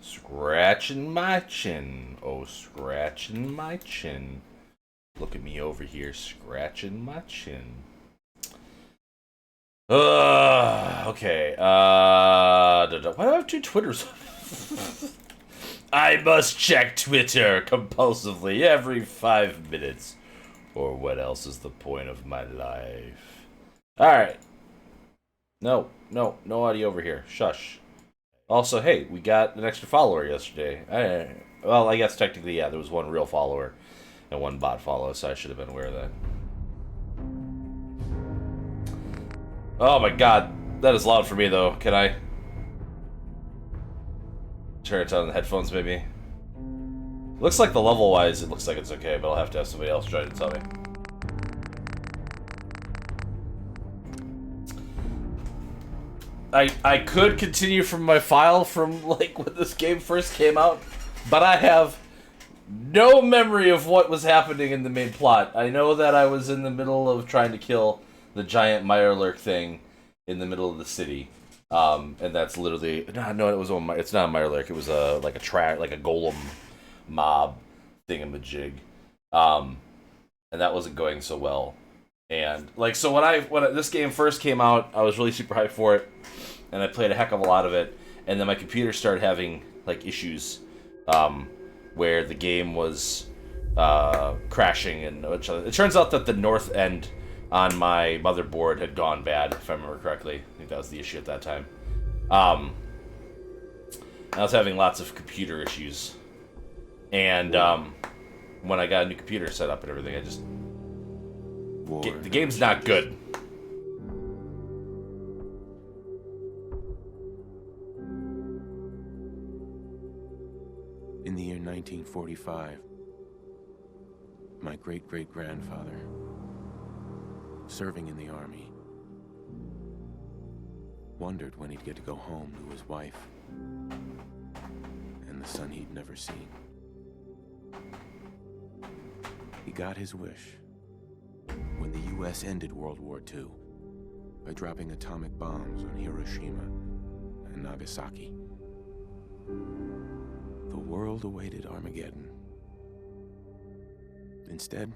Scratching my chin. Oh, scratching my chin. Look at me over here, scratching my chin. Okay. Why do I have two Twitters? I must check Twitter compulsively every 5 minutes. Or what else is the point of my life? Alright. No audio over here. Shush. Also, hey, we got an extra follower yesterday. Well, I guess technically, yeah, there was one real follower and one bot follow, so I should have been aware of that. Oh my god, that is loud for me though. Can I turn it on the headphones maybe? Looks like the level wise, it looks like it's okay, but I'll have to have somebody else try to tell me. I could continue from my file from like when this game first came out, but I have no memory of what was happening in the main plot. I know that I was in the middle of trying to kill the giant Mirelurk thing in the middle of the city, and that's literally no, it was it's not a Mirelurk. It was like a golem mob thingamajig, and that wasn't going so well. And like so when this game first came out, I was really super hyped for it, and I played a heck of a lot of it, and then my computer started having like issues. Where the game was crashing, and it turns out that the north end on my motherboard had gone bad, if I remember correctly. I think that was the issue at that time. I was having lots of computer issues, and when I got a new computer set up and everything, I just the game's not good. In the year 1945, my great-great-grandfather, serving in the army, wondered when he'd get to go home to his wife and the son he'd never seen. He got his wish when the U.S. ended World War II by dropping atomic bombs on Hiroshima and Nagasaki. The world awaited Armageddon. Instead,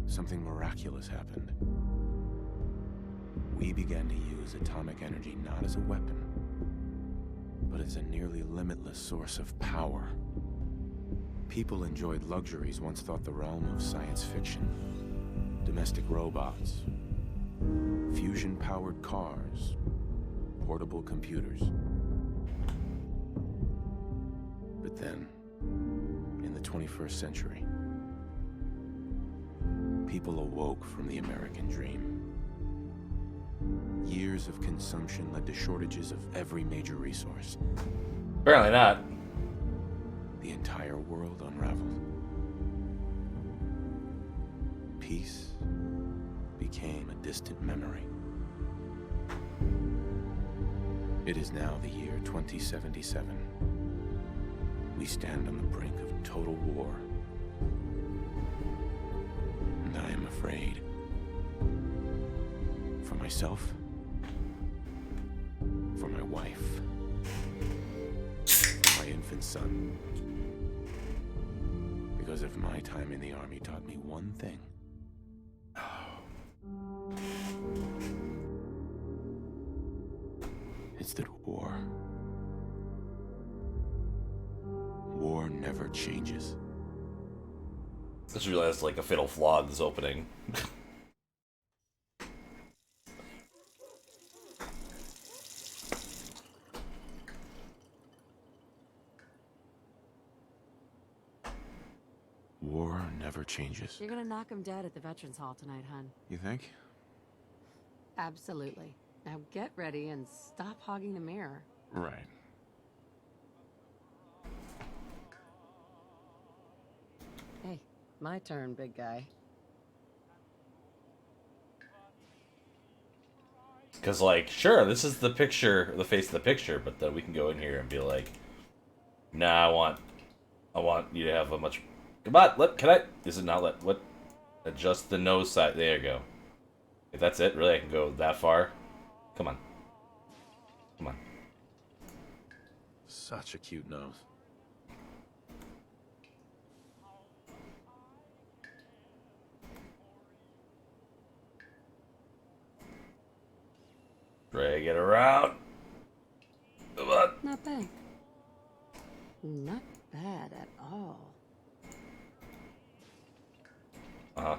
something miraculous happened. We began to use atomic energy not as a weapon, but as a nearly limitless source of power. People enjoyed luxuries once thought the realm of science fiction. Domestic robots, fusion-powered cars, portable computers. But then, in the 21st century, people awoke from the American dream. Years of consumption led to shortages of every major resource. Apparently not. The entire world unraveled. Peace became a distant memory. It is now the year 2077. We stand on the brink of total war. And I am afraid. For myself. For my wife. For my infant son. Because if my time in the army taught me one thing, it's that war never changes. I just realized like a fatal flaw in this opening. War never changes. You're gonna knock him dead at the Veterans Hall tonight, hun. You think? Absolutely. Now get ready and stop hogging the mirror. Right. Hey, my turn, big guy. Because, like, sure, this is the picture, the face of the picture, but then we can go in here and be like, nah, I want you to have a much... Come on, is it not what? Adjust the nose side. There you go. If that's it, really? I can go that far? Come on. Come on. Such a cute nose. Drag it around. Come on. Not bad. Not bad at all. Uh-huh.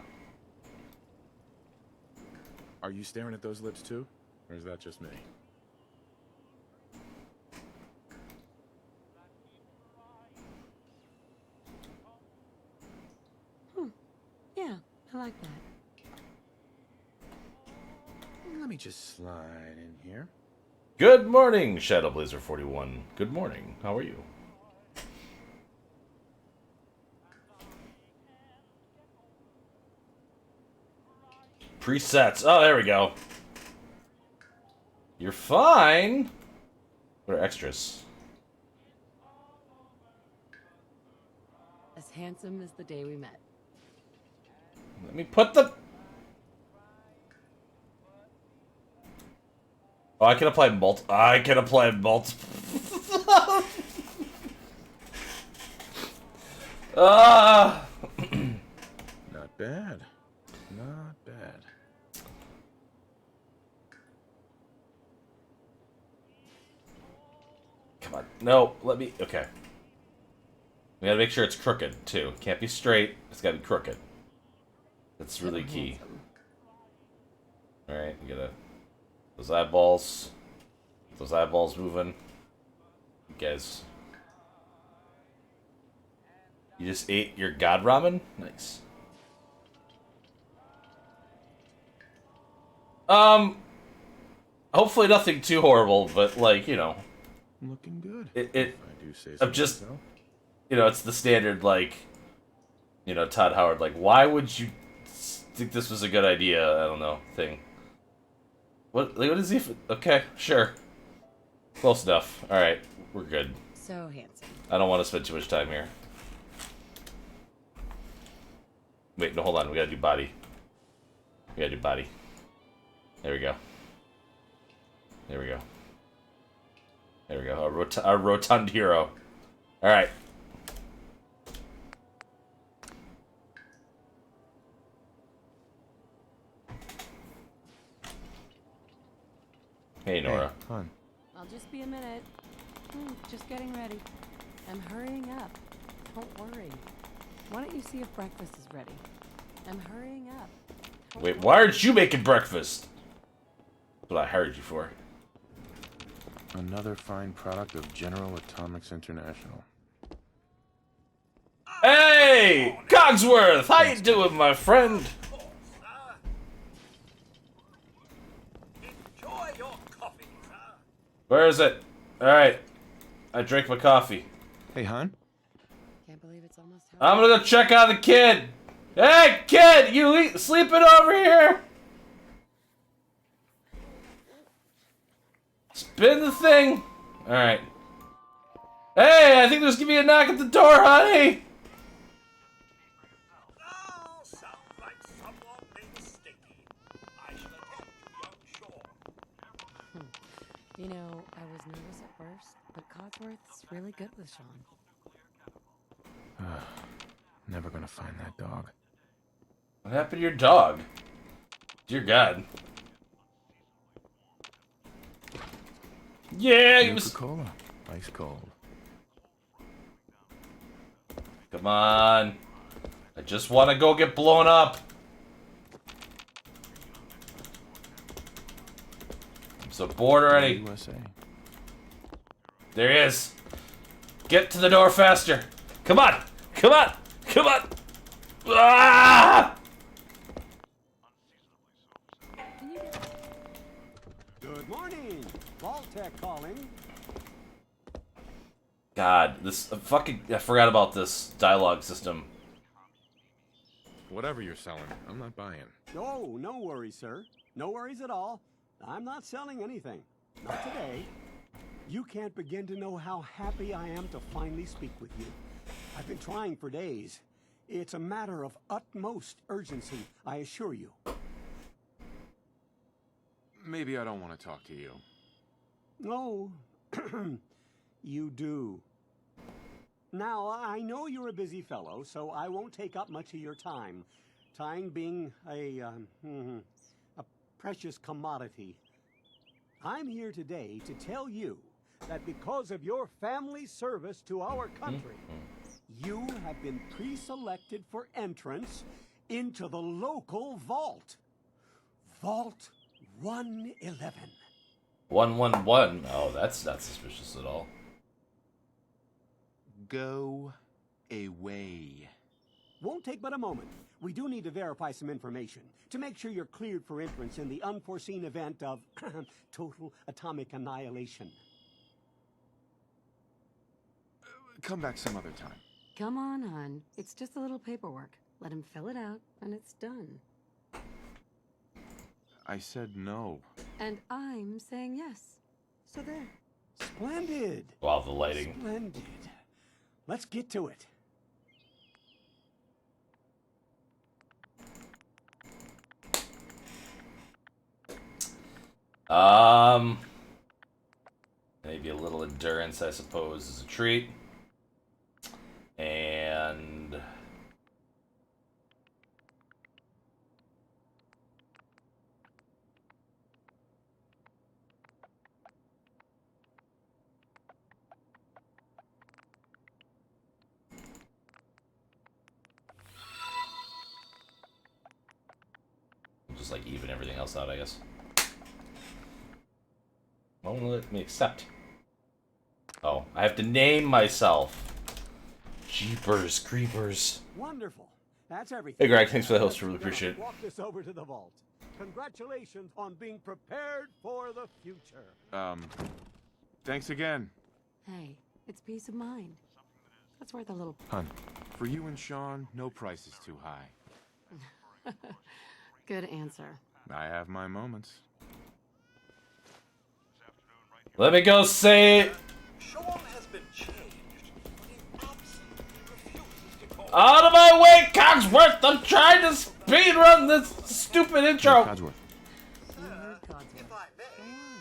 Are you staring at those lips too? Or is that just me? Yeah, I like that. Let me just slide in here. Good morning, Shadowblazer41. Good morning. How are you? Presets. Oh, there we go. You're fine. What are extras? As handsome as the day we met. Let me put the... Oh, I can apply I can apply Ah! Not bad. Not bad. Come on. No, let me... Okay. We gotta make sure it's crooked, too. Can't be straight. It's gotta be crooked. That's really key. Alright, we gotta... Those eyeballs. Those eyeballs moving. You guys... You just ate your god ramen? Nice. Hopefully nothing too horrible, but like, you know. Looking good. It If I do say so I'm just myself. you know, it's the standard like, you know, Todd Howard, like, why would you think this was a good idea? I don't know, thing. What is he? Okay, sure. Close enough. Alright, we're good. So handsome. I don't want to spend too much time here. Wait, no, hold on. We gotta do body. We gotta do body. There we go. There we go. There we go. Our rotund hero. Alright. Hey, Nora. Hey, hon. I'll just be a minute. Just getting ready. I'm hurrying up. Don't worry. Why don't you see if breakfast is ready? I'm hurrying up. Wait, why aren't you making breakfast? That's what I hired you for. Another fine product of General Atomics International. Hey! Cogsworth! How you doing, my friend? Enjoy your coffee, sir. Where is it? Alright. I drank my coffee. Hey, hon. Can't believe it's almost time. I'm gonna go check on the kid. Hey, kid! You sleeping over here? Spin the thing. Alright. Hey, I think there's gonna be a knock at the door, honey. Oh, sounds like someone being sticky. I shall attend to young Shaw. You know, I was nervous at first, but Cogsworth's really good with Sean. Never gonna find that dog. What happened to your dog? Dear God. Yeah, he was... Coca-Cola. Ice cold. Come on. I just want to go get blown up. I'm so bored already. USA. There he is. Get to the door faster. Come on. Come on. Come on. Ah! Good morning. Vault-Tec calling. God, this I forgot about this dialogue system. Whatever you're selling, I'm not buying. Oh, no worries, sir. No worries at all. I'm not selling anything. Not today. You can't begin to know how happy I am to finally speak with you. I've been trying for days. It's a matter of utmost urgency, I assure you. Maybe I don't want to talk to you. No, you do. Now, I know you're a busy fellow, so I won't take up much of your time. Time being a precious commodity. I'm here today to tell you that because of your family service to our country, you have been pre-selected for entrance into the local vault. Vault 111. 111. Oh, that's not suspicious at all. Go away. Won't take but a moment. We do need to verify some information to make sure you're cleared for entrance in the unforeseen event of total atomic annihilation. Come back some other time. Come on, hon. It's just a little paperwork. Let him fill it out, and it's done. I said no. And I'm saying yes. So there. Splendid. Wow, the lighting. Splendid. Let's get to it. Maybe a little endurance, I suppose, is a treat. And just like even everything else out, I guess. Won't let me accept. Oh, I have to name myself. Jeepers creepers. Wonderful. That's everything. Hey Greg, thanks for the host. Let's Really appreciate it. Walk this over to the vault. Congratulations on being prepared for the future. Thanks again. Hey, it's peace of mind. That's worth a little... Hun, for you and Sean, no price is too high. Good answer. I have my moments. Let me go say Sean has been changed, but he absolutely refuses to call. out of my way, Cogsworth! I'm trying to speedrun this stupid intro. Codsworth. If I may,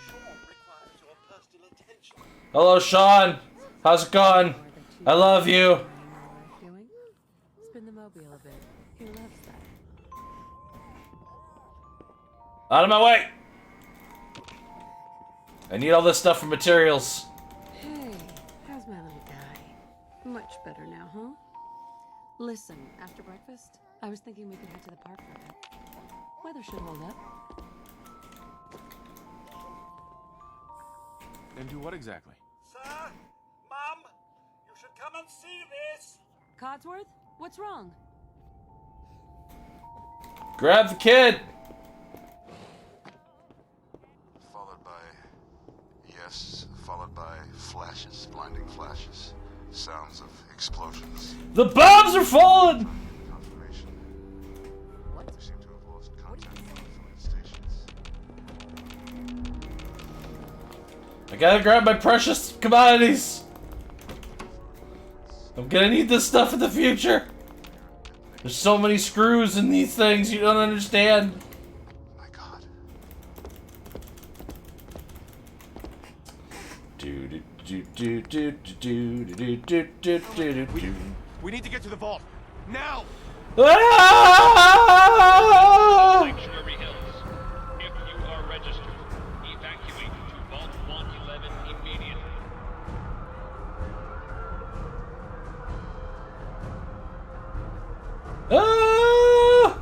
Sean requires your personal attention. Hello, Sean. How's it going? I love you. Doing? Spin the mobile a bit. He loves that. Out of my way. I need all this stuff for materials. Hey, how's my little guy? Much better now, huh? Listen, after breakfast, I was thinking we could head to the park for a bit. Weather should hold up. And do what exactly? Sir, Mum, you should come and see this. Codsworth, what's wrong? Grab the kid. Followed by... yes, followed by flashes, blinding flashes. Sounds of explosions. The bombs are falling. Confirmation. We seem to have lost contact with the stations. I gotta grab my precious commodities. I'm gonna need this stuff in the future. There's so many screws in these things you don't understand. My God. We need to get to the vault. Now! Ah! Sanctuary Hills. If you are registered, evacuate to Vault 111 immediately. Ah!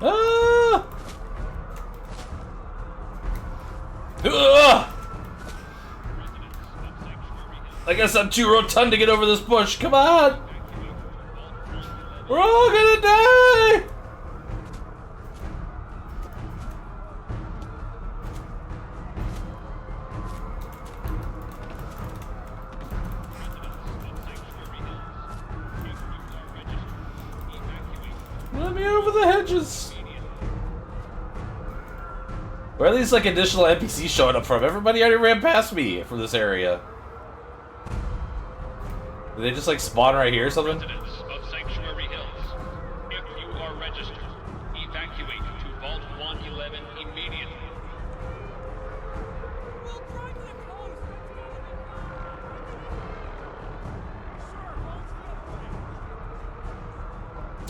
Ah! Ugh! I guess I'm too rotund to get over this bush. Come on! We're all gonna die! Let me over the hedges. Where are these like additional NPCs showing up from? Everybody already ran past me from this area. Did they just like spawn right here or something? Residents of Sanctuary Hills, if you are registered, evacuate to Vault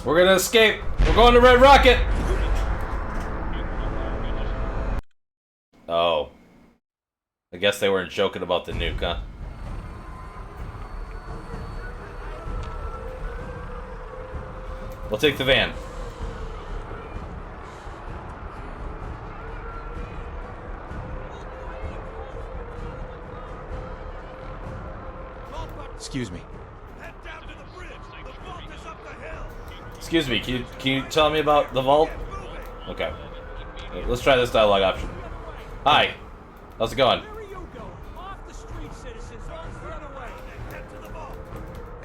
We're gonna escape. We're going to Red Rocket. Oh. I guess they weren't joking about the nuke, huh? We'll take the van. Excuse me. Head down to the bridge. The vault is up the hill. Excuse me, can you tell me about the vault? Okay. Let's try this dialogue option. Hi. How's it going? Where are you going? Off the street, citizens. Don't run away. Head to the vault.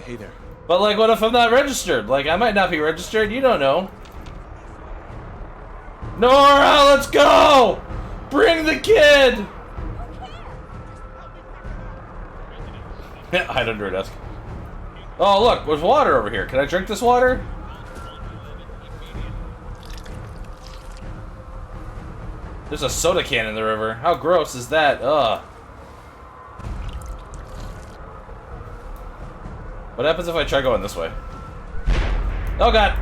Hey there. But like, what if I'm not registered? Like, I might not be registered. You don't know. Nora, let's go! Bring the kid! Hide under a desk. Oh, look, there's water over here. Can I drink this water? There's a soda can in the river. How gross is that? Ugh. What happens if I try going this way? Oh god!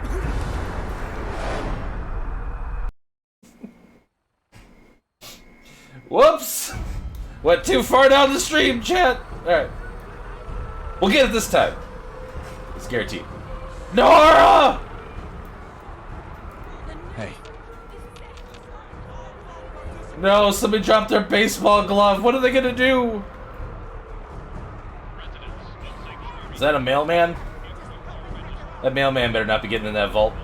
Whoops! Went too far down the stream, chat! Alright. We'll get it this time. It's guaranteed. Nora! Hey. No, somebody dropped their baseball glove. What are they gonna do? Is that a mailman? That mailman better not be getting in that vault.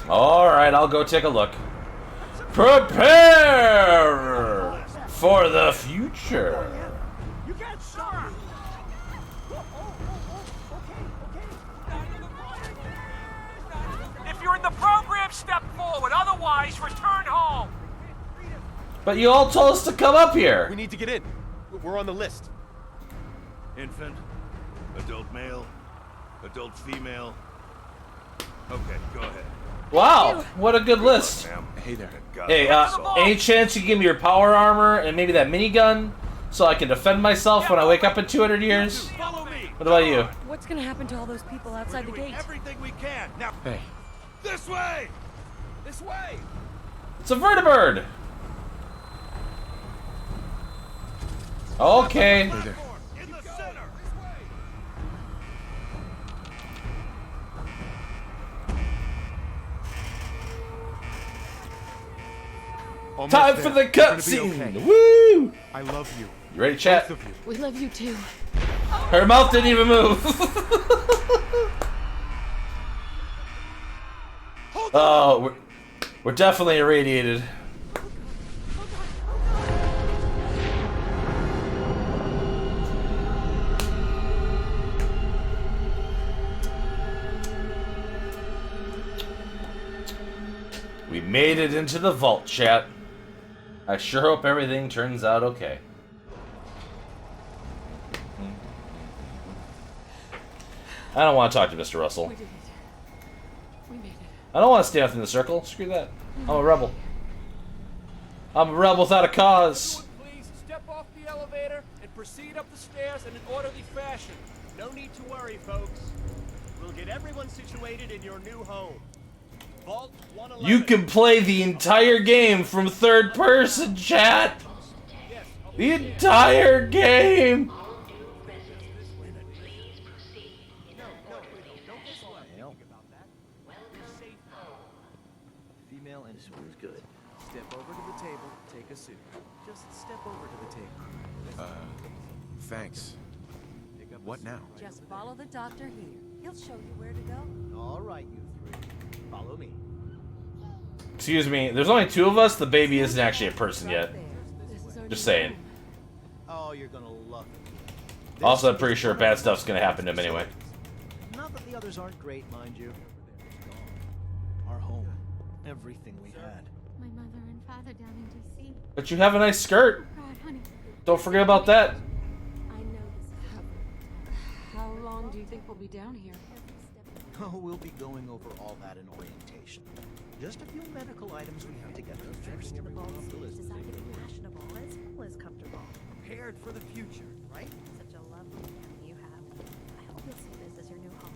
Alright, I'll go take a look. Prepare for the future. You can't stop me. If you're in the program, step forward. Otherwise, return home. But you all told us to come up here. We need to get in. We're on the list. Infant, adult male, adult female. Okay, go ahead. Wow, what a good list. Ma'am. Hey there. Hey, any chance you can give me your power armor and maybe that minigun so I can defend myself when I wake up in 200 years? Follow me. What about you? What's gonna happen to all those people outside the Doing gate? everything we can. Now, Hey. this way. This way. It's a vertibird. Okay. Hey there. In the center. Almost Time there. for the We're gonna be cutscene. okay. Woo! I love you. You ready, chat? Both of you. We love you too. Her mouth didn't even move. Oh, we're definitely irradiated. We made it into the vault, chat. I sure hope everything turns out okay. I don't want to talk to Mr. Russell. We did it. We made it. I don't want to stay within the circle. Screw that. I'm a rebel. I'm a rebel without a cause. Please step off the elevator and proceed up the stairs in an orderly fashion. No need to worry, folks. We'll get everyone situated in your new home. Vault 111. You can play the entire game from third person, chat. The entire game. Female and this one's good. Step over to the table, take a suit. Just step over to the table. Thanks. What now? Just follow the doctor here. He'll show you where to go. All right, you three. Follow me. Excuse me, there's only two of us. The baby isn't actually a person yet. This is our Just new saying. home. Oh, you're gonna love it. Also, I'm pretty sure bad stuff's gonna happen to him anyway. Not that the others aren't great, mind you. Our home. Everything we had. My mother and father down in D.C. But you have a nice skirt. God, honey. Don't forget about that. I know this is How long do you think we'll be down here? Oh, we'll be going over all that in orientation. Just a few medical items we have to get through first. the vault seems designed to be fashionable as well as comfortable. Hair prepared for the future, right? Such a lovely family you have. I hope you'll see this as your new home.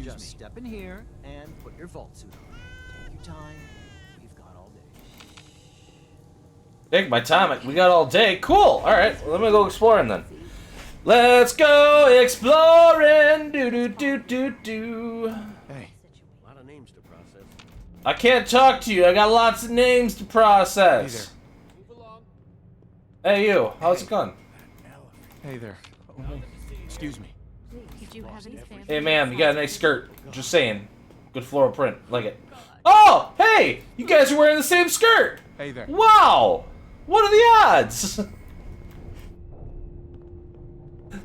Just step in here and put your vault suit on. Take your time. We've got all day. Take my time. We got all day. Cool. All right. Well, let me go exploring then. Let's go exploring. Do do do do do. Hey. A lot of names to process. I can't talk to you. I got lots of names to process. Move along. Hey, you. How's it going? Hey there. Excuse me. Did you have any family? Hey, ma'am. You got a nice skirt. Just saying. Good floral print. Like it. Oh, hey. You guys are wearing the same skirt. Hey there. Wow. What are the odds?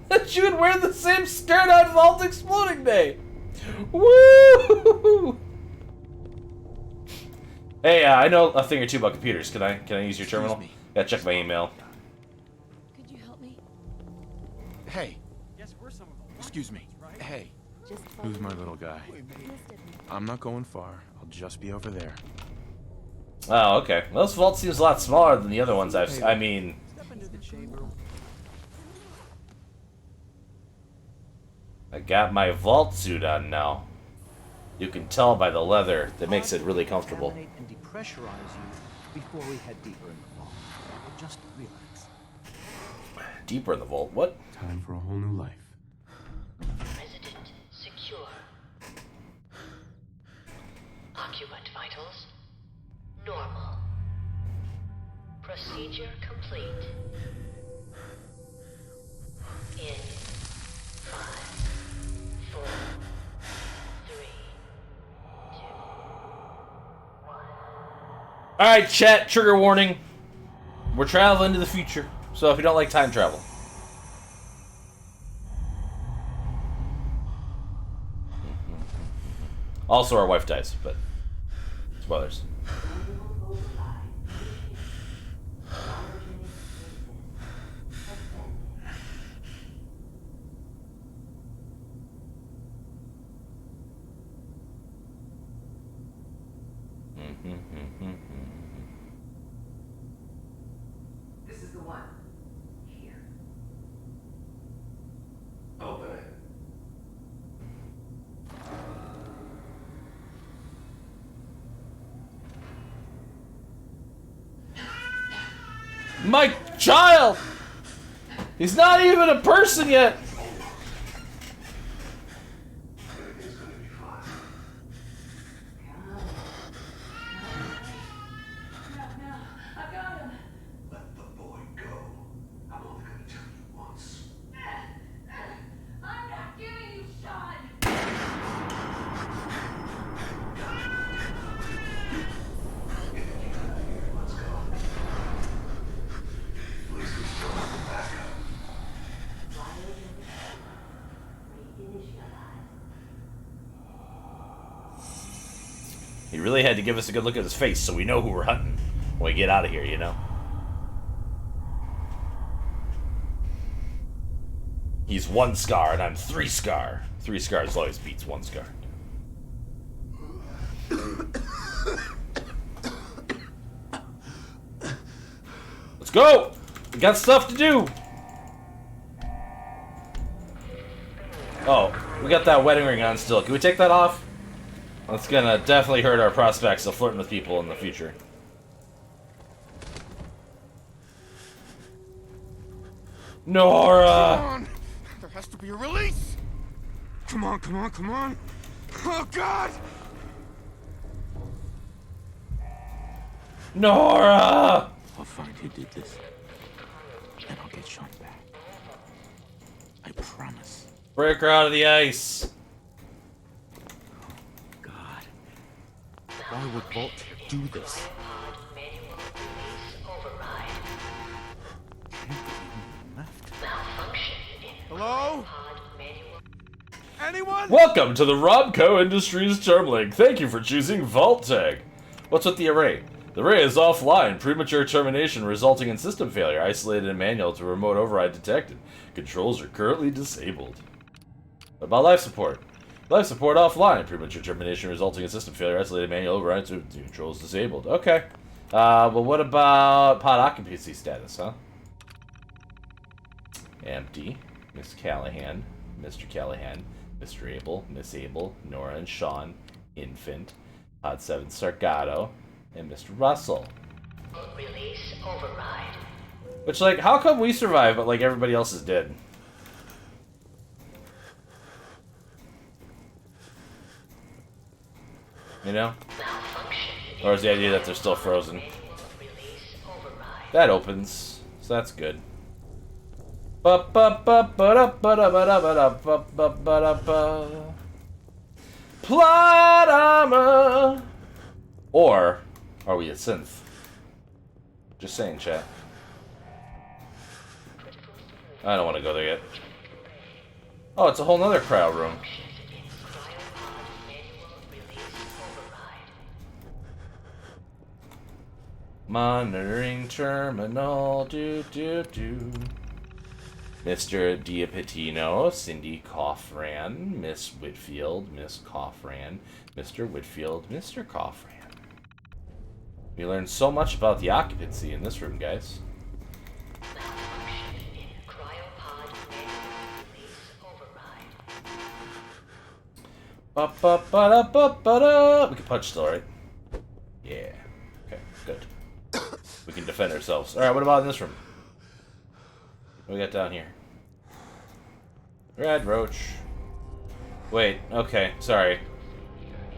That you would wear the same skirt on Vault Exploding Day. Woo! Hey, I know a thing or two about computers. Can I use your terminal? me. Gotta check my email. Could you help me? Hey. Yes, we're some of the Excuse me. Hey. Just Who's my little guy? listed me. I'm not going far. I'll just be over there. Oh, okay. Well, this vault seems a lot smaller than the other ones I've. I mean, Step into the chamber. I got my vault suit on now. You can tell by the leather that makes it really comfortable. Contaminate and depressurize you before we head deeper in the vault. Just relax. Deeper in the vault. What? Time for a whole new life. Resident secure. Occupant vitals normal. Procedure complete. In 5, 4, 3, 2, 1. Alright, chat, trigger warning. We're traveling to the future, so if you don't like time travel. Also, our wife dies, but spoilers. This is the one. Here. Open it. My child! He's not even a person yet! Everything's gonna be fine. No, I've got him. Let the boy go. I'm only gonna tell you once. I'm not giving you Sean. Let's go. At least we still have the backup. He really had to give us a good look at his face so we know who we're hunting when we get out of here, you know? He's 1 scar and I'm 3 scar. 3 scars always beats 1 scar. Let's go! We got stuff to do! Oh, we got that wedding ring on still. Can we take that off? That's gonna definitely hurt our prospects of flirting with people in the future. Nora! Come on! There has to be a release! Come on, come on, come on! Oh, God! Nora! I'll find who did this. And I'll get Sean back. I promise. Break her out of the ice. God. Why would Vault do this? Hello? Anyone? Welcome to the Robco Industries Termlink. Thank you for choosing Vault-Tec. What's with the array? The array is offline. Premature termination resulting in system failure. Isolated and manual to remote override detected. Controls are currently disabled. What about life support? Life support offline. Premature termination resulting in system failure. Isolated manual override to controls disabled. Okay. Well, what about pod occupancy status, huh? Empty. Miss Callahan. Mr. Callahan. Mr. Abel. Miss Abel. Nora and Sean. Infant. Pod 7 Sargato. And Mr. Russell. Release override. Which, like, how come we survive, but, like, everybody else is dead? You know? Or is the idea that they're still frozen? That opens, so that's good. Plot armor! Or are we a synth? Just saying, chat. I don't want to go there yet. Oh, it's a whole nother cryo room. Monitoring terminal, Mr. Diapetino, Cindy Coffran, Miss Whitfield, Miss Coffran, Mr. Whitfield, Mr. Coffran. We learned so much about the occupancy in this room, guys. We can punch still, right? Yeah. Okay, good. We can defend ourselves. Alright, what about in this room? What we got down here? Red Roach. Wait, okay, sorry.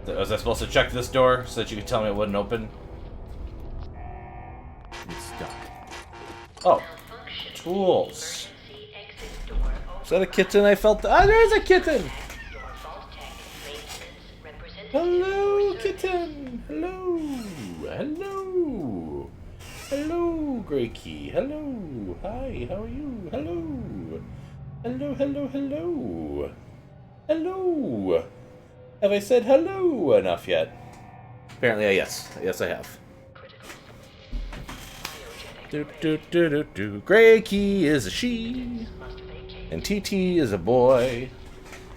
Was I supposed to check this door so that you could tell me it wouldn't open? It's stuck. Oh. Tools. Is that a kitten? I felt ah, there is a kitten! Hello, kitten! Hello! Hello! Hello, Grey Key. Hello! Hi, how are you? Hello! Hello, hello, hello! Hello! Have I said hello enough yet? Apparently, yes. Yes, I have. Grey Key is a she, and TT is a boy,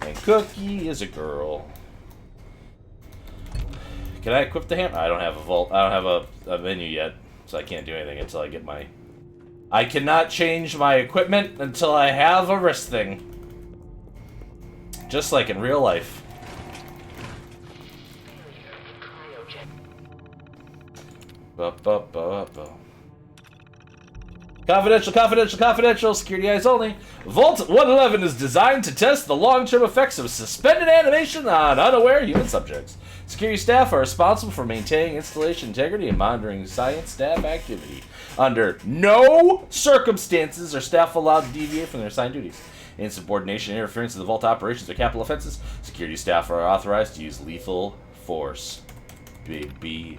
and Cookie is a girl. Can I equip the hammer? I don't have a vault. I don't have a menu yet, so I can't do anything until I get my... I cannot change my equipment until I have a wrist thing. Just like in real life. Confidential, confidential, confidential. Security eyes only. Vault 111 is designed to test the long-term effects of suspended animation on unaware human subjects. Security staff are responsible for maintaining installation integrity and monitoring science staff activity. Under no circumstances are staff allowed to deviate from their assigned duties. Insubordination, interference in the vault operations, or capital offenses, security staff are authorized to use lethal force. Big B.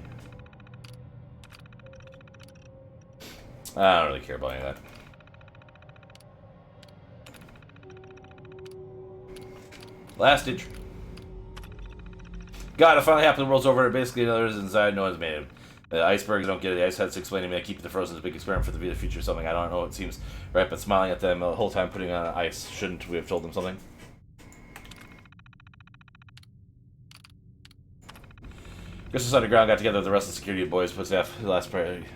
I don't really care about any of that. Last entry. God, it finally happened. The world's over. Basically, others inside. No one's made it. The icebergs don't get it. The ice heads explain to me I keep the frozen as a big experiment for the future. Something I don't know. It seems right, but smiling at them the whole time, putting on ice. Shouldn't we have told them something? Christmas Underground got together with the rest of the security boys, put staff the last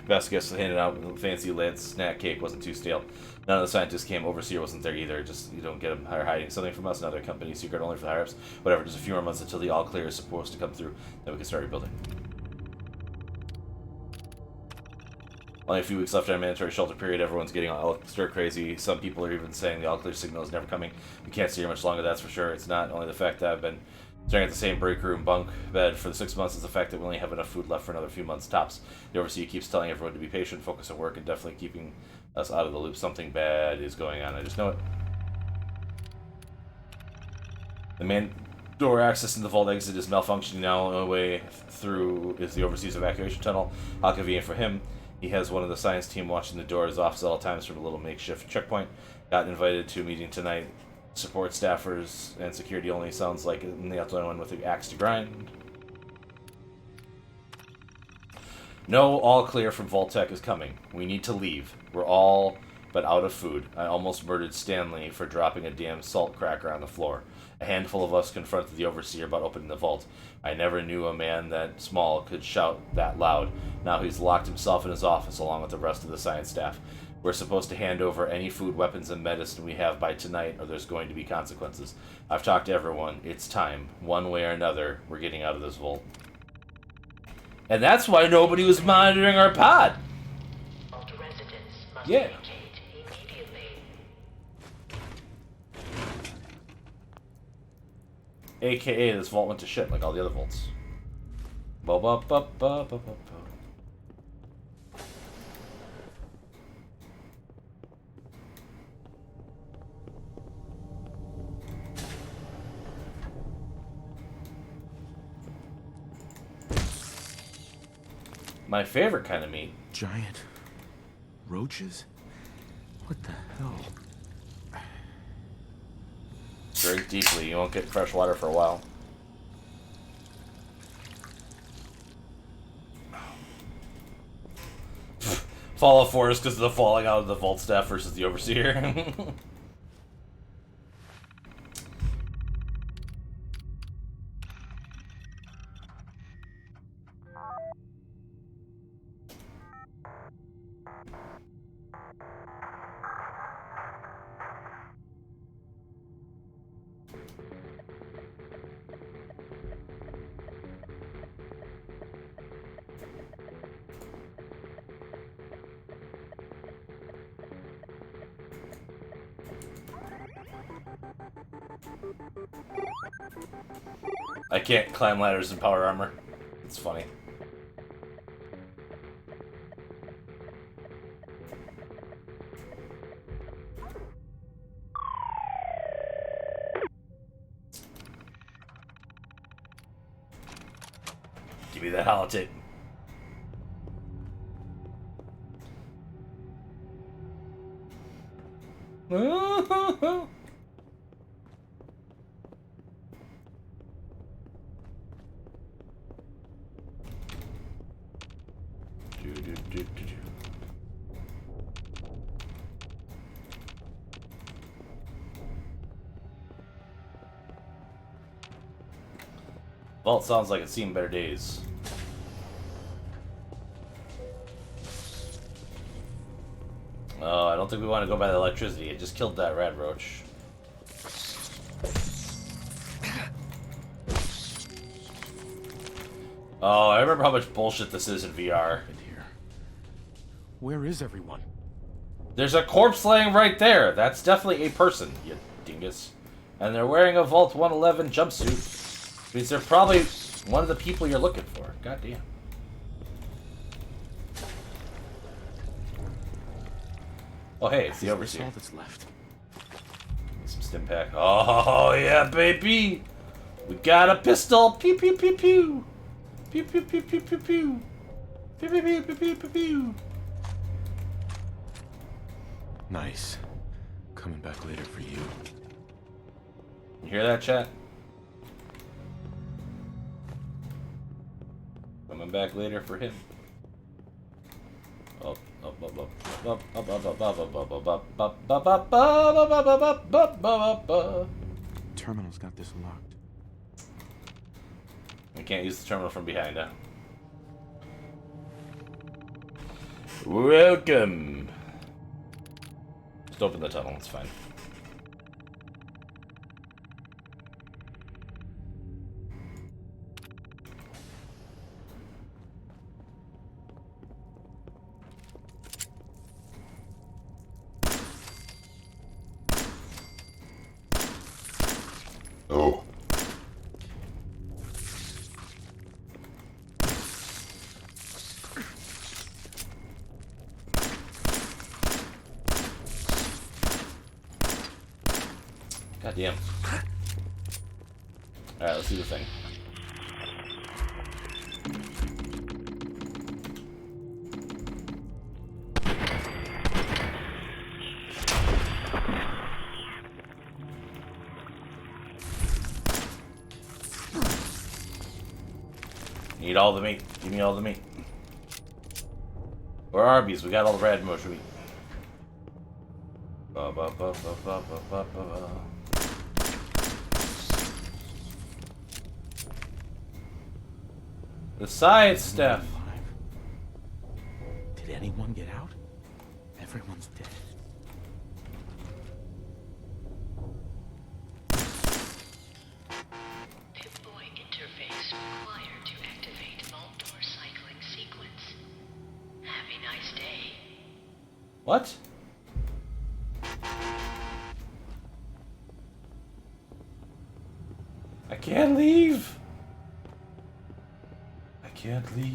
best gifts handed out. Fancy lit snack cake wasn't too stale. None of the scientists came. Overseer wasn't there either. Just, you don't get them hiding something from us. Another company secret only for the higher ups. Whatever, just a few more months until the all clear is supposed to come through. Then we can start rebuilding. Only a few weeks left in our mandatory shelter period. Everyone's getting all stir crazy. Some people are even saying the all clear signal is never coming. We can't stay here much longer, that's for sure. It's not only the fact that I've been staring at the same break room bunk bed for the 6 months, is the fact that we only have enough food left for another few months tops. The overseer keeps telling everyone to be patient, focus on work, and definitely keeping us out of the loop. Something bad is going on. I just know it. The main door access in the vault exit is malfunctioning now. The only way through is the overseer's evacuation tunnel. How convenient for him. He has one of the science team watching the doors off at all times from a little makeshift checkpoint. Got invited to a meeting tonight. Support staffers and security only. Sounds like I'm the only one with the axe to grind. No, all clear from Vault-Tec is coming. We need to leave. We're all but out of food. I almost murdered Stanley for dropping a damn salt cracker on the floor. A handful of us confronted the overseer about opening the vault. I never knew a man that small could shout that loud. Now he's locked himself in his office along with the rest of the science staff. We're supposed to hand over any food, weapons, and medicine we have by tonight, or there's going to be consequences. I've talked to everyone. It's time. One way or another, we're getting out of this vault. And that's why nobody was monitoring our pod. Vault residents must Yeah. vacate immediately. AKA, this vault went to shit like all the other vaults. Ba ba ba ba ba ba ba. My favorite kind of meat. Giant roaches? What the hell? Drink deeply. You won't get fresh water for a while. Fall of Forest because of the falling out of the vault staff versus the overseer. I can't climb ladders in power armor. It's funny. Give me that holotape. Vault sounds like it's seen better days. Oh, I don't think we want to go by the electricity. It just killed that rad roach. Oh, I remember how much bullshit this is in VR. Where is everyone? There's a corpse laying right there. That's definitely a person, you dingus. And they're wearing a Vault 111 jumpsuit. Means they're probably one of the people you're looking for. God damn. Oh hey, it's the overseer. That's all that's left. Some stim pack. Oh yeah, baby. We got a pistol. Pew pew pew pew. Pew pew pew pew pew pew. Pew pew pew pew pew pew pew. Nice. Coming back later for you. You hear that, chat? Coming back later for him. Terminal's got this locked. We can't use the terminal from behind, huh? Welcome. Just open the tunnel, it's fine. Oh. God damn. Alright, let's do the thing. Need all the meat. Give me all the meat. We're Arby's. We got all the rad motion meat. Ba, ba, ba, ba, ba, ba, ba, ba. The science stuff. Did anyone get out? Everyone's dead. Pip-Boy interface required to activate vault door cycling sequence. Have a nice day. What? I can't leave. I can't leave.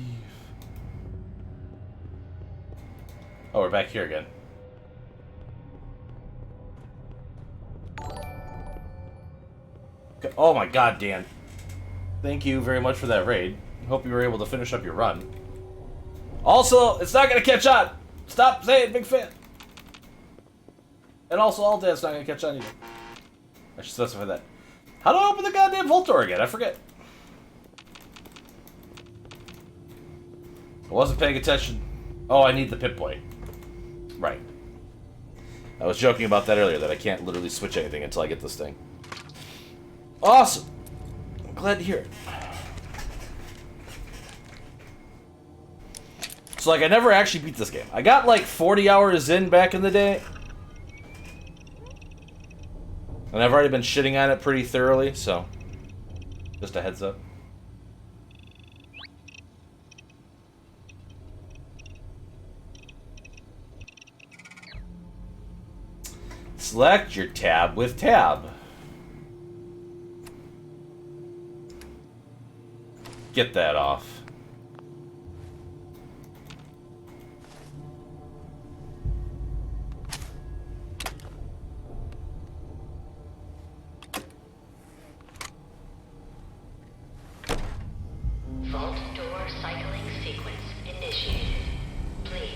Oh, we're back here again. Oh my god, Dan. Thank you very much for that raid. Hope you were able to finish up your run. Also, it's not gonna catch on! Stop saying big fan! And also, all Dan's not gonna catch on either. I should specify that. How do I open the goddamn vault door again? I forget. I wasn't paying attention. Oh, I need the Pip-Boy. Right. I was joking about that earlier, that I can't literally switch anything until I get this thing. Awesome! I'm glad to hear it. So, like, I never actually beat this game. I got, like, 40 hours in back in the day. And I've already been shitting on it pretty thoroughly, so... just a heads up. Select your tab with tab. Get that off. Vault door cycling sequence initiated. Please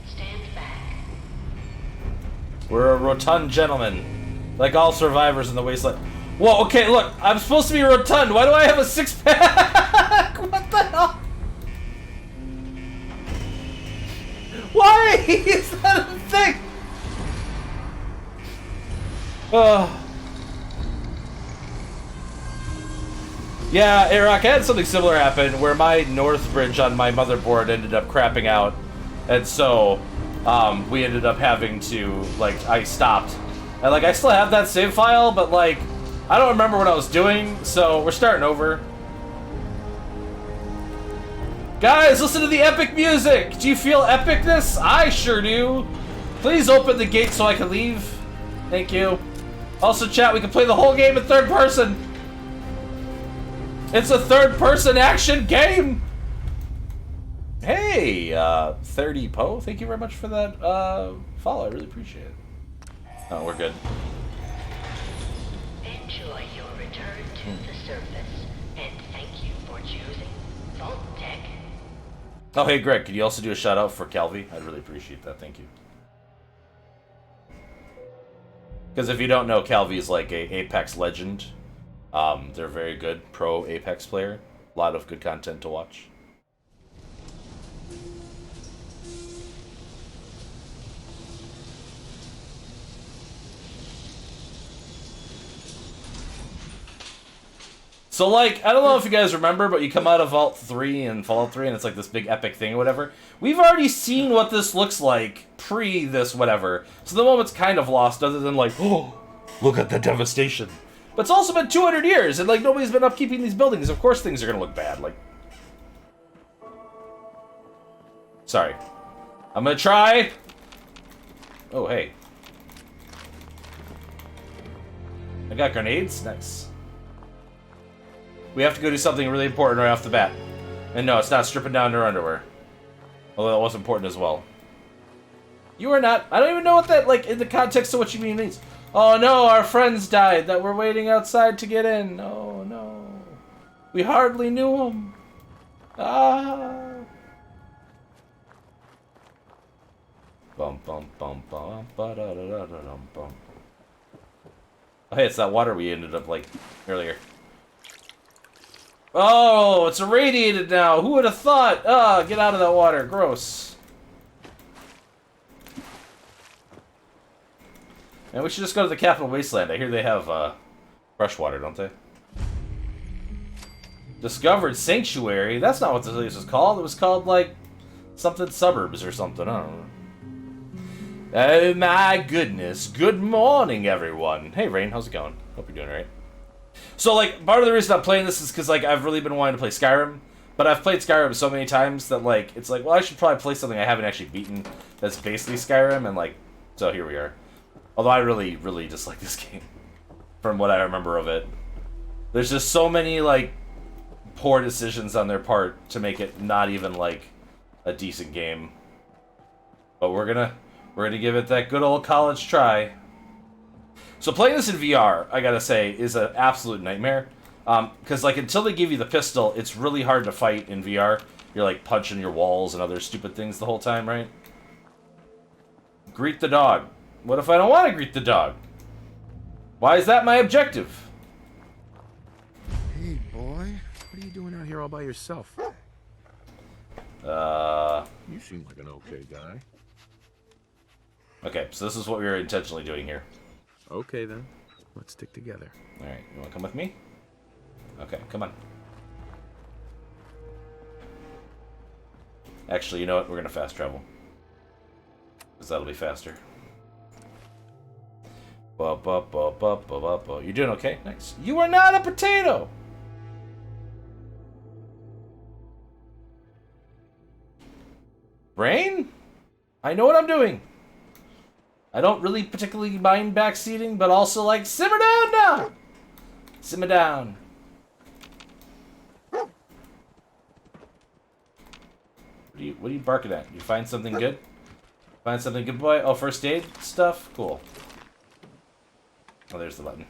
stand back. We're a rotund gentleman, like all survivors in the wasteland. Whoa, okay, look, I'm supposed to be rotund. Why do I have a six-pack? What the hell? Why is that a thing? Yeah, Arock, I had something similar happen where my north bridge on my motherboard ended up crapping out, and so we ended up having to, like, I stopped. And, like, I still have that save file, but, like, I don't remember what I was doing, so we're starting over. Guys, listen to the epic music! Do you feel epicness? I sure do. Please open the gate so I can leave. Thank you. Also, chat, we can play the whole game in third person. It's a third-person action game! Hey, 30 Po, thank you very much for that follow. I really appreciate it. Oh, we're good. Enjoy your return to the surface, and thank you for choosing Vault Tech. Oh, hey, Greg, could you also do a shout-out for Calvi? I'd really appreciate that, thank you. Because if you don't know, Calvi is like a Apex legend. They're very good, pro Apex player. A lot of good content to watch. So, like, I don't know if you guys remember, but you come out of Vault 3 and Fallout 3, and it's like this big epic thing or whatever. We've already seen what this looks like pre this whatever. So the moment's kind of lost, other than like, oh, look at the devastation. But it's also been 200 years, and like nobody's been upkeeping these buildings. Of course things are gonna look bad. Like, sorry, I'm gonna try. Oh, hey, I got grenades. Nice. We have to go do something really important right off the bat. And no, it's not stripping down their underwear. Although that was important as well. You are not. I don't even know what that, like, in the context of what you mean means. Oh no, our friends died that were waiting outside to get in. Oh no. We hardly knew them. Ah. Bum bum bum bum ba da da da da dum bum. Oh, hey, it's that water we ended up like earlier. Oh, it's irradiated now. Who would have thought? Ah, get out of that water. Gross. And we should just go to the Capital Wasteland. I hear they have fresh water, don't they? Discovered Sanctuary. That's not what this place was called. It was called like something suburbs or something. I don't know. Oh my goodness. Good morning, everyone. Hey, Rain, how's it going? Hope you're doing all right. So, like, part of the reason I'm playing this is because, like, I've really been wanting to play Skyrim. But I've played Skyrim so many times that, like, it's like, well, I should probably play something I haven't actually beaten that's basically Skyrim. And, like, so here we are. Although I really, really dislike this game. From what I remember of it. There's just so many, like, poor decisions on their part to make it not even, like, a decent game. But we're gonna give it that good old college try. So playing this in VR, I gotta say, is an absolute nightmare. Because, like, until they give you the pistol, it's really hard to fight in VR. You're, like, punching your walls and other stupid things the whole time, right? Greet the dog. What if I don't want to greet the dog? Why is that my objective? Hey, boy. What are you doing out here all by yourself? You seem like an okay guy. Okay, so this is what we were intentionally doing here. Okay, then. Let's stick together. Alright, you wanna come with me? Okay, come on. Actually, you know what? We're gonna fast travel. Because that'll be faster. You're doing okay? Nice. You are not a potato! Brain? I know what I'm doing. I don't really particularly mind backseating, but also, like, simmer down now! Simmer down. What are you barking at? You find something good? Find something good, boy? Oh, first aid stuff? Cool. Oh, there's the button.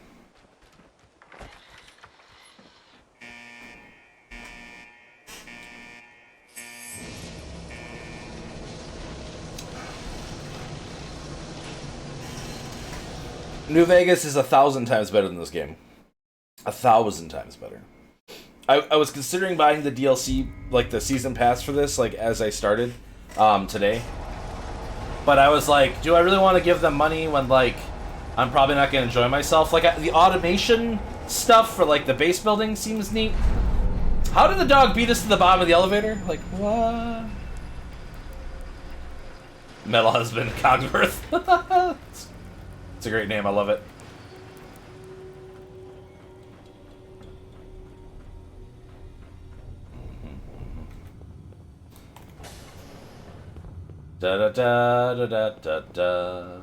New Vegas is 1,000 times better than this game. 1,000 times better. I was considering buying the DLC, like the season pass for this, like as I started today. But I was like, do I really want to give them money when, like, I'm probably not going to enjoy myself? Like, the automation stuff for, like, the base building seems neat. How did the dog beat us to the bottom of the elevator? Like, what? Metal Husband Cogsworth. It's a great name, I love it. Da da da da da da da.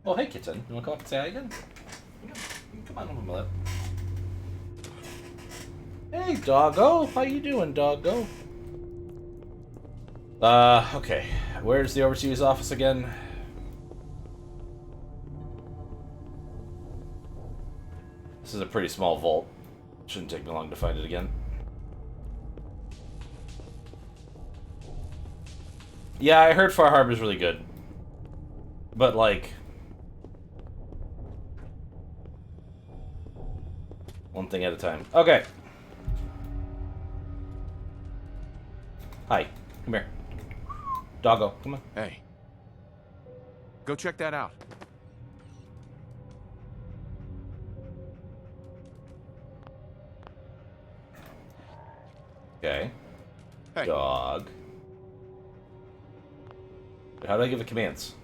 Oh, hey, kitten. You wanna come up and say hi again? Come on over my lap. Hey, doggo. How you doing, doggo? Okay. Where's the overseas office again? This is a pretty small vault. Shouldn't take me long to find it again. Yeah, I heard Far Harbor's really good. But, like... one thing at a time. Okay. Hi. Come here. Doggo, come on. Hey. Go check that out. Okay. Hey. Dog. How do I give it commands?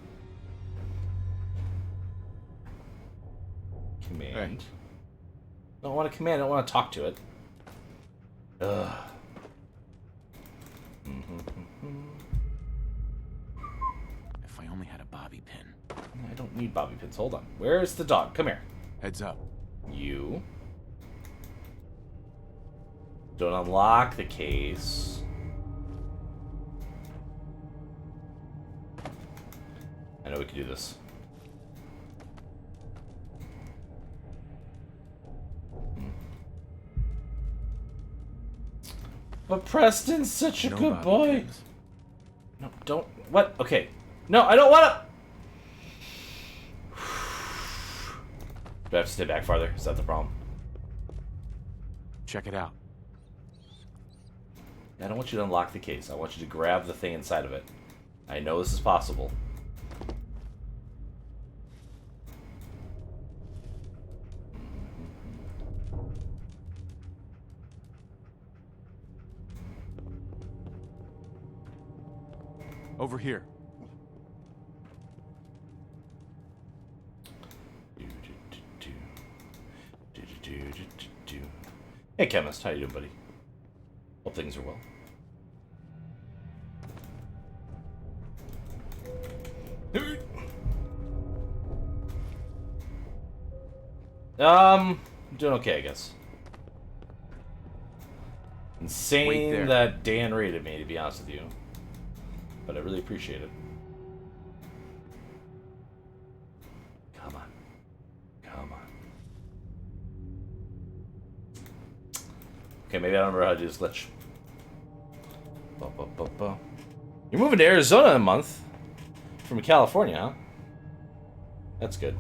Command. Hey. I don't want a command, I don't want to talk to it. Ugh. If I only had a bobby pin. I don't need bobby pins. Hold on. Where's the dog? Come here. Heads up. You. Don't unlock the case. I know we can do this. But Preston's such a good boy. Pins. No, don't. What? Okay. No, I don't want to. Do I have to stay back farther? Is that the problem? Check it out. I don't want you to unlock the case. I want you to grab the thing inside of it. I know this is possible. Over here. Hey, Chemist. How you doing, buddy? Hope things are well. Doing okay, I guess. Insane that Dan raided me, to be honest with you. But I really appreciate it. Come on. Come on. Okay, maybe I don't remember how to do this glitch. You're moving to Arizona in a month? From California, huh? That's good.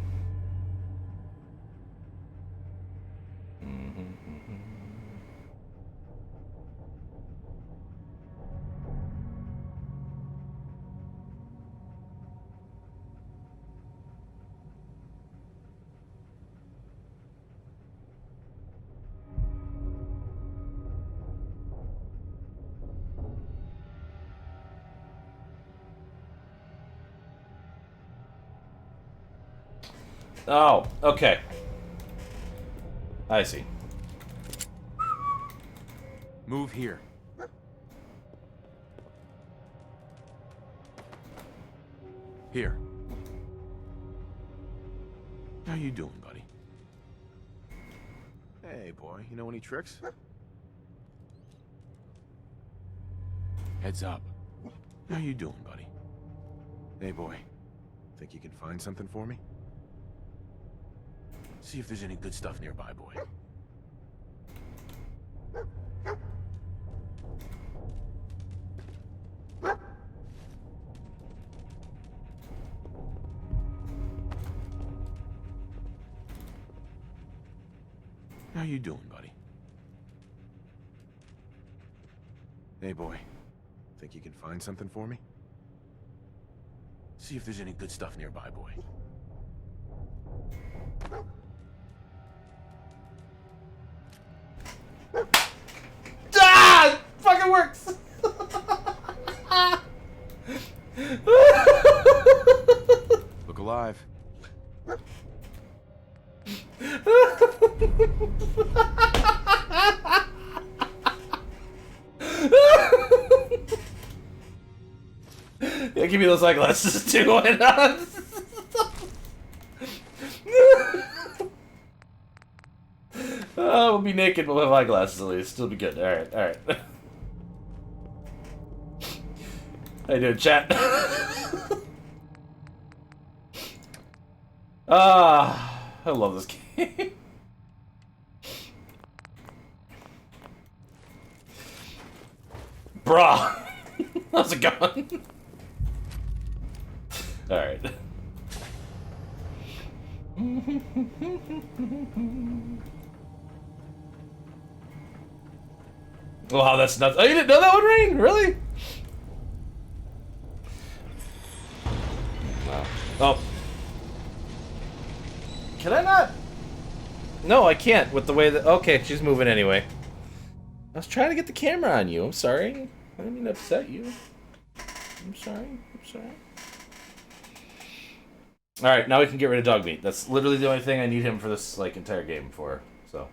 Oh, okay. I see. Move here. Here. How you doing, buddy? Hey, boy. You know any tricks? Heads up. How you doing, buddy? Hey, boy. Think you can find something for me? See if there's any good stuff nearby, boy. How you doing, buddy? Hey, boy. Think you can find something for me? See if there's any good stuff nearby, boy. Ah! Fucking works! Look alive. Yeah, give me those eyeglasses too. Why not? We'll be naked, but we'll have eyeglasses at least. It'll be good. Alright, alright. How you doing, chat? I love this game. Bruh! How's it going? Alright. Wow, that's nuts. Oh, you didn't know that one, Rain? Really? Wow. Oh. Can I not? No, I can't with the way that... Okay, she's moving anyway. I was trying to get the camera on you. I'm sorry. I didn't mean to upset you. I'm sorry. I'm sorry. Alright, now we can get rid of dog meat. That's literally the only thing I need him for this, like, entire game for. So,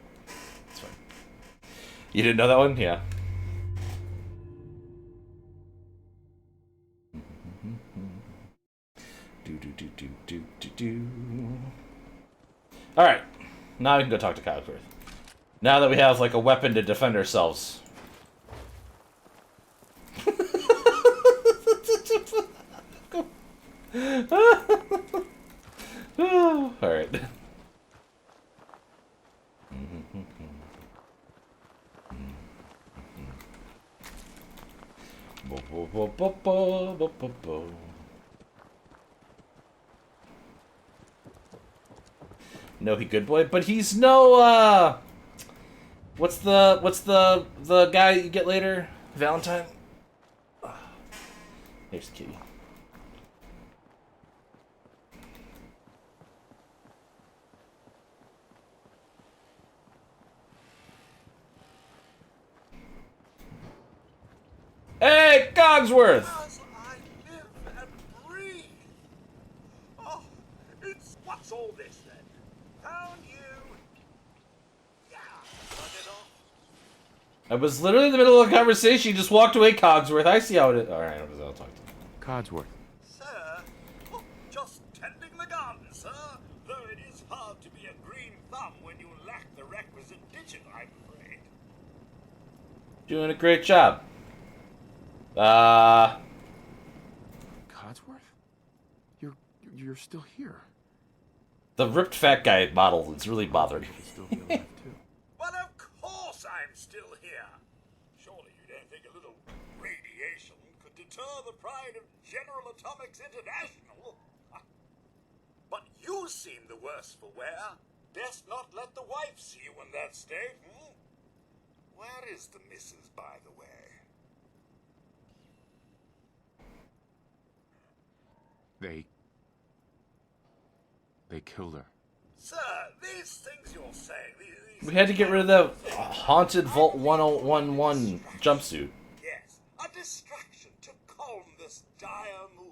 it's fine. You didn't know that one? Yeah. Alright. Now we can go talk to Cogsworth. Now that we have, like, a weapon to defend ourselves. Alright. No, he good boy, but he's no, what's the guy you get later? Valentine? Here's the kitty. Hey, Cogsworth! As I live and breathe. Oh, it's... What's all this, then? Found you. Yeah, run it off. I was literally in the middle of a conversation. You just walked away, Cogsworth. I see how it is. All right, I'll talk to you. Codsworth. Sir? Oh, just tending the garden, sir. Though it is hard to be a green thumb when you lack the requisite digit, I'm afraid. Doing a great job. Codsworth? You're still here. The ripped fat guy model is really bothering me. Well, of course I'm still here. Surely you don't think a little radiation could deter the pride of General Atomics International? But you seem the worse for wear. Best not let the wife see you in that state, hmm? Where is the missus, by the way? They killed her. Sir, these things you're saying, these We had to get rid of the haunted Vault 1011 jumpsuit. Yes, a distraction to calm this dire mood.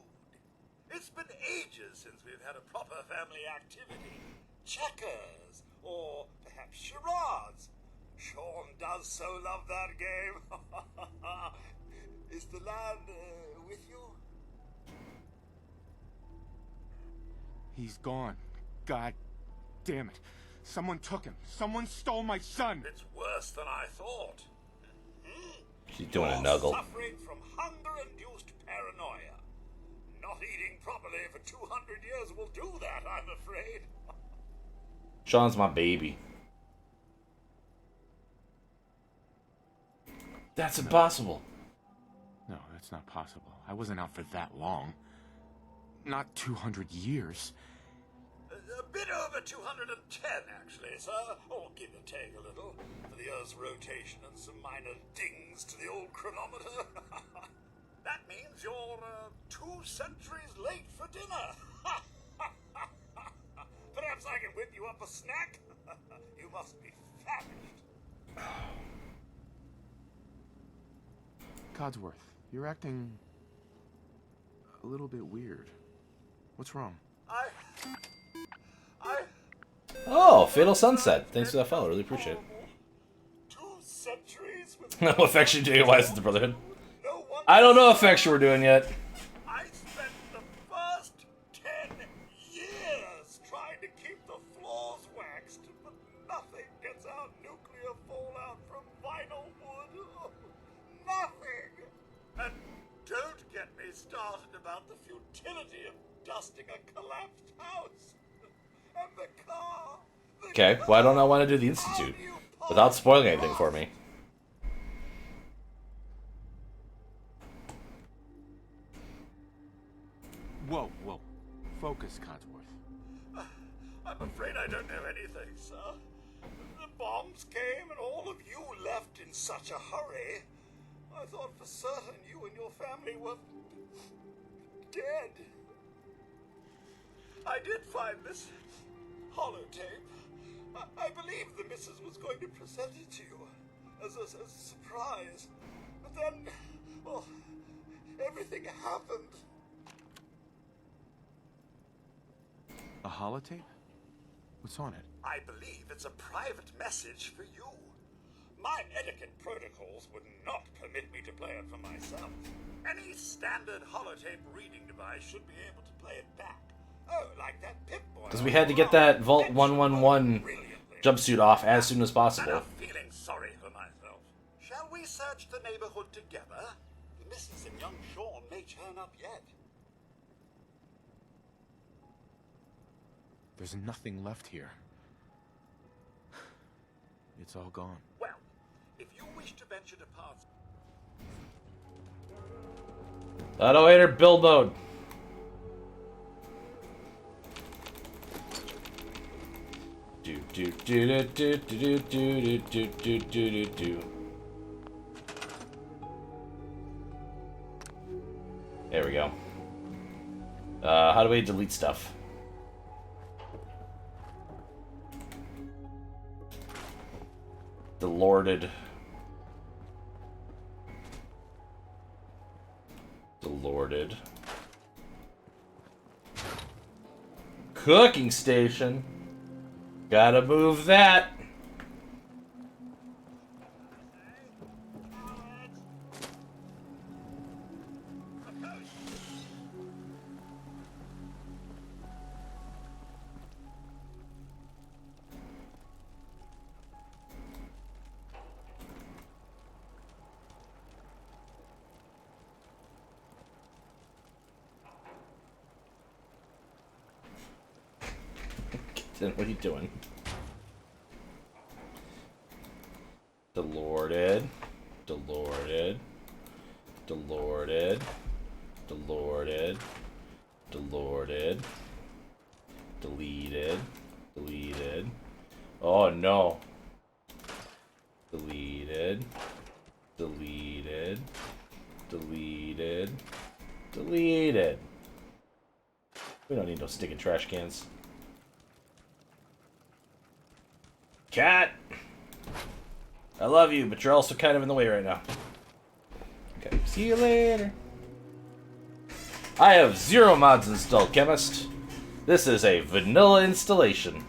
It's been ages since we've had a proper family activity. Checkers, or perhaps charades. Sean does so love that game. Is the lad with you? He's gone. God damn it. Someone took him. Someone stole my son. It's worse than I thought. She's doing a You're nuggle. suffering from hunger-induced paranoia. Not eating properly for 200 years will do that, I'm afraid. Sean's my baby. That's impossible. No, that's not possible. I wasn't out for that long. Not 200 years. A bit over 210, actually, sir. Or give or take a little, for the Earth's rotation and some minor dings to the old chronometer. That means you're 2 centuries late for dinner. Perhaps I can whip you up a snack? You must be famished. Codsworth, you're acting a little bit weird. What's wrong? Oh, Fatal Sunset. Thanks for that follow. Really appreciate it. 2 centuries with No affection doing wise at the Brotherhood. I don't know if actually we're doing yet. I spent the first 10 years trying to keep the floors waxed, but nothing gets out nuclear fallout from vinyl wood. Nothing! And don't get me started about the futility of dusting a collapsed house. And the car. Okay, why don't I want to do the Institute? Without spoiling anything for me. Whoa. Focus, Codsworth. I'm afraid I don't know anything, sir. The bombs came and all of you left in such a hurry. I thought for certain you and your family were dead. I did find this holotape. I believe the missus was going to present it to you as a surprise. But then, well, everything happened. A holotape? What's on it? I believe it's a private message for you. My etiquette protocols would not permit me to play it for myself. Any standard holotape reading device should be able to play it back. Oh, like that Pip-Boy. Because we had to get that Vault 111 jumpsuit off as soon as possible. I'm feeling sorry for myself. Shall we search the neighborhood together? The Mrs. and young Sean may turn up yet. There's nothing left here. It's all gone. Well, if you wish to venture to pass... Auto-hater build mode. There we go. How do we delete stuff? Delorded. Cooking station. Gotta move that. Austin, what are you doing? Delorded. Delorded. Delorded. Delorded. Delorded. Deleted. Deleted. Oh no. Deleted. Deleted. Deleted. Deleted. We don't need no sticking trash cans. Cat! I love you, but you're also kind of in the way right now. Okay, see you later. I have 0 mods installed, Chemist. This is a vanilla installation.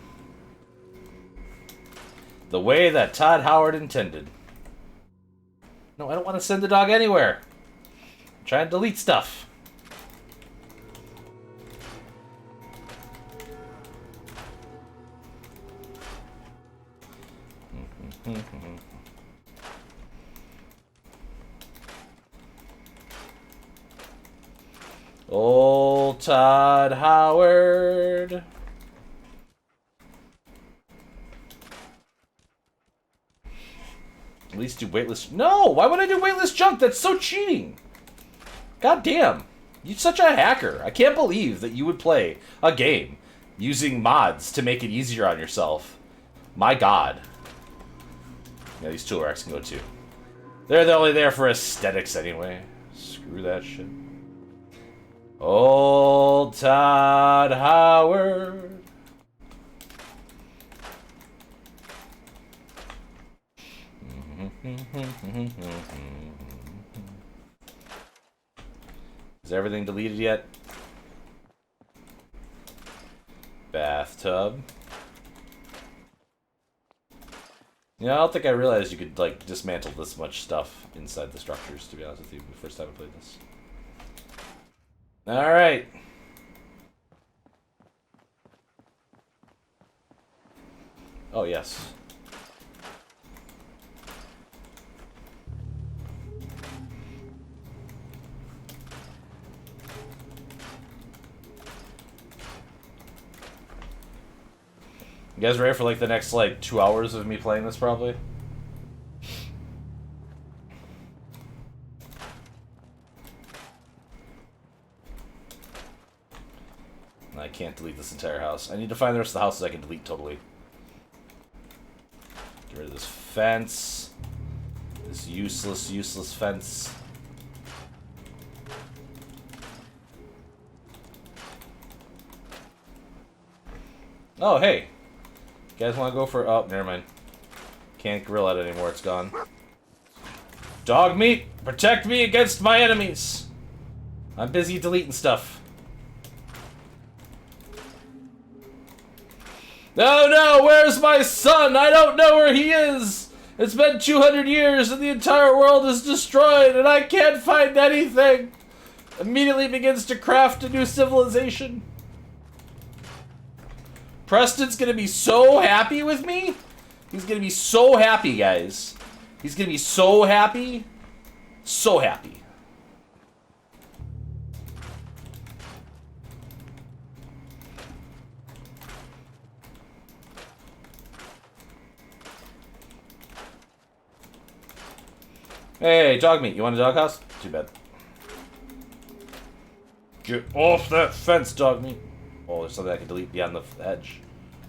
The way that Todd Howard intended. No, I don't want to send the dog anywhere. I'm trying to delete stuff. Old Todd Howard. At least do weightless. No! Why would I do weightless junk? That's so cheating! God damn. You're such a hacker. I can't believe that you would play a game using mods to make it easier on yourself. My god. Yeah, these tool racks can go too. They're only there for aesthetics anyway. Screw that shit. Old Todd Howard. Is everything deleted yet? Bathtub. You know, I don't think I realized you could, like, dismantle this much stuff inside the structures, to be honest with you, the first time I played this. Alright. Oh, yes. You guys ready for, like, the next, like, 2 hours of me playing this, probably? I can't delete this entire house. I need to find the rest of the houses I can delete totally. Get rid of this fence. This useless fence. Oh, hey. You guys want to go for... Oh, never mind. Can't grill it anymore. It's gone. Dog meat! Protect me against my enemies! I'm busy deleting stuff. No, no! Where's my son? I don't know where he is! It's been 200 years and the entire world is destroyed and I can't find anything! Immediately begins to craft a new civilization. Preston's gonna be so happy with me. He's gonna be so happy, guys. He's gonna be so happy. So happy. Hey, dog meat. You want a doghouse? Too bad. Get off that fence, dog meat. Oh, there's something I can delete beyond the hedge.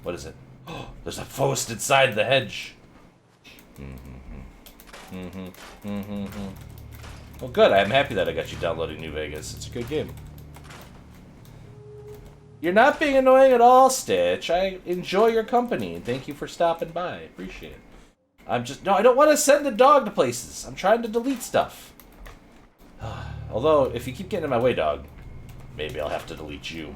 What is it? Oh, there's a post inside the hedge. Well, good. I'm happy that I got you downloading New Vegas. It's a good game. You're not being annoying at all, Stitch. I enjoy your company. Thank you for stopping by. Appreciate it. No, I don't want to send the dog to places. I'm trying to delete stuff. Although, if you keep getting in my way, dog, maybe I'll have to delete you.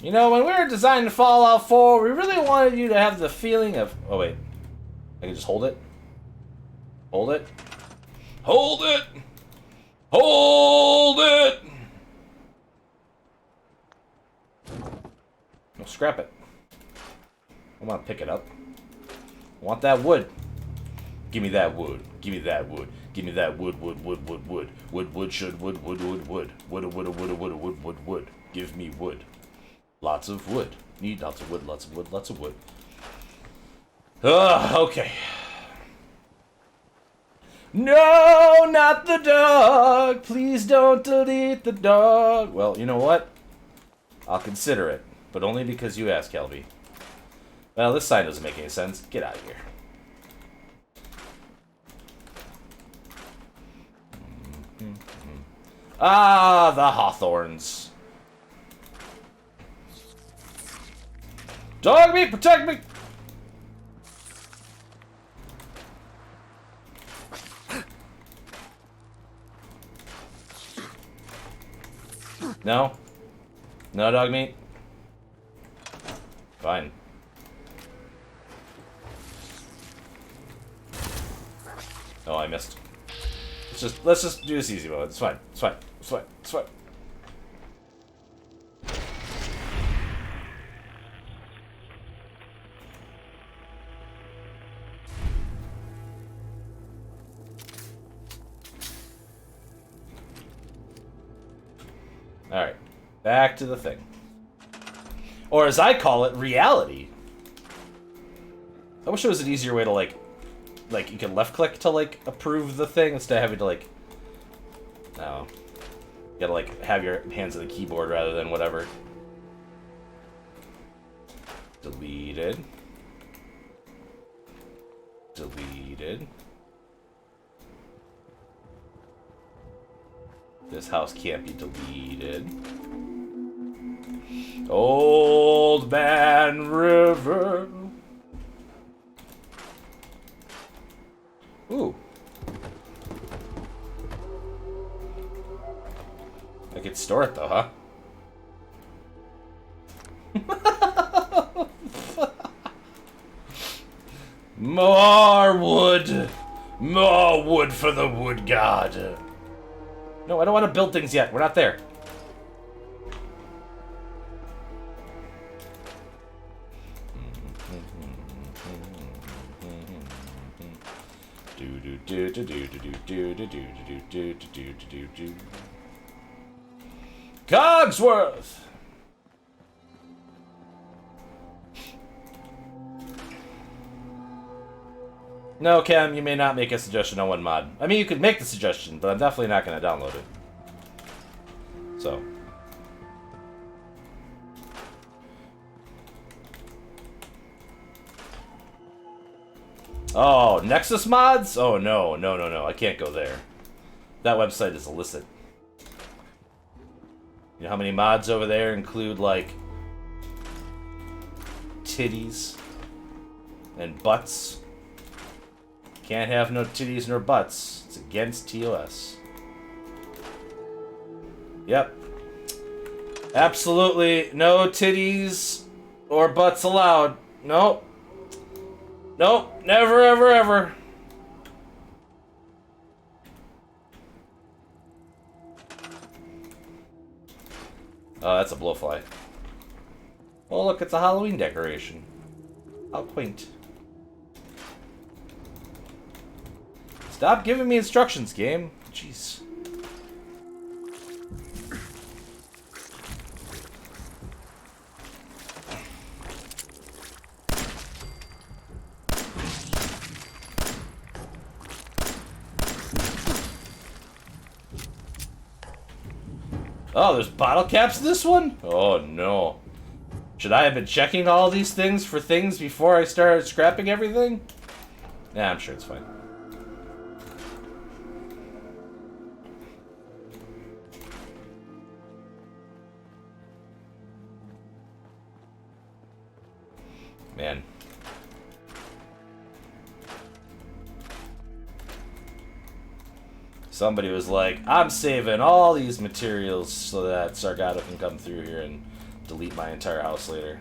You know, when we were designing Fallout 4, we really wanted you to have the feeling of... Oh, wait. I can just hold it? Hold it? Hold it! Hold it! No, scrap it. I want to pick it up. I want that wood. Give me that wood. Give me that wood. Give me that wood, wood, wood, wood, wood. Wood, wood, should, wood, wood, wood, wood. Wood, wood, wood, wood, wood, wood, wood. Give me wood. Lots of wood. Need lots of wood, lots of wood, lots of wood. Okay. No, not the dog. Please don't delete the dog. Well, you know what? I'll consider it, but only because you asked, Kelby. Well, this sign doesn't make any sense. Get out of here. Ah, the Hawthorns. Dog meat, protect me! No? No dog meat? Fine. Oh, I missed. Let's just do this easy mode. It's fine. It's fine. It's fine. It's fine. Alright. Back to the thing. Or as I call it, reality. I wish there was an easier way to, like you can left click to, like, approve the thing instead of having to, like... No. You gotta, like, have your hands on the keyboard rather than whatever. Deleted. Deleted. This house can't be deleted. Old Man River. Ooh. I could store it though, huh? More wood! More wood for the wood god! No, I don't want to build things yet. We're not there. Cogsworth! No, Cam, you may not make a suggestion on one mod. I mean, you could make the suggestion, but I'm definitely not going to download it. So. Oh, Nexus mods? Oh, no, no, no, no. I can't go there. That website is illicit. You know how many mods over there include, like, titties and butts? Can't have no titties nor butts. It's against TOS. Yep. Absolutely no titties or butts allowed. Nope. Nope. Never, ever, ever. Oh, that's a blowfly. Oh, look, it's a Halloween decoration. How quaint. Stop giving me instructions, game. Jeez. Oh, there's bottle caps in this one? Oh, no. Should I have been checking all these things for things before I started scrapping everything? Nah, I'm sure it's fine. Man. Somebody was like, I'm saving all these materials so that Sargato can come through here and delete my entire house later.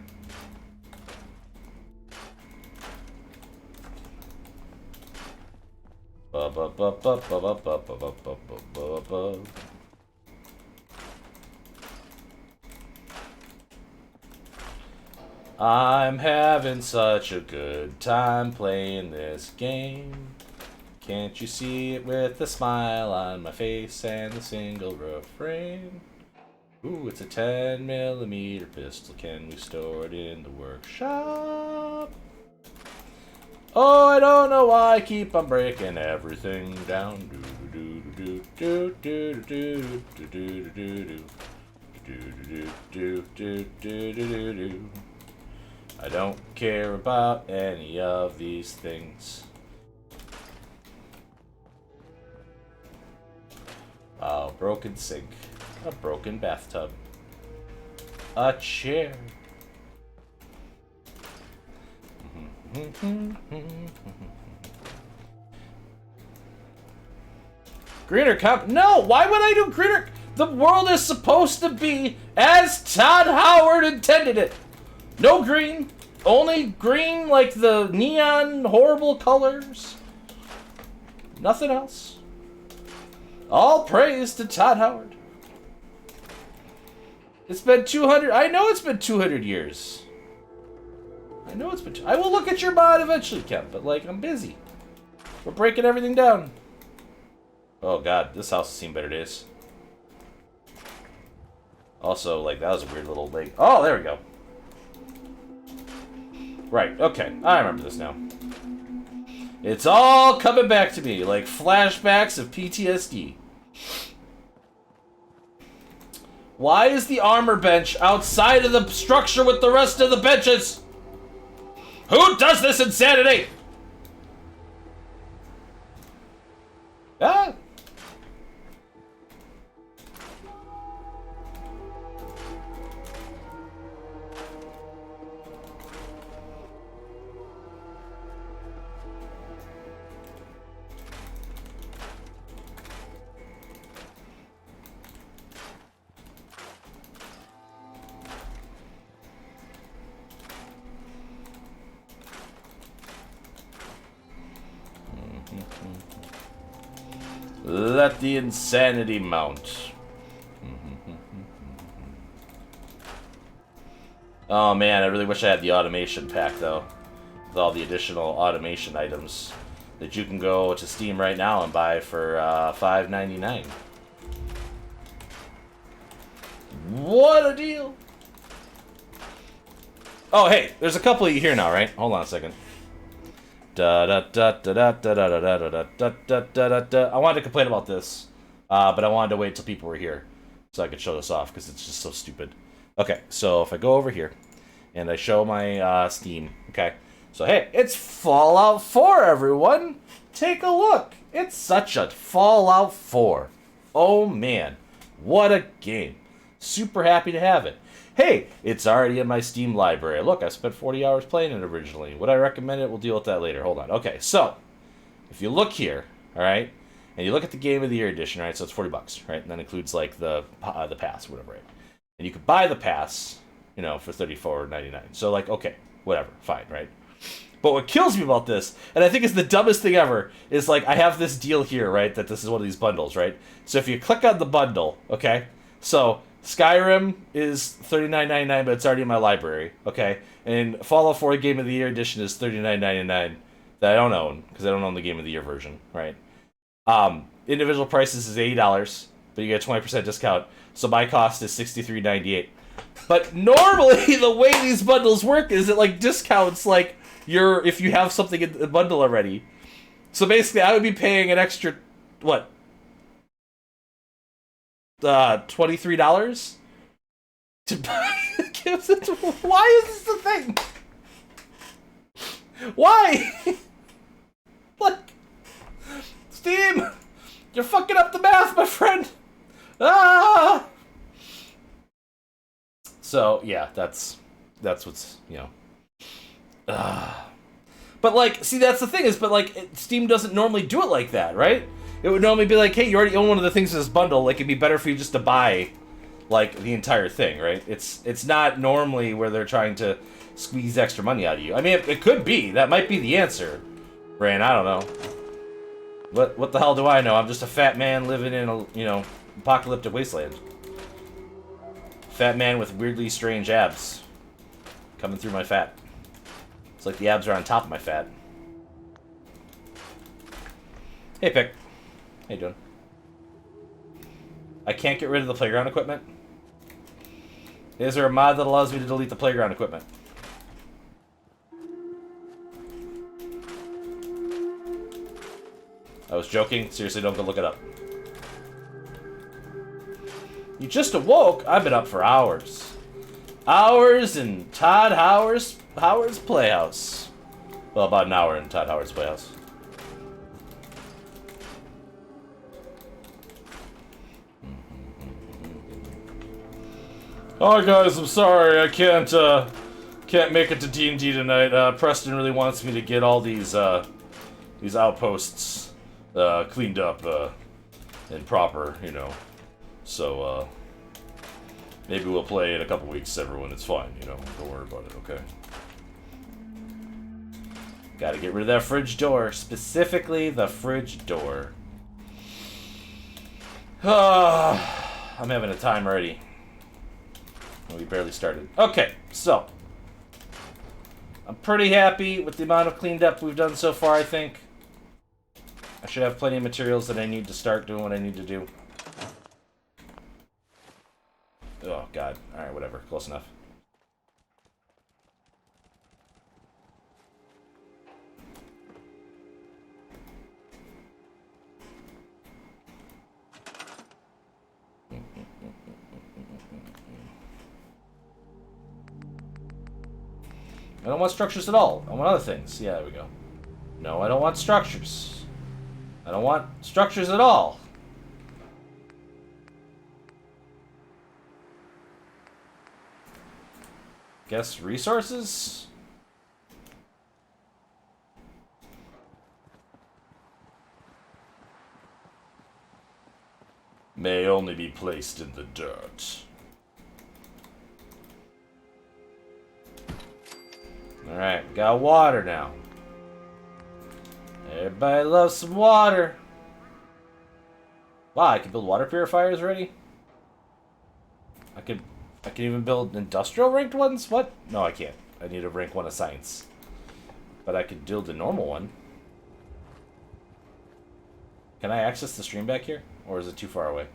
I'm having such a good time playing this game. Can't you see it with the smile on my face and the single refrain? Ooh, it's a 10mm pistol. Can we store it in the workshop? Oh, I don't know why I keep on breaking everything down. Do do do do do do do do do do do. I don't care about any of these things. A broken sink, a broken bathtub, a chair. Greener Cup? No! Why would I do Greener? The world is supposed to be as Todd Howard intended it. No green. Only green like the neon horrible colors. Nothing else. All praise to Todd Howard. It's been 200... I know it's been 200 years. I know it's been... I will look at your mod eventually, Kemp, but, like, I'm busy. We're breaking everything down. Oh, God. This house has seen better days. Also, like, that was a weird little, like... Oh, there we go. Right, okay. I remember this now. It's all coming back to me, like flashbacks of PTSD. Why is the armor bench outside of the structure with the rest of the benches? Who does this insanity? Ah! Let the insanity mount. Oh man, I really wish I had the automation pack though. With all the additional automation items that you can go to Steam right now and buy for $5.99. What a deal! Oh hey, there's a couple of you here now, right? Hold on a second. I wanted to complain about this, but I wanted to wait till people were here so I could show this off because it's just so stupid. Okay, so if I go over here and I show my Steam, okay, so hey, it's Fallout 4, everyone. Take a look. It's such a Fallout 4. Oh man, what a game. Super happy to have it. Hey, it's already in my Steam library. Look, I spent 40 hours playing it originally. Would I recommend it? We'll deal with that later. Hold on. Okay, so if you look here, all right, and you look at the Game of the Year edition, right, so it's $40, right, and that includes like the pass, whatever, right, and you could buy the pass, you know, for $34.99. So like, okay, whatever, fine, right. But what kills me about this, and I think it's the dumbest thing ever, is like I have this deal here, right, that this is one of these bundles, right. So if you click on the bundle, okay, so Skyrim is $39.99, but it's already in my library, okay? And Fallout 4 Game of the Year edition is $39.99 that I don't own, because I don't own the Game of the Year version, right? Individual prices is $80, but you get a 20% discount, so my cost is $63.98. But normally, the way these bundles work is it, like, discounts, like, if you have something in the bundle already. So basically, I would be paying an extra, what? $23 to buy gifts. Why is this the thing? Why? Like, Steam, you're fucking up the math, my friend. Ah. So yeah, that's what's, you know. But like, see, that's the thing is, but like, Steam doesn't normally do it like that, right? It would normally be like, hey, you already own one of the things in this bundle. Like, it'd be better for you just to buy, like, the entire thing, right? It's not normally where they're trying to squeeze extra money out of you. I mean, it could be. That might be the answer, Ran. I don't know. What the hell do I know? I'm just a fat man living in a, you know, apocalyptic wasteland. Fat man with weirdly strange abs coming through my fat. It's like the abs are on top of my fat. Hey, Pick. How you doing? I can't get rid of the playground equipment. Is there a mod that allows me to delete the playground equipment? I was joking. Seriously, don't go look it up. You just awoke? I've been up for hours. Hours in Todd Howard's Playhouse. Well, about an hour in Todd Howard's Playhouse. Oh, guys, I'm sorry. I can't make it to D&D tonight. Preston really wants me to get all these outposts cleaned up and proper, you know. So, maybe we'll play in a couple weeks, everyone. It's fine, you know. Don't worry about it, okay? Gotta get rid of that fridge door. Specifically, the fridge door. I'm having a time already. We barely started. Okay, so. I'm pretty happy with the amount of cleaned up we've done so far, I think. I should have plenty of materials that I need to start doing what I need to do. Oh, God. Alright, whatever. Close enough. I don't want structures at all. I want other things. Yeah, there we go. No, I don't want structures. I don't want structures at all. Guess resources? May only be placed in the dirt. Alright, got water now. Everybody loves some water. Wow, I can build water purifiers already? I can even build industrial ranked ones? What? No, I can't. I need a rank 1 of science. But I could build a normal one. Can I access the stream back here? Or is it too far away?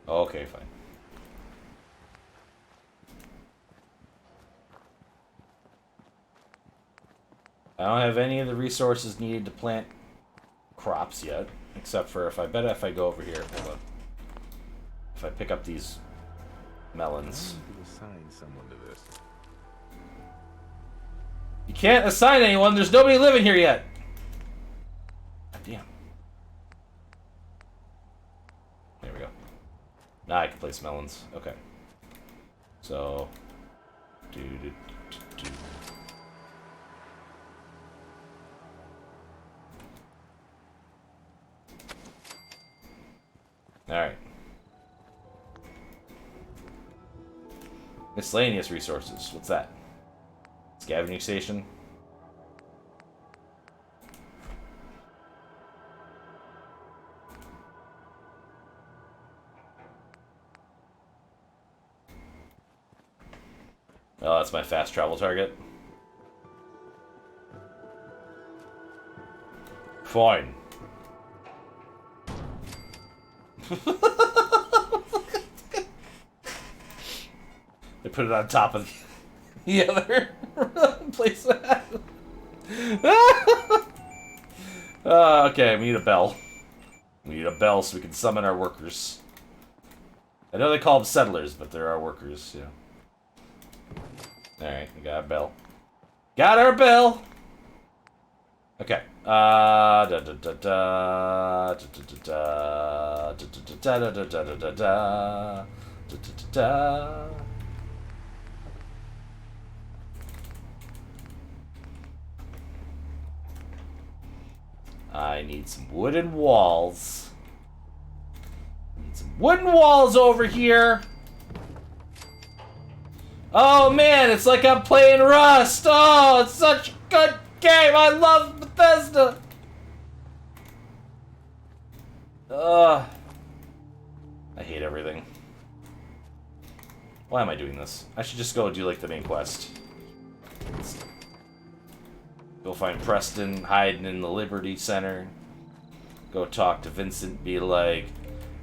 Okay, fine. I don't have any of the resources needed to plant crops yet, except for if I go over here, hold on. If I pick up these melons. I need to assign someone to this. You can't assign anyone, there's nobody living here yet. God damn. There we go. Now I can place melons. Okay. So Alright. Miscellaneous resources. What's that? Scavenging station. Oh, that's my fast travel target. Fine. They put it on top of the other place. Okay, we need a bell. We need a bell so we can summon our workers. I know they call them settlers, but there are workers, yeah. Alright, we got a bell. Got our bell! Okay. I need some wooden walls. Need some wooden walls over here. Oh man, it's like I'm playing Rust. Oh, it's such a good game. I love Bethesda. I hate everything. Why am I doing this? I should just go do, like, the main quest. Go find Preston hiding in the Liberty Center. Go talk to Vincent, be like,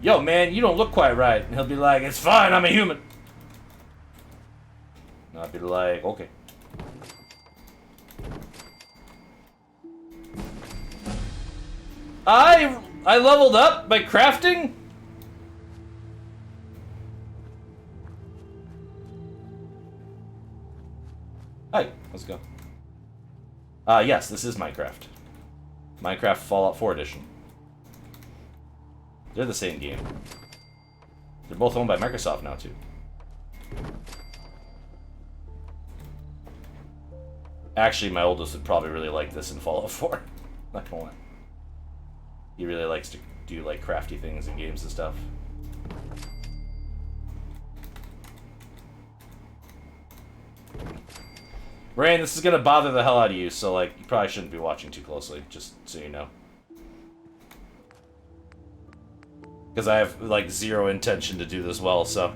yo, man, you don't look quite right. And he'll be like, it's fine, I'm a human. And I'll be like, okay. I leveled up by crafting? Hi, let's go. Yes, this is Minecraft. Minecraft Fallout 4 Edition. They're the same game. They're both owned by Microsoft now, too. Actually, my oldest would probably really like this in Fallout 4. Not gonna lie. He really likes to do, like, crafty things in games and stuff. Rain, this is gonna bother the hell out of you, so, like, you probably shouldn't be watching too closely, just so you know. Because I have, like, zero intention to do this well, so...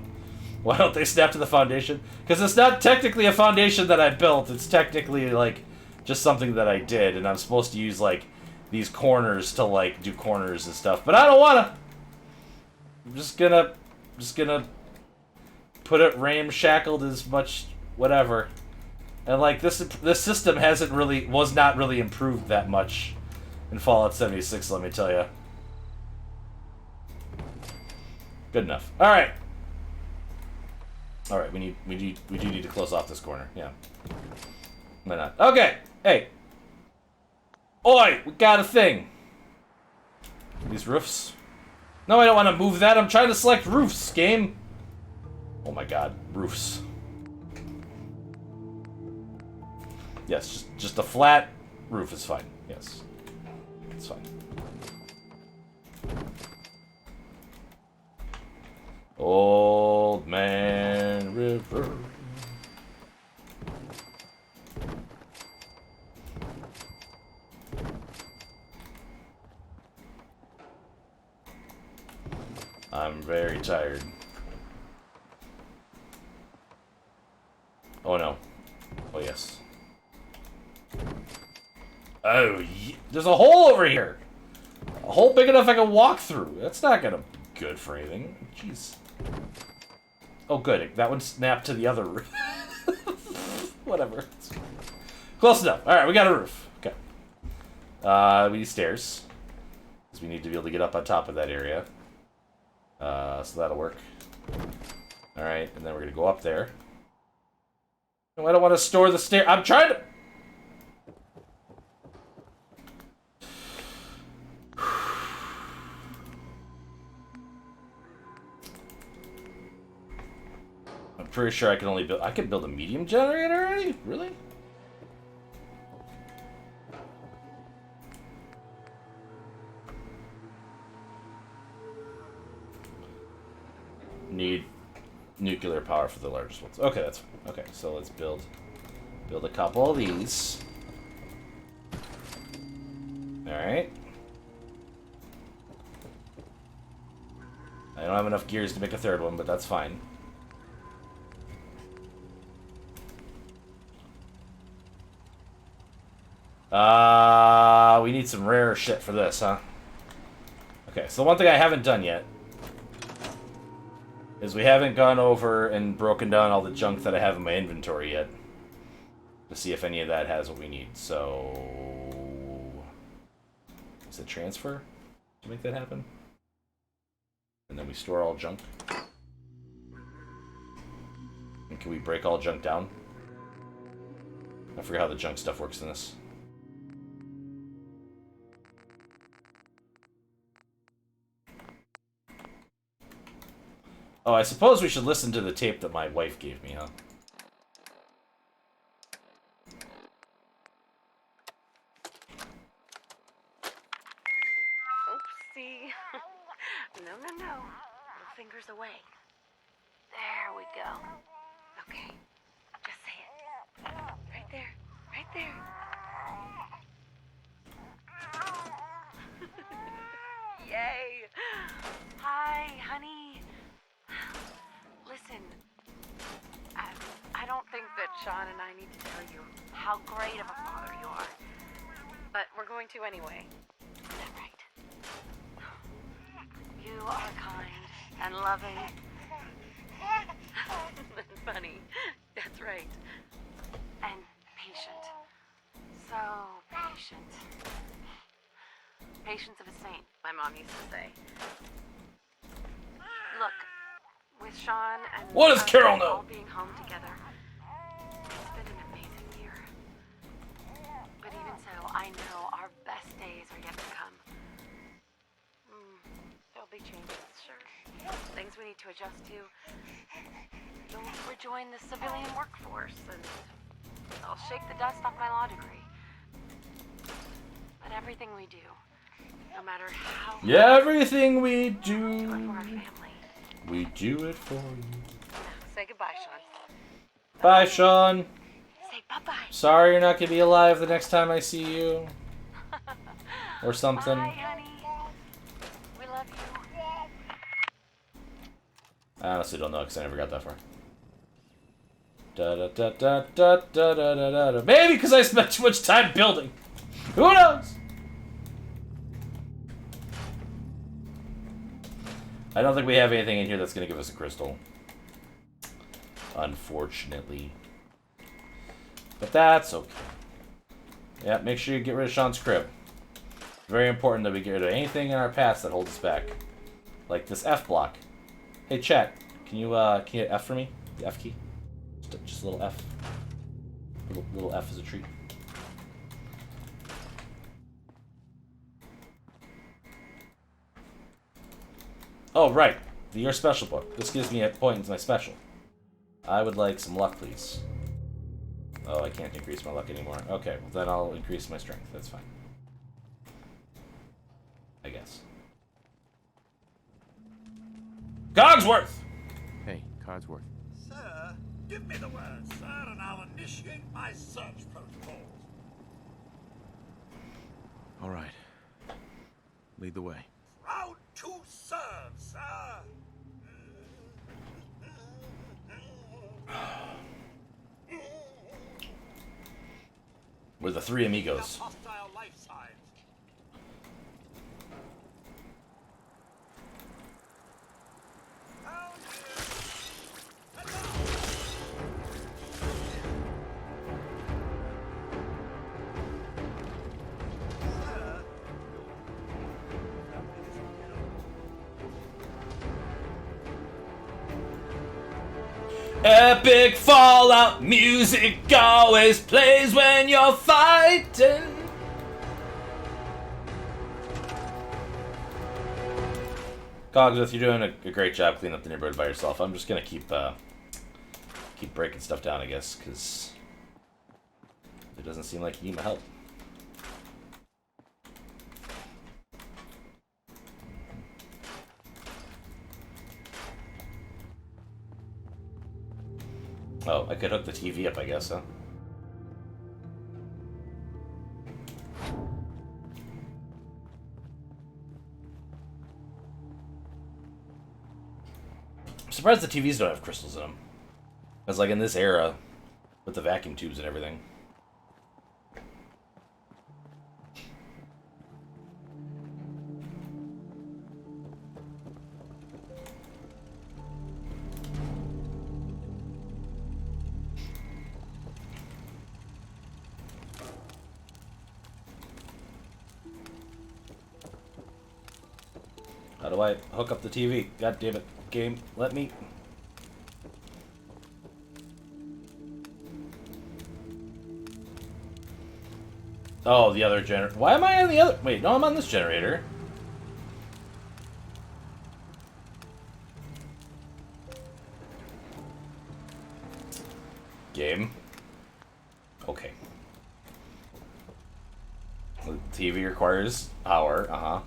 Why don't they snap to the foundation? Because it's not technically a foundation that I built, it's technically, like, just something that I did, and I'm supposed to use, like, these corners to, like, do corners and stuff, but I don't wanna! I'm just gonna put it ramshackled as much whatever. And, like, this system was not really improved that much in Fallout 76, let me tell you. Good enough. Alright. Alright, we do need to close off this corner, yeah. Why not? Okay! Hey! Oi! We got a thing! These roofs. No, I don't want to move that. I'm trying to select roofs, game. Oh my god, roofs. Yes, just a flat roof is fine. Yes. It's fine. Old Man River. I'm very tired. Oh no. Oh yes. Oh, there's a hole over here! A hole big enough I can walk through. That's not gonna be good for anything. Jeez. Oh good, that one snapped to the other roof. Whatever. Close enough. Alright, we got a roof. Okay. We need stairs. Because we need to be able to get up on top of that area. So that'll work. Alright, and then we're gonna go up there. No, I don't want to store the stair. I'm trying to... I'm pretty sure I can only build... I can build a medium generator already? Really? Need nuclear power for the largest ones. Okay, that's fine. Okay, so let's build a couple of these. Alright. I don't have enough gears to make a third one, but that's fine. We need some rare shit for this, huh? Okay, so the one thing I haven't done yet is we haven't gone over and broken down all the junk that I have in my inventory yet to see if any of that has what we need. So, is it transfer to make that happen? And then we store all junk. And can we break all junk down? I forget how the junk stuff works in this. Oh, I suppose we should listen to the tape that my wife gave me, huh? Oopsie. No. Little fingers away. There we go. Okay. Just say it. Right there. Right there. Yay. Hi, honey. Listen, I don't think that Sean and I need to tell you how great of a father you are. But we're going to anyway. Is that right? You are kind and loving. And funny. That's right. And patient. So patient. Patience of a saint, my mom used to say. Look, with Sean and what does Carol know? all being home together, it's been an amazing year. But even so, I know our best days are yet to come. There'll be changes, sure. Things we need to adjust to. You'll rejoin the civilian workforce, and I'll shake the dust off my law degree. But everything we do, no matter how... Everything we do, for our family. we do it for you. Say goodbye, Sean. Bye, Sean. Say bye-bye. Sorry you're not going to be alive the next time I see you. Or something. Bye, honey. We love you. I honestly don't know because I never got that far. Da da da da da da da da da. Maybe because I spent too much time building. Who knows? I don't think we have anything in here that's going to give us a crystal. Unfortunately. But that's okay. Yeah, make sure you get rid of Sean's crib. Very important that we get rid of anything in our paths that holds us back. Like this F block. Hey chat, can you hit F for me? The F key? Just a little F. Little F is a treat. Oh, right. The Your Special book. This gives me a point into my special. I would like some luck, please. Oh, I can't increase my luck anymore. Okay, well then I'll increase my strength. That's fine. I guess. Cogsworth! Hey, Codsworth. Sir, give me the word, sir, and I'll initiate my search protocol. All right. Lead the way. Proud to serve, sir. We're the three amigos. Hostile life signs. Epic Fallout music always plays when you're fighting. Cogsworth, you're doing a great job cleaning up the neighborhood by yourself. I'm just gonna keep breaking stuff down, I guess, because it doesn't seem like you need my help. Oh, I could hook the TV up, I guess, huh? I'm surprised the TVs don't have crystals in them. Because, like, in this era, with the vacuum tubes and everything. How do I hook up the TV? God damn it. Game, let me. Oh, the other generator. Why am I on the other? Wait, no, I'm on this generator. Game. Okay. The TV requires power,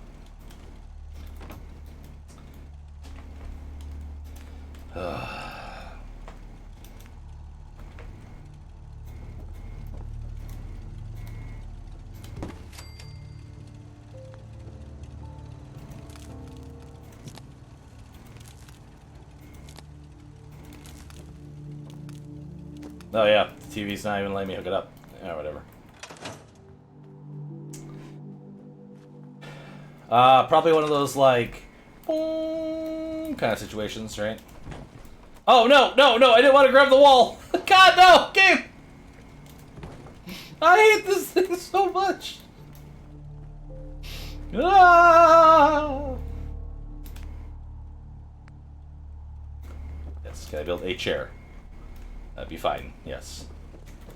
Oh yeah, the TV's not even letting me hook it up. Yeah, whatever. Probably one of those like kind of situations, right? Oh no, no, no! I didn't want to grab the wall. God no, game! I hate this thing so much. Ah! Yes, can I build a chair? That'd be fine. Yes,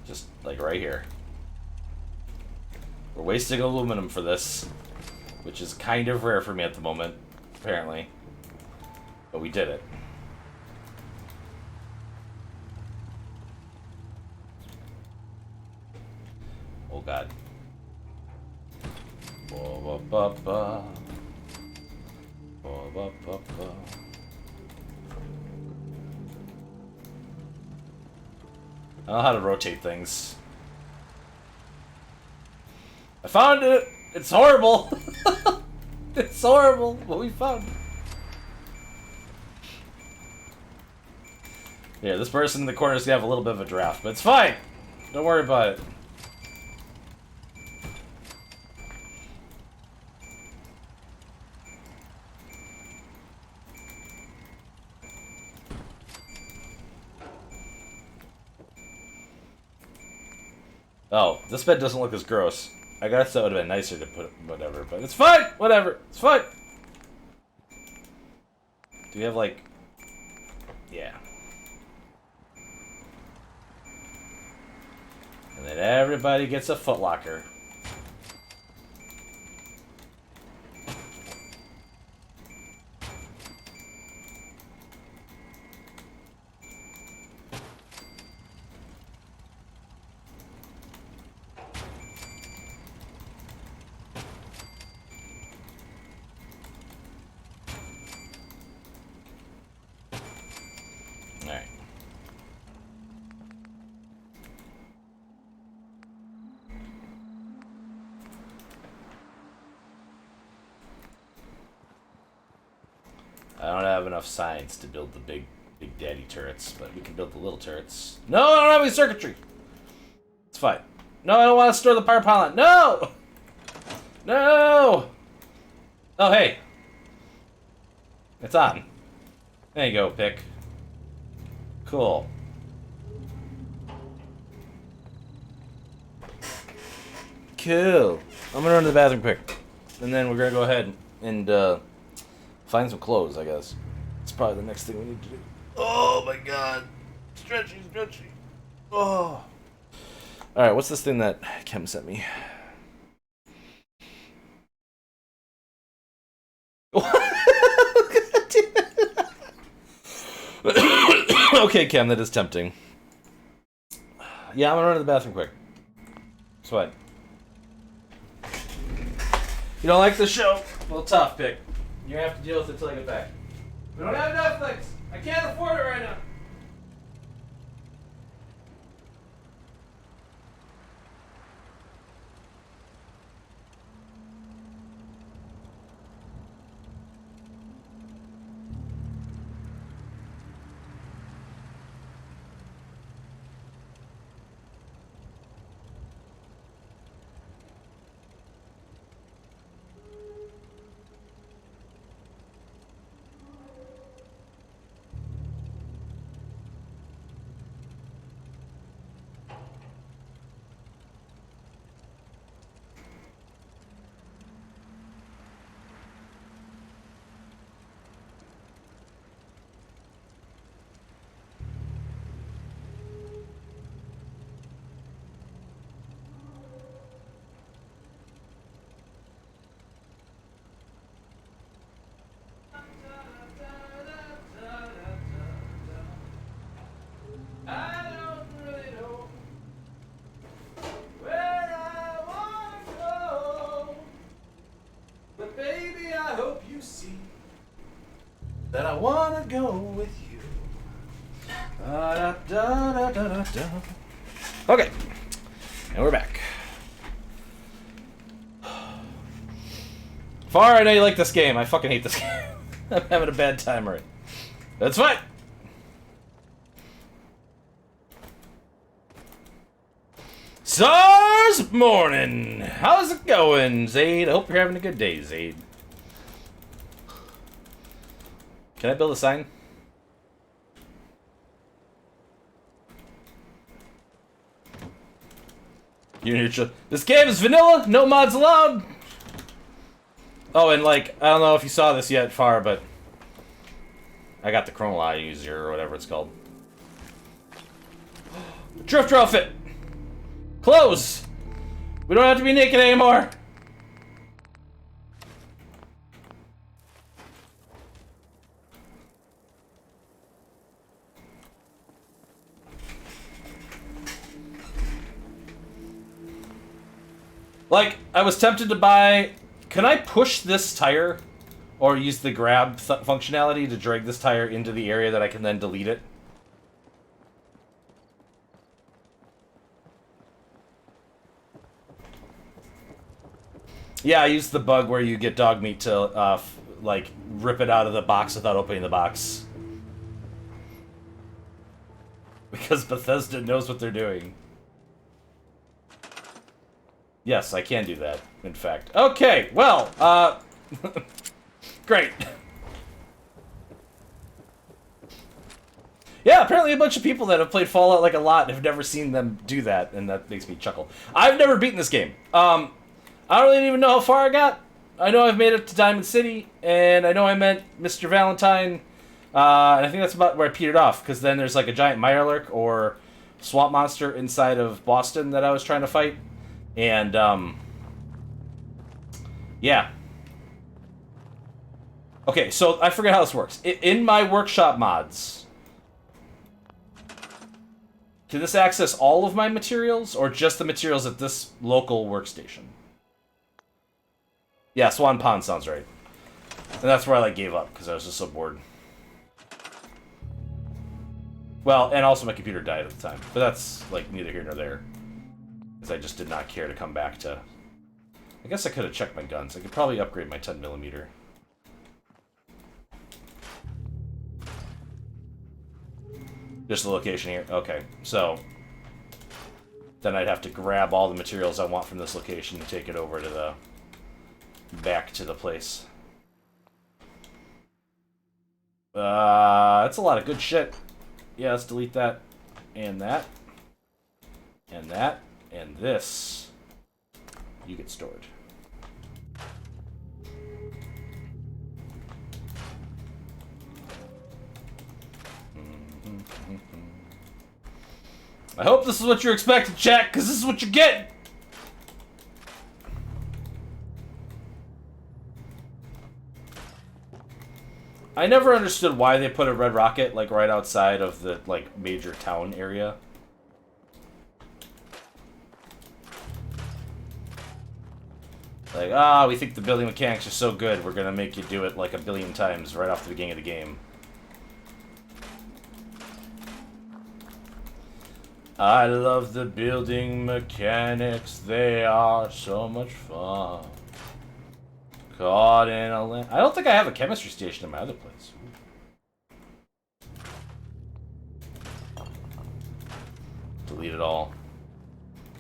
just like right here. We're wasting aluminum for this, which is kind of rare for me at the moment, apparently. But we did it. Oh god. Ba-ba-ba-ba. Ba-ba-ba-ba. I don't know how to rotate things. I found it! It's horrible! It's horrible, but we found it. Yeah, this person in the corner is gonna have a little bit of a draft, but it's fine! Don't worry about it. Oh, this bed doesn't look as gross. I guess that would have been nicer to put whatever, but it's fine! Whatever, it's fine! Do we have like... Yeah. And then everybody gets a footlocker. Alright. I don't have enough science to build the big daddy turrets, but we can build the little turrets. No, I don't have any circuitry! It's fine. No, I don't want to store the power pylon. No! No! Oh, hey. It's on. There you go, pick. Cool. Cool. I'm gonna run to the bathroom quick. And then we're gonna go ahead and find some clothes, I guess. It's probably the next thing we need to do. Oh my god. Stretchy, stretchy. Oh. Alright, what's this thing that Kim sent me? Okay, Cam, that is tempting. Yeah, I'm gonna run to the bathroom quick. It's fine. You don't like the show? Well, tough, Pick. You're gonna have to deal with it till I get back. We don't have Netflix! I can't afford it right now! That I wanna go with you. Okay, and we're back. Far, I know you like this game. I fucking hate this game. I'm having a bad time right. That's fine. Stars morning. How's it going, Zaid? I hope you're having a good day, Zaid. Can I build a sign? This game is vanilla, no mods allowed. Oh, and like, I don't know if you saw this yet, Far, but I got the Chronolyzer or whatever it's called. Drifter outfit. Clothes. We don't have to be naked anymore. Like, I was tempted to buy... Can I push this tire? Or use the grab functionality to drag this tire into the area that I can then delete it? Yeah, I used the bug where you get dog meat to, like, rip it out of the box without opening the box. Because Bethesda knows what they're doing. Yes, I can do that, in fact. Okay, well, great. Yeah, apparently a bunch of people that have played Fallout like a lot have never seen them do that, and that makes me chuckle. I've never beaten this game. I don't really even know how far I got. I know I've made it to Diamond City, and I know I met Mr. Valentine, and I think that's about where I petered off, because then there's like a giant Mirelurk or swamp monster inside of Boston that I was trying to fight. And, yeah. Okay, so I forget how this works. In my workshop mods, can this access all of my materials, or just the materials at this local workstation? Yeah, Swan Pond sounds right. And that's where I, like, gave up, because I was just so bored. Well, and also my computer died at the time. But that's, like, neither here nor there. Because I just did not care to come back to... I guess I could have checked my guns. I could probably upgrade my 10mm. Just the location here? Okay, so... Then I'd have to grab all the materials I want from this location and take it over to the... back to the place. That's a lot of good shit. Yeah, let's delete that. And that. And that. And this. You get stored. I hope this is what you're expecting, chat, because this is what you get! I never understood why they put a red rocket, like, right outside of the, like, major town area. Like, we think the building mechanics are so good, we're gonna make you do it, like, 1 billion times right off the beginning of the game. I love the building mechanics, they are so much fun. Caught in a land. I don't think I have a chemistry station in my other place. Delete it all.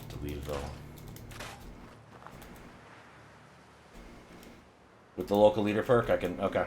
Delete it all. With the local leader perk, I can... Okay.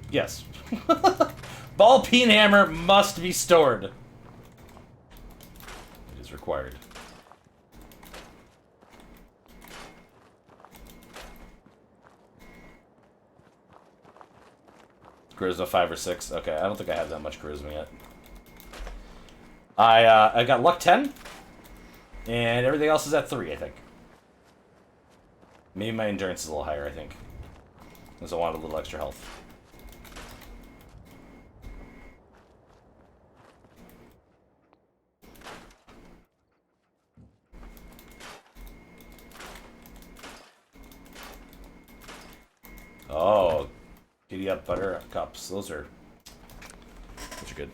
Yes. Ball peen hammer must be stored. It is required. Charisma 5 or 6. Okay, I don't think I have that much charisma yet. I got luck 10, and everything else is at 3, I think. Maybe my endurance is a little higher, I think, because I want a little extra health. yep, butter cups. Those are good.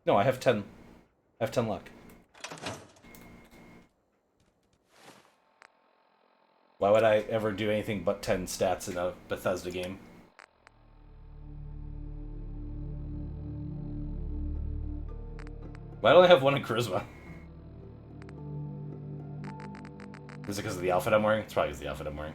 No, I have 10. I have 10 luck. Why would I ever do anything but 10 stats in a Bethesda game? Why don't I have 1 in charisma? Is it because of the outfit I'm wearing? It's probably because of the outfit I'm wearing.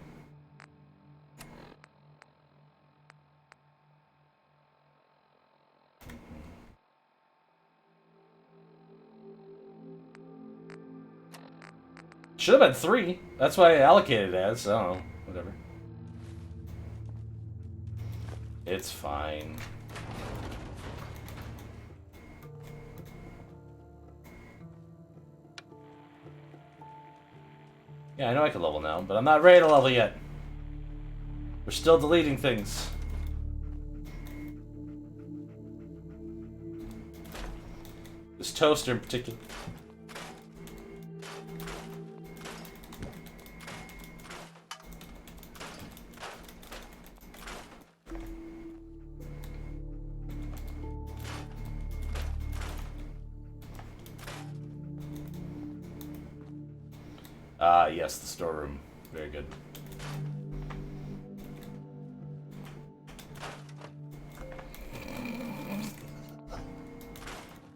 Should have been 3. That's why I allocated it as. I don't know. Whatever. It's fine. Yeah, I know I can level now, but I'm not ready to level yet. We're still deleting things. This toaster in particular. Yes, the storeroom. Very good.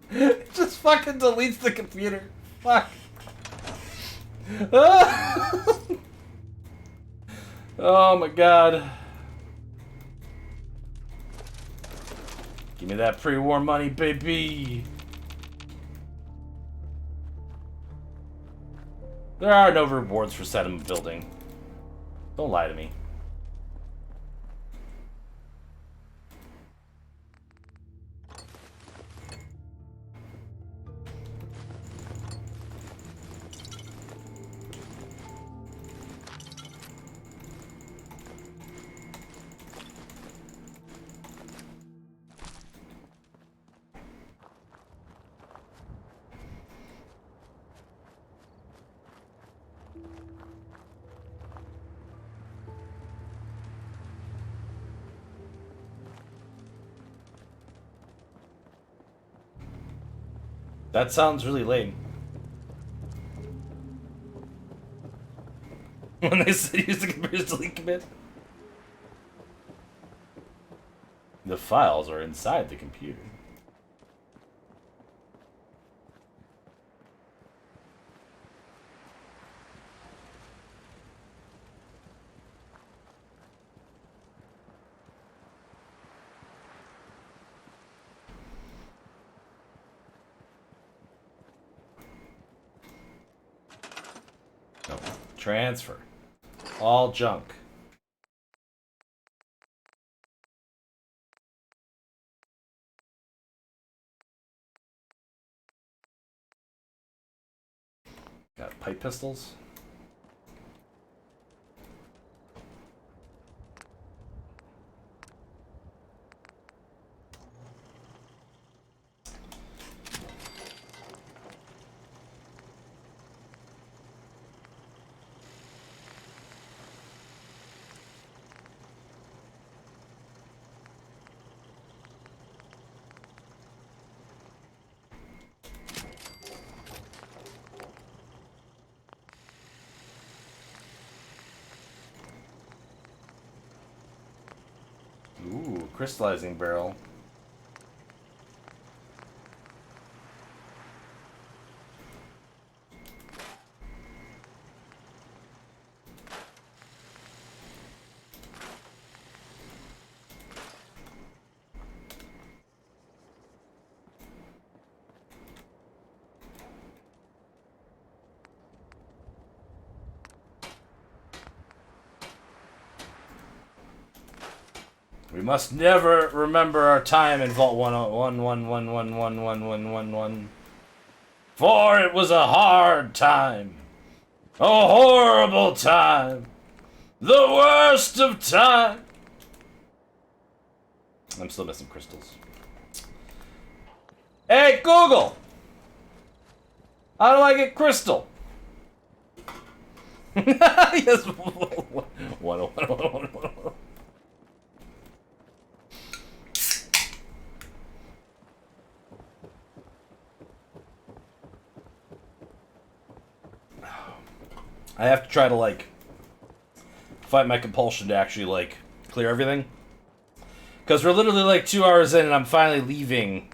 It just fucking deletes the computer. Fuck. Oh my god. Give me that pre-war money, baby. There are no rewards for settlement building. Don't lie to me. That sounds really lame. When they said use the computer's delete command. The files are inside the computer. Transfer. All junk. Got pipe pistols. Ooh, crystallizing barrel. We must never remember our time in Vault 11111111111. For it was a hard time. A horrible time. The worst of time. I'm still missing crystals. Hey, Google! How do I get crystal? Yes. One. I have to try to, like, fight my compulsion to actually, like, clear everything. Because we're literally, like, 2 hours in and I'm finally leaving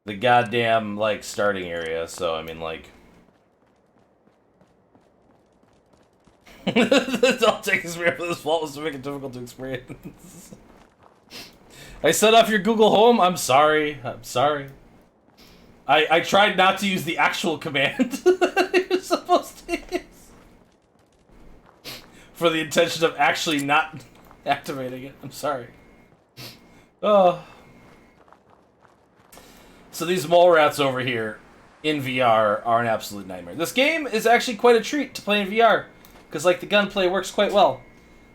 the goddamn, like, starting area. So, I mean, like... It's all taking me for this fault was to make it difficult to experience. I set off your Google Home? I'm sorry. I'm sorry. I tried not to use the actual command you're supposed to use. For the intention of actually not activating it. I'm sorry. Oh. So these mole rats over here in VR are an absolute nightmare. This game is actually quite a treat to play in VR. Because, like, the gunplay works quite well.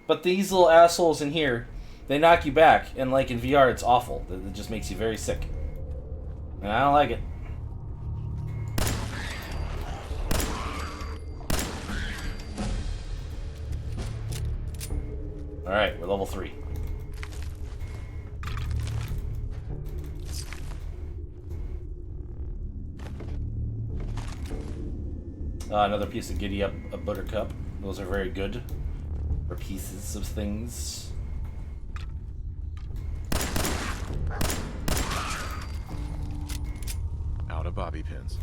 But these little assholes in here, they knock you back. And, like, in VR, it's awful. It just makes you very sick. And I don't like it. Alright, we're level 3. Another piece of Giddy Up, a Buttercup. Those are very good for pieces of things. Out of bobby pins.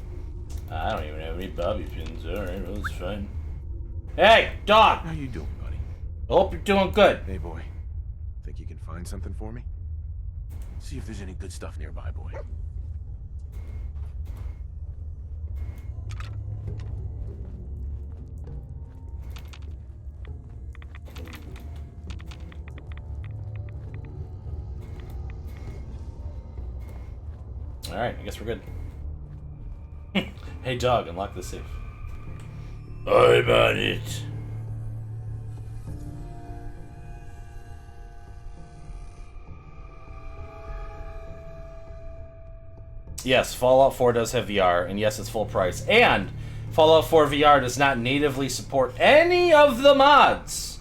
I don't even have any bobby pins. Alright, well, that's fine. Hey, dog! How you doing, buddy? I hope you're doing good. Hey, boy. Think you can find something for me? See if there's any good stuff nearby, boy. Alright, I guess we're good. Hey dog, unlock the safe. I'm on it. Yes, Fallout 4 does have VR, and yes, it's full price. And Fallout 4 VR does not natively support any of the mods,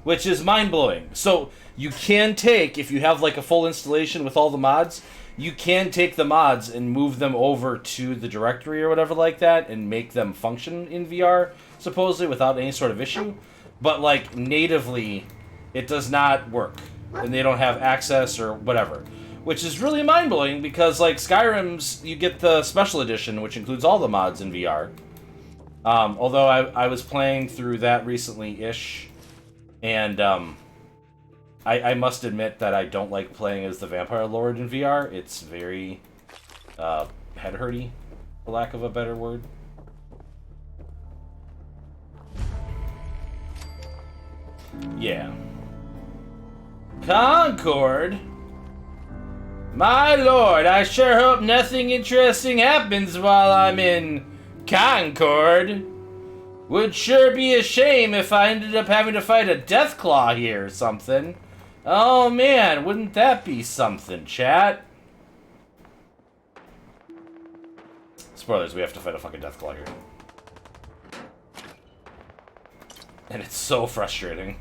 which is mind-blowing. So you can take, if you have like a full installation with all the mods, you can take the mods and move them over to the directory or whatever like that and make them function in VR, supposedly, without any sort of issue. But, like, natively, it does not work. And they don't have access or whatever. Which is really mind-blowing because, like, Skyrim's, you get the special edition, which includes all the mods in VR. Although I was playing through that recently-ish, and, I must admit that I don't like playing as the Vampire Lord in VR. It's very head-hurty, for lack of a better word. Yeah. Concord? My lord, I sure hope nothing interesting happens while I'm in Concord. Would sure be a shame if I ended up having to fight a Deathclaw here or something. Oh man, wouldn't that be something, chat? Spoilers, we have to fight a fucking Deathclaw here. And it's so frustrating.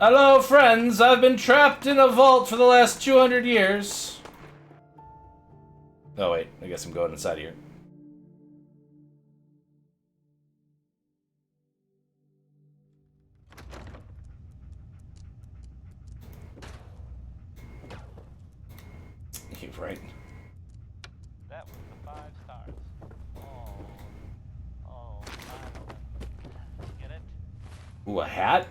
Hello, friends. I've been trapped in a vault for the last 200 years. Oh, wait. I guess I'm going inside here. You're right. That was the 5 stars. Oh, 5 of them. Get it? Ooh, a hat?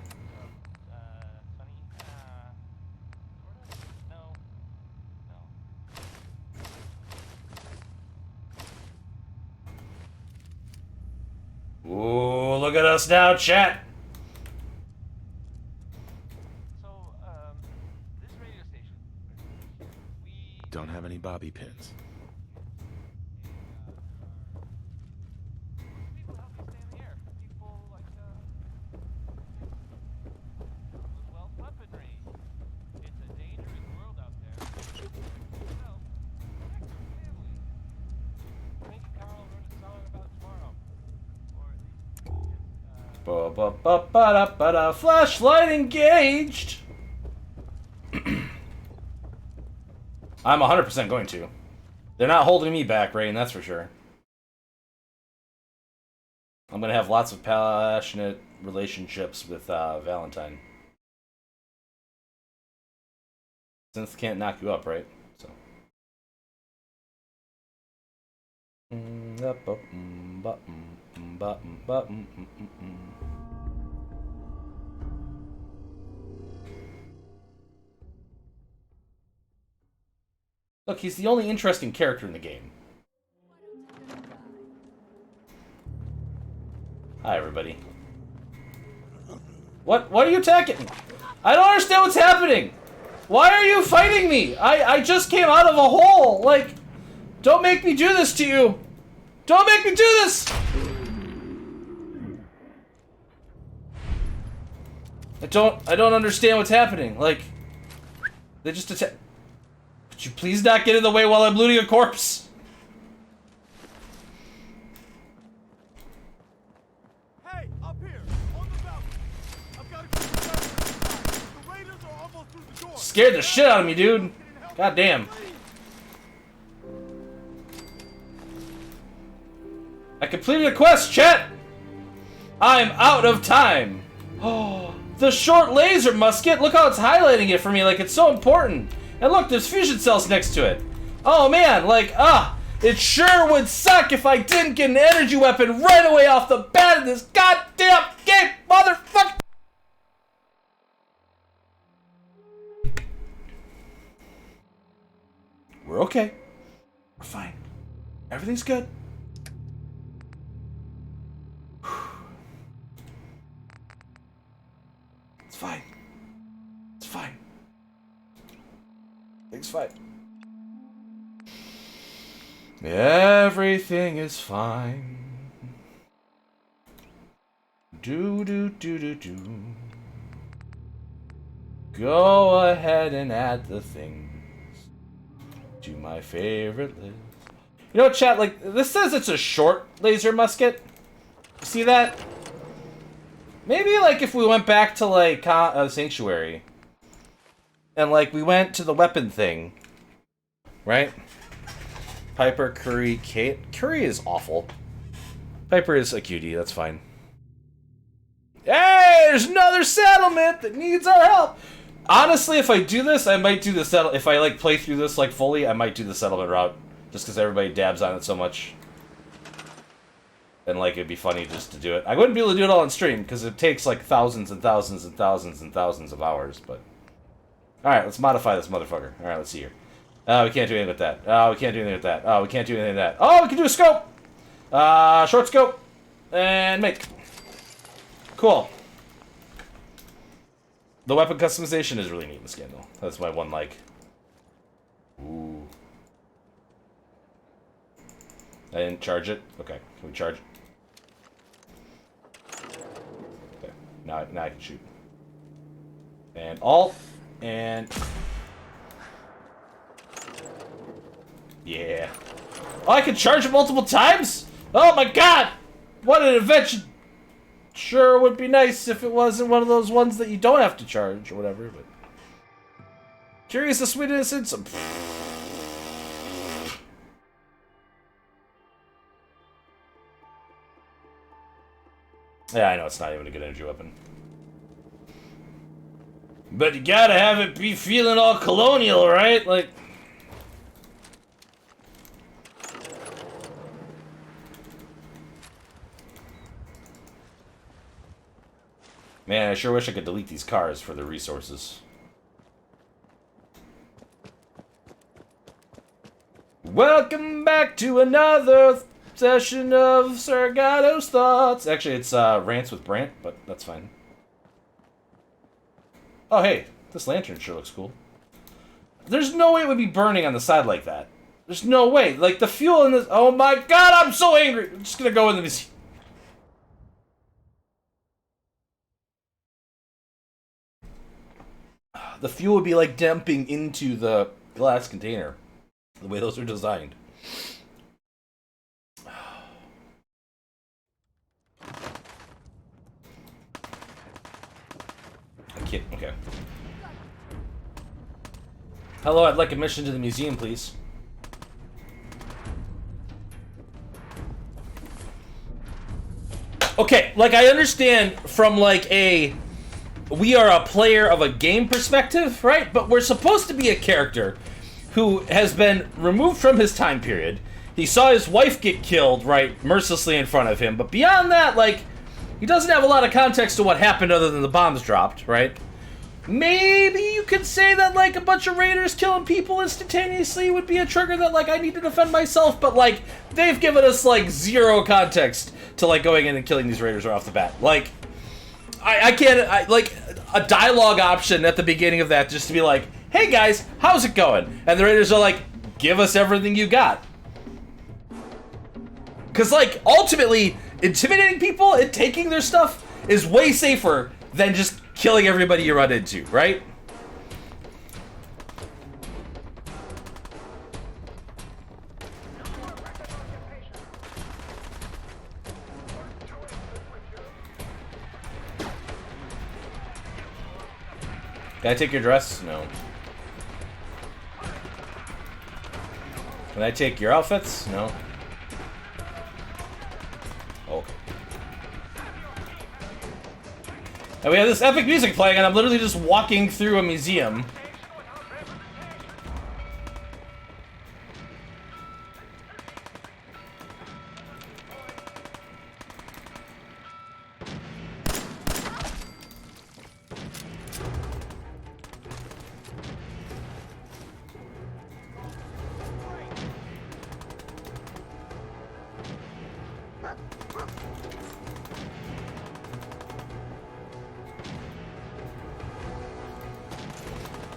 Ooh, look at us now, chat. So, this radio station, Don't have any bobby pins. Ba-ba-ba-ba-da-ba-da. Flashlight engaged! I'm 100% going to. They're not holding me back, Rain, that's for sure. I'm gonna have lots of passionate relationships with Valentine. Synth can't knock you up, right? So. Look, he's the only interesting character in the game. Hi, everybody. What are you attacking? I don't understand what's happening. Why are you fighting me? I just came out of a hole. Like, don't make me do this to you. Don't make me do this. I don't understand what's happening. Like, they just attack. Could you please not get in the way while I'm looting a corpse? Hey, up here, on the balcony. I've got to keep the inside. The raiders are almost through the door. Scared the shit out of me, dude. God damn. I completed a quest, chat! I'm out of time! Oh, the short laser musket! Look how it's highlighting it for me, like it's so important! And look, there's fusion cells next to it! Oh man, like, it sure would suck if I didn't get an energy weapon right away off the bat in this goddamn game, motherfucker! We're okay. We're fine. Everything's good. It's fine. It's fine. Everything's fine. Everything is fine. Do do do do do. Go ahead and add the things to my favorite list. You know what, chat? Like, this says it's a short laser musket. See that? Maybe, like, if we went back to, like, Sanctuary, and, like, we went to the weapon thing, right? Piper, Curry, Kate. Curry is awful. Piper is a cutie, that's fine. Hey, there's another settlement that needs our help! Honestly, if I do this, I might do the settle. If I, like, play through this, like, fully, I might do the settlement route. Just because everybody dabs on it so much. And, like, it'd be funny just to do it. I wouldn't be able to do it all on stream, because it takes, like, thousands and thousands and thousands and thousands of hours, but... Alright, let's modify this motherfucker. Alright, let's see here. Oh, we can't do anything with that. Oh, we can't do anything with that. Oh, we can't do anything with that. Oh, we can do a scope! Short scope. And make. Cool. The weapon customization is really neat in this game, though. That's my one like. Ooh. I didn't charge it? Okay, can we charge it? Okay, now I can shoot. And Alt, and... Yeah. Oh, I can charge it multiple times? Oh my god! What an invention! Sure would be nice if it wasn't one of those ones that you don't have to charge or whatever, but... Curious the sweet innocence of... Yeah, I know it's not even a good energy weapon. But you gotta have it be feeling all colonial, right? Like... Man, I sure wish I could delete these cars for the resources. Welcome back to another session of Sargato's Thoughts. Actually, it's Rants with Brant, but that's fine. Oh, hey, this lantern sure looks cool. There's no way it would be burning on the side like that. There's no way. Like, the fuel in this... Oh my god, I'm so angry! I'm just gonna go in the museum. The fuel would be like dumping into the glass container. The way those are designed. kid. Okay. Hello, I'd like admission to the museum, please. Okay, like, I understand from, like, we are a player of a game perspective, right? But we're supposed to be a character who has been removed from his time period. He saw his wife get killed, right, mercilessly in front of him. But beyond that, like, he doesn't have a lot of context to what happened other than the bombs dropped, right? Maybe you could say that, like, a bunch of raiders killing people instantaneously would be a trigger that, like, I need to defend myself. But, like, they've given us, like, zero context to, like, going in and killing these raiders right off the bat. Like, I can't, like, a dialogue option at the beginning of that just to be like, hey, guys, how's it going? And the raiders are like, give us everything you got. Because, like, ultimately, intimidating people and taking their stuff is way safer than just killing everybody you run into, right? Can I take your dress? No. Can I take your outfits? No. Okay. And we have this epic music playing, and I'm literally just walking through a museum.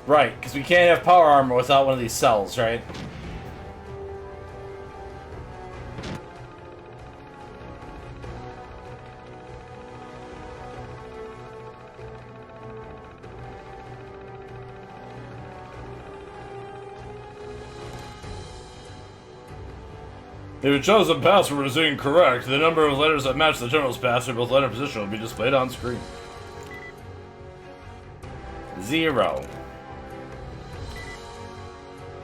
Right, because we can't have power armor without one of these cells, right? If your chosen password is incorrect, the number of letters that match the terminal's password with letter position will be displayed on screen. 0.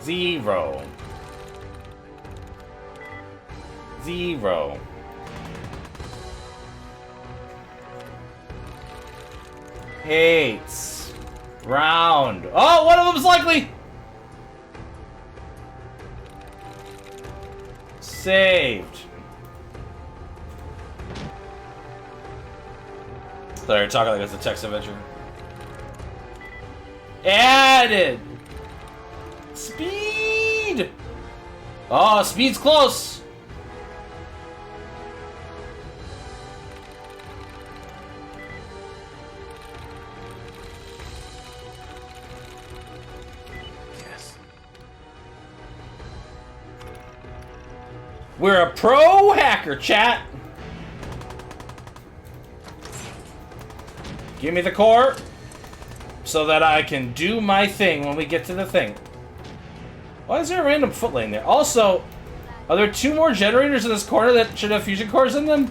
0. 0. Hates. Round. Oh, one of them's likely! Saved. They're talking like it's a text adventure. Added. Speed. Oh, speed's close. Yes. We're a pro hacker, chat. Give me the core so that I can do my thing when we get to the thing. Why is there a random foot lane there? Also, are there 2 more generators in this corner that should have fusion cores in them?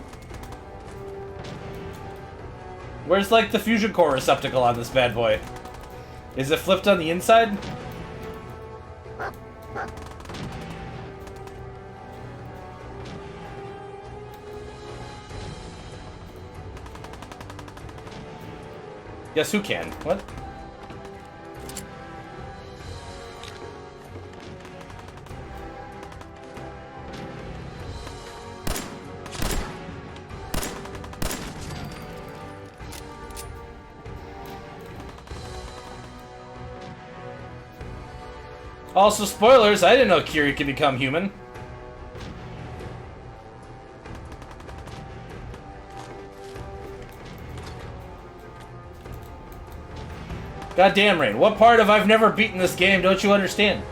Where's, like, the fusion core receptacle on this bad boy? Is it flipped on the inside? Guess who can? What? Also, spoilers, I didn't know Kiri could become human. Goddamn, Rain, what part of I've never beaten this game don't you understand?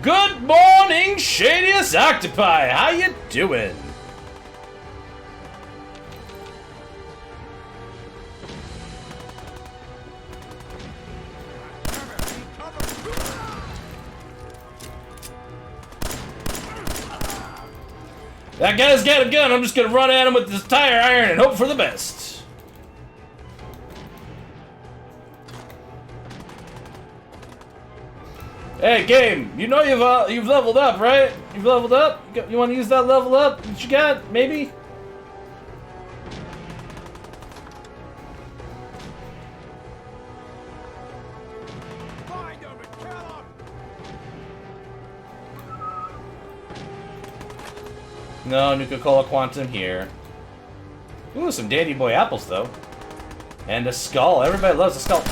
Good morning, Shadiest Octopi! How you doing? That guy's got a gun. I'm just gonna run at him with this tire iron and hope for the best. Hey, game. You know you've leveled up, right? You've leveled up. You want to use that level up that you got? Maybe. No, Nuka-Cola Quantum here. Ooh, some Dandy Boy apples, though. And a skull. Everybody loves a skull.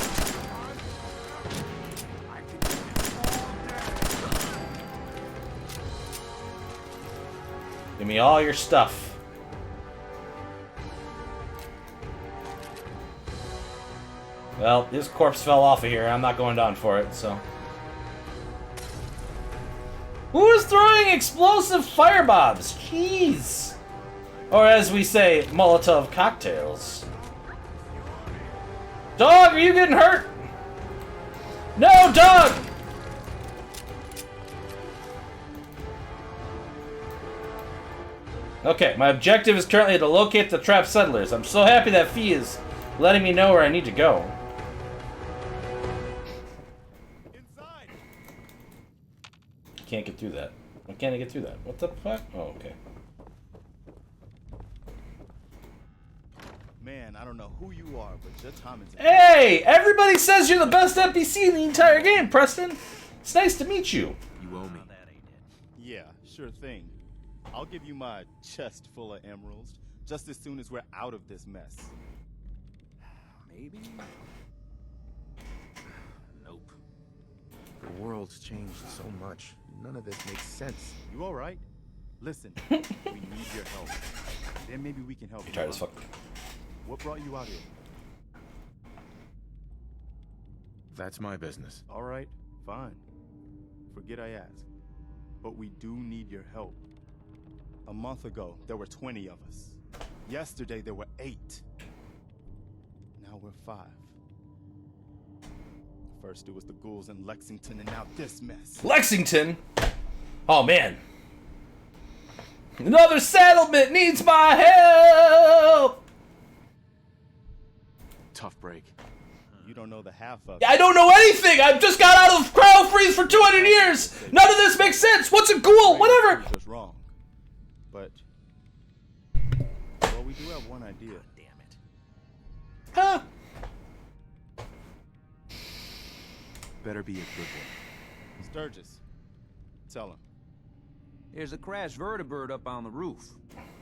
Give me all your stuff. Well, this corpse fell off of here. I'm not going down for it, so... Who is throwing explosive firebombs? Jeez. Or as we say, Molotov cocktails. Dog, are you getting hurt? No, dog! Okay, my objective is currently to locate the trapped settlers. I'm so happy that Fee is letting me know where I need to go. Can't get through that. Why can't I get through that? What the fuck? Oh, okay. Man, I don't know who you are, but your time is... Hey! Everybody says you're the best NPC in the entire game, Preston! It's nice to meet you. You owe me. Yeah, sure thing. I'll give you my chest full of emeralds just as soon as we're out of this mess. Maybe? Nope. The world's changed so much. None of this makes sense. You alright? Listen, we need your help. Then maybe we can help you. Tired as fuck. What brought you out here? That's my business. Alright, fine. Forget I asked. But we do need your help. A month ago, there were 20 of us. Yesterday, there were 8. Now we're 5. First, it was the ghouls in Lexington, and now this mess. Lexington? Oh, man. Another settlement needs my help! Tough break. You don't know the half of it. I don't know anything! I've just got out of cryo freeze for 200 years! None of this makes sense! What's a ghoul? Whatever! Was wrong. But... well, we do have one idea. Damn it. Huh? Better be a good one. Sturgis. Tell him. There's a crashed vertibird up on the roof.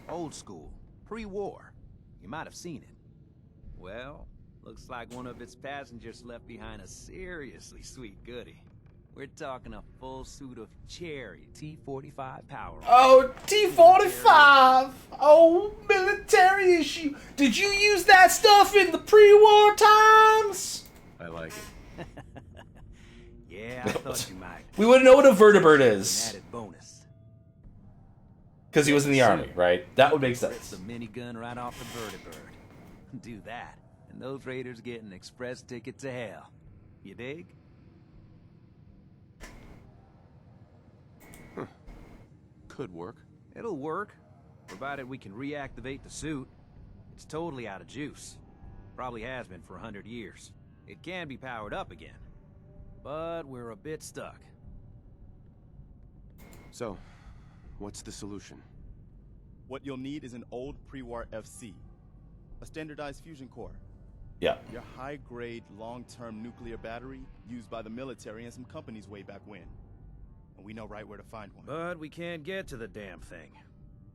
Old school. Pre-war. You might have seen it. Well, looks like one of its passengers left behind a seriously sweet goodie. We're talking a full suit of cherry T-45 power. Oh, T-45! Oh, military issue. Did you use that stuff in the pre-war times? I like it. Yeah, I thought you might. We wouldn't know what a vertibird is. Added bonus. Because he was in the army, right? That would make sense. The minigun right off the vertibird. Do that, and those raiders get an express ticket to hell. You dig? Could work. It'll work, provided we can reactivate the suit. It's totally out of juice. Probably has been for 100 years. It can be powered up again, but we're a bit stuck. So, what's the solution? What you'll need is an old pre-war FC. A standardized fusion core. Yeah. Your high-grade, long-term nuclear battery used by the military and some companies way back when. And we know right where to find one. But we can't get to the damn thing.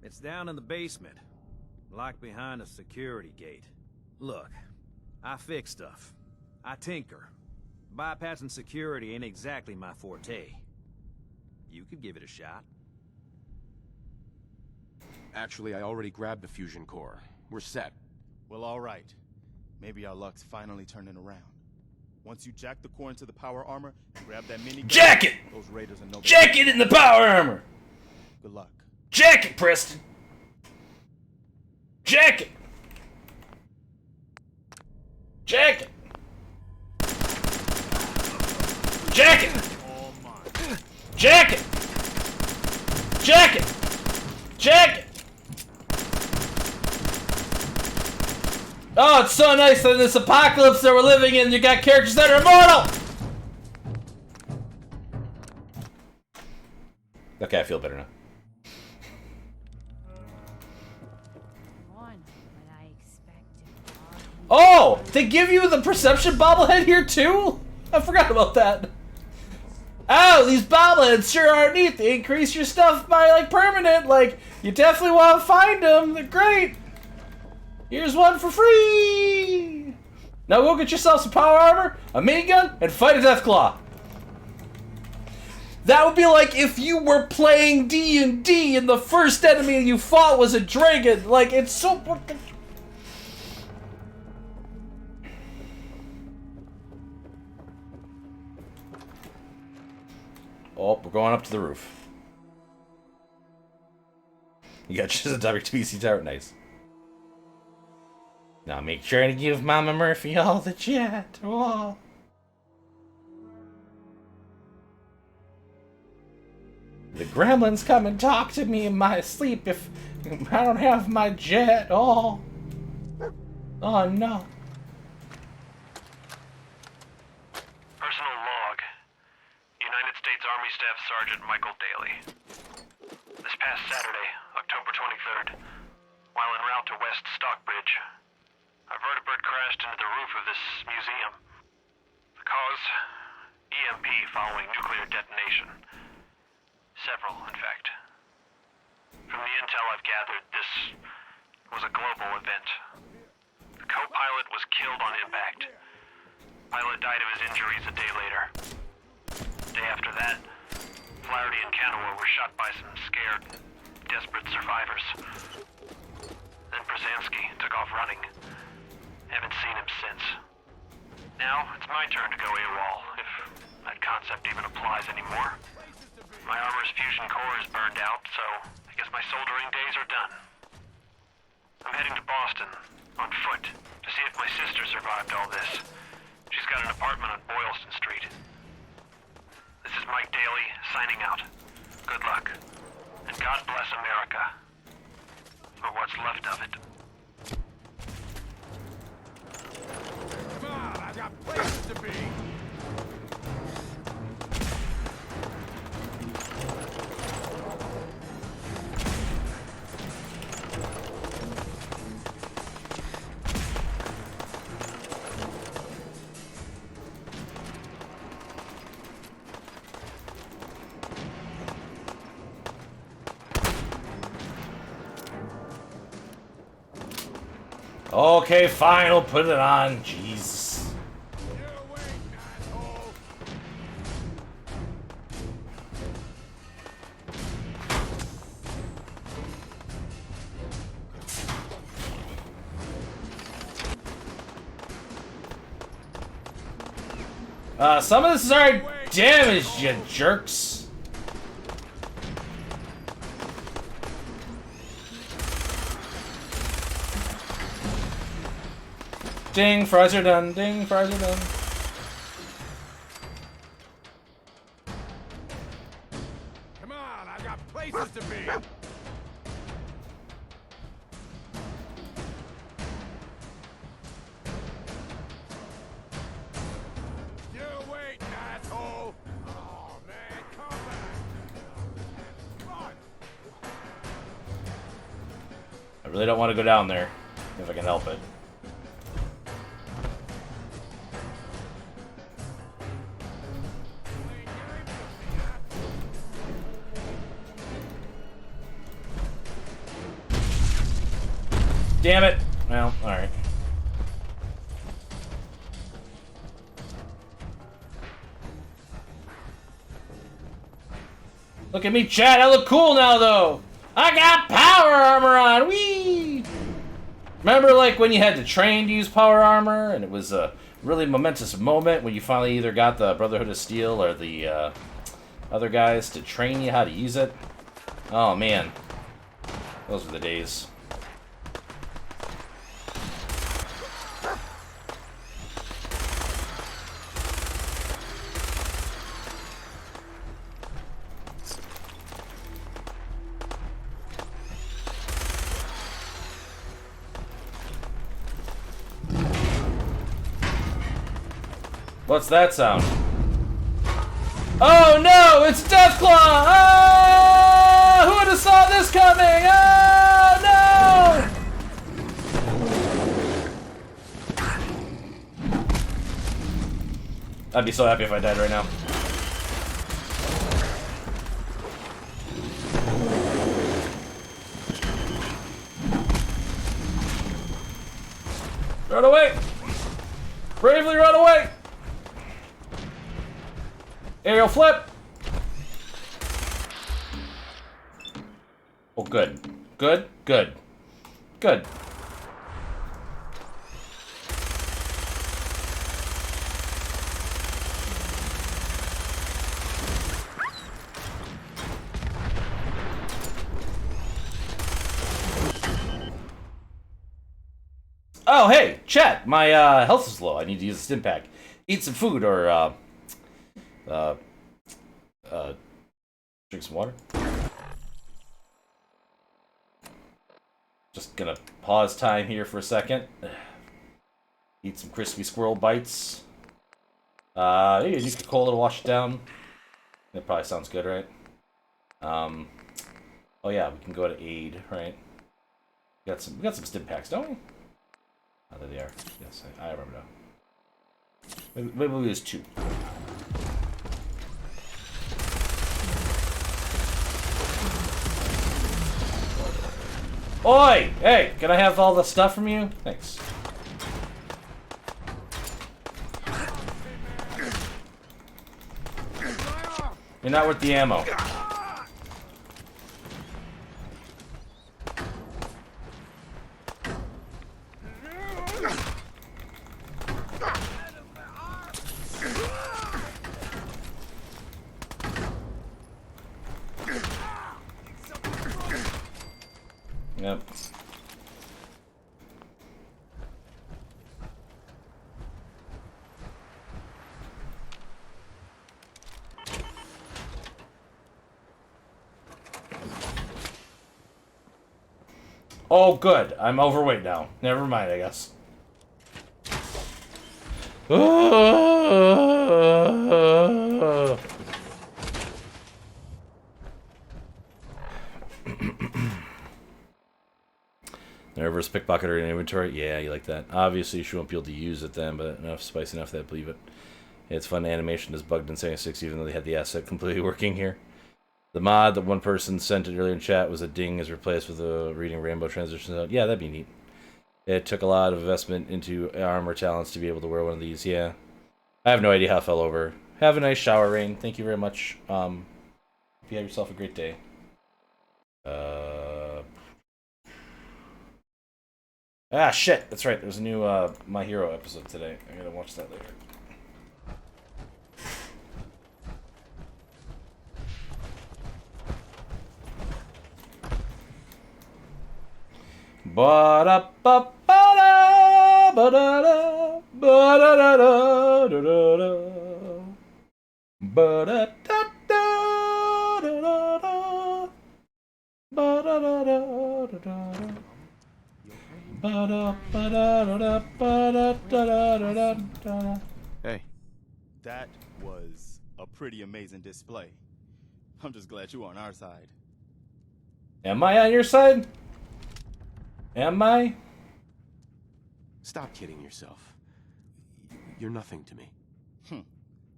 It's down in the basement, locked behind a security gate. Look, I fix stuff. I tinker. Bypassing security ain't exactly my forte. You could give it a shot. Actually, I already grabbed the fusion core. We're set. Well, all right. Maybe our luck's finally turning around. Once you jack the core into the power armor and grab that mini... Jack it! Those raiders are no... Jack it in the power armor! Good luck. Jack it, Preston! Jack it! Jack it! Jack it! Jack it! Jack it! Jack it! Oh, it's so nice that in this apocalypse that we're living in, you got characters that are immortal! Okay, I feel better now. Oh! They give you the perception bobblehead here too? I forgot about that. Oh, these bobbleheads sure are neat. They increase your stuff by, like, permanent. Like, you definitely want to find them. They're great. Here's one for free. Now go get yourself some power armor, a minigun, and fight a Deathclaw. That would be like if you were playing D&D and the first enemy you fought was a dragon. Like, it's so... Oh, we're going up to the roof. You got just a WTBC tower, nice. Now make sure to give Mama Murphy all the jet. Oh. The gremlins come and talk to me in my sleep if I don't have my jet. Oh. Oh no. Personal log. United States Army Staff Sergeant Michael Daly. This past Saturday, October 23rd, while en route to West Stockbridge, a vertibird crashed into the roof of this museum. The cause? EMP following nuclear detonation. Several, in fact. From the intel I've gathered, this was a global event. The co-pilot was killed on impact. Pilot died of his injuries a day later. Day after that, Flaherty and Canaway were shot by some scared, desperate survivors. Then Brzezinski took off running. Haven't seen him since. Now, it's my turn to go AWOL, if that concept even applies anymore. My armor's fusion core is burned out, so I guess my soldering days are done. I'm heading to Boston, on foot, to see if my sister survived all this. She's got an apartment on Boylston Street. This is Mike Daly, signing out. Good luck. And God bless America. Or what's left of it. Come on, I've got places to be. Okay, fine, I'll put it on. Jesus. Some of this is already damaged, you jerks. Ding, fries are done. Ding, fries are done. Come on, I've got places to be. You wait, asshole. Oh man, come back. Run. I really don't want to go down there, if I can help it. Damn it! Well, alright. Look at me, chat! I look cool now, though! I got power armor on! Whee! Remember, like, when you had to train to use power armor, and it was a really momentous moment when you finally either got the Brotherhood of Steel or the other guys to train you how to use it? Oh, man. Those were the days. What's that sound? Oh no! It's Deathclaw! Ah! Who would have saw this coming? Oh no! I'd be so happy if I died right now. Run away! Bravely run away! Aerial flip! Oh, good. Good, good. Good. Oh, hey, chat. My health is low. I need to use a stim pack. Eat some food or drink some water. Just gonna pause time here for a second. Eat some crispy squirrel bites. Maybe a Nuka-Cola to wash it down. That probably sounds good, right? Oh yeah, we can go to aid, right? We got some stim packs, don't we? Oh, there they are. Yes, I remember now. Maybe we use 2. Oi! Hey, can I have all the stuff from you? Thanks. You're not worth the ammo. Yep. good. I'm overweight now. Never mind, I guess. Reverse pickpocketer in inventory? Yeah, you like that. Obviously, she won't be able to use it then, but enough spice enough that I believe it. It's fun. Animation is bugged in 76, even though they had the asset completely working here. The mod that one person sent it earlier in chat was a ding is replaced with a reading rainbow transitions out. Yeah, that'd be neat. It took a lot of investment into armor talents to be able to wear one of these. Yeah. I have no idea how it fell over. Have a nice shower, Rain. Thank you very much. Hope you have yourself a great day. Ah, shit. That's right. There's a new My Hero episode today. I gotta watch that later. Ba-da-ba-ba-da, ba-da-da, ba-da-da-da-da-da-da, ba-da-da-da-da-da-da, ba-da-da-da-da-da-da, ba-da-ba-da-da-da-da-da-da-da. Hey, that was a pretty amazing display. I'm just glad you were on our side. Am I on your side? Am I? Stop kidding yourself. You're nothing to me.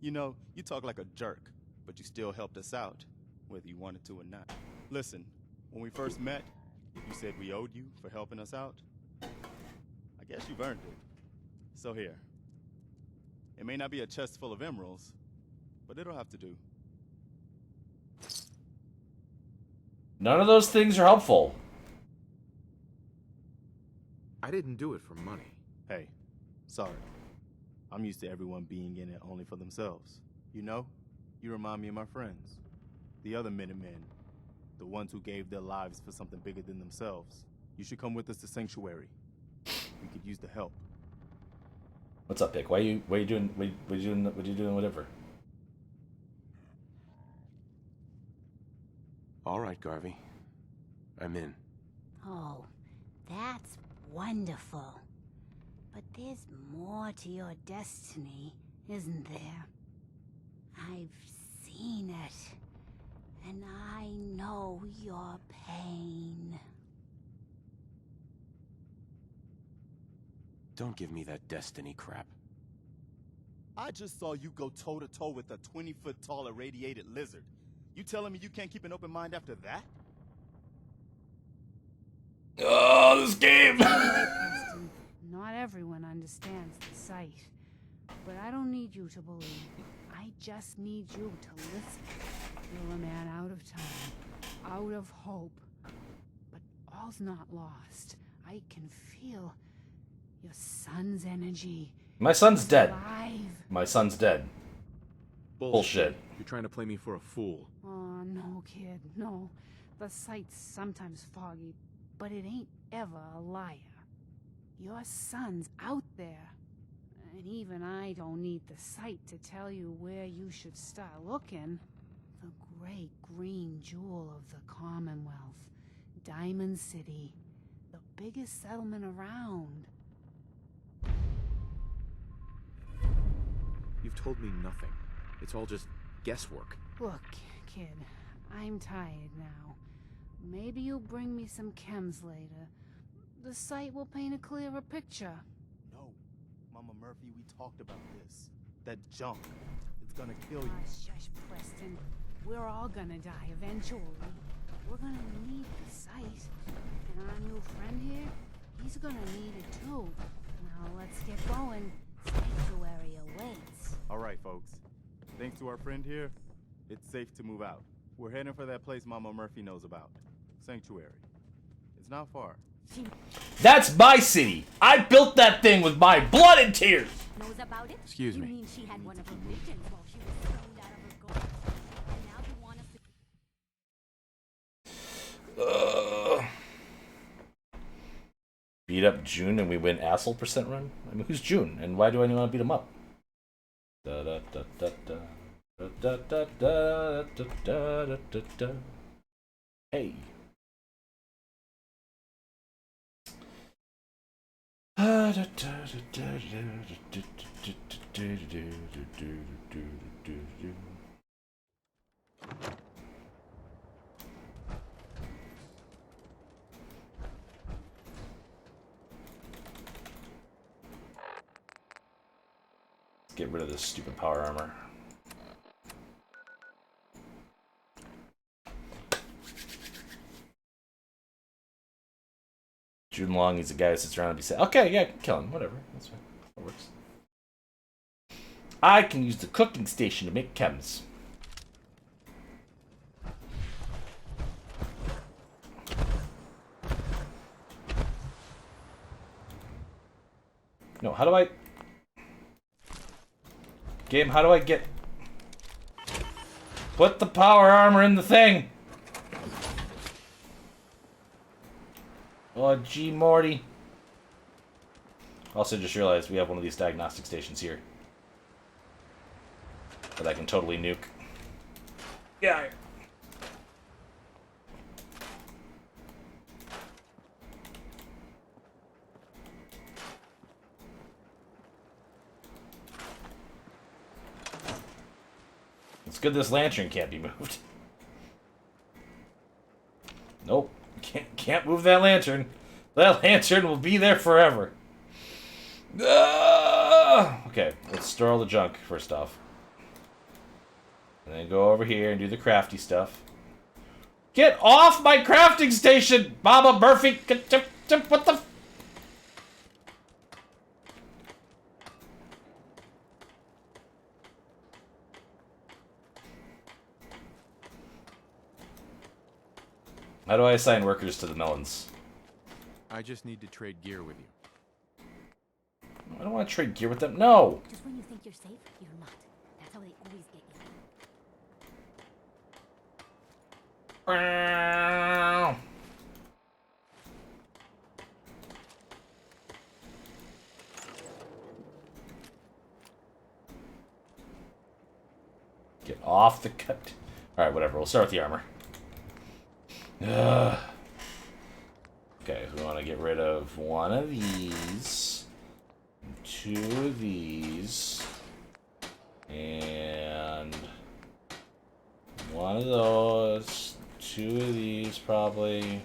You know, you talk like a jerk, but you still helped us out, whether you wanted to or not. Listen, when we first met, you said we owed you for helping us out. I guess you've earned it. So here. It may not be a chest full of emeralds, but it'll have to do. None of those things are helpful. I didn't do it for money. Hey, sorry. I'm used to everyone being in it only for themselves. You know, you remind me of my friends. The other Minutemen. The ones who gave their lives for something bigger than themselves. You should come with us to Sanctuary. We could use the help. What's up, Pick? What are you doing whatever? All right, Garvey. I'm in. Oh, that's wonderful. But there's more to your destiny, isn't there? I've seen it, and I know your pain. Don't give me that destiny crap. I just saw you go toe-to-toe with a 20-foot-tall irradiated lizard. You telling me you can't keep an open mind after that? Oh, this game! Preston, not everyone understands the sight. But I don't need you to believe. I just need you to listen. You're a man out of time, out of hope. But all's not lost. I can feel your son's energy. My son's dead. Alive. My son's dead. Bullshit. You're trying to play me for a fool. Oh, no, kid, no. The sight's sometimes foggy, but it ain't ever a liar. Your son's out there. And even I don't need the sight to tell you where you should start looking. The great green jewel of the Commonwealth. Diamond City. The biggest settlement around. You've told me nothing. It's all just guesswork. Look, kid, I'm tired now. Maybe you'll bring me some chems later. The sight will paint a clearer picture. No. Mama Murphy, we talked about this. That junk. It's gonna kill you. Shush, Preston. We're all gonna die eventually. We're gonna need the sight. And our new friend here, he's gonna need it too. Now let's get going. Sanctuary awaits. All right, folks. Thanks to our friend here, it's safe to move out. We're heading for that place Mama Murphy knows about. Sanctuary. It's not far. That's my city. I built that thing with my blood and tears. Knows about it? Excuse me. You mean she had one of her regions while she was stoned out of her gold? And now you want us to... Beat up June and we win asshole percent run? I mean, who's June? And why do I want to beat him up? Da da da da da da da da da da da da. Hey. Get rid of this stupid power armor. June Long, he's a guy who sits around and be saying, okay, yeah, kill him, whatever. That's fine. That works. I can use the cooking station to make chems. No, how do I... Game, how do I get... Put the power armor in the thing! Oh, gee, Morty. Also, just realized we have one of these diagnostic stations here that I can totally nuke. Yeah. It's good this lantern can't be moved. Nope. Can't move that lantern. That lantern will be there forever. Okay, let's store all the junk first off. And then go over here and do the crafty stuff. Get off my crafting station, Mama Murphy! What the... How do I assign workers to the melons? I just need to trade gear with you. I don't want to trade gear with them. No! Just when you think you're safe, you're not. That's how they always get you. Get off the cut. Alright, whatever. We'll start with the armor. Okay, so we want to get rid of one of these, two of these, And one of those, two of these probably.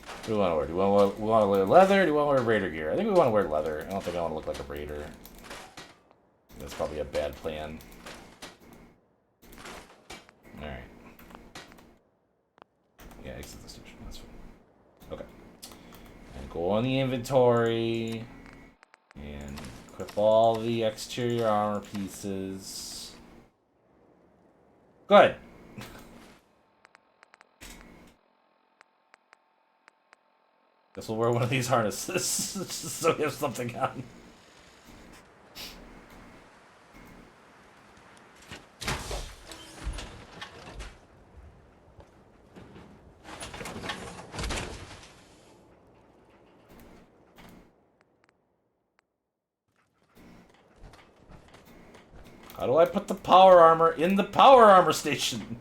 What do we want to wear? Do we want to wear leather? Or do we want to wear raider gear? I think we want to wear leather. I don't think I want to look like a raider. That's probably a bad plan. Alright. Yeah, exit the station. That's fine. Okay. And go on the inventory. And equip all the exterior armor pieces. Good. Guess we'll wear one of these harnesses so we have something on. How do I put the power armor in the power armor station?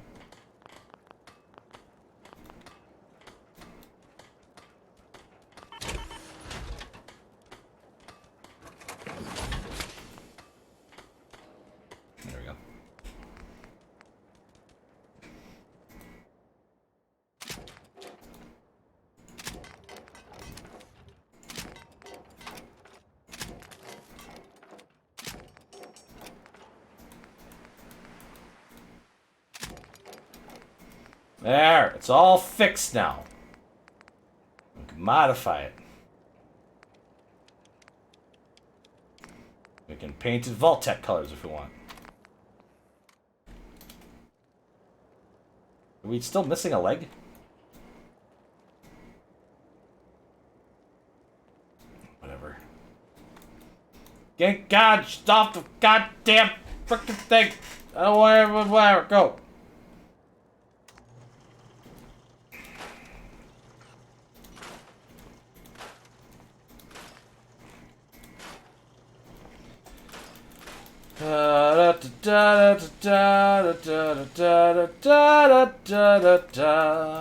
There we go. There, it's all fixed now. We can modify it. We can paint it Vault-Tec colors if we want. Are we still missing a leg? Whatever. Thank God, stop the goddamn frickin' thing! I don't want whatever, go!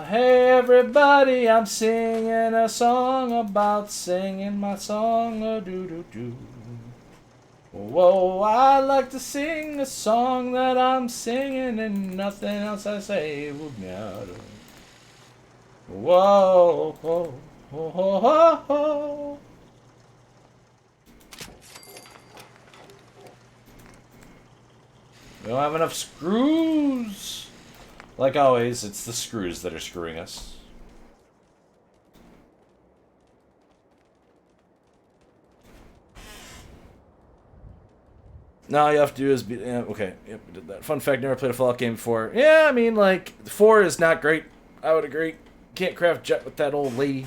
Hey everybody, I'm singing a song about singing my song. Do. Whoa, I like to sing a song that I'm singing and nothing else I say will matter. Whoa, whoa, whoa, whoa, whoa. We don't have enough screws. Like always, it's the screws that are screwing us. No, all you have to do is be... Yeah, okay, yep, we did that. Fun fact, never played a Fallout game before. Yeah, I mean, like, 4 is not great. I would agree. Can't craft jet with that old lady.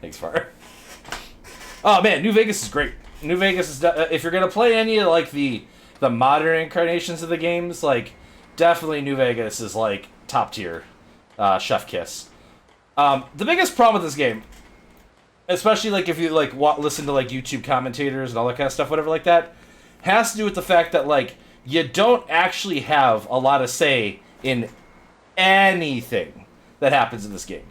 Thanks, Fire. Oh, man, New Vegas is great. New Vegas is... if you're going to play any of, like, the modern incarnations of the games, like, definitely New Vegas is, like, top tier. Chef kiss. The biggest problem with this game, especially, like, if you, like, listen to, like, YouTube commentators and all that kind of stuff, whatever like that, has to do with the fact that, like, you don't actually have a lot of say in anything that happens in this game.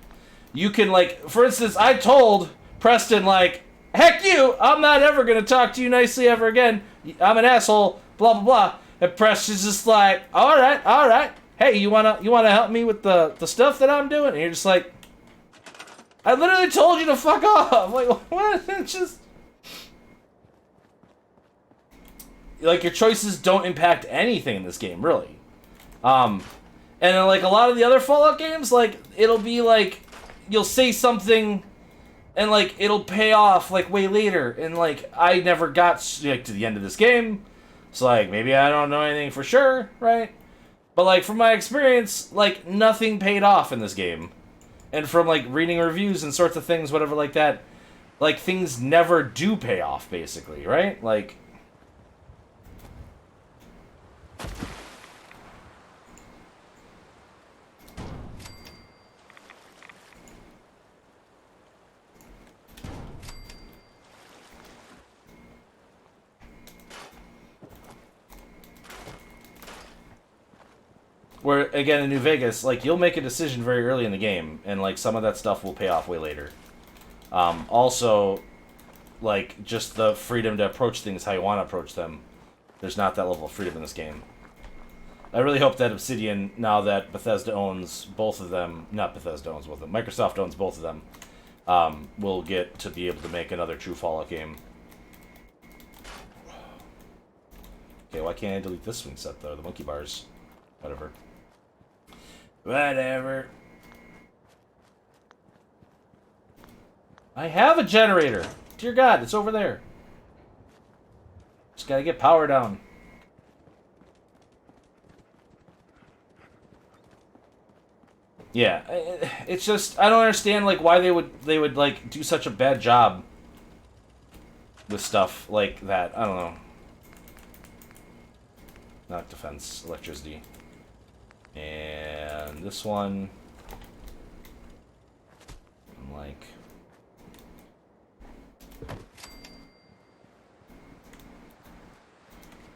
You can, like, for instance, I told Preston, like, heck you, I'm not ever going to talk to you nicely ever again. I'm an asshole, blah, blah, blah. And Preston's just like, all right. Hey, you wanna help me with the stuff that I'm doing? And you're just like, I literally told you to fuck off. Like, what? It's just... like, your choices don't impact anything in this game, really. And then, like, a lot of the other Fallout games, like, it'll be, like, you'll say something, and, like, it'll pay off, like, way later. And, like, I never got, like, to the end of this game. So, like, maybe I don't know anything for sure, right? But, like, from my experience, like, nothing paid off in this game. And from, like, reading reviews and sorts of things, whatever like that, like, things never do pay off, basically, right? Like... where, again, in New Vegas, like, you'll make a decision very early in the game, and, like, some of that stuff will pay off way later. Also, like, just the freedom to approach things how you want to approach them. There's not that level of freedom in this game. I really hope that Obsidian, now that Bethesda owns both of them, not Bethesda owns both of them, Microsoft owns both of them, will get to be able to make another true Fallout game. Okay, why can't I delete this swing set, though? The monkey bars. Whatever. Whatever. I have a generator! Dear God, it's over there. Just gotta get power down. Yeah, it's just, I don't understand, like, why they would like do such a bad job with stuff like that. I don't know. Not defense, electricity. And this one, I'm like,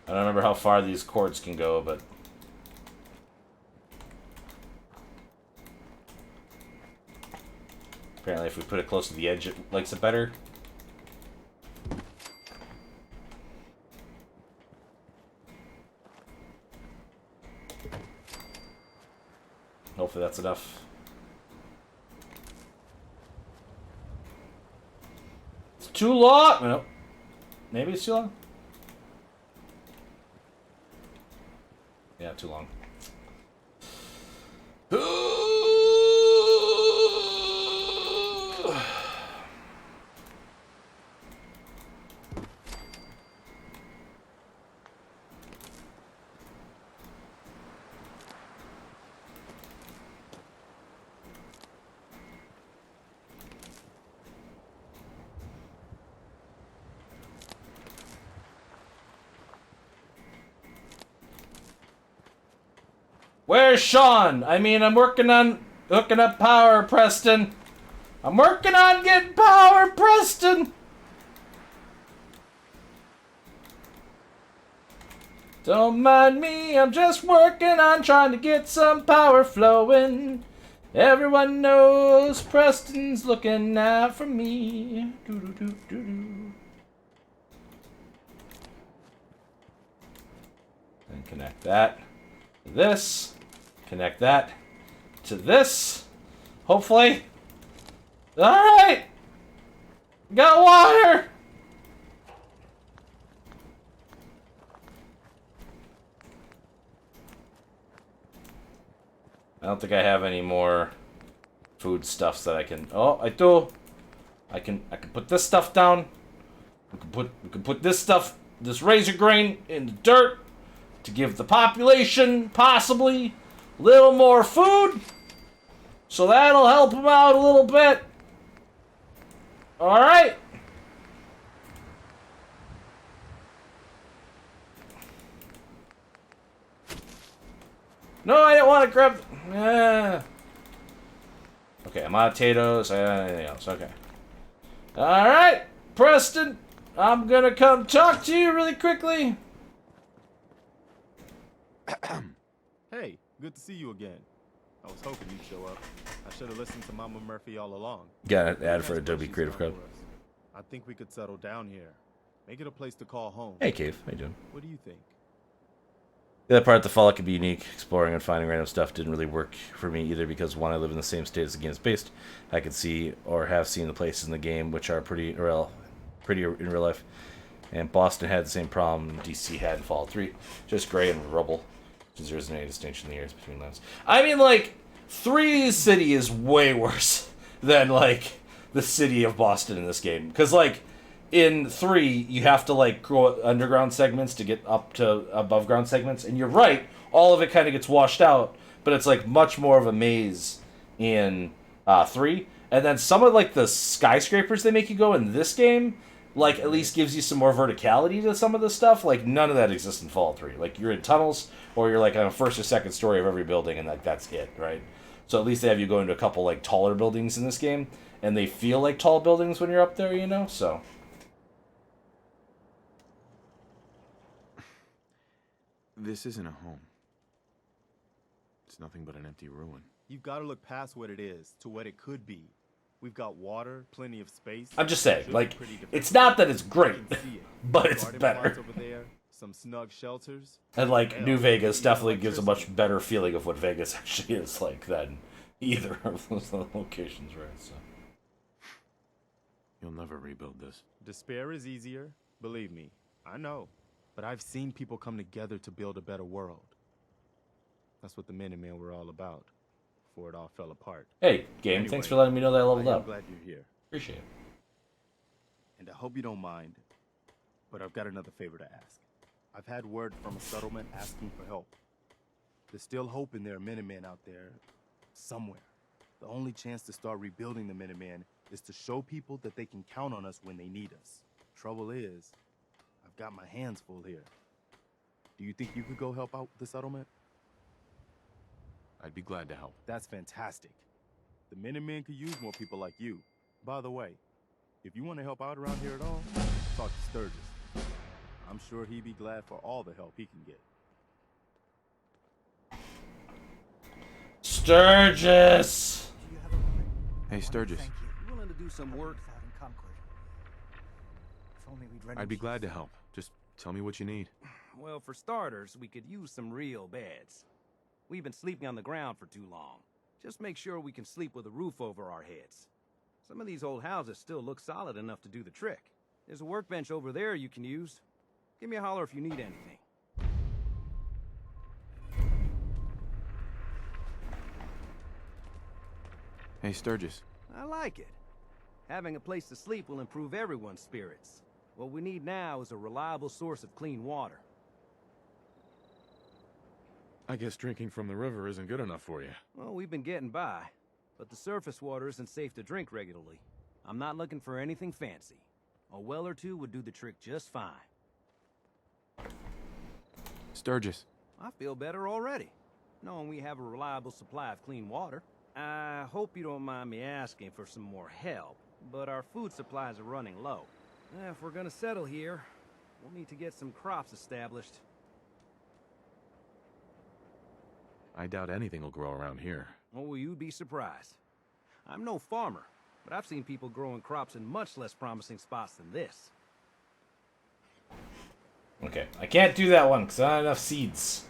I don't remember how far these cords can go, but apparently if we put it close to the edge, it likes it better. Hopefully that's enough. It's too long! Nope. Maybe it's too long? Yeah, too long. Where's Sean? I mean, I'm working on hooking up power, Preston. I'm working on getting power, Preston. Don't mind me, I'm just working on trying to get some power flowing. Everyone knows Preston's looking out for me. Doo-doo-doo-doo-doo. And connect that to this. Connect that to this. Hopefully. Alright! Got water! I don't think I have any more food stuffs that I can. Oh, I do. I can put this stuff down. We can put this stuff, this razor grain, in the dirt to give the population possibly a little more food. So that'll help them out a little bit. All right. No, I didn't want to grab. Okay, I'm out of potatoes. I don't have anything else. Okay. All right, Preston. I'm gonna come talk to you really quickly. Hey, good to see you again. I was hoping you'd show up. I should have listened to Mama Murphy all along. Got an ad for Adobe Creative Cloud. I think we could settle down here. Make it a place to call home. Hey, Cave. How you doing? What do you think? The other part of the Fallout could be unique. Exploring and finding random stuff didn't really work for me either because, one, I live in the same state as the game is based. I could see or have seen the places in the game which are pretty in real life. And Boston had the same problem DC had in Fallout 3. Just gray and rubble. Because there isn't any distinction in the areas between lands. I mean, like, 3's city is way worse than, like, the city of Boston in this game. Because, like, in 3, you have to, like, go underground segments to get up to above ground segments. And you're right, all of it kind of gets washed out. But it's, like, much more of a maze in 3. And then some of, like, the skyscrapers they make you go in this game, like, at least gives you some more verticality to some of the stuff. Like, none of that exists in Fallout 3. Like, you're in tunnels, or you're, like, on a first or second story of every building, and, like, that's it, right? So at least they have you go into a couple, like, taller buildings in this game, and they feel like tall buildings when you're up there, you know? So this isn't a home. It's nothing but an empty ruin. You've got to look past what it is to what it could be. We've got water, plenty of space. I'm just saying, Should be like, pretty it's defensible. not that it's great, You can see it. but it's Garden better. plots over there, some snug shelters. And like Hell, New Vegas even definitely gives a electricity. much better feeling of what Vegas actually is like than either of those locations, right? So. You'll never rebuild this. Despair is easier, believe me. I know. But I've seen people come together to build a better world. That's what the Minutemen were all about, before it all fell apart. Hey, game, Anyway, thanks for letting me know that I leveled I am up. glad you're here. Appreciate it. And I hope you don't mind, but I've got another favor to ask. I've had word from a settlement asking for help. There's still hope in there are Minutemen out there, somewhere. The only chance to start rebuilding the Minutemen is to show people that they can count on us when they need us. Trouble is, I've got my hands full here. Do you think you could go help out the settlement? I'd be glad to help. That's fantastic. The Minutemen could use more people like you. By the way, if you want to help out around here at all, talk to Sturgis. I'm sure he'd be glad for all the help he can get. Sturgis! Hey, Sturgis. You willing to do some work out in Concord? If only we'd ready. I'd be glad to help. Just tell me what you need. Well, for starters, we could use some real beds. We've been sleeping on the ground for too long. Just make sure we can sleep with a roof over our heads. Some of these old houses still look solid enough to do the trick. There's a workbench over there you can use. Give me a holler if you need anything. Hey, Sturgis. I like it. Having a place to sleep will improve everyone's spirits. What we need now is a reliable source of clean water. I guess drinking from the river isn't good enough for you. Well, we've been getting by, but the surface water isn't safe to drink regularly. I'm not looking for anything fancy. A well or two would do the trick just fine. Sturgis. I feel better already, knowing we have a reliable supply of clean water. I hope you don't mind me asking for some more help, but our food supplies are running low. If we're gonna settle here, we'll need to get some crops established. I doubt anything will grow around here. Oh, you'd be surprised. I'm no farmer, but I've seen people growing crops in much less promising spots than this. Okay, I can't do that one because I don't have enough seeds.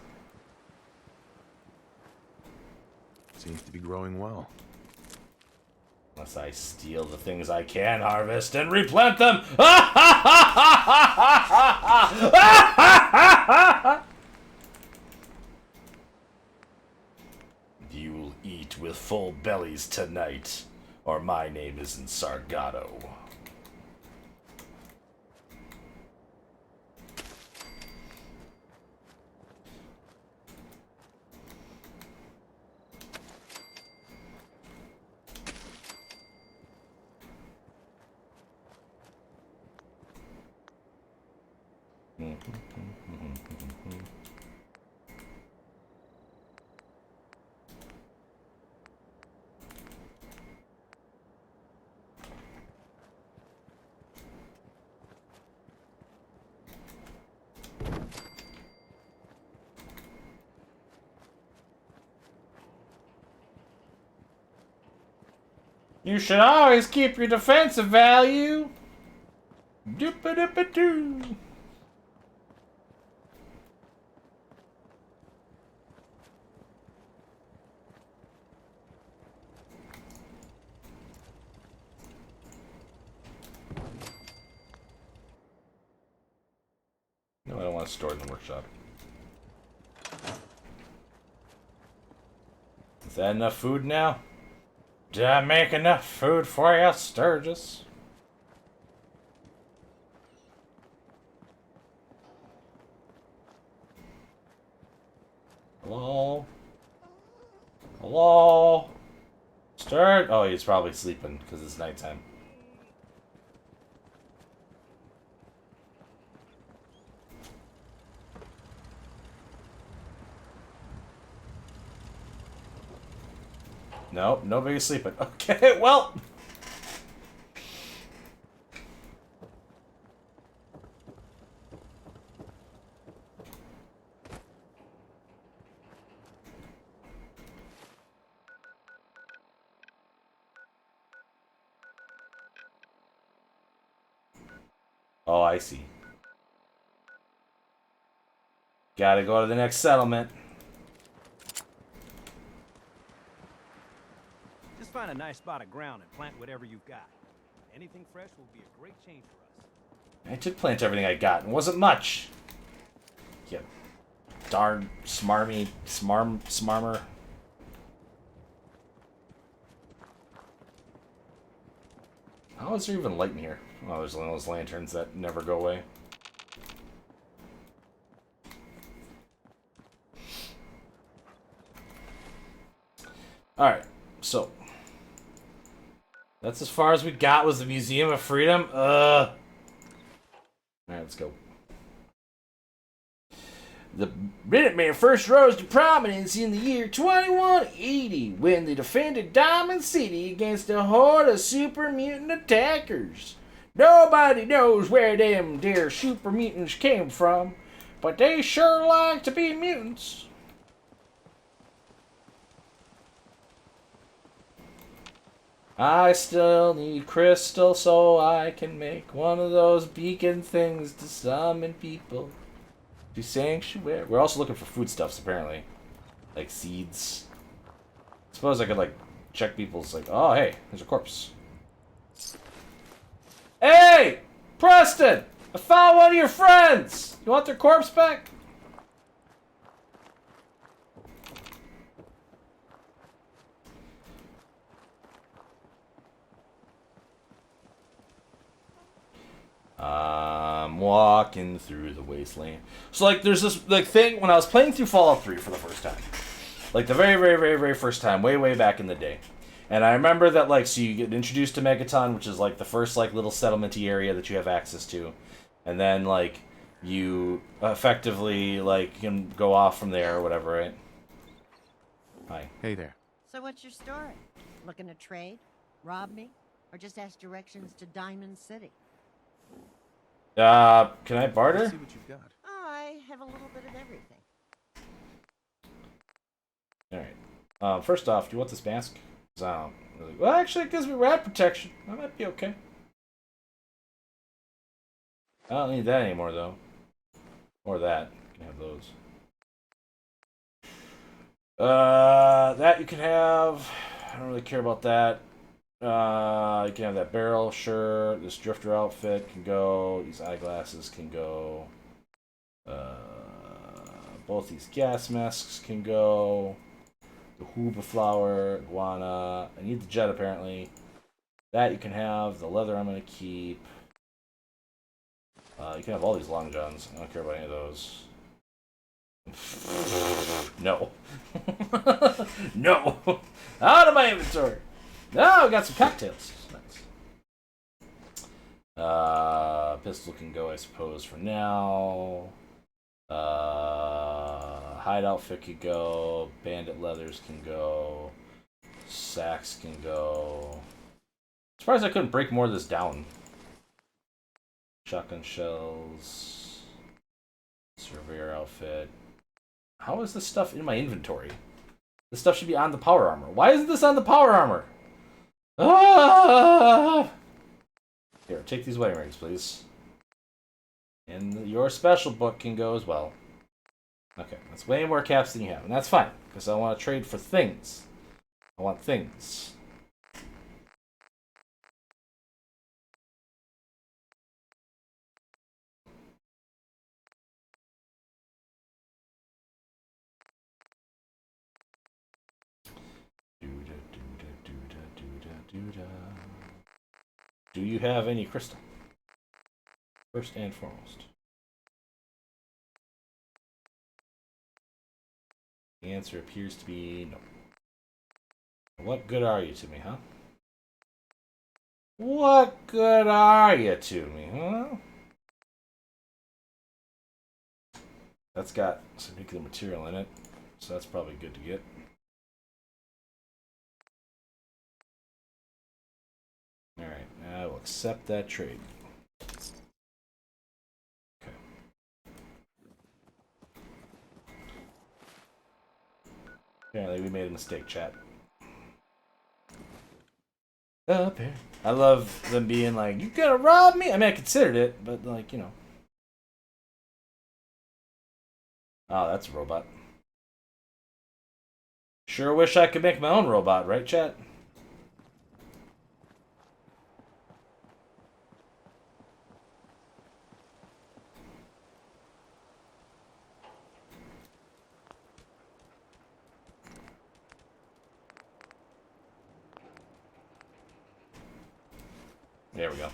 Seems to be growing well. Unless I steal the things I can harvest and replant them. You'll eat with full bellies tonight, or my name isn't Sargato. You should always keep your defensive value. Doop-a-doop-a-doo. No, I don't want to store it in the workshop. Is that enough food now? Did I make enough food for you, Sturgis? Hello? Hello? Sturg? Oh, he's probably sleeping because it's nighttime. Nope, nobody's sleeping. Okay, well. Oh, I see. Gotta go to the next settlement. Just find a nice spot of ground and plant whatever you've got. Anything fresh will be a great change for us. I did plant everything I got. It wasn't much. Yeah. Darn smarmer. How is there even light in here? Oh, there's one of those lanterns that never go away. Alright, so. That's as far as we got was the Museum of Freedom. Alright, let's go. The Minutemen first rose to prominence in the year 2180 when they defended Diamond City against a horde of super mutant attackers. Nobody knows where them dear super mutants came from, but they sure like to be mutants. I still need crystal so I can make one of those beacon things to summon people. To sanctuary. We're also looking for foodstuffs, apparently. Like seeds. I suppose I could, like, check people's, like, oh, hey, there's a corpse. Hey! Preston! I found one of your friends! You want their corpse back? I'm walking through the wasteland. So, like, there's this, like, thing when I was playing through Fallout 3 for the first time. Like, the very, very, very, very first time, way, way back in the day. And I remember that, like, so you get introduced to Megaton, which is, like, the first, like, little settlement-y area that you have access to. And then, like, you effectively, like, can go off from there or whatever, right? Hi. Hey there. So what's your story? Looking to trade? Rob me? Or just ask directions to Diamond City? Can I barter? Let's see what you've got. I have a little bit of everything. Alright. First off, do you want this mask? 'Cause I don't really... Well, actually, it gives me rat protection. That might be okay. I don't need that anymore, though. Or that. You can have those. That you can have. I don't really care about that. You can have that barrel, sure. This drifter outfit can go. These eyeglasses can go. Both these gas masks can go. The hooba flower, iguana. I need the jet apparently. That you can have. The leather I'm gonna keep. You can have all these long johns. I don't care about any of those. No. No. Out of my inventory. No, I got some cocktails. Nice. Pistol can go, I suppose, for now. Hide outfit could go. Bandit leathers can go. Sacks can go. Surprised I couldn't break more of this down. Shotgun shells. Surveyor outfit. How is this stuff in my inventory? This stuff should be on the power armor. Why isn't this on the power armor? Ah! Here, take these wedding rings, please. And your special book can go as well. Okay, that's way more caps than you have. And that's fine, because I want to trade for things. I want things. Do you have any crystal? First and foremost. The answer appears to be no. What good are you to me, huh? What good are you to me, huh? That's got some nuclear material in it, so that's probably good to get. Alright, I will accept that trade. Okay. Apparently we made a mistake, chat. I love them being like, "You gonna rob me?" I mean, I considered it, but like, you know. Oh, that's a robot. Sure wish I could make my own robot, right, chat? There we go.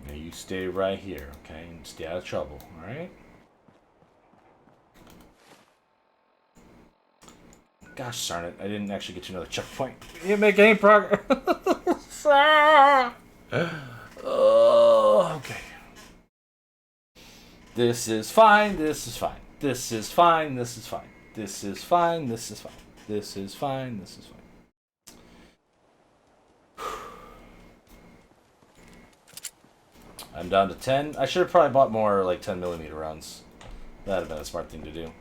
Now you stay right here, okay? And stay out of trouble, alright? Gosh darn it, I didn't actually get you another checkpoint. You didn't make any progress. Oh, okay. This is fine, this is fine. This is fine, this is fine. This is fine, this is fine. This is fine, this is fine. I'm down to 10. I should have probably bought more like 10mm rounds. That'd have been a smart thing to do.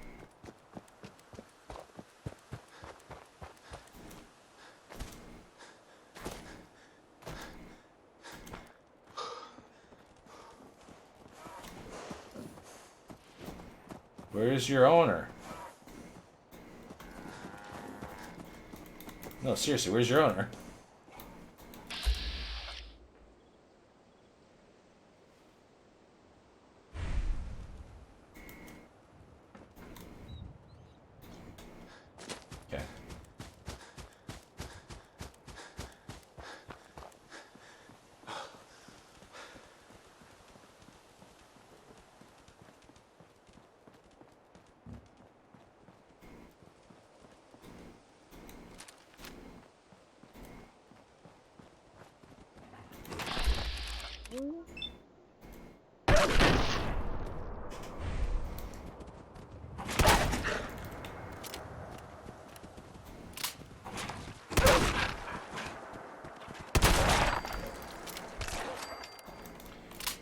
Where's your owner? No, seriously, where's your owner? Okay.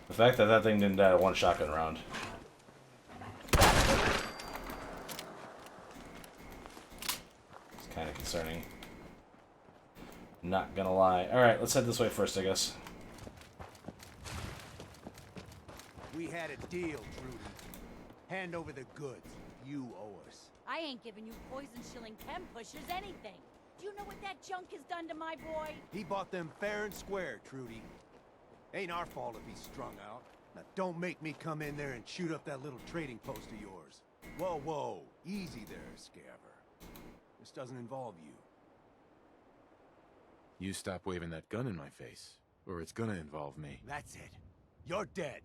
The fact that that thing didn't die one shotgun round. It's kind of concerning. Not gonna lie. Alright, let's head this way first, I guess. We had a deal, Trudy. Hand over the goods. You owe us. I ain't giving you poison-shilling chem pushers anything. Do you know what that junk has done to my boy? He bought them fair and square, Trudy. Ain't our fault if he's strung out. Now don't make me come in there and shoot up that little trading post of yours. Whoa, whoa. Easy there, Scaver. This doesn't involve you. You stop waving that gun in my face, or it's gonna involve me. That's it. You're dead.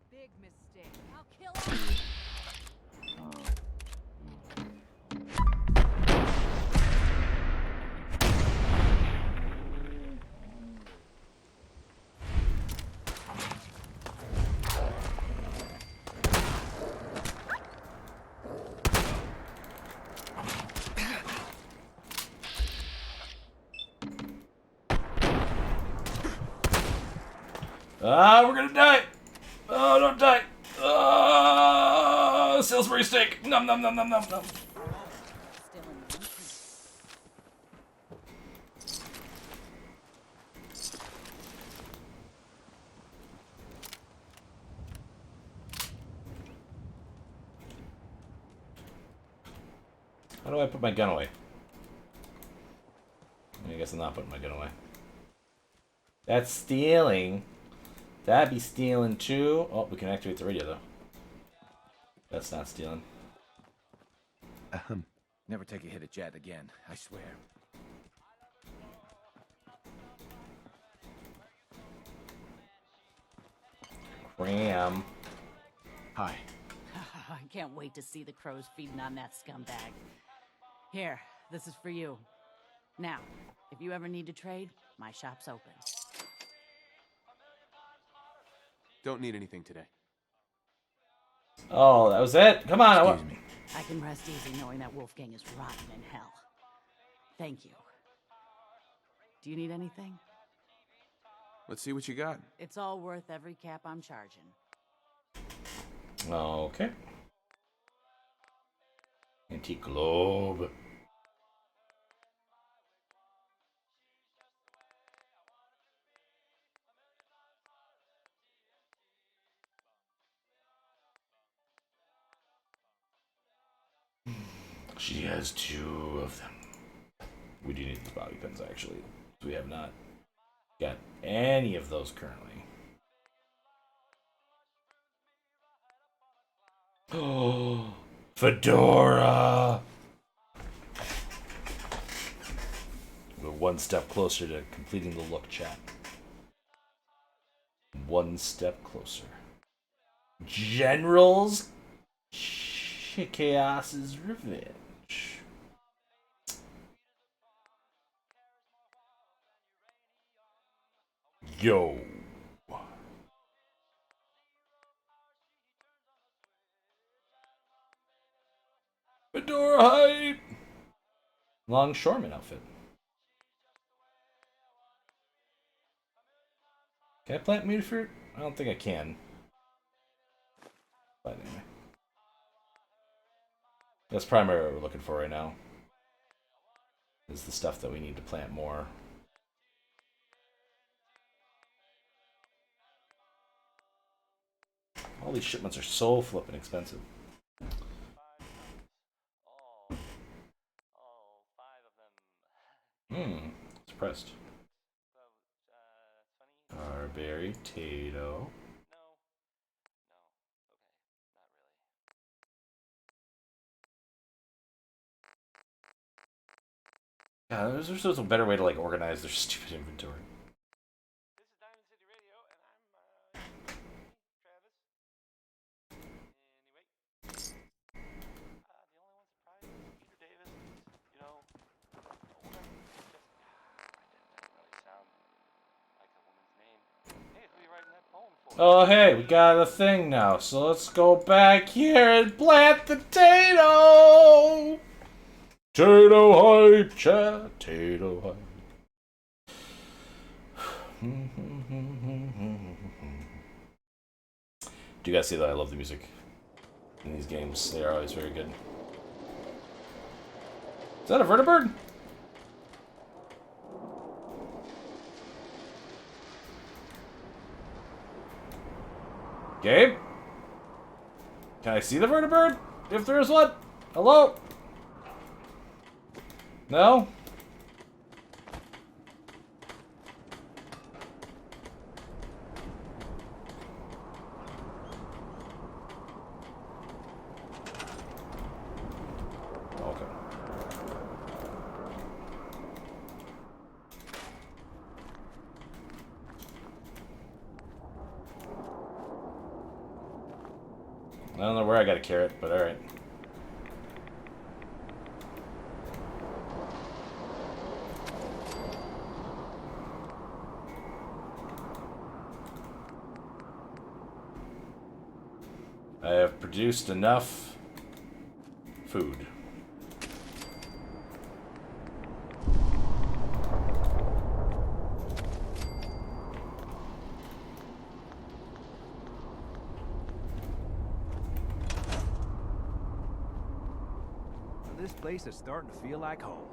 Big mistake. I'll kill him. Ah, we're gonna die! Oh, don't die! Salisbury steak! Nom nom nom nom nom nom! How do I put my gun away? I guess I'm not putting my gun away. That's stealing. That'd be stealing too. Oh, we can activate the radio though. That's not stealing. Never take a hit at Jet again, I swear. Cram. Hi. I can't wait to see the crows feeding on that scumbag. Here, this is for you. Now, if you ever need to trade, my shop's open. Don't need anything today. Oh, that was it? Come on. Excuse me. I can rest easy knowing that Wolfgang is rotten in hell. Thank you. Do you need anything? Let's see what you got. It's all worth every cap I'm charging. Okay. Antique globe. She has 2 of them. We do need the bobby pins, actually. We have not got any of those currently. Oh, Fedora! We're one step closer to completing the look, chat. One step closer. General's Chaos's Revenge. Yo. Fedora hype. Longshoreman outfit. Can I plant muted fruit? I don't think I can. But anyway. That's primarily what we're looking for right now. Is the stuff that we need to plant more. All these shipments are so flippin' expensive. Suppressed. Carberry, Tato. Yeah, there's just a better way to like organize their stupid inventory. Oh hey, we got a thing now, so let's go back here and plant the Tato! Tato hype, chat, Tato hype. Do you guys see that I love the music in these games? They are always very good. Is that a vertibird? Gabe? Can I see the vertibird? If there is one? Hello? No? Okay. I don't know where I got a carrot, but alright. I have produced enough food. This place is starting to feel like home.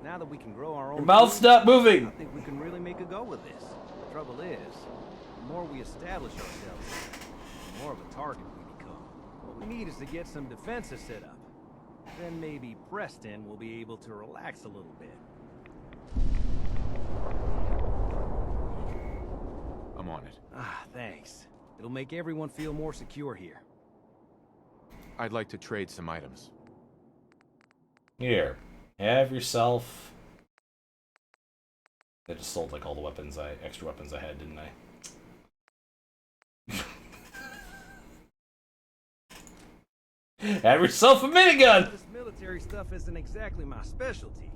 Now that we can grow our own Your mouth's food, not moving! I think we can really make a go with this. The trouble is, the more we establish ourselves, the more of a target we become. What we need is to get some defenses set up. Then maybe Preston will be able to relax a little bit. I'm on it. Ah, thanks. It'll make everyone feel more secure here. I'd like to trade some items. Here, have yourself. I just sold like all the weapons extra weapons I had, didn't I? Have yourself a minigun! This military stuff isn't exactly my specialty.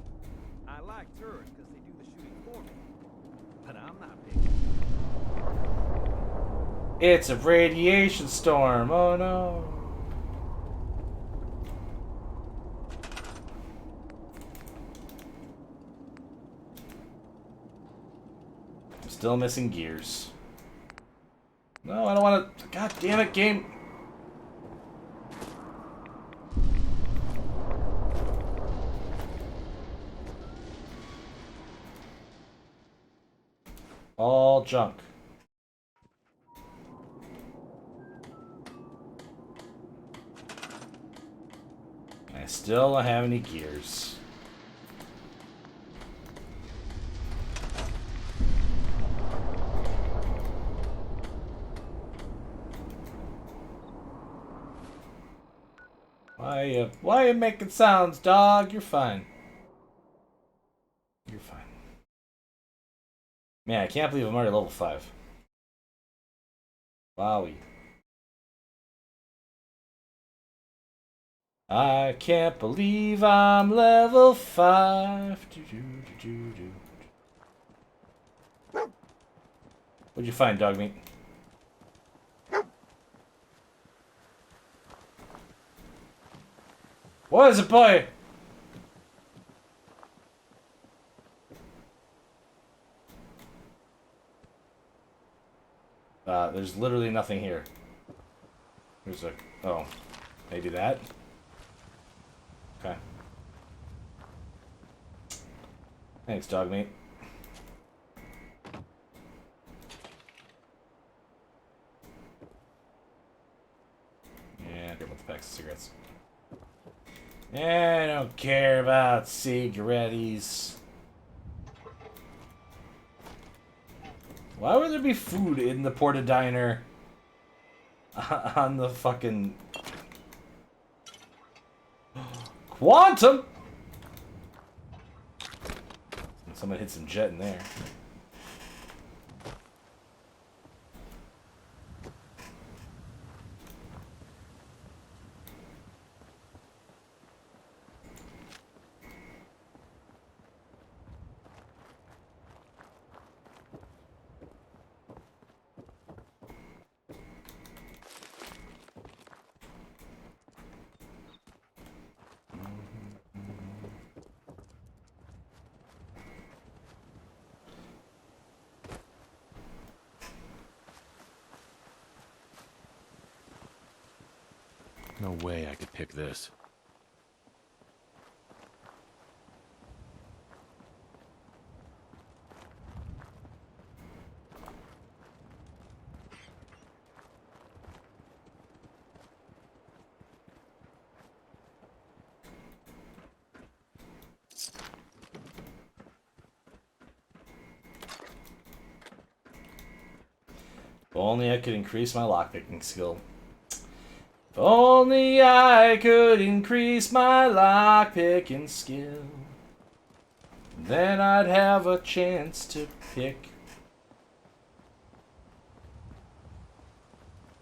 I like turrets because they do the shooting for me. But I'm not picky. It's a radiation storm, oh no. Still missing gears. No, I don't want to. God damn it, game. All junk. I still don't have any gears. Why are you making sounds, dog? You're fine. You're fine. Man, I can't believe I'm already level 5. Wowie. I can't believe I'm level 5. What'd you find, dog meat? What is it, boy? There's literally nothing here. There's a... Oh. Maybe that? Okay. Thanks, dog meat. Yeah, here with the packs of cigarettes. I don't care about cigarettes. Why would there be food in the Porta Diner on the fucking... Quantum! Someone hit some jet in there. No way I could pick this. If only I could increase my lockpicking skill. If only I could increase my lockpicking skill. Then I'd have a chance to pick.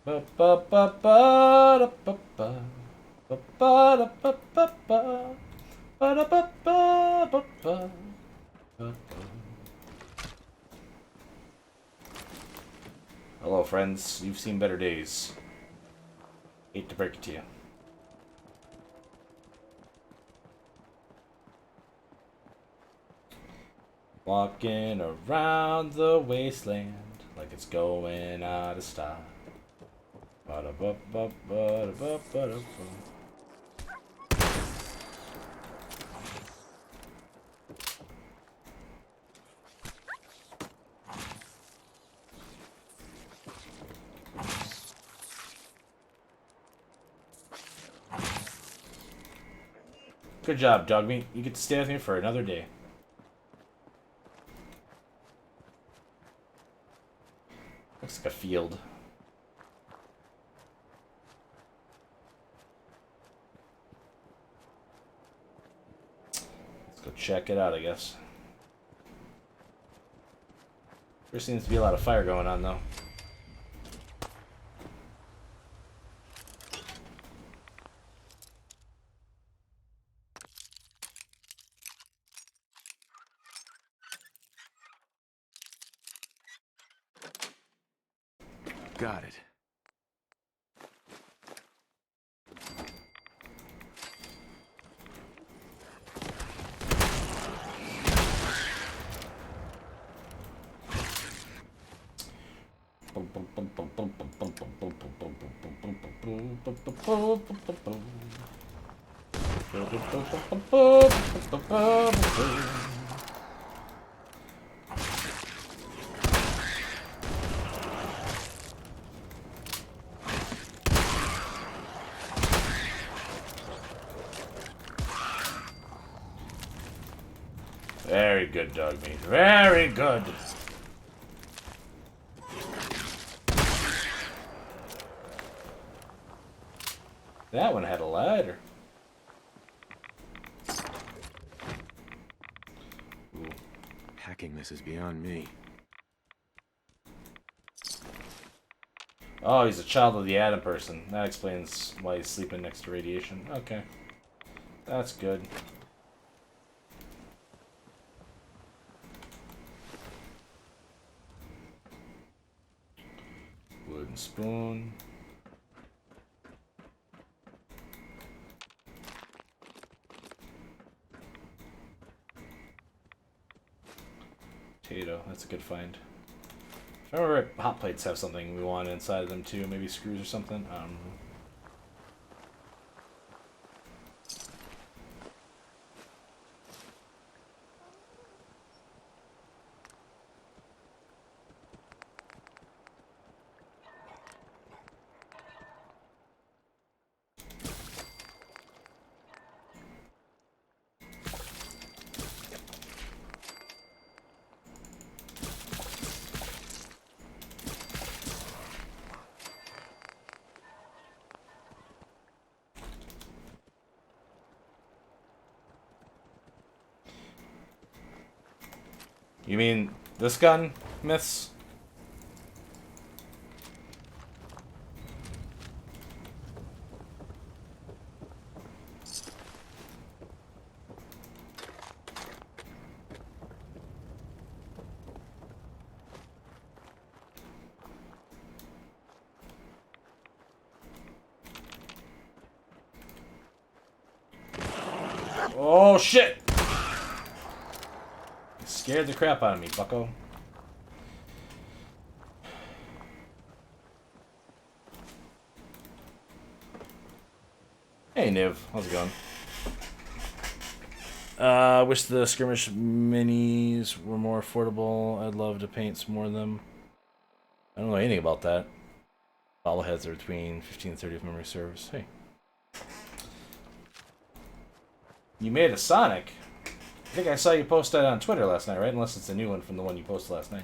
Ba ba ba ba da ba ba ba ba da ba ba ba ba da ba ba ba ba ba. Hello, friends. You've seen better days. Hate to break it to you. Walking around the wasteland like it's going out of style. Ba-da-ba-ba-ba-da-ba-ba-da-ba. Good job, Dogmeat. You get to stay with me for another day. Looks like a field. Let's go check it out, I guess. There seems to be a lot of fire going on, though. Got it. Very good, dog meat. Very good. That one had a ladder. Ooh. Hacking this is beyond me. Oh, he's a child of the Atom person. That explains why he's sleeping next to radiation. Okay. That's good. Wooden spoon. Potato, that's a good find. I remember hot plates have something we want inside of them too, maybe screws or something. I don't know. You mean this gun, Myths? Oh shit! Scared the crap out of me, bucko. Hey, Niv. How's it going? Wish the skirmish minis were more affordable. I'd love to paint some more of them. I don't know anything about that. Bobbleheads are between 15 and 30 if memory serves. Hey. You made a Sonic? I think I saw you post that on Twitter last night, right? Unless it's a new one from the one you posted last night.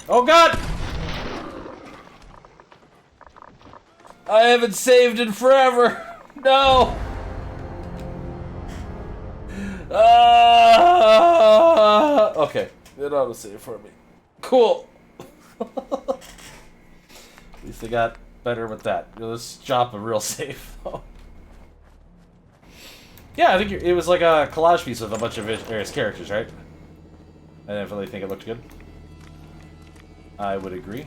Oh god! I haven't saved in forever! No! Okay, it auto-saved for me. Cool! At least they got better with that. Let's drop a real save, though. Yeah, I think it was like a collage piece with a bunch of various characters, right? I definitely think it looked good. I would agree.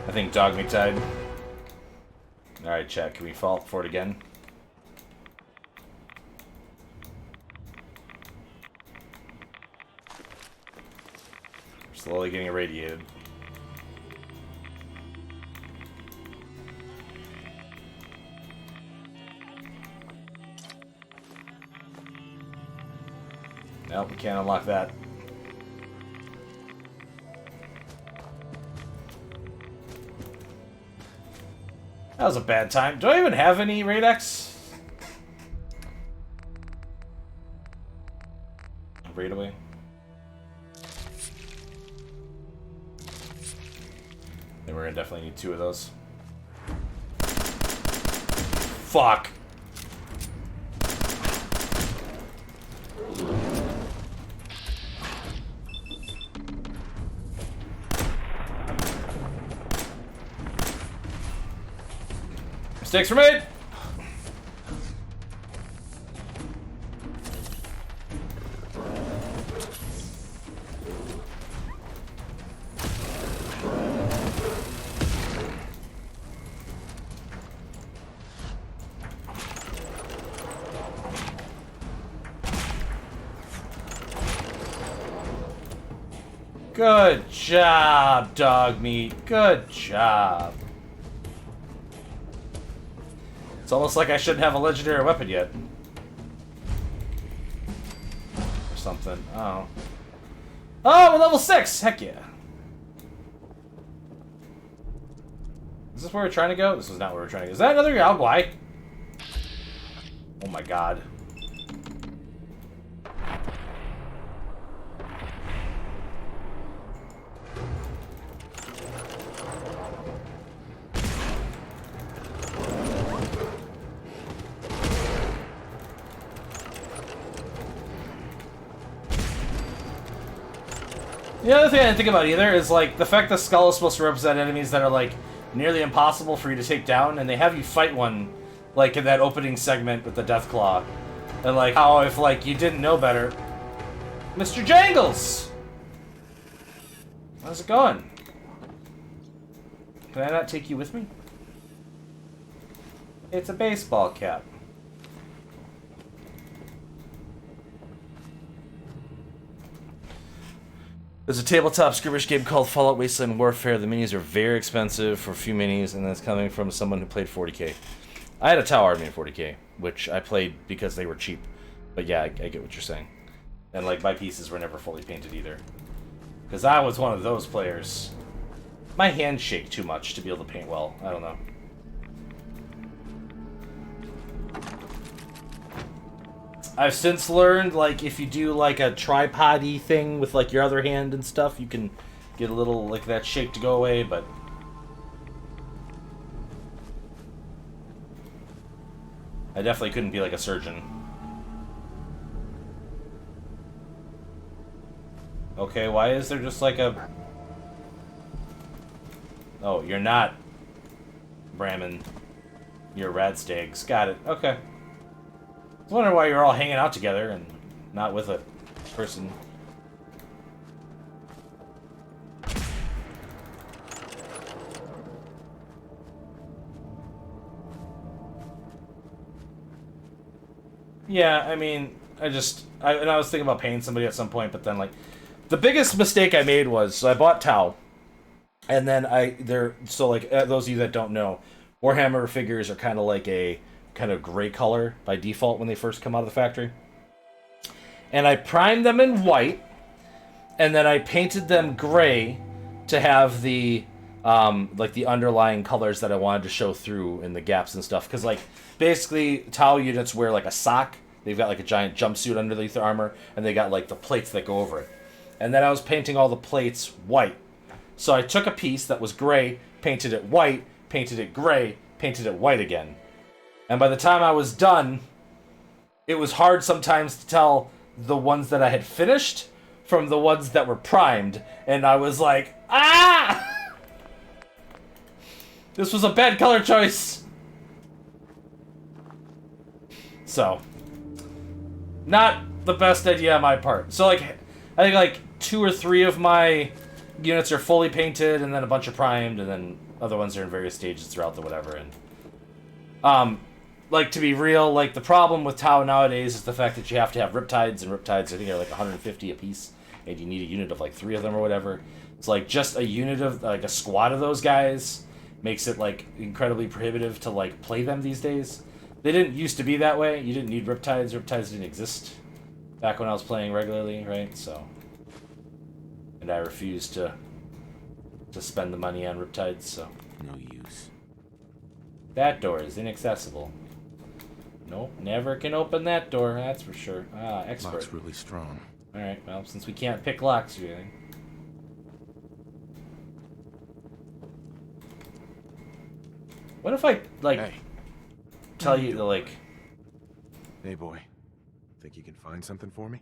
I think dog meat died. Alright, chat, can we fall for it again? We're slowly getting irradiated. Nope, we can't unlock that. That was a bad time. Do I even have any Raid X? Raid away. Then we're gonna definitely need 2 of those. Fuck. Mistakes were made! Good job, dog meat. Good job. It's almost like I shouldn't have a legendary weapon yet. Or something. Oh. Oh, we're level 6! Heck yeah. Is this where we're trying to go? This is not where we're trying to go. Is that another Yao Guai? Oh my god. The other thing I didn't think about either is, like, the fact the skull is supposed to represent enemies that are, like, nearly impossible for you to take down, and they have you fight one, like, in that opening segment with the Deathclaw. And, like, how if, like, you didn't know better... Mr. Jangles! How's it going? Can I not take you with me? It's a baseball cap. There's a tabletop skirmish game called Fallout Wasteland Warfare. The minis are very expensive for a few minis, and that's coming from someone who played 40k. I had a Tau army in 40k, which I played because they were cheap. But yeah, I get what you're saying. And like, my pieces were never fully painted either. Because I was one of those players. My hands shake too much to be able to paint well. I don't know. I've since learned, like, if you do, like, a tripod-y thing with, like, your other hand and stuff, you can get a little, like, that shake to go away, but... I definitely couldn't be, like, a surgeon. Okay, why is there just, like, a... Oh, you're not Brahmin. You're Radstags. Got it. Okay. I was wondering why you're all hanging out together and not with a person. Yeah, I mean, I was thinking about paying somebody at some point, but then, like, the biggest mistake I made was, so I bought Tau, and then so, like, those of you that don't know, Warhammer figures are kind of like a kind of gray color by default when they first come out of the factory. And I primed them in white, and then I painted them gray to have the like the underlying colors that I wanted to show through in the gaps and stuff. Because, like, basically Tau units wear like a sock. They've got like a giant jumpsuit underneath their armor, and they got like the plates that go over it. And then I was painting all the plates white. So I took a piece that was gray, painted it white, painted it gray, painted it white again. And by the time I was done, it was hard sometimes to tell the ones that I had finished from the ones that were primed. And I was like, ah! This was a bad color choice. So, not the best idea on my part. So, like, I think, like, 2 or 3 of my units are fully painted, and then a bunch are primed, and then other ones are in various stages throughout the whatever. And, like, to be real, like, the problem with Tau nowadays is the fact that you have to have Riptides, and Riptides, I think, are like 150 a piece, and you need a unit of, like, 3 of them or whatever. It's like, just a unit of, like, a squad of those guys makes it, like, incredibly prohibitive to, like, play them these days. They didn't used to be that way. You didn't need Riptides. Riptides didn't exist back when I was playing regularly, right? So, and I refused to spend the money on Riptides, so. No use. That door is inaccessible. Nope, never can open that door, that's for sure. Ah, expert. Lock's really strong. Alright, well, since we can't pick locks or anything. What if I, like, tell you to, like... Hey, boy. Think you can find something for me?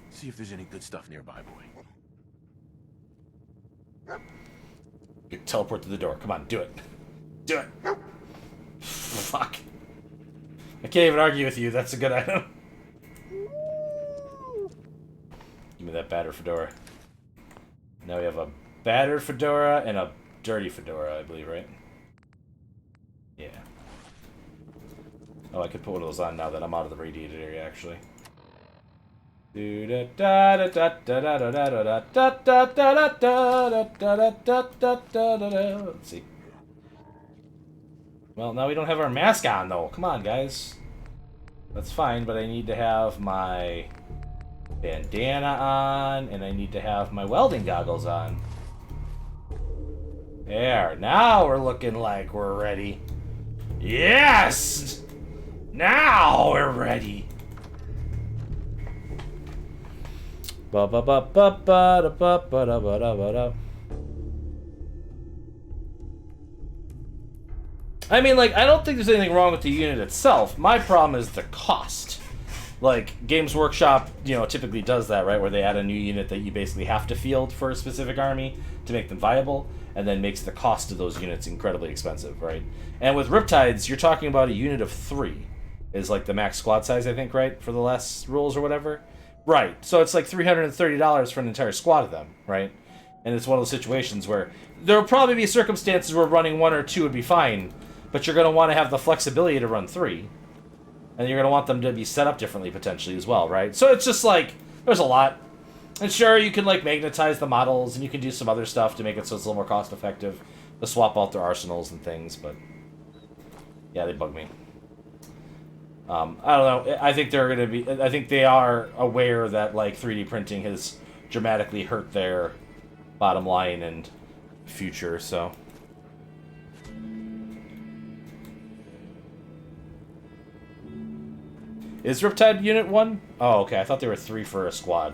See if there's any good stuff nearby, boy. You teleport to the door. Come on, do it. Do it. Fuck. I can't even argue with you. That's a good item. Give me that battered fedora. Now we have a battered fedora and a dirty fedora, I believe, right? Yeah. Oh, I could put one of those on now that I'm out of the radiated area, actually. Let's see. Well, now we don't have our mask on, though. Come on, guys. That's fine, but I need to have my bandana on, and I need to have my welding goggles on. There. Now we're looking like we're ready. Yes! Now we're ready. I mean, like, I don't think there's anything wrong with the unit itself. My problem is the cost. Like, Games Workshop, you know, typically does that, right? Where they add a new unit that you basically have to field for a specific army to make them viable, and then makes the cost of those units incredibly expensive, right? And with Riptides, you're talking about a unit of 3 is like the max squad size, I think, right? For the last rules or whatever. Right. So it's like $330 for an entire squad of them, right? And it's one of those situations where there'll probably be circumstances where running 1 or 2 would be fine, but you're going to want to have the flexibility to run 3. And you're going to want them to be set up differently, potentially, as well, right? So it's just like, there's a lot. And sure, you can, like, magnetize the models, and you can do some other stuff to make it so it's a little more cost-effective to swap out their arsenals and things, but... yeah, they bug me. I don't know. I think they're going to be... I think they are aware that, like, 3D printing has dramatically hurt their bottom line and future, so... Is Riptide Unit 1? Oh, okay. I thought there were 3 for a squad.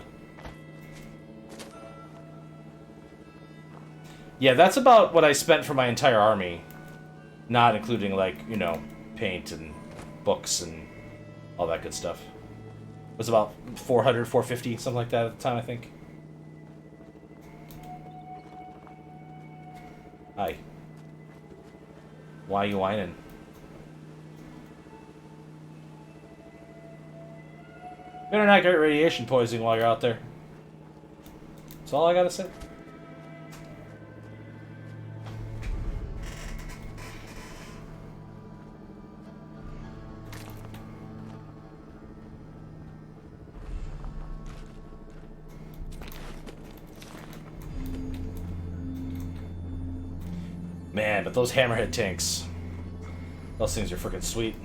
Yeah, that's about what I spent for my entire army. Not including, like, you know, paint and books and all that good stuff. It was about 400, 450, something like that at the time, I think. Hi. Why are you whining? Better not get radiation poisoning while you're out there. That's all I gotta say. Man, but those hammerhead tanks, those things are freaking sweet.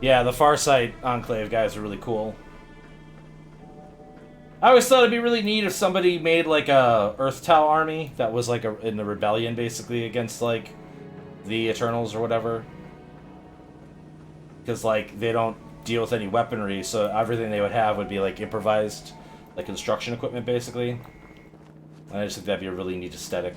Yeah, the Farsight Enclave guys are really cool. I always thought it'd be really neat if somebody made like a Earth Tau army that was like in the rebellion basically against like the Eternals or whatever. Because like they don't deal with any weaponry, so everything they would have would be like improvised, like construction equipment basically. And I just think that'd be a really neat aesthetic.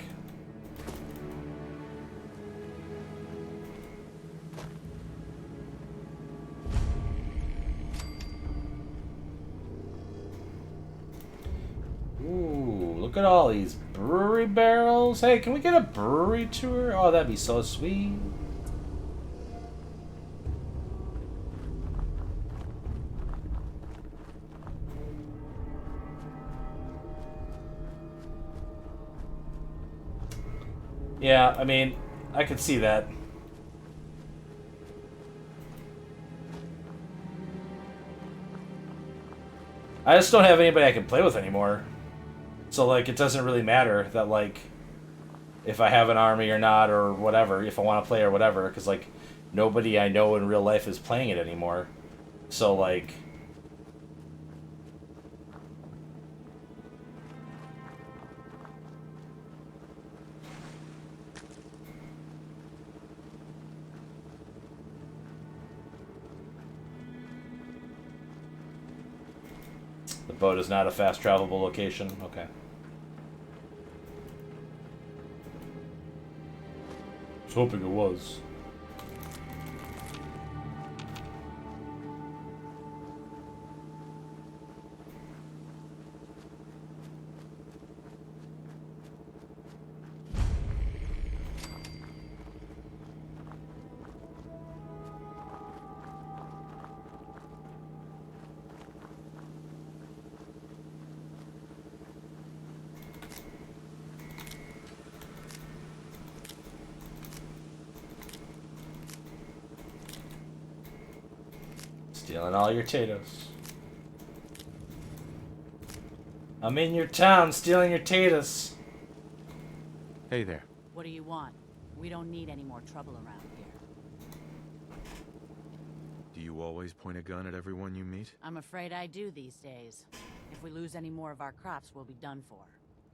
Ooh, look at all these brewery barrels. Hey, can we get a brewery tour? Oh, that'd be so sweet. Yeah, I mean, I could see that. I just don't have anybody I can play with anymore. So, like, it doesn't really matter that, like, if I have an army or not or whatever, if I want to play or whatever, because, like, nobody I know in real life is playing it anymore. So, like... The boat is not a fast travelable location. Okay. was hoping it was. Stealing all your taters. I'm in your town stealing your taters. Hey there. What do you want? We don't need any more trouble around here. Do you always point a gun at everyone you meet? I'm afraid I do these days. If we lose any more of our crops, we'll be done for.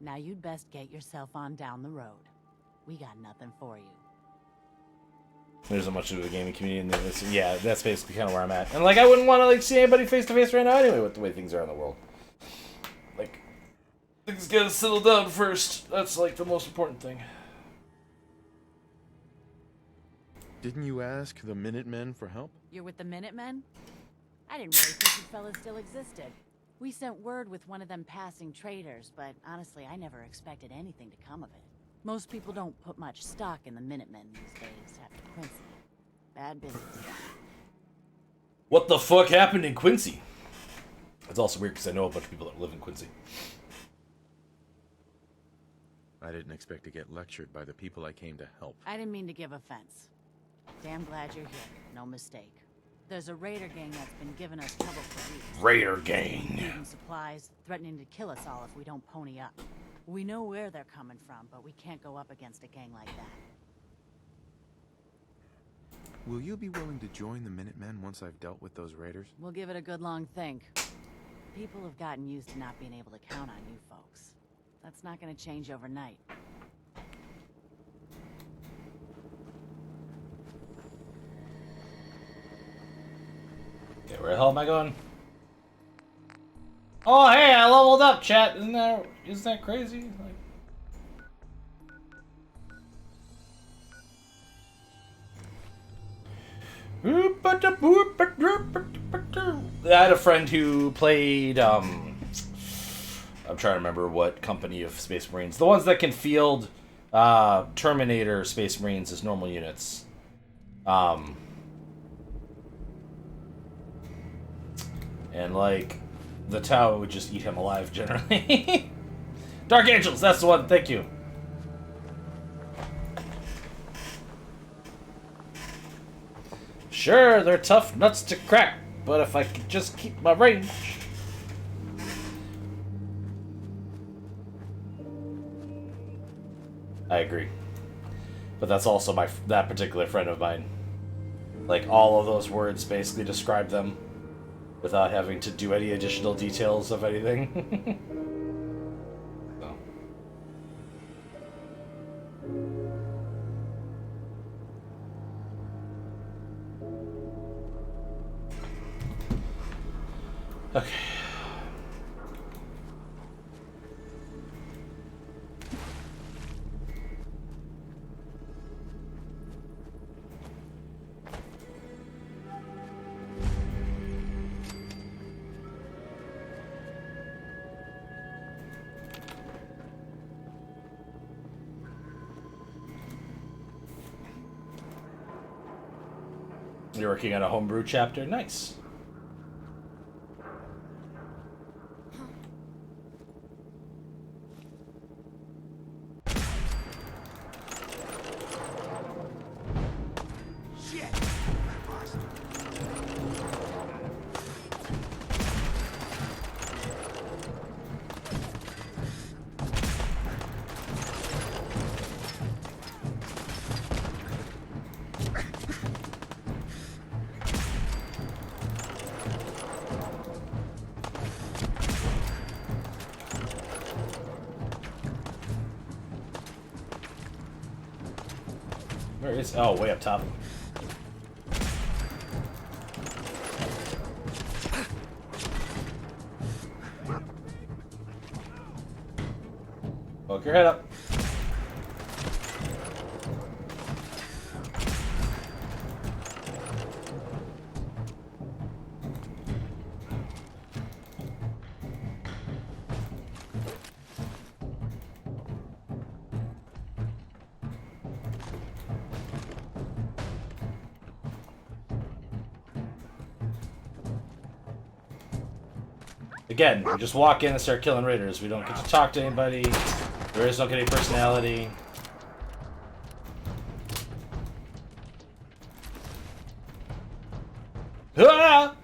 Now you'd best get yourself on down the road. We got nothing for you. There's so much to do with the gaming community, and yeah, that's basically kind of where I'm at. And like, I wouldn't want to like see anybody face to face right now anyway, with the way things are in the world. Like, things gotta settle down first. That's like the most important thing. Didn't you ask the Minutemen for help? You're with the Minutemen? I didn't really think you fellas still existed. We sent word with one of them passing traders, but honestly, I never expected anything to come of it. Most people don't put much stock in the Minutemen these days after Quincy. Bad business. What the fuck happened in Quincy? It's also weird because I know a bunch of people that live in Quincy. I didn't expect to get lectured by the people I came to help. I didn't mean to give offense. Damn glad you're here. No mistake. There's a raider gang that's been giving us trouble for weeks. Raider gang. Needing supplies, threatening to kill us all if we don't pony up. We know where they're coming from, but we can't go up against a gang like that. Will you be willing to join the Minutemen once I've dealt with those raiders? We'll give it a good long think. People have gotten used to not being able to count on you folks. That's not going to change overnight. Okay, where the hell am I going? Oh, hey, I leveled up, chat. Isn't that crazy? Like... I had a friend who played, I'm trying to remember what company of Space Marines. The ones that can field Terminator Space Marines as normal units. And like, the Tau would just eat him alive generally. Dark Angels, that's the one, thank you. Sure, they're tough nuts to crack, but if I could just keep my range. I agree. But that's also that particular friend of mine. Like, all of those words basically describe them without having to do any additional details of anything. So. Okay. You're working on a homebrew chapter? Nice. Where is... Oh, way up top. Poke your head up. Again, we just walk in and start killing raiders. We don't get to talk to anybody. Raiders don't get any personality. Ah!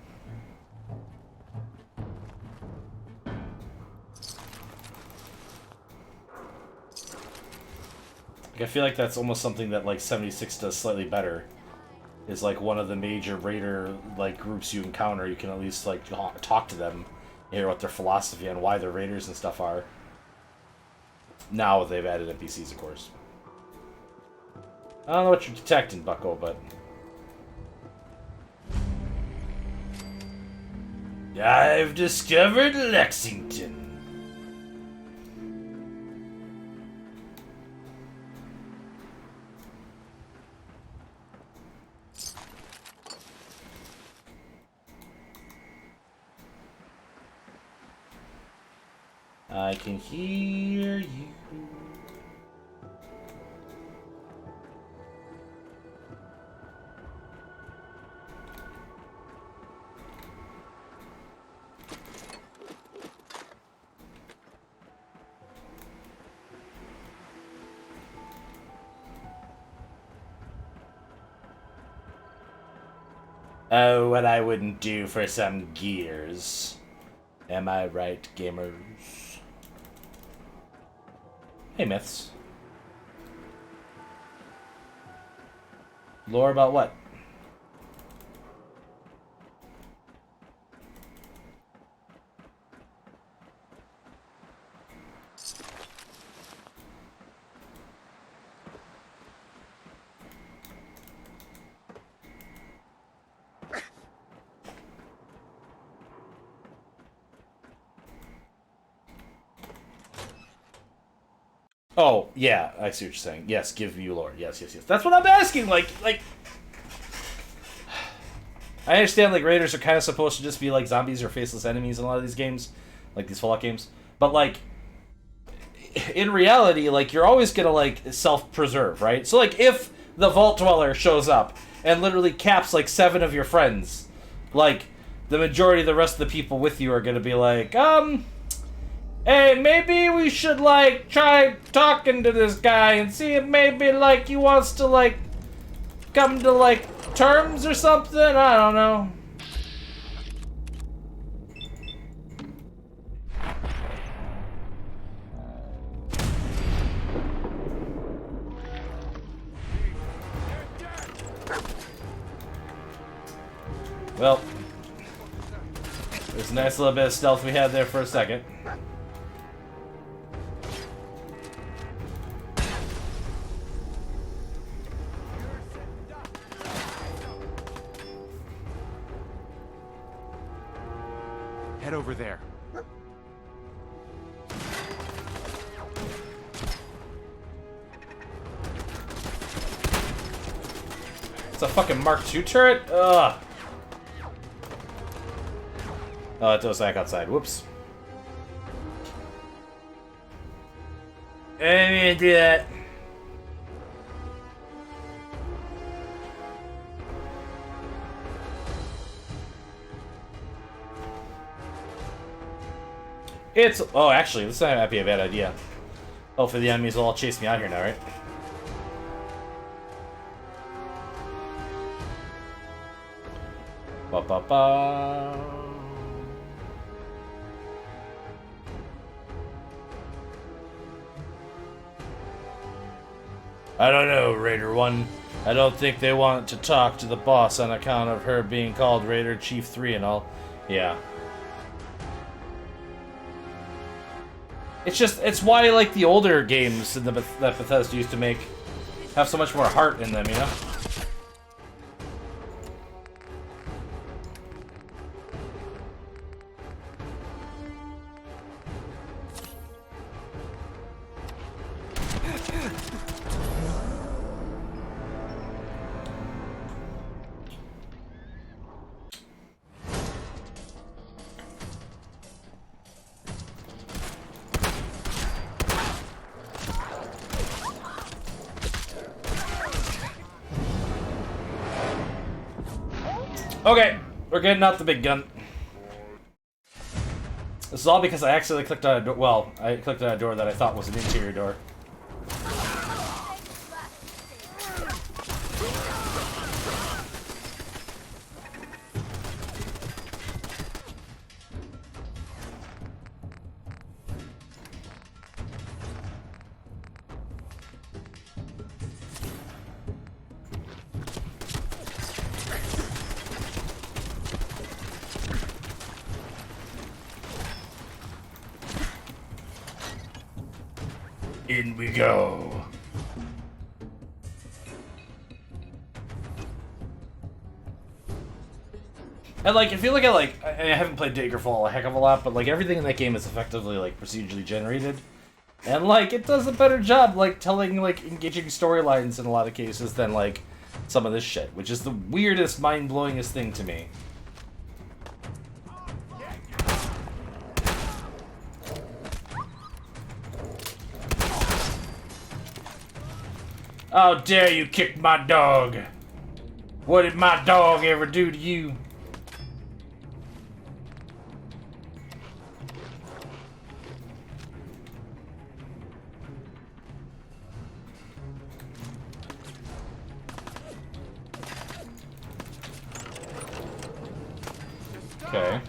Like, I feel like that's almost something that like 76 does slightly better. Is like one of the major raider like groups you encounter, you can at least like talk to them, hear what their philosophy and why they're raiders and stuff are. Now they've added NPCs, of course. I don't know what you're detecting, Bucko, but I've discovered Lexington. I can hear you. Oh, what I wouldn't do for some gears. Am I right, gamers? Hey, Myths. Lore about what? Oh, yeah, I see what you're saying. Yes, give you lore. Yes, yes, yes. That's what I'm asking. Like, I understand, like, raiders are kind of supposed to just be, like, zombies or faceless enemies in a lot of these games. Like, these Fallout games. But, like, in reality, like, you're always gonna, like, self-preserve, right? So, like, if the Vault Dweller shows up and literally caps, like, 7 of your friends, like, the majority of the rest of the people with you are gonna be like, hey, maybe we should, like, try talking to this guy and see if maybe, like, he wants to, like, come to, like, terms or something? I don't know. Well, there's a nice little bit of stealth we had there for a second. Head over there. It's a fucking Mark II turret? Ugh. Oh, it goes back outside. Whoops. I didn't mean to do that. It's... Oh, actually, this might be a bad idea. Hopefully the enemies will all chase me out here now, right? Ba-ba-ba. I don't know, Raider 1. I don't think they want to talk to the boss on account of her being called Raider Chief 3 and all. Yeah. It's just, it's why, like, the older games that Bethesda used to make have so much more heart in them, you know? Okay, we're getting out the big gun. This is all because I accidentally clicked on a door. Well, I clicked on a door that I thought was an interior door. In we go. And like, if you look at like, I haven't played Daggerfall a heck of a lot, but like everything in that game is effectively like procedurally generated, and like it does a better job like telling like engaging storylines in a lot of cases than like some of this shit, which is the weirdest, mind-blowingest thing to me. How dare you kick my dog? What did my dog ever do to you? Okay.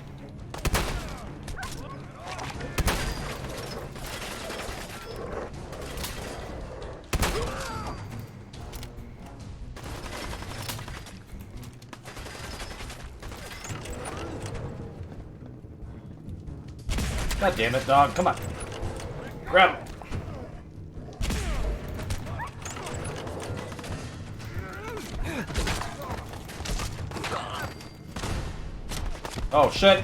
God damn it, dog. Come on. Grab him. Oh, shit.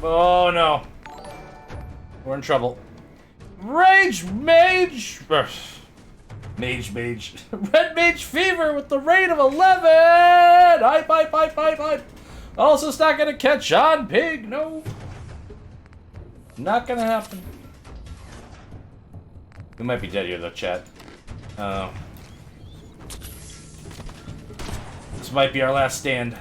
Oh no. We're in trouble. Rage Mage! Mage. Red Mage Fever with the rate of 11! Hype. Also, it's not gonna catch on, pig. No. Not gonna happen. We might be dead here though, chat. This might be our last stand.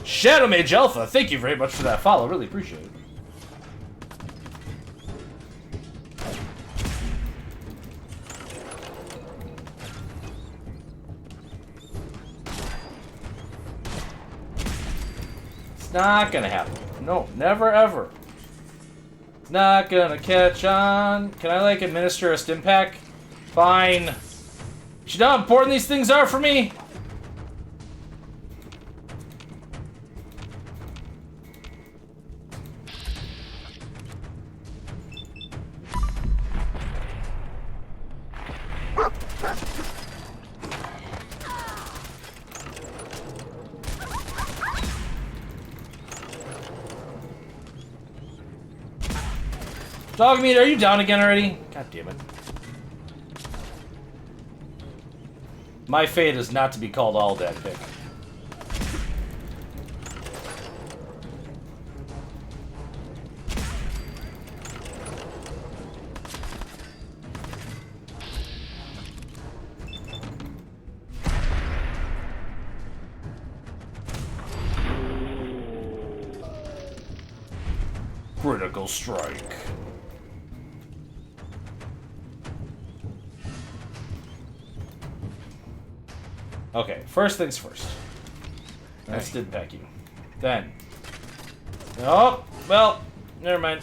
Shadow Mage Alpha, thank you very much for that follow. Really appreciate it. It's not gonna happen. No, never ever. Not gonna catch on. Can I like administer a stim pack? Fine. You know how important these things are for me? Dog meat, are you down again already? God damn it. My fate is not to be called all dead, pick. Critical strike. Okay, first things first. Let's did pack you. Then. Oh, well, never mind.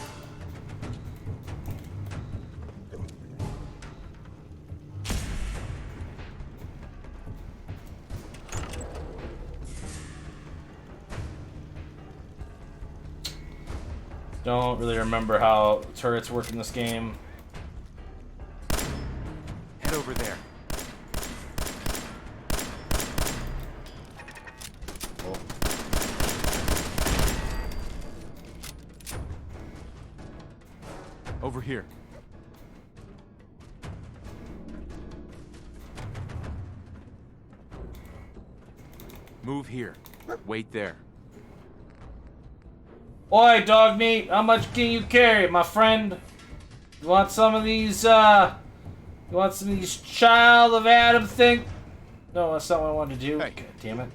Don't really remember how turrets work in this game. Head over there. over here. Move here. Wait there. Oi, dog meat, how much can you carry, my friend? You want some of these, child of Adam thing? No, that's not what I wanted to do. Hey. God damn it.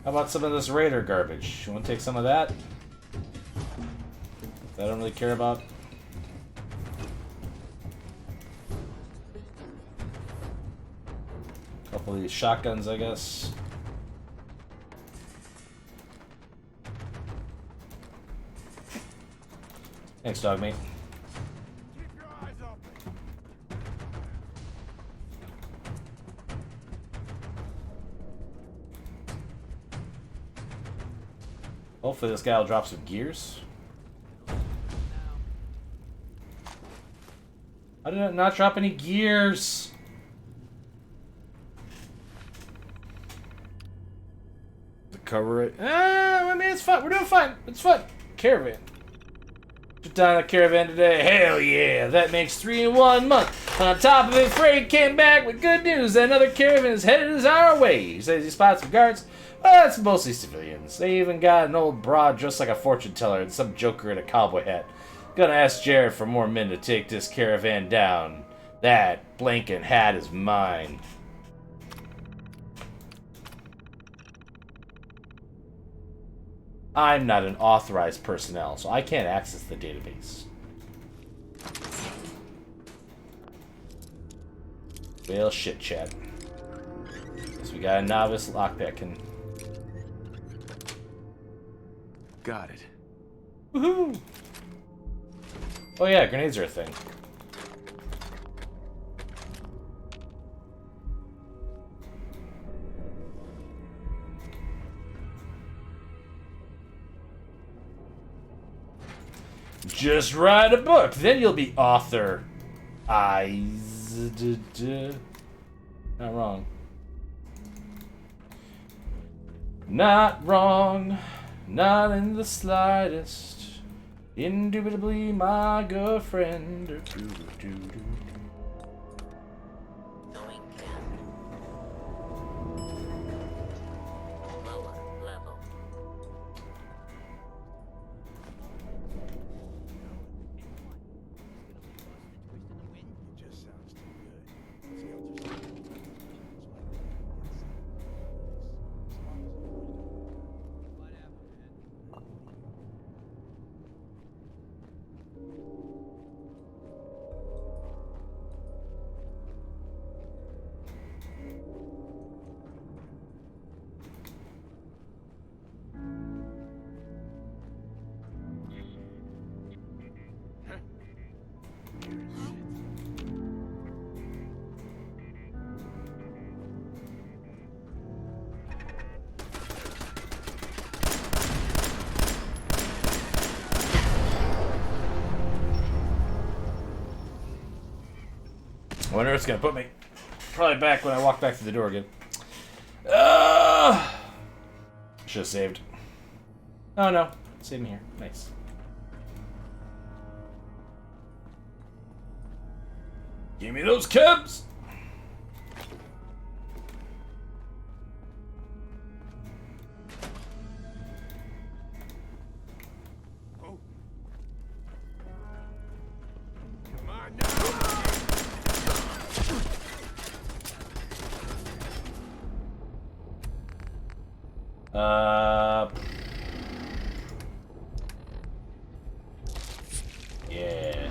How about some of this Raider garbage? You want to take some of that? That I don't really care about. Couple of these shotguns, I guess. Thanks, dog mate. Hopefully this guy will drop some gears. How did it not drop any gears? To cover it. I mean, it's fun. We're doing fine. It's fun. Caravan. Put down a caravan today. Hell yeah. That makes 3 in 1 month. On top of it, Freddy came back with good news that another caravan is headed our way. He says he spots some guards. Well, it's mostly civilians. They even got an old broad dressed like a fortune teller and some joker in a cowboy hat. Gonna ask Jared for more men to take this caravan down. That blanket hat is mine. I'm not an authorized personnel, so I can't access the database. Well, shit, Chad. Guess we got a novice lockpicking. Got it. Woohoo! Oh yeah, grenades are a thing. Just write a book, then you'll be author. Not wrong. Not wrong. Not in the slightest. Indubitably my girlfriend. I wonder if it's gonna put me probably back when I walk back through the door again. Should have saved. Oh no, save me here. Nice. Give me those cubs! Yeah.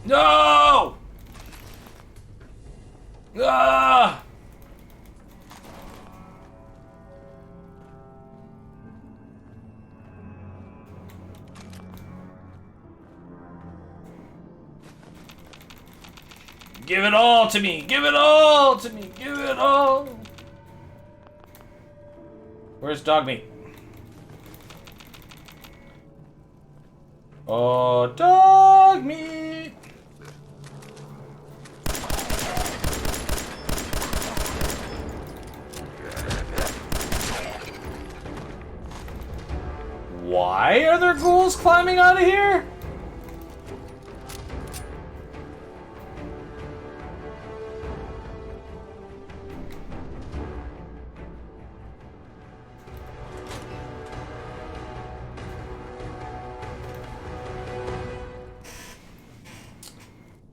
No! Ah! Give it all to me! Give it all to me! Give it all! Where's dog meat? Oh, dog meat! Why are there ghouls climbing out of here?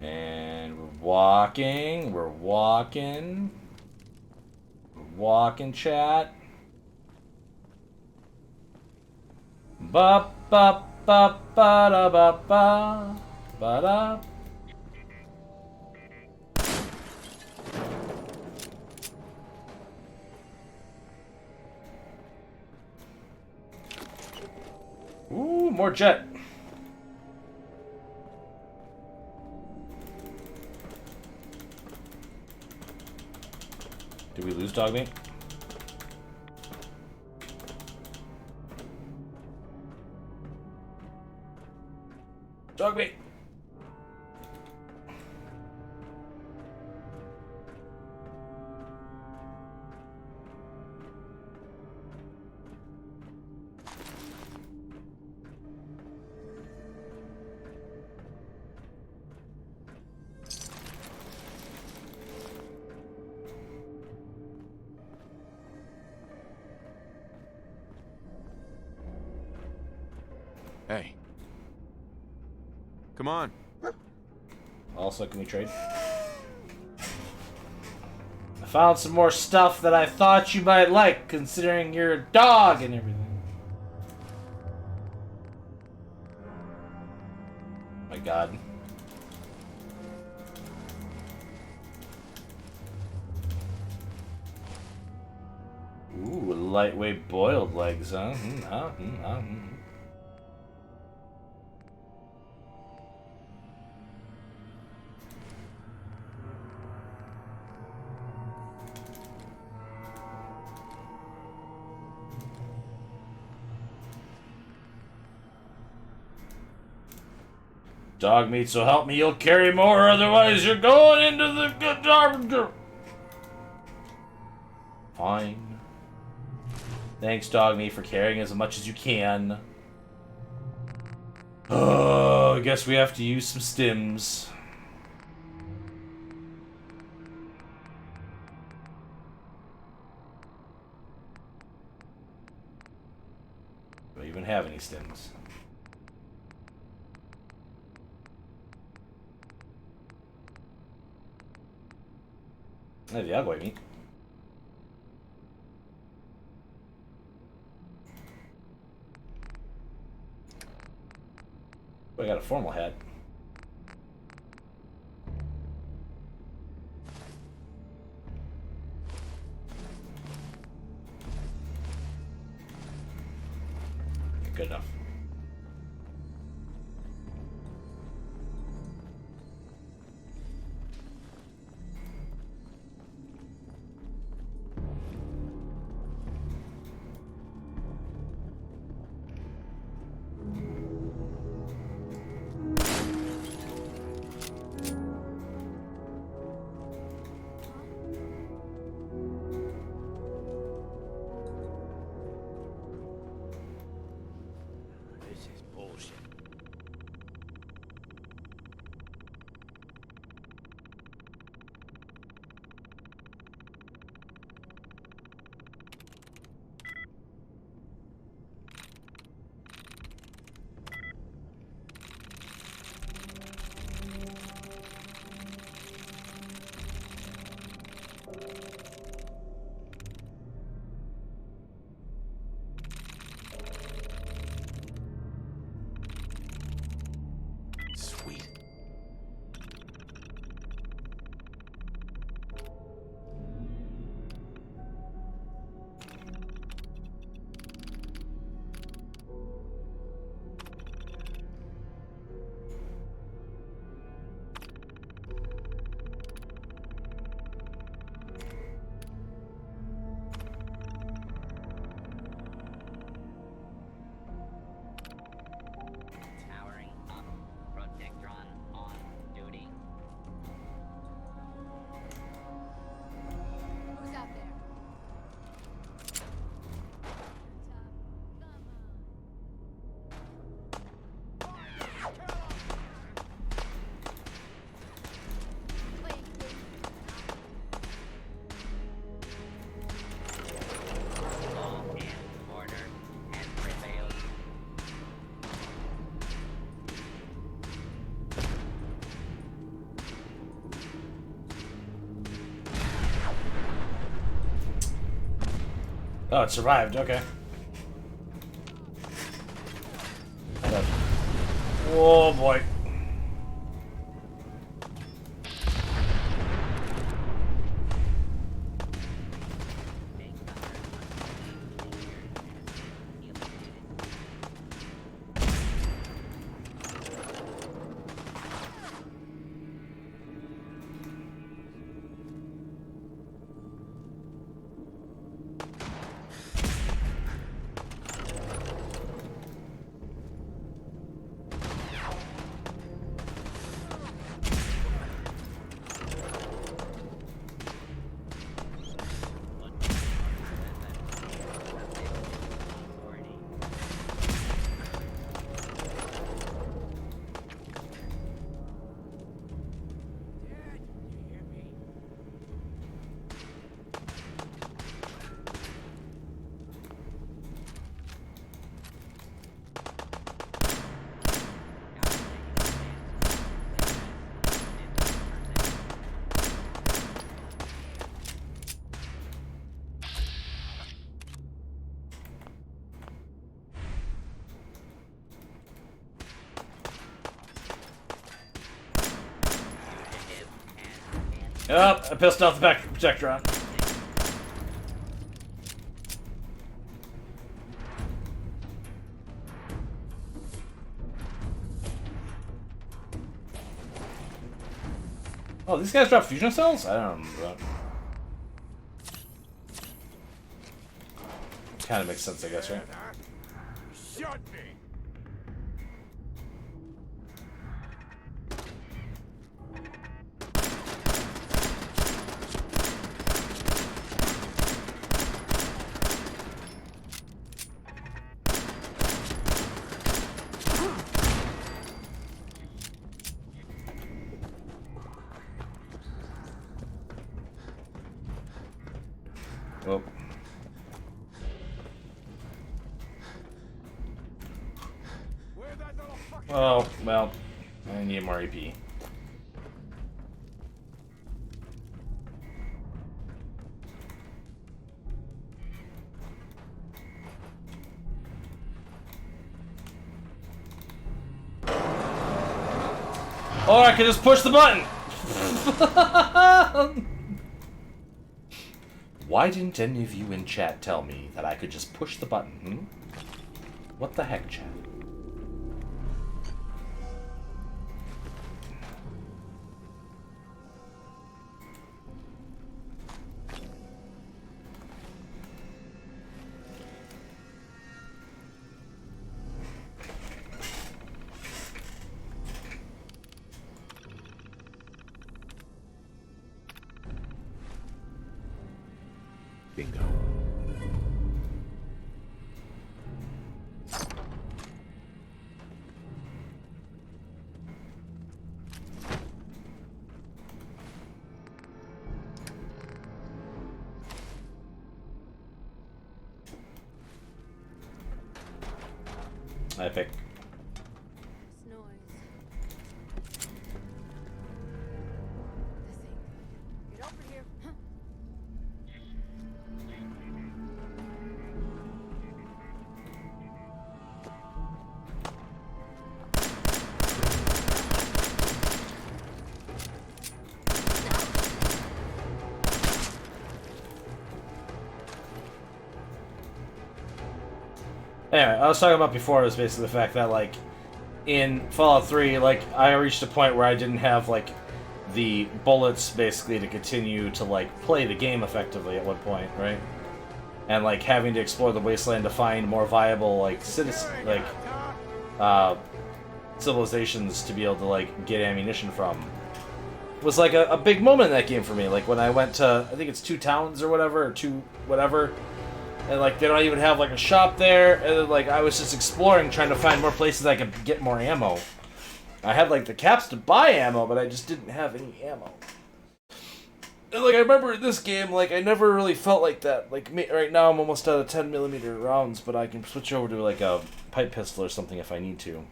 And we're walking, chat. Ba ba ba ba da ba ba ba da. Ooh, more jet. Did we lose dog meat? Dog meat. Hey. Come on. Also, can we trade? I found some more stuff that I thought you might like, considering you're a dog and everything. My God. Ooh, lightweight boiled legs, huh? Dog meat, so help me, you'll carry more, otherwise you're going into the good garbage. Fine. Thanks, dog meat, for carrying as much as you can. Oh, I guess we have to use some stims. Do I even have any stims? I have the Agua meat. Oh, I got a formal hat. Good enough. Oh, it survived. Okay. Oh boy. Oh, I pissed off the back projector on. Oh, these guys drop fusion cells? I don't remember that. Kind of makes sense, I guess, right? Shut me! Oh. Oh, well, I need more AP. Or I could just push the button! Why didn't any of you in chat tell me that I could just push the button, hmm? What the heck, chat? Bingo. Epic. Get over here. Anyway, I was talking about before was basically the fact that, like, in Fallout 3, like, I reached a point where I didn't have, like, the bullets, basically, to continue to, like, play the game effectively at one point, right? And, like, having to explore the wasteland to find more viable, like, civilizations to be able to, like, get ammunition from was, like, a big moment in that game for me. Like, when I went to, I think it's 2 towns or whatever, or 2 whatever, and, like, they don't even have, like, a shop there, and then, like, I was just exploring, trying to find more places I could get more ammo. I had, like, the caps to buy ammo, but I just didn't have any ammo. And, like, I remember in this game, like, I never really felt like that. Like, right now I'm almost out of 10mm rounds, but I can switch over to, like, a pipe pistol or something if I need to.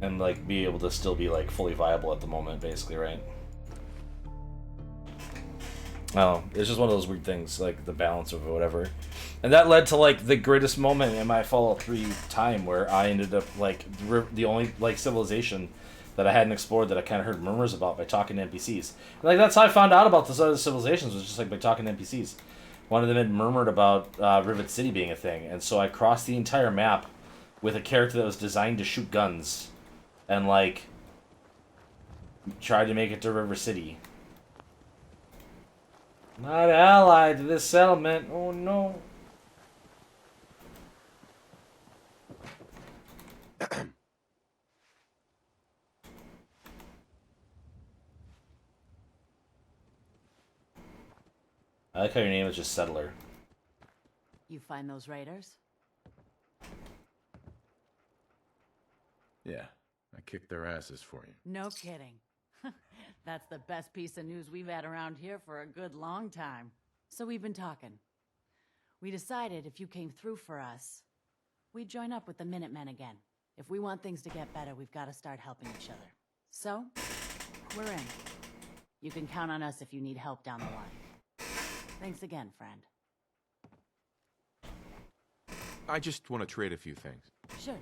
and like be able to still be like fully viable at the moment, basically, right? Oh, it's just one of those weird things, like the balance of whatever. And that led to like the greatest moment in my Fallout 3 time, where I ended up like the only like civilization that I hadn't explored that I kind of heard murmurs about by talking to NPCs. And, like that's how I found out about those other civilizations, was just like by talking to NPCs. One of them had murmured about Rivet City being a thing, and so I crossed the entire map with a character that was designed to shoot guns, and like tried to make it to River City. Not allied to this settlement. Oh no. I like how your name is just Settler. You find those raiders? Yeah, I kicked their asses for you. No kidding. That's the best piece of news we've had around here for a good long time. So we've been talking. We decided if you came through for us, we'd join up with the Minutemen again. If we want things to get better, we've got to start helping each other. So, we're in. You can count on us if you need help down the line. Thanks again, friend. I just want to trade a few things. Sure.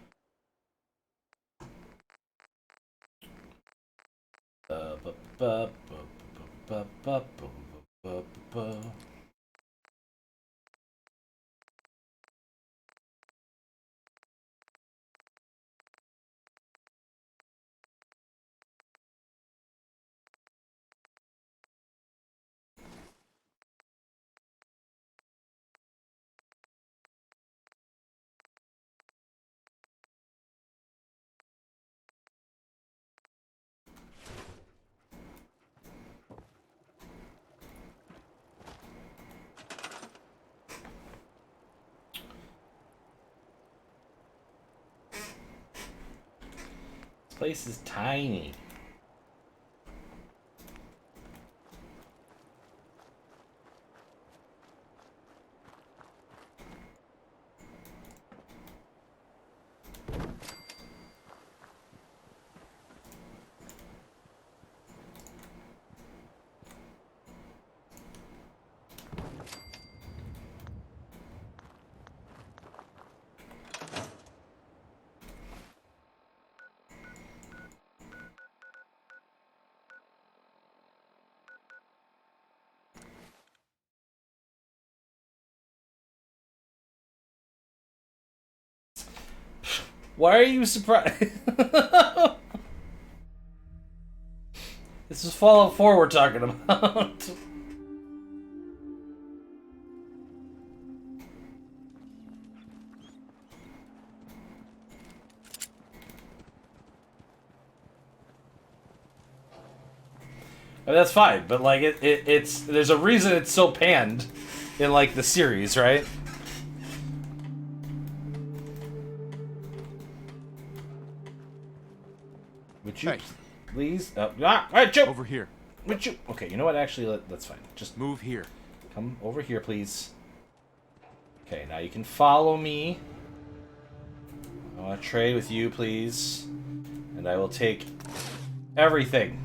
This place is tiny. Why are you surprised? This is Fallout 4 we're talking about. I mean, that's fine, but like it's there's a reason it's so panned in like the series, right? Would you please? Joe! Over here. Would you? Okay, you know what? Actually, that's fine. Just move here. Come over here, please. Okay, now you can follow me. I want to trade with you, please, and I will take everything.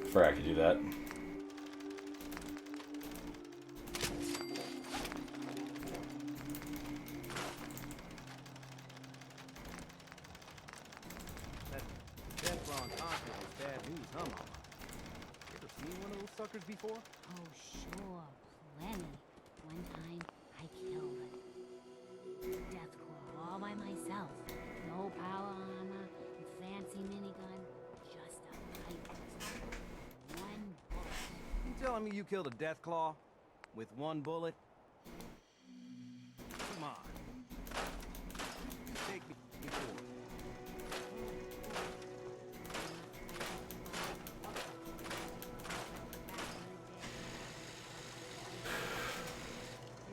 Before I could do that. That Teflon concrete is bad news, huh, Mama? seen one of those suckers before? Oh, sure, plenty. One time, I killed it. Deathclaw all by myself. No power armor, fancy minigun, just a pipe pistol. One bullet. You telling me you killed a Deathclaw with one bullet? Come on. Take me forward.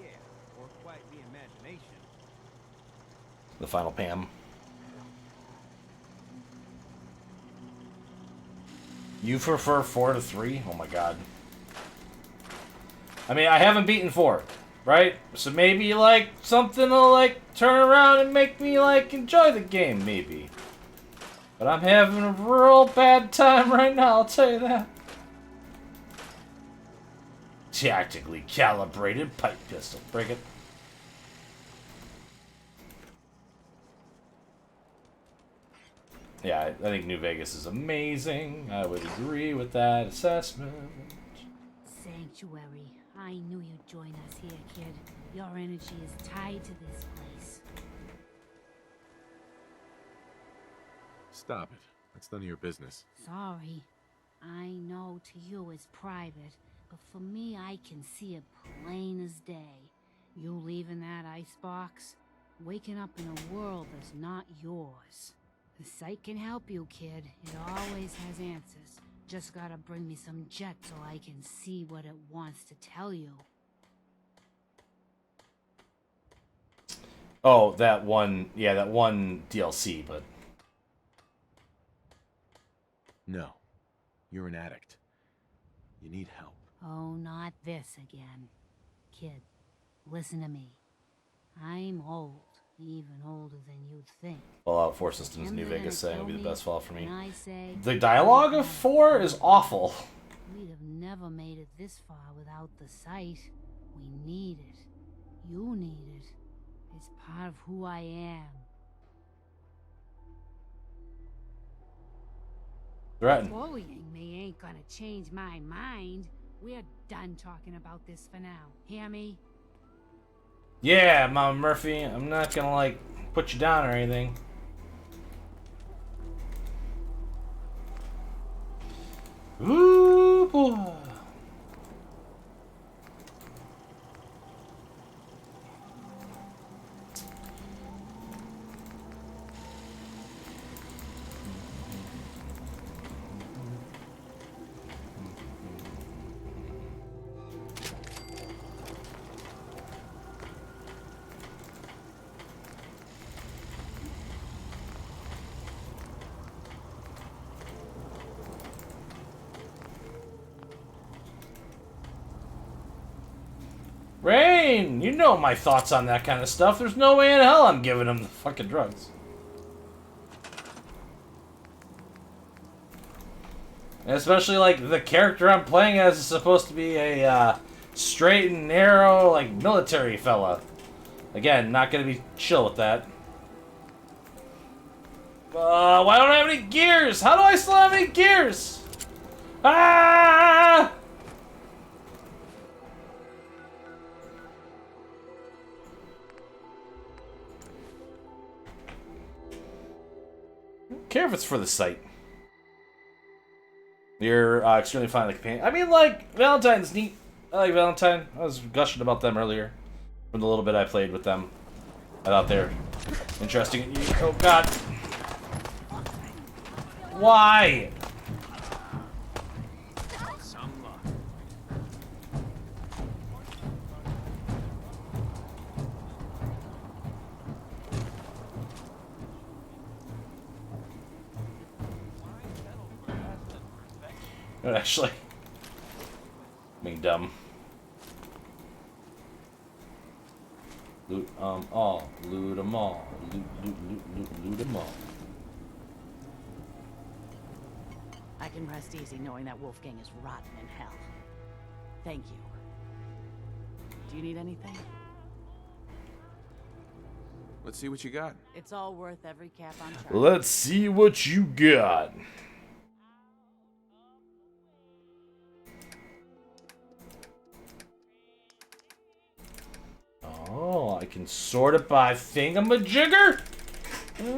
Yeah, or quite the imagination. The final Pam. You prefer 4 to 3? Oh my god. I mean, I haven't beaten 4, right? So maybe, like, something will, like, turn around and make me, like, enjoy the game, maybe. But I'm having a real bad time right now, I'll tell you that. Tactically calibrated pipe pistol. Break it. Yeah, I think New Vegas is amazing. I would agree with that assessment. Sanctuary. I knew you'd join us here, kid. Your energy is tied to this place. Stop it. That's none of your business. Sorry. I know to you it's private, but for me I can see it plain as day. You leaving that icebox? Waking up in a world that's not yours. The site can help you, kid. It always has answers. Just gotta bring me some jet so I can see what it wants to tell you. Oh, that one, yeah, that one DLC, but... No. You're an addict. You need help. Oh, not this again. Kid, listen to me. I'm old. Even older than you'd think. Fallout 4 Systems New Vegas saying would be the best Fallout for me. I say, The dialogue of 4 is awful. We'd have never made it this far without the site. We need it. You need it. It's part of who I am. Threaten. Bullying me ain't gonna change my mind. We're done talking about this for now. Hear me? Yeah, Mama Murphy, I'm not gonna, like, put you down or anything. Ooh, boy. Rain, you know my thoughts on that kind of stuff. There's no way in hell I'm giving him the fucking drugs. And especially, like, the character I'm playing as is supposed to be a straight and narrow, like, military fella. Again, not gonna be chill with that. Why don't I have any gears? How do I still have any gears? Ah! I don't care if it's for the site. You're extremely fine with the companion. I mean, like, Valentine's neat. I like Valentine. I was gushing about them earlier. From the little bit I played with them. I thought they're interesting. Oh, God. Why? Actually, being dumb. Loot all, loot them all, loot them all. I can rest easy knowing that Wolfgang is rotten in hell. Thank you. Do you need anything? Let's see what you got. It's all worth every cap on charge. Let's see what you got. can sort it by thingamajigger?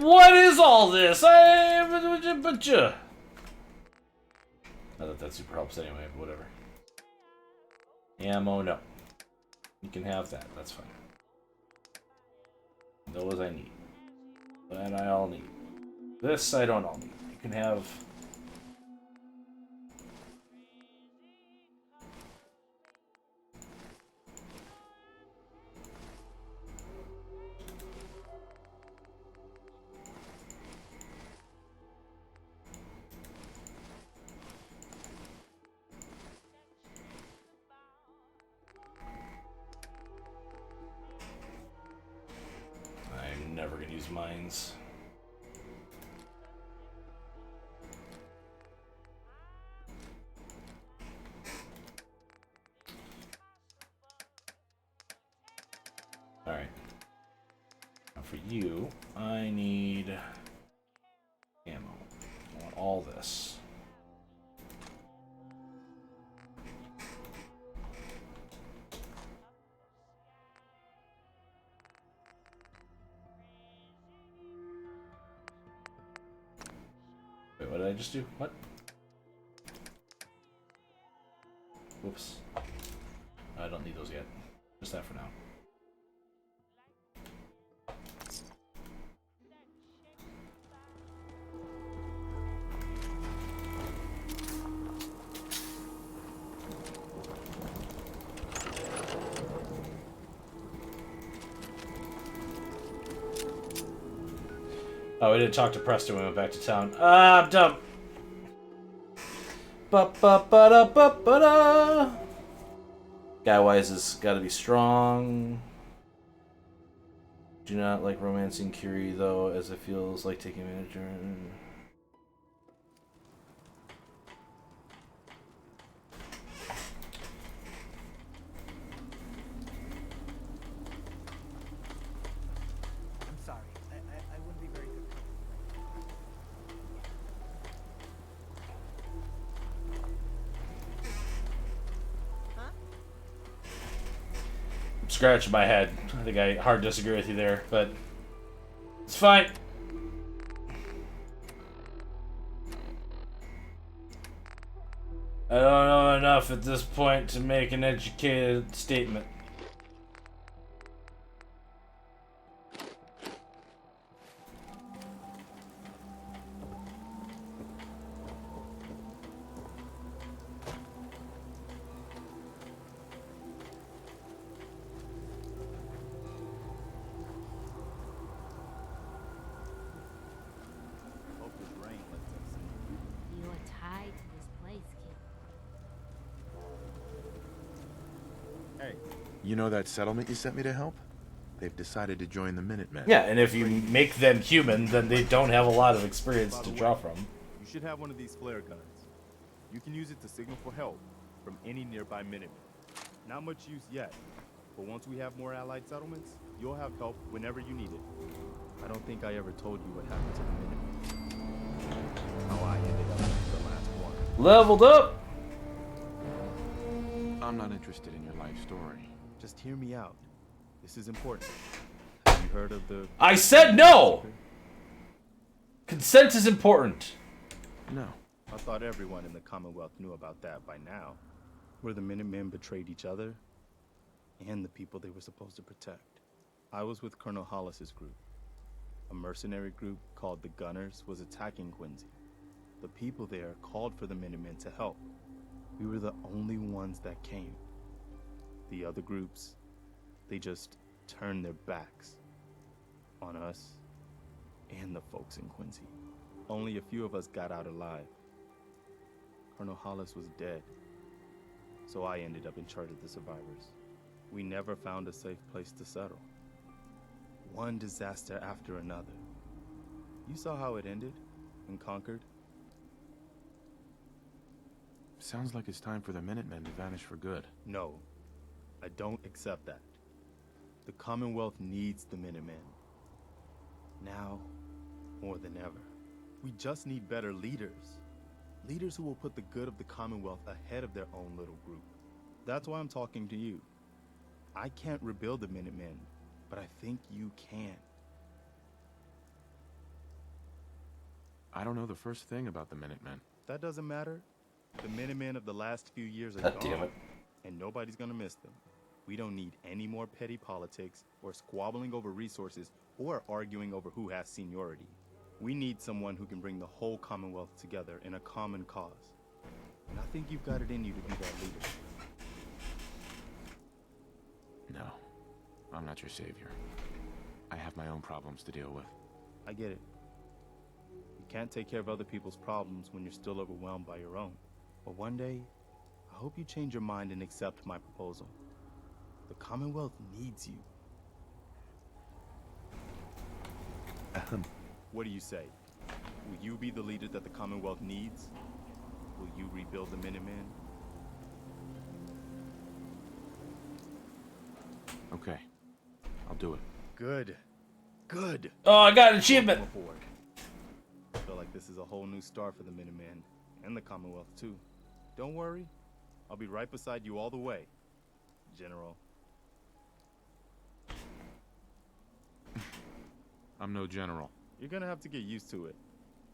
What is all this? I Not that that super helps anyway, but whatever. Ammo, no. You can have that, that's fine. Those I need. That I all need. This I don't all need. You can have... I'm never gonna use mines. Alright. Now for you, I need ammo. I want all this. Wait, what did I just do? What? Whoops. I don't need those yet. Just that for now. Oh, we didn't talk to Preston when we went back to town. Ah, I'm dumb. Ba-ba-ba-da-ba-ba-da. Guy-wise has got to be strong. Do not like romancing Curie, though, as it feels like taking advantage of her. I'm sorry. I wouldn't be very good. I'm scratching my head. I think I hard disagree with you there, but it's fine. I don't know enough at this point to make an educated statement. Hope this rain lets us in. You are tied to this place, kid. Hey, you know that settlement you sent me to help? They've decided to join the Minutemen. Yeah, and if you make them human, then they don't have a lot of experience to draw from. You should have one of these flare guns. You can use it to signal for help from any nearby Minutemen. Not much use yet, but once we have more allied settlements, you'll have help whenever you need it. I don't think I ever told you what happened to the Minutemen. How I ended up with the last one. Leveled up! I'm not interested in your life story. Just hear me out. This is important. Have you heard of the... I said no! Consent is important. No. I thought everyone in the Commonwealth knew about that by now. Where the Minutemen betrayed each other and the people they were supposed to protect. I was with Colonel Hollis's group. A mercenary group called the Gunners was attacking Quincy. The people there called for the Minutemen to help. We were the only ones that came. The other groups, they just turned their backs on us and the folks in Quincy. Only a few of us got out alive. Colonel Hollis was dead, so I ended up in charge of the survivors. We never found a safe place to settle. One disaster after another. You saw how it ended in Concord? Sounds like it's time for the Minutemen to vanish for good. No, I don't accept that. The Commonwealth needs the Minutemen. Now, more than ever. We just need better leaders. Leaders who will put the good of the Commonwealth ahead of their own little group. That's why I'm talking to you. I can't rebuild the Minutemen, but I think you can. I don't know the first thing about the Minutemen. That doesn't matter. The Minutemen of the last few years are God damn gone, it. and nobody's gonna miss them. We don't need any more petty politics, or squabbling over resources, or arguing over who has seniority. We need someone who can bring the whole Commonwealth together in a common cause. And I think you've got it in you to be that leader. No, I'm not your savior. I have my own problems to deal with. I get it. You can't take care of other people's problems when you're still overwhelmed by your own. But one day, I hope you change your mind and accept my proposal. The Commonwealth needs you. What do you say? Will you be the leader that the Commonwealth needs? Will you rebuild the Minutemen? Okay, I'll do it. Good. Good. Oh, I got an achievement. I feel like this is a whole new start for the Minutemen and the Commonwealth too. Don't worry, I'll be right beside you all the way, General. I'm no general. You're gonna have to get used to it.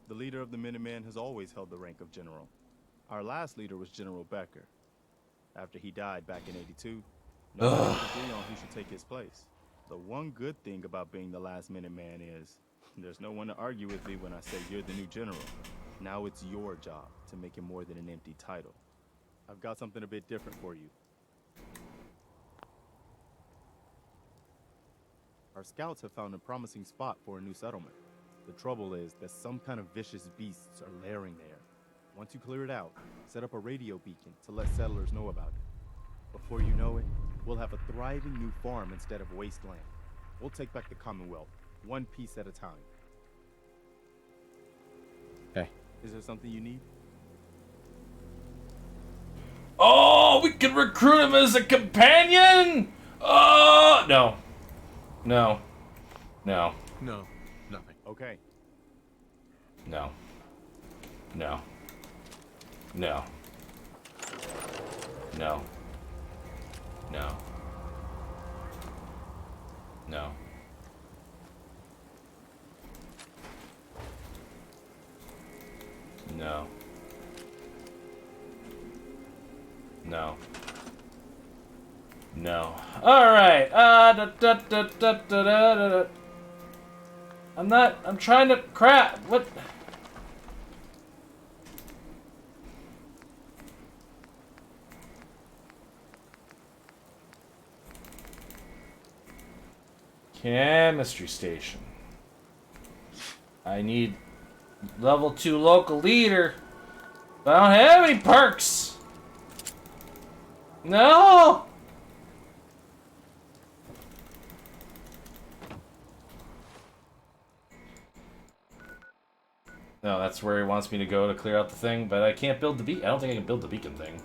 The leader of the Minutemen has always held the rank of general. Our last leader was General Becker. After he died back in '82, no one could agree on who should take his place. The one good thing about being the last Minuteman is there's no one to argue with me when I say you're the new general. Now it's your job to make it more than an empty title. I've got something a bit different for you. Our scouts have found a promising spot for a new settlement. The trouble is that some kind of vicious beasts are lairing there. Once you clear it out, set up a radio beacon to let settlers know about it. Before you know it, we'll have a thriving new farm instead of wasteland. We'll take back the Commonwealth, one piece at a time. Hey. Is there something you need? Oh, we can recruit him as a companion? Oh, no. No. No. No, nothing. Okay. No. No. No. No. No. No. No. No. No. Alright. I'm trying to crap. What? Chemistry station. I need level 2 local leader. But I don't have any perks. No. No, that's where he wants me to go to clear out the thing, but I can't build the beacon. I don't think I can build the beacon thing.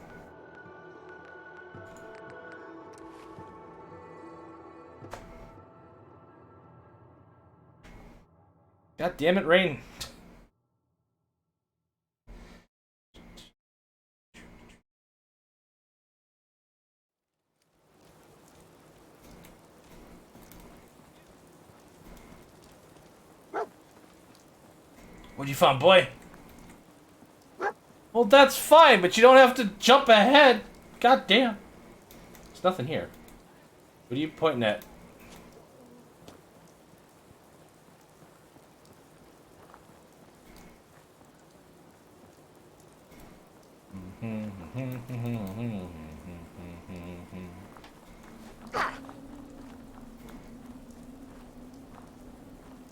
God damn it, Rain. What'd you find, boy? Well, that's fine, but you don't have to jump ahead. God damn. There's nothing here. What are you pointing at?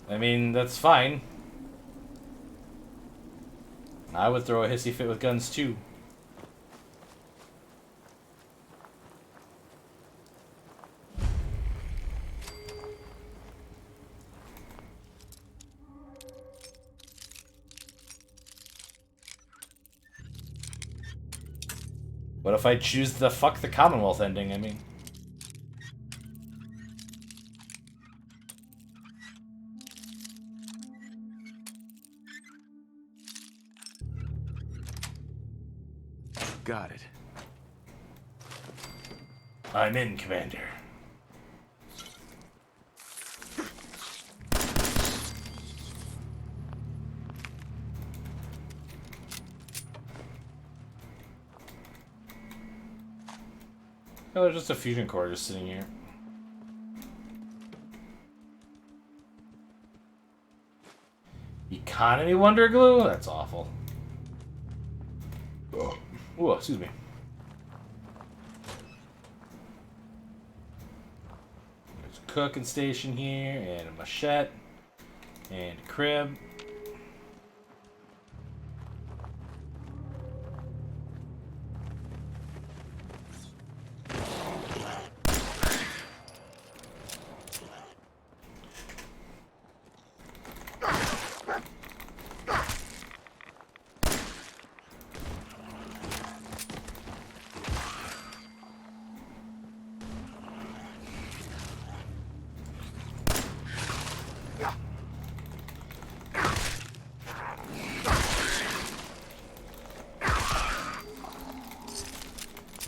I mean, that's fine. I would throw a hissy fit with guns too. What if I choose the fuck the Commonwealth ending, I mean? Got it. I'm in, Commander. Oh, there's just a fusion core just sitting here. Economy Wonder Glue? That's awful. Ooh, excuse me. There's a cooking station here, and a machete, and a crib.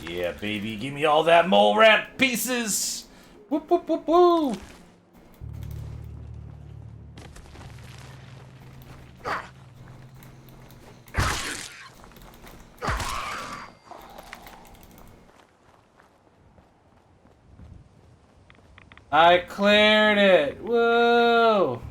Yeah, baby, give me all that mole rat pieces! Whoop, whoop, whoop, whoop! I cleared it! Whoa!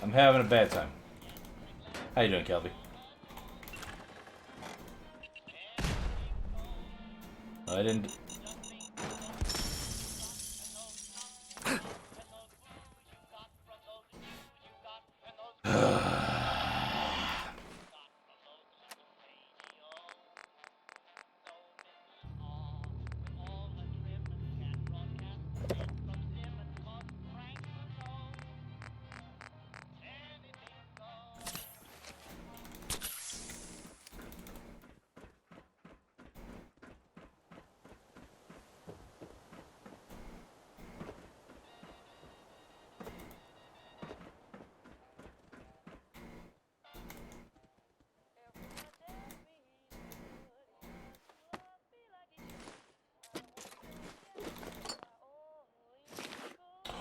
I'm having a bad time. How you doing, Kelby? I didn't...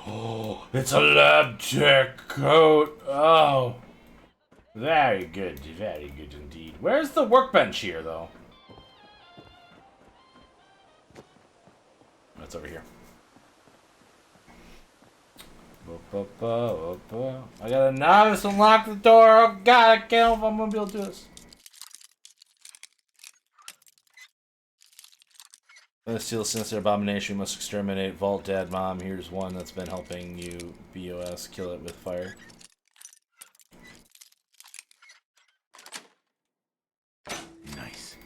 Oh, it's a lab tech coat. Oh. Very good indeed. Where's the workbench here, though? That's over here. I got a novice unlock the door. Oh god, I can't know if I'm gonna be able to do this. The Steel Sinister Abomination, we must exterminate Vault Dad Mom. Here's one that's been helping you, BOS, kill it with fire. Nice.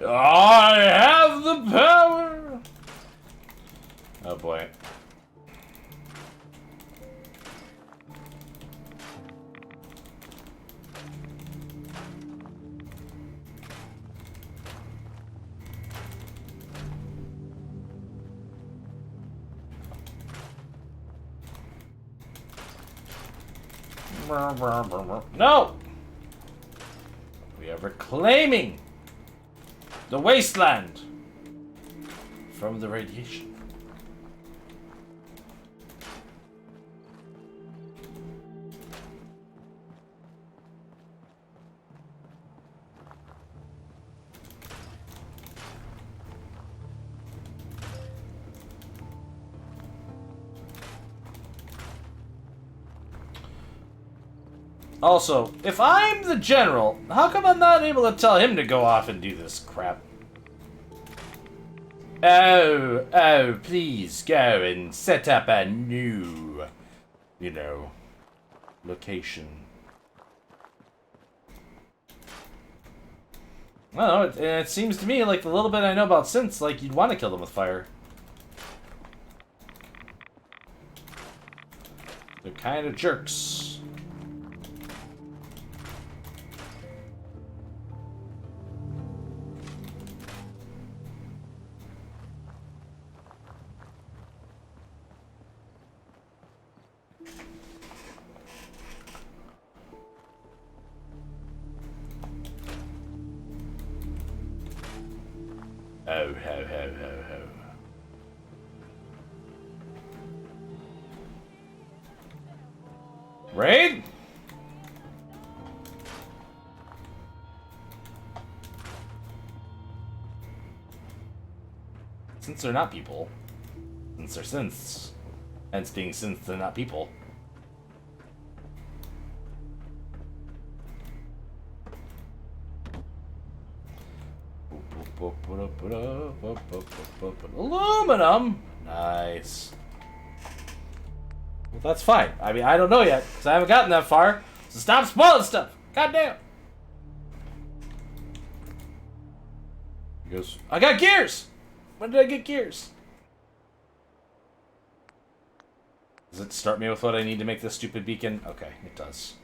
I have the power! Oh boy. No! We are reclaiming the wasteland from the radiation. Also, if I'm the general, how come I'm not able to tell him to go off and do this crap? Oh, please go and set up a new, you know, location. I don't know, it seems to me like the little bit I know about synths, like you'd want to kill them with fire. They're kind of jerks. Oh, ho, ho, ho, ho. Raid? Since they're not people, since they're synths, hence being synths, they're not people. Aluminum! Nice. Well, that's fine. I mean, I don't know yet, because I haven't gotten that far. So stop spoiling stuff! God damn! He goes, I got gears! When did I get gears? Does it start me with what I need to make this stupid beacon? Okay, it does.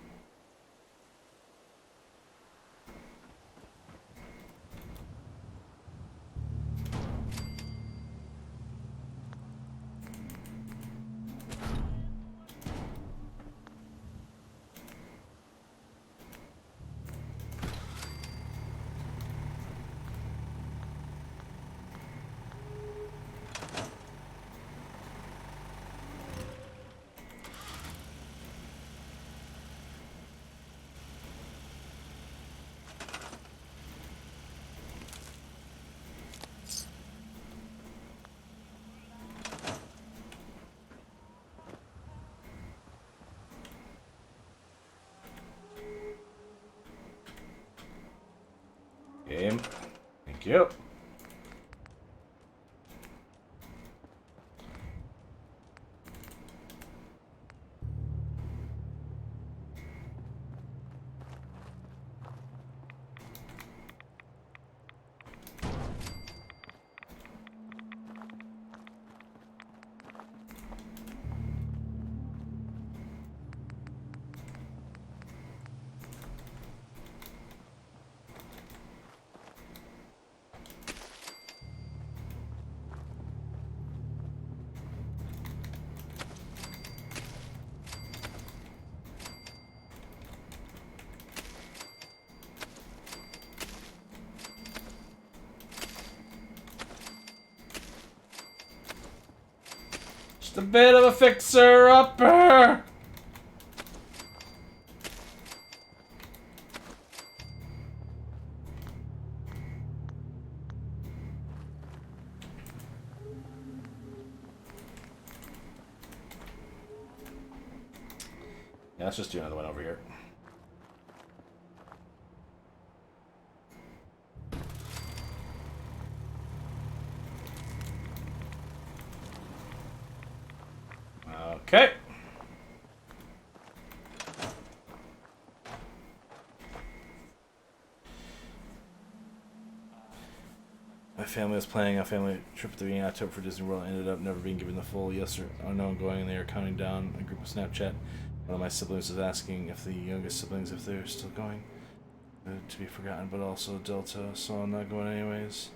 Game. Thank you. Just a bit of a fixer-upper! Yeah, let's just do another one over here. Okay. My family was planning a family trip at the beginning of October for Disney World. Ended up never being given the full yes or no going. They are counting down a group of Snapchat. One of my siblings was asking if the youngest siblings if they're still going. To be forgotten, but also Delta, so I'm not going anyways.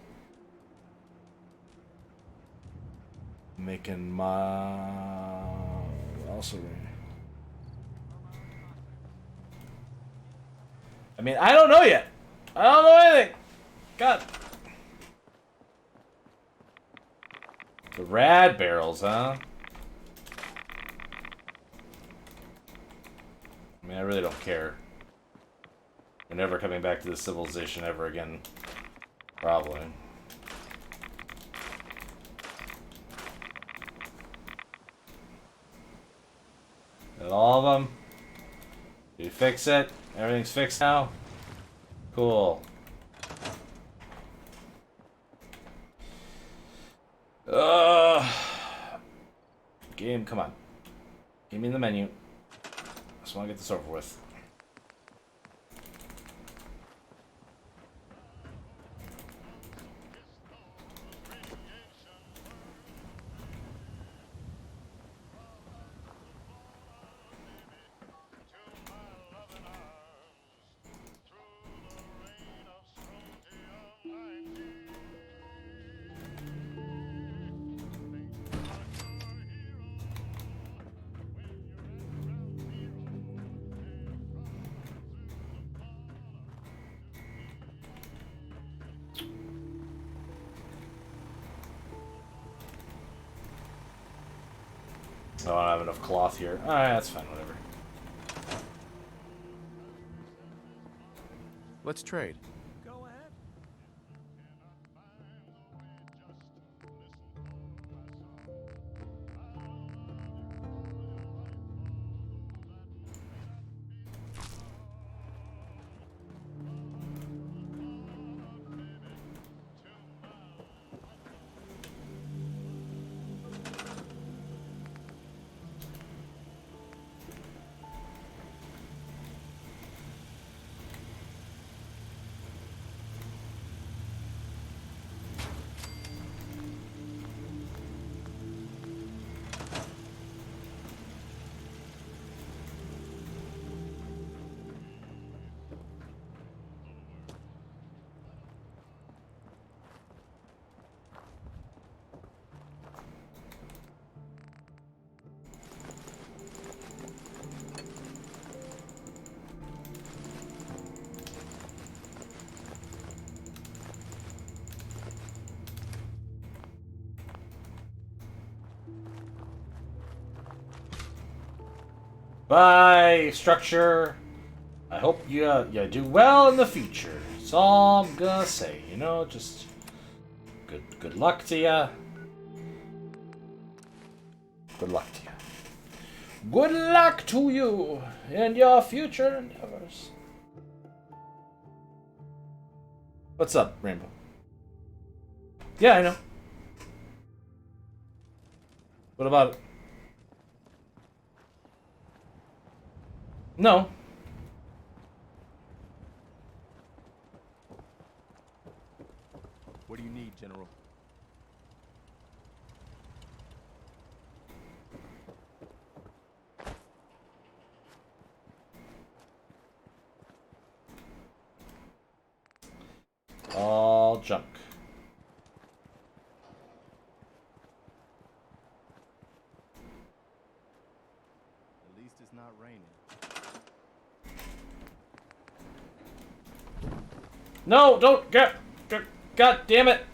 Making my also. I mean, I don't know yet. I don't know anything. God. The rad barrels, huh? I mean, I really don't care. We're never coming back to this civilization ever again. Probably. Got all of them. Did you fix it? Everything's fixed now? Cool. Game, come on. Give me the menu. Just want to get this over with. I don't have enough cloth here. Alright, that's fine, whatever. Let's trade. Go ahead. Bye, structure. I hope you do well in the future. That's all I'm gonna say. You know, just good luck to ya. Good luck to you. Good luck to you and your future endeavors. What's up, Rainbow? Yeah, I know. What about it? No. What do you need, General? All junk. At least it's not raining. No, don't get. God damn it.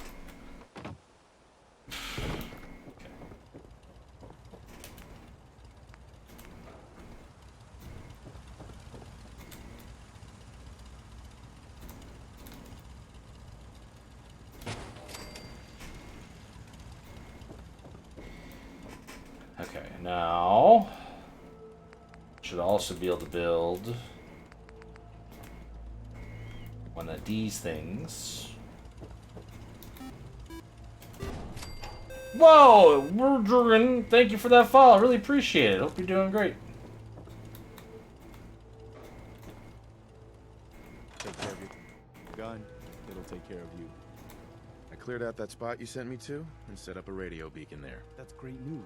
Okay, now should also be able to build one of these things. Whoa, Murdrin, thank you for that follow. I really appreciate it. Hope you're doing great. Take care of your gun. It'll take care of you. I cleared out that spot you sent me to and set up a radio beacon there. That's great news.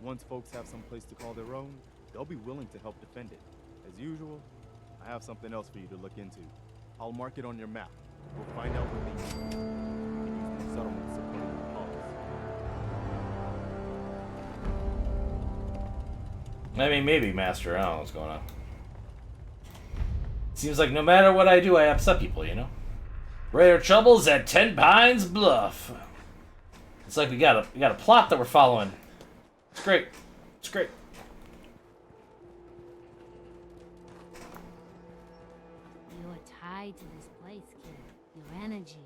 Once folks have some place to call their own, they'll be willing to help defend it. As usual, I have something else for you to look into. I'll mark it on your map. We'll find out what they need. Use these settlements supporting the cause. I mean, maybe, Master. I don't know what's going on. Seems like no matter what I do, I upset people, you know? Rare troubles at 10 Pines Bluff. It's like we got a plot that we're following. It's great. It's great. You're tied to this place, kid. Your energy.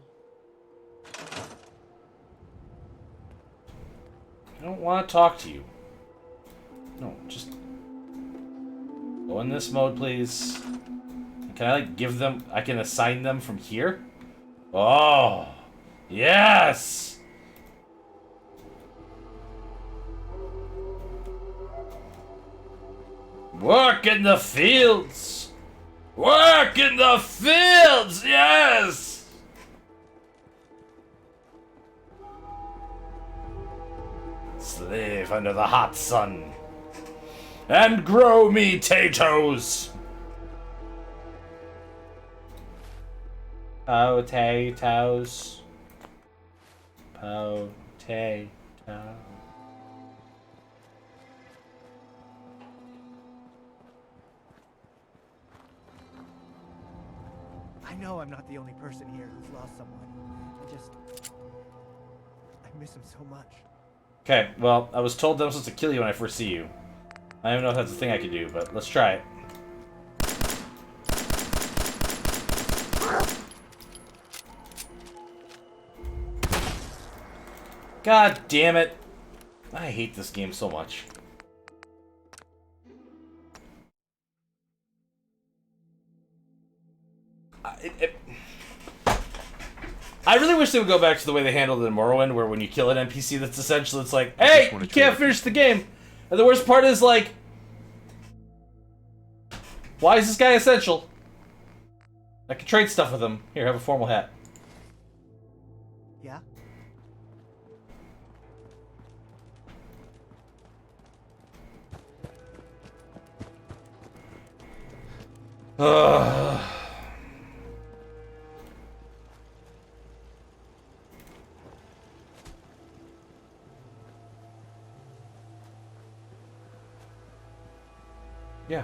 I don't want to talk to you. No, just go in this mode, please. Can I, like, give them... I can assign them from here? Oh! Yes! Work in the fields! Work in the fields! Yes! Slave under the hot sun. And grow me potatoes! Potatoes. Potatoes. I know I'm not the only person here who's lost someone. I miss him so much. Okay, well, I was told that I'm supposed to kill you when I first see you. I don't even know if that's a thing I can do, but let's try it. God damn it. I hate this game so much. I really wish they would go back to the way they handled it in Morrowind, where when you kill an NPC, that's essentially, it's like, hey, you can't finish the game. And the worst part is, like, why is this guy essential? I can trade stuff with him. Here, have a formal hat. Yeah? Ugh. Yeah.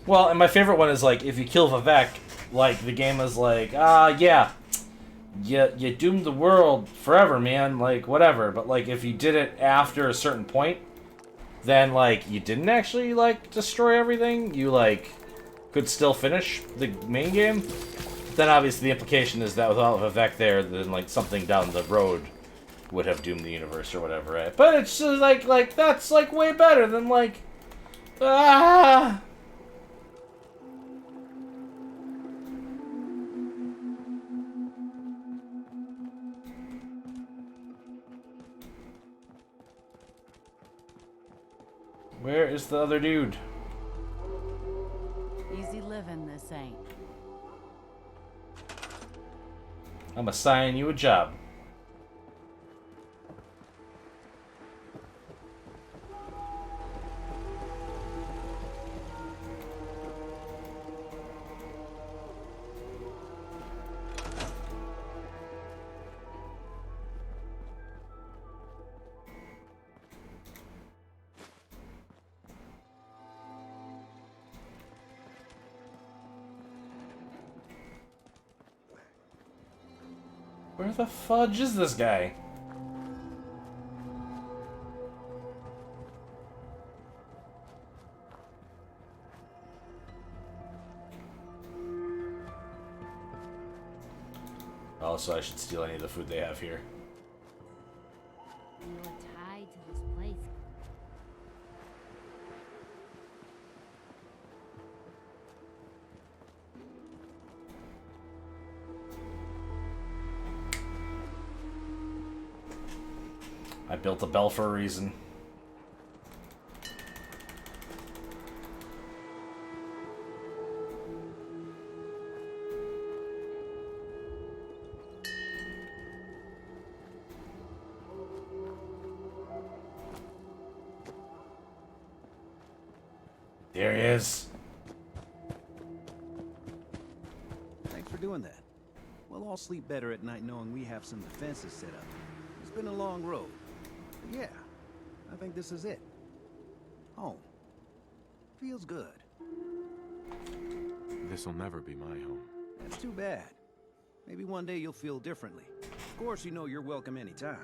Well, and my favorite one is, like, if you kill Vivek, like, the game is like, yeah, you doomed the world forever, man, like, whatever. But, like, if you did it after a certain point, then, like, you didn't actually, like, destroy everything. You, like, could still finish the main game. Then, obviously, the implication is that without Vivek there, then, like, something down the road would have doomed the universe or whatever, right? But it's just like that's like way better than like Where is the other dude? Easy living, this ain't. I'm assigning you a job. Where the fudge is this guy? Also, I should steal any of the food they have here. You're tied to this place. I built a bell for a reason. There he is. Thanks for doing that. We'll all sleep better at night knowing we have some defenses set up. It's been a long road. But yeah, I think this is it. Home. Feels good. This'll never be my home. That's too bad. Maybe one day you'll feel differently. Of course, you know you're welcome anytime.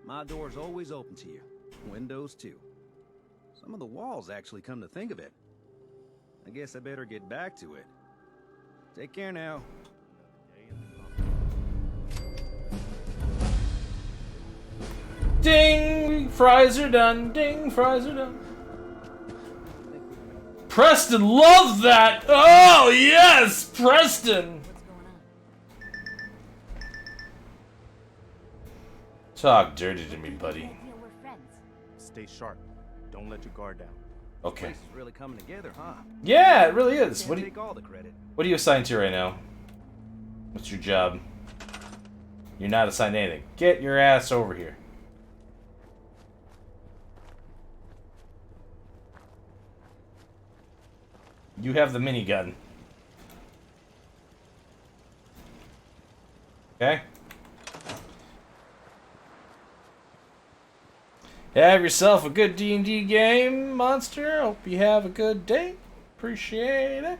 My door's always open to you. Windows too. Some of the walls actually, come to think of it. I guess I better get back to it. Take care now. Ding! Fries are done. Ding! Fries are done. Preston loves that! Oh, yes! Preston! Talk dirty to me, buddy. Stay sharp. Don't let your guard down. Okay. This is really coming together, huh? Yeah, it really is. Can't take all the credit. What are you assigned to right now? What's your job? You're not assigned to anything. Get your ass over here. You have the minigun. Okay. Have yourself a good D&D game, monster. Hope you have a good day. Appreciate it.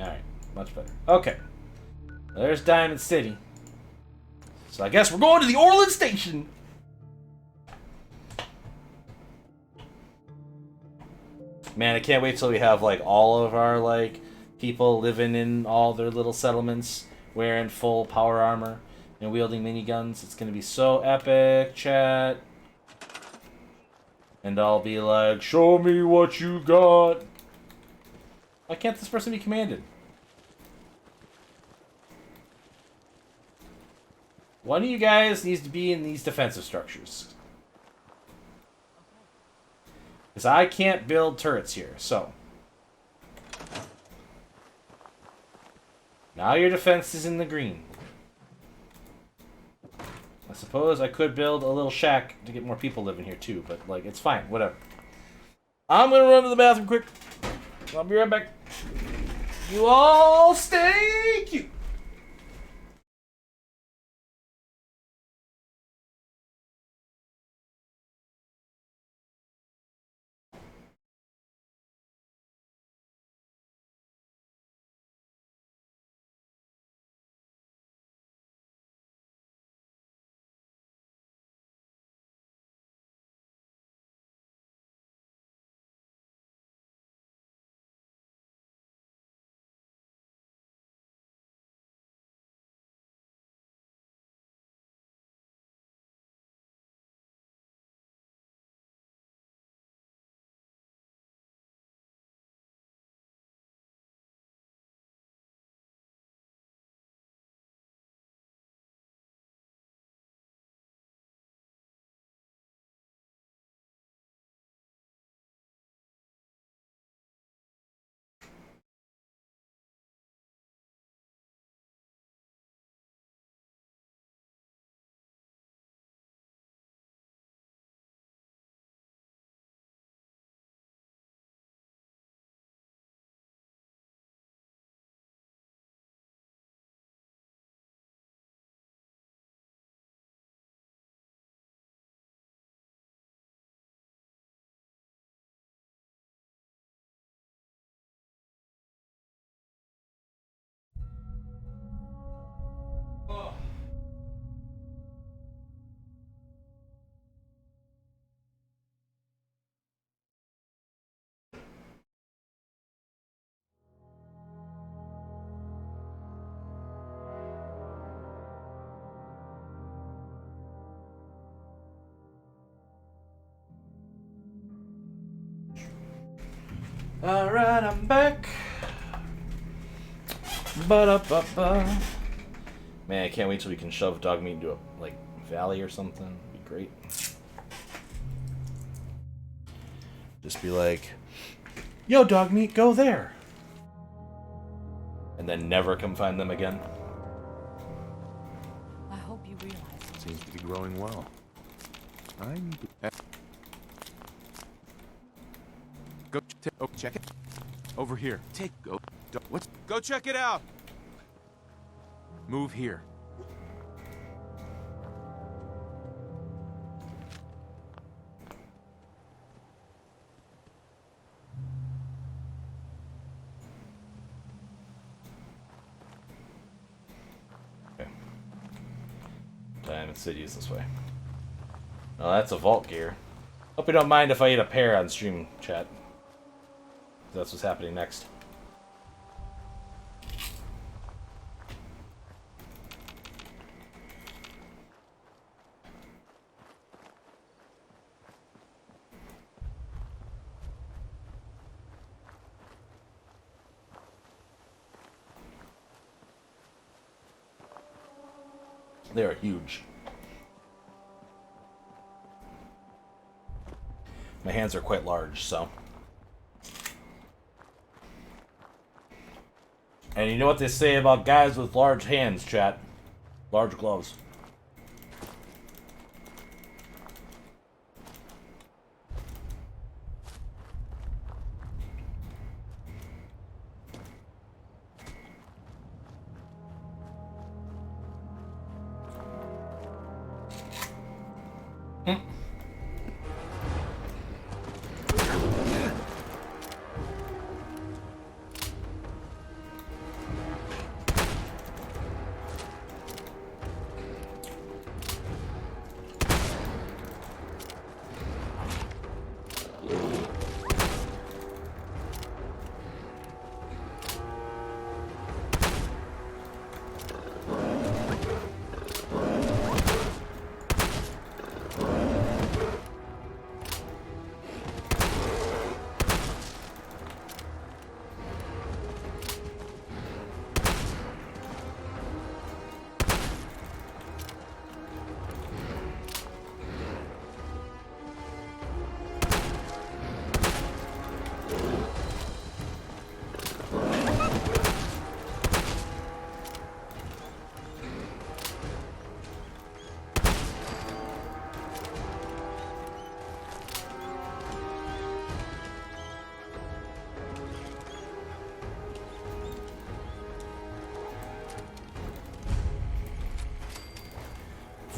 Much better. Okay. There's Diamond City. So I guess we're going to the Orland Station. Man, I can't wait till we have like all of our like people living in all their little settlements, wearing full power armor and wielding miniguns. It's gonna be so epic, chat. And I'll be like, show me what you got. Why can't this person be commanded? One of you guys needs to be in these defensive structures. Because I can't build turrets here, so. Now your defense is in the green. I suppose I could build a little shack to get more people living here too, but like, it's fine, whatever. I'm gonna run to the bathroom quick. I'll be right back. You all stay cute. Alright, I'm back. Ba-da-ba-ba. Man, I can't wait till we can shove dog meat into a like valley or something. It'd be great. Just be like, yo, dog meat, go there. And then never come find them again. I hope you realize it. Seems to be growing well. I need to... Go check it. Over here. Go check it out. Move here. Okay. Diamond City is this way. Oh, that's a vault gear. Hope you don't mind if I eat a pear on stream, chat. That's what's happening next. They are huge. My hands are quite large, so. And you know what they say about guys with large hands, chat? Large gloves.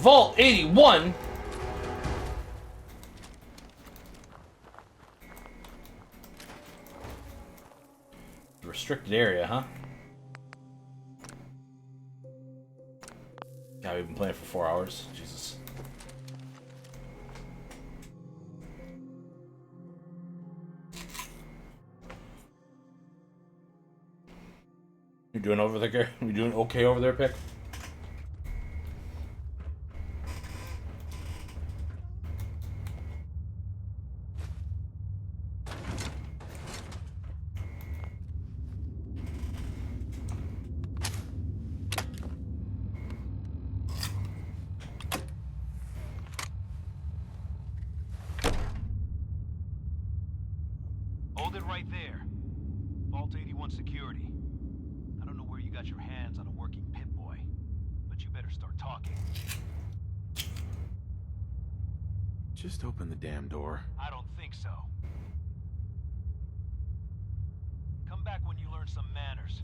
Vault 81? Restricted area, huh? God, we've been playing for 4 hours. Jesus. You doing over there? You doing okay over there, Pick? Hold it right there. Vault 81 security. I don't know where you got your hands on a working Pip-Boy, but you better start talking. Just open the damn door. I don't think so. Come back when you learn some manners.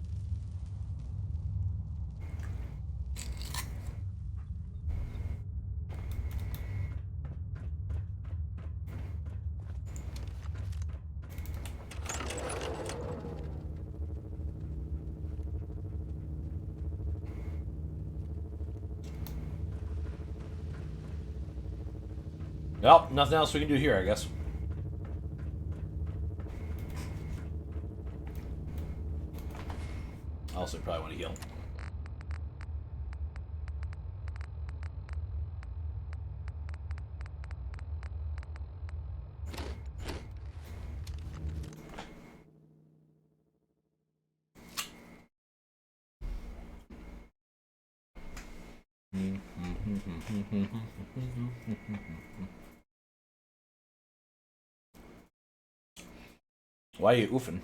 Well, nothing else we can do here, I guess. I also probably want to heal. Why are you oofing?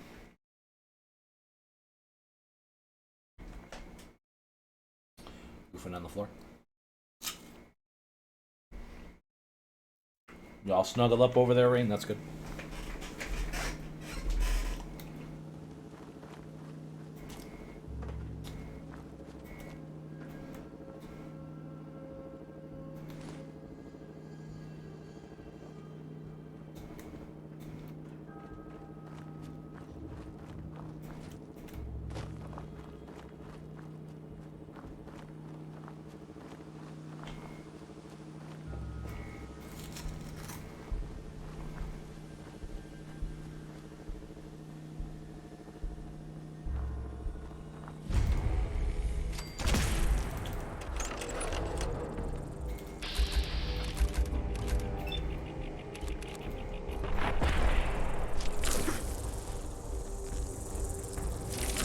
Oofing on the floor. You all snuggled up over there, Rain? That's good.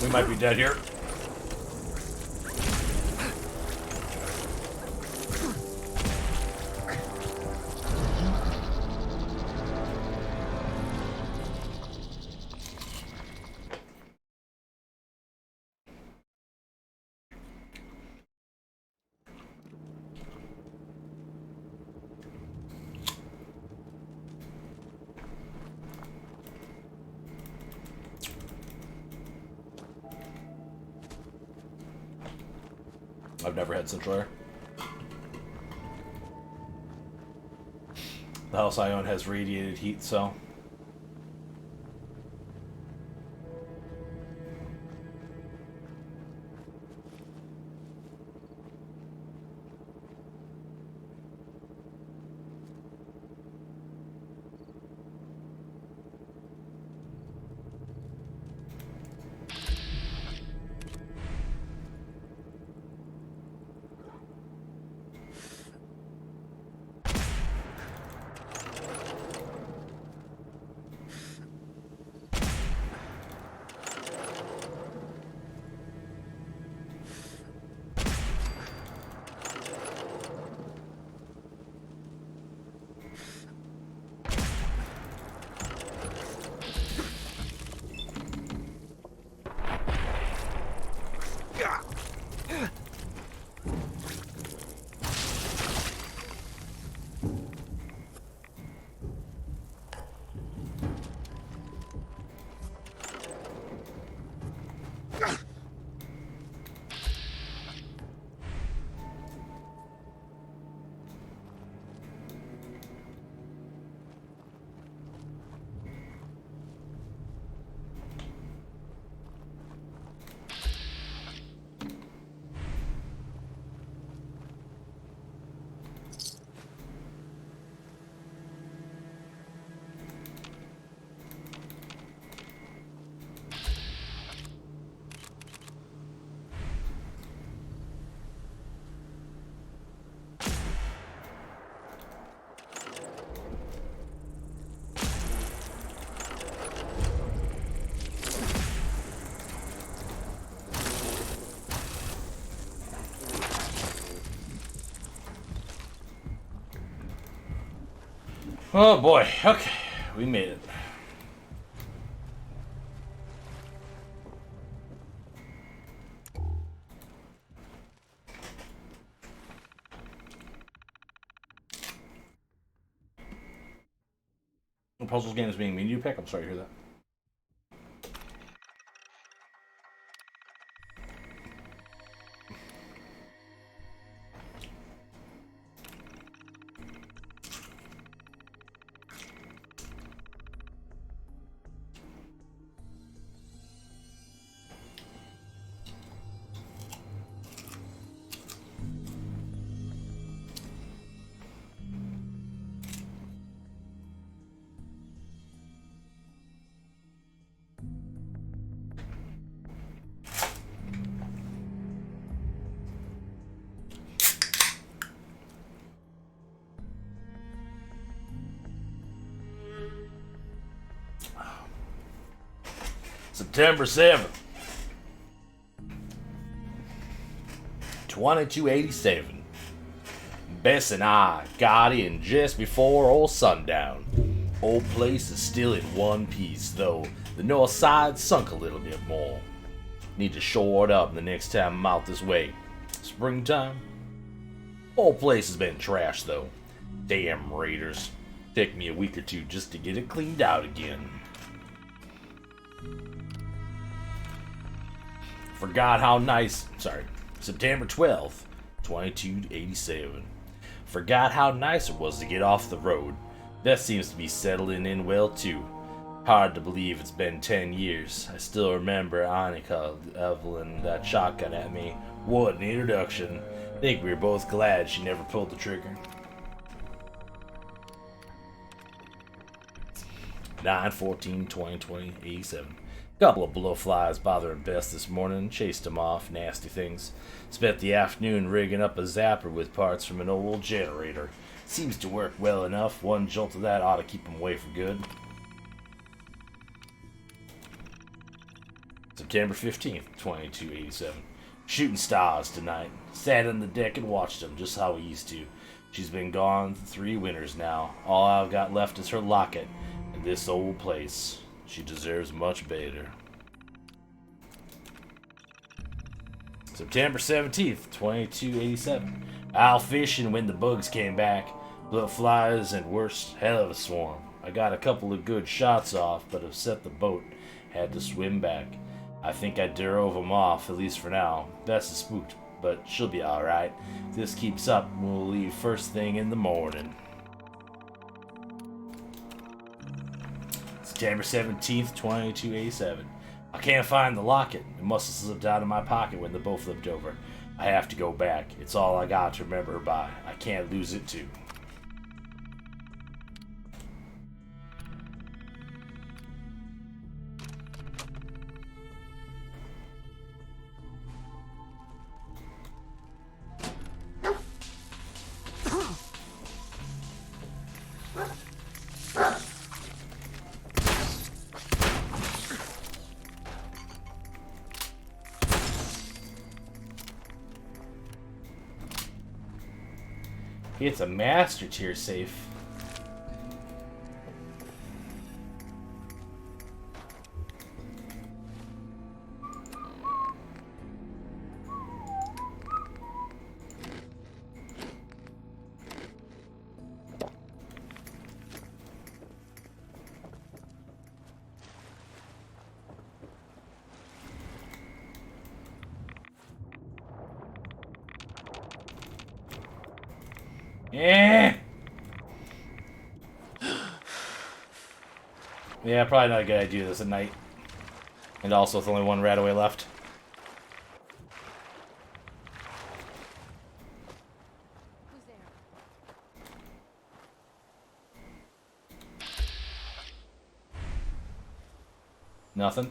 We might be dead here. I've never had Central Air. The house I own has radiated heat, so... Oh boy, okay, we made it. The puzzles game is being mean to you, Pick? I'm sorry to hear that. September 7th, 2287. Bess and I got in just before old sundown. Old place is still in one piece, though the north side sunk a little bit more. Need to shore it up the next time I'm out this way. Springtime? Old place has been trashed, though. Damn raiders. Take me a week or two just to get it cleaned out again. Forgot how nice, September 12th, 2287. Forgot how nice it was to get off the road. That seems to be settling in well too. Hard to believe it's been 10 years. I still remember Annika leveling that shotgun at me. What an introduction. Think we were both glad she never pulled the trigger. 9/14/2020, Couple of blowflies bothering Bess this morning. Chased them off, nasty things. Spent the afternoon rigging up a zapper with parts from an old generator. Seems to work well enough. One jolt of that ought to keep them away for good. September 15th, 2287. Shooting stars tonight. Sat on the deck and watched them, just how we used to. She's been gone 3 winters now. All I've got left is her locket and this old place. She deserves much better. September 17th, 2287. Out fishing when the bugs came back. Blowflies and worse, hell of a swarm. I got a couple of good shots off, but upset the boat. Had to swim back. I think I drove them off, at least for now. Bess is spooked, but she'll be alright. If this keeps up, we'll leave first thing in the morning. September 17th, 2287. I can't find the locket. It must have slipped out of my pocket when the boat flipped over. I have to go back. It's all I got to remember her by. I can't lose it too. It's a master tier safe. Yeah, probably not a good idea this at night. And also with only one Radaway left. Nothing.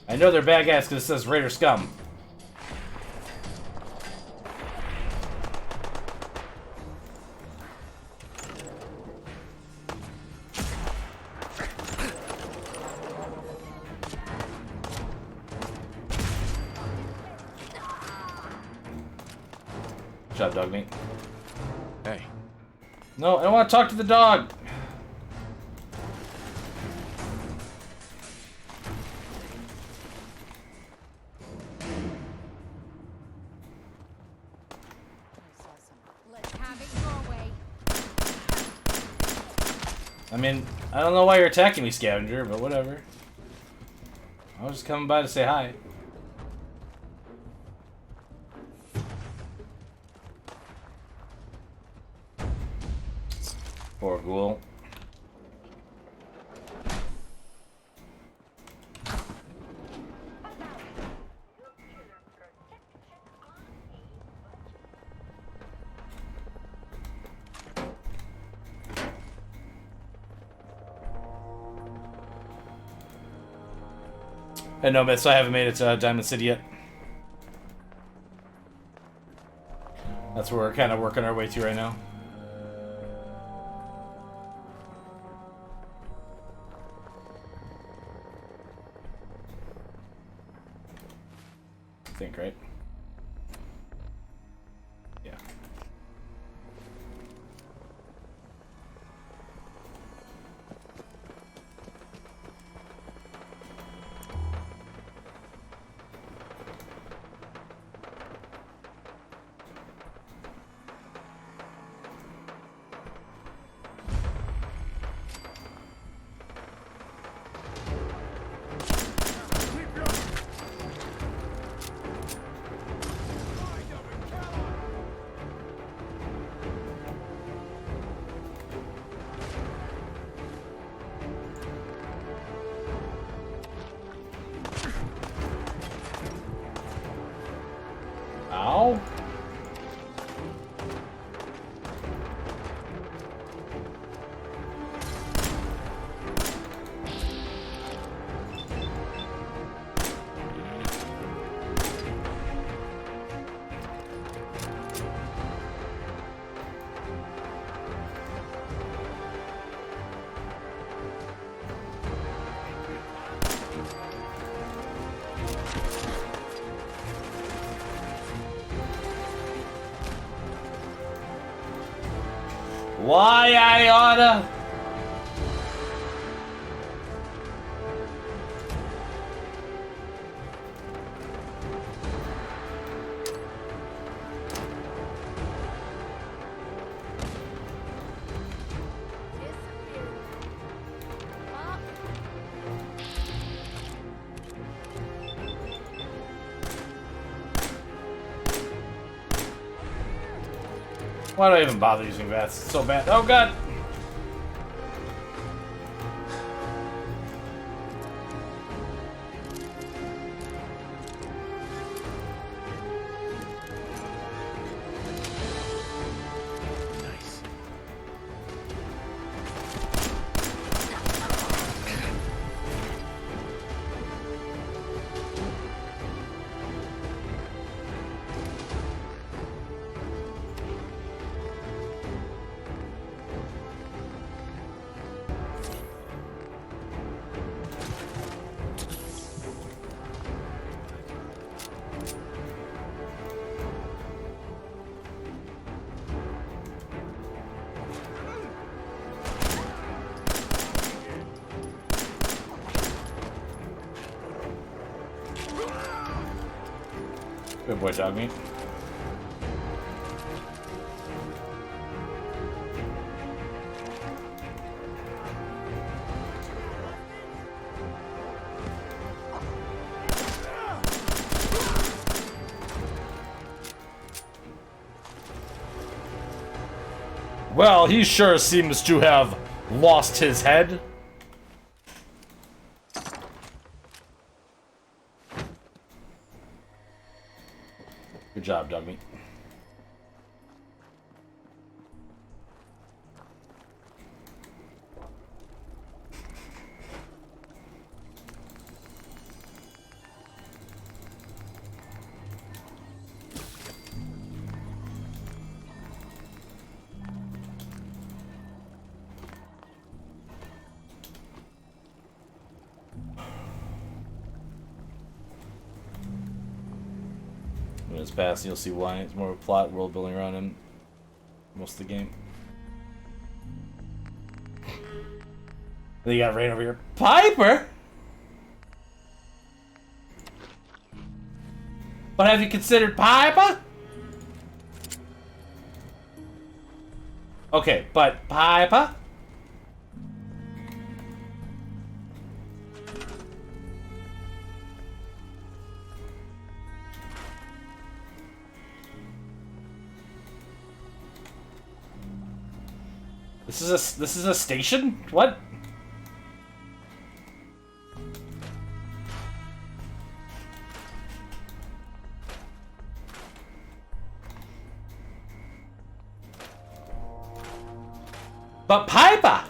I know they're bad guys because it says Raider Scum. Good job, dog meat. Hey. No, I don't want to talk to the dog. Let's have it your way. I mean, I don't know why you're attacking me, scavenger, but whatever. I was just coming by to say hi. Poor ghoul. Hey, no, but so I haven't made it to Diamond City yet. That's where we're kind of working our way to right now. I think, right? Yeah. Ow. Why I oughta? Why do I even bother using bats? It's so bad. Oh god! Nice. Good boy, dog meat. Well, he sure seems to have lost his head. Good job, dog meat. this pass, and you'll see why. It's more of a plot, world building around him most of the game. Then you got Rain over here. Piper? But have you considered Piper? Okay, but Piper? This is a station? What? But Piper!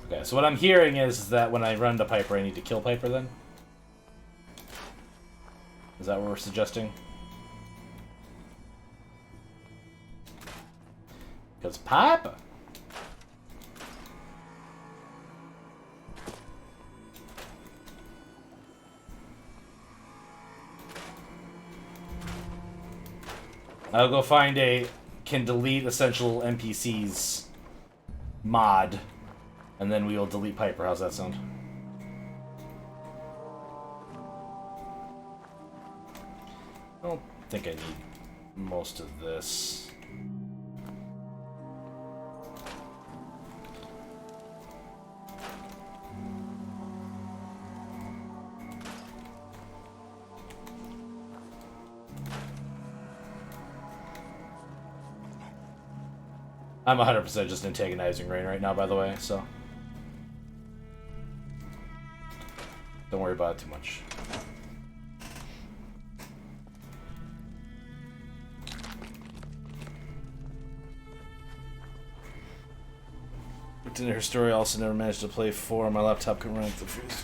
Okay, so what I'm hearing is that when I run to Piper, I need to kill Piper then? Is that what we're suggesting? Because Piper. I'll go find a can delete essential NPCs mod, and then we will delete Piper. How's that sound? I don't think I need most of this. I'm 100% just antagonizing Rain right now, by the way, so don't worry about it too much. In her story, I also never managed to play 4 on my laptop. Couldn't run the first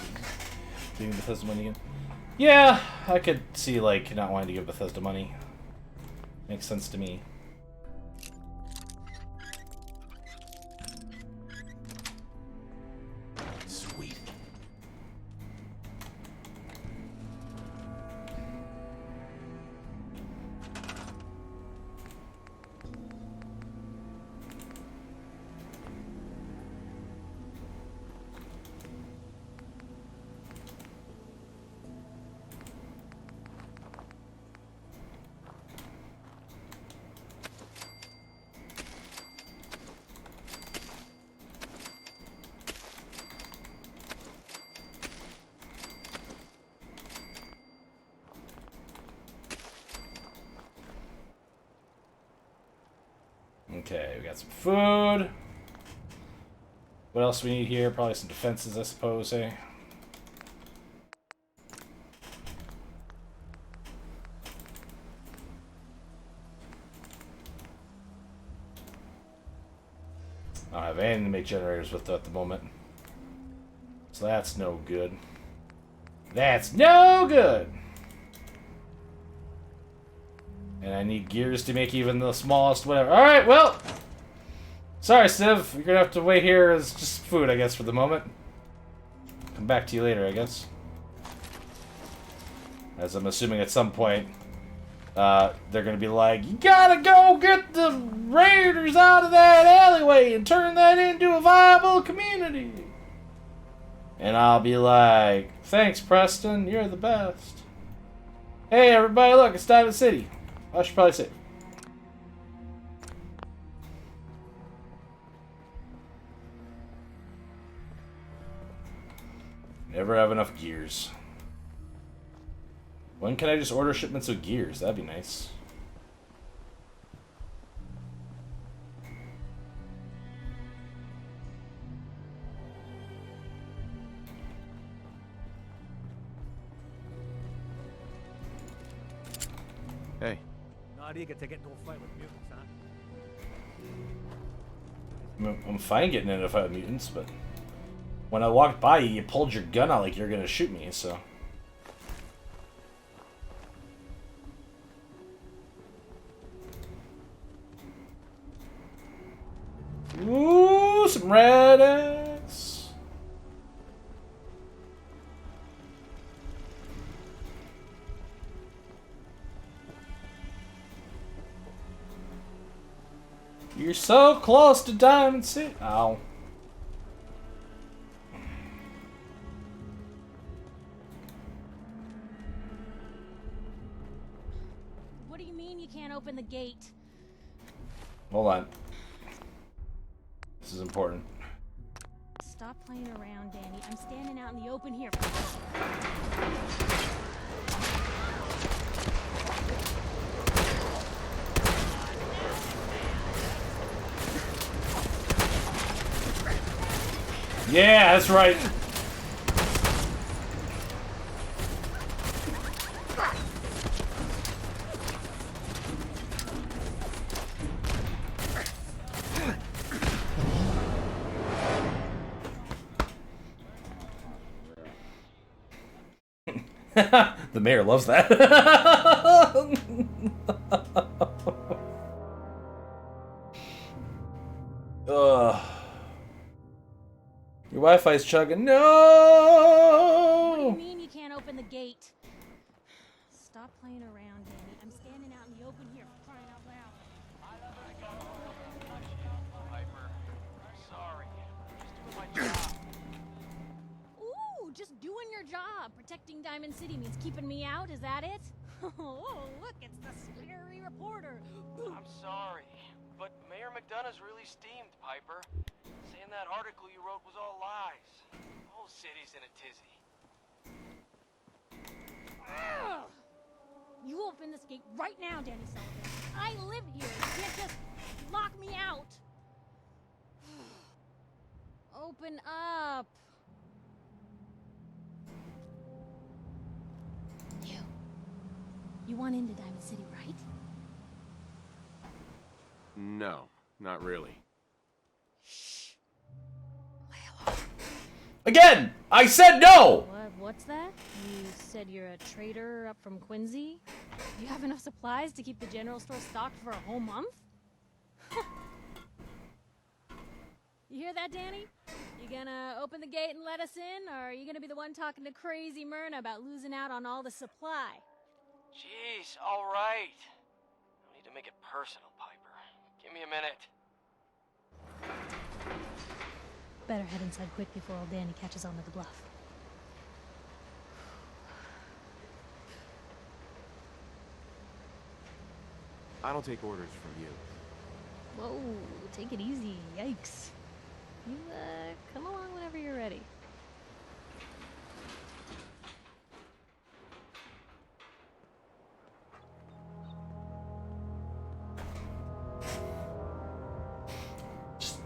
giving Bethesda money again. Yeah, I could see like not wanting to give Bethesda money. Makes sense to me. Sweet. Okay, we got some food. What else do we need here? Probably some defenses, I suppose, eh? I don't have anything to make generators with at the moment. So that's no good. That's no good! And I need gears to make even the smallest whatever. Alright, well! Sorry, Civ. You're gonna have to wait here as just food, I guess, for the moment. Come back to you later, I guess. As I'm assuming at some point, they're gonna be like, you gotta go get the raiders out of that alleyway and turn that into a viable community. And I'll be like, thanks, Preston. You're the best. Hey, everybody, look, it's Diamond City. I should probably say. Never have enough gears. When can I just order shipments of gears? That'd be nice. Hey. Not eager to get into a fight with mutants, huh? I'm fine getting into a fight with mutants, but When I walked by you, you pulled your gun out like you're gonna shoot me, so... Ooh, some red X. You're so close to Diamond City. Ow. What do you mean you can't open the gate? Hold on. This is important. Stop playing around, Danny. I'm standing out in the open here. Yeah, that's right. The mayor loves that. Ugh. Your Wi-Fi's chugging. No! What do you mean you can't open the gate? Stop playing around, Danny. I'm standing out in the open here, crying out loud. Piper, I'm sorry. Just doing my job. Ooh, just doing your job. Protecting Diamond City means keeping me out, is that it? Oh, look, it's the scary reporter. I'm sorry, but Mayor McDonough's really steamed, Piper. Saying that article you wrote was all lies. The whole city's in a tizzy. Ugh. You open this gate right now, Danny Sullivan. I live here. You can't just lock me out. Open up. You want into Diamond City, right? No, not really. Again! I said no! What's that? You said you're a trader up from Quincy? You have enough supplies to keep the general store stocked for a whole month? You hear that, Danny? You gonna open the gate and let us in, or are you gonna be the one talking to crazy Myrna about losing out on all the supply? Jeez, all right. No need to make it personal, Piper. Give me a minute. Better head inside quick before old Danny catches on to the bluff. I don't take orders from you. Whoa, take it easy. Yikes. You, come along whenever you're ready.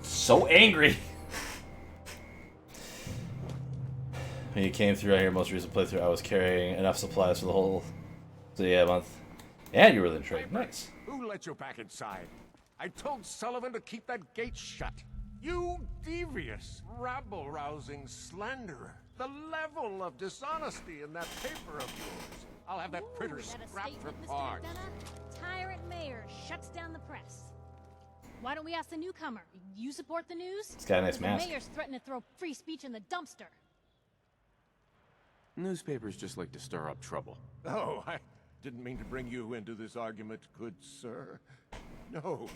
So angry. When you came through on your most recent playthrough, I was carrying enough supplies for the whole month. And you were in trade. Nice. Who let you back inside? I told Sullivan to keep that gate shut. You devious, rabble-rousing slanderer. The level of dishonesty in that paper of yours. I'll have that printer scrapped for parts. Tyrant mayor shuts down the press. Why don't we ask the newcomer? You support the news? He's got a nice mask. The mayor's threatened to throw free speech in the dumpster. Newspapers just like to stir up trouble. Oh, I didn't mean to bring you into this argument, good sir. No.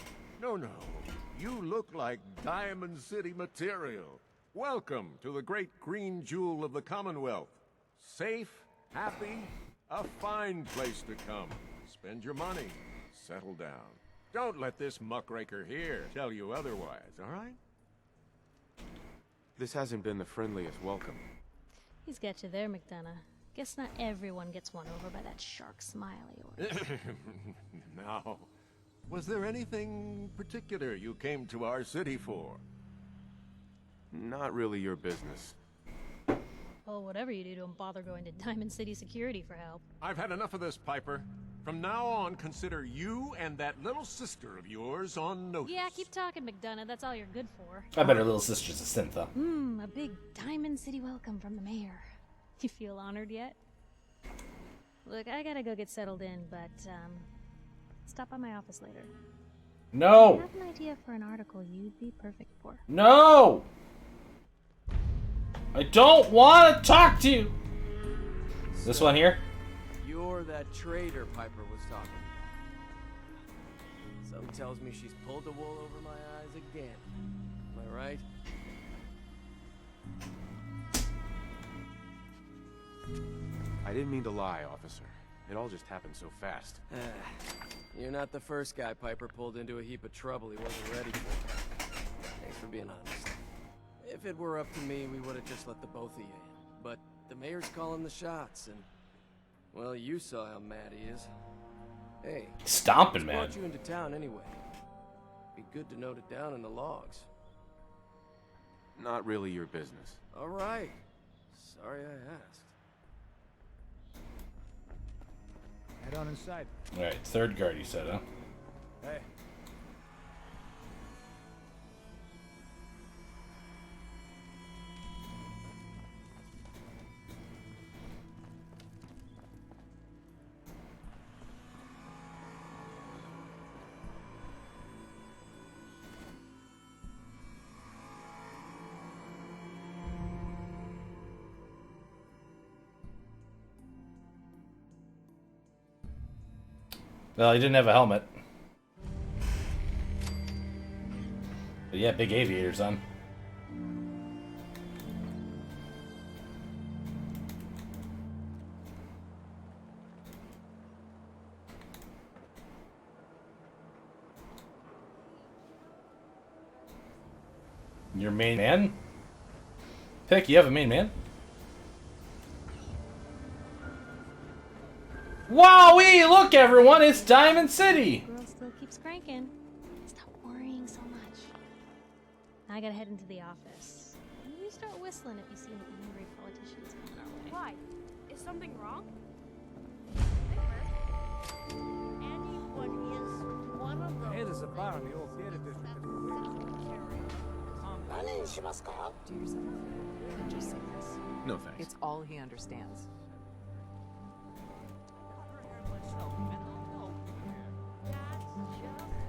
You look like Diamond City material. Welcome to the great green jewel of the Commonwealth. Safe, happy, a fine place to come. Spend your money, settle down. Don't let this muckraker here tell you otherwise, all right? This hasn't been the friendliest welcome. He's got you there, McDonough. Guess not everyone gets won over by that shark smile of yours. Now, was there anything particular you came to our city for? Not really your business. Well, whatever you do, don't bother going to Diamond City Security for help. I've had enough of this, Piper. From now on, consider you and that little sister of yours on notice. Yeah, keep talking, McDonough. That's all you're good for. I bet her little sister's a synth, though. A big Diamond City welcome from the mayor. You feel honored yet? Look, I gotta go get settled in, but, stop by my office later. No! I have an idea for an article you'd be perfect for. No! I don't want to talk to you! This one here? You're that traitor Piper was talking about. Something tells me she's pulled the wool over my eyes again. Am I right? I didn't mean to lie, officer. It all just happened so fast. You're not the first guy Piper pulled into a heap of trouble he wasn't ready for. Thanks for being honest. If it were up to me, we would have just let the both of you in. But the mayor's calling the shots, and... well, you saw how mad he is. Hey, stomping what's mad. brought you into town anyway? Be good to note it down in the logs. Not really your business. All right. Sorry I asked. Head on inside. Alright, third guard, you said, huh? Hey. Well, he didn't have a helmet. But yeah, big aviators on. Your main man? Pick, you have a main man? Wowee! Look, everyone, it's Diamond City! Girl still keeps cranking. Stop worrying so much. I gotta head into the office. You start whistling if you see any angry politicians coming our way. Why? Is something wrong? Anyone is one of those. Hey, there's a bar in the old theater district. Do yourself a favor and just say this. No thanks. It's all he understands.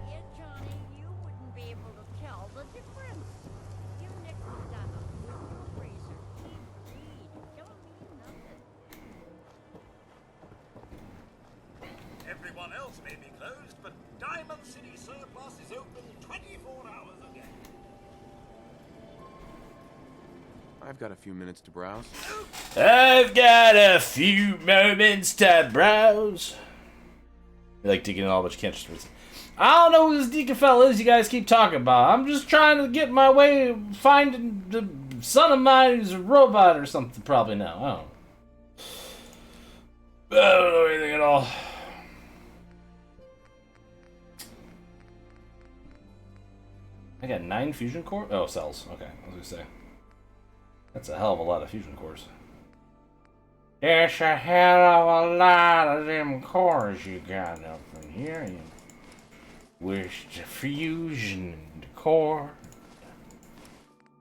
Yeah, Johnny, you wouldn't be able to tell the difference. You Nick McDonough with your razor. Keep read. Don't mean nothing. Everyone else may be closed, but Diamond City Surplus is open 24 hours a day. I've got a few minutes to browse. I've got a few moments to browse. You like Deacon and all, but you can't just listen. I don't know who this Deacon fella is you guys keep talking about. I'm just trying to get my way finding the son of mine who's a robot or something probably now. I don't know anything at all. I got 9 fusion core? Oh, cells. Okay, I was gonna say. That's a hell of a lot of fusion cores. There's a hell of a lot of them cores you got up in here. You wish the fusion core.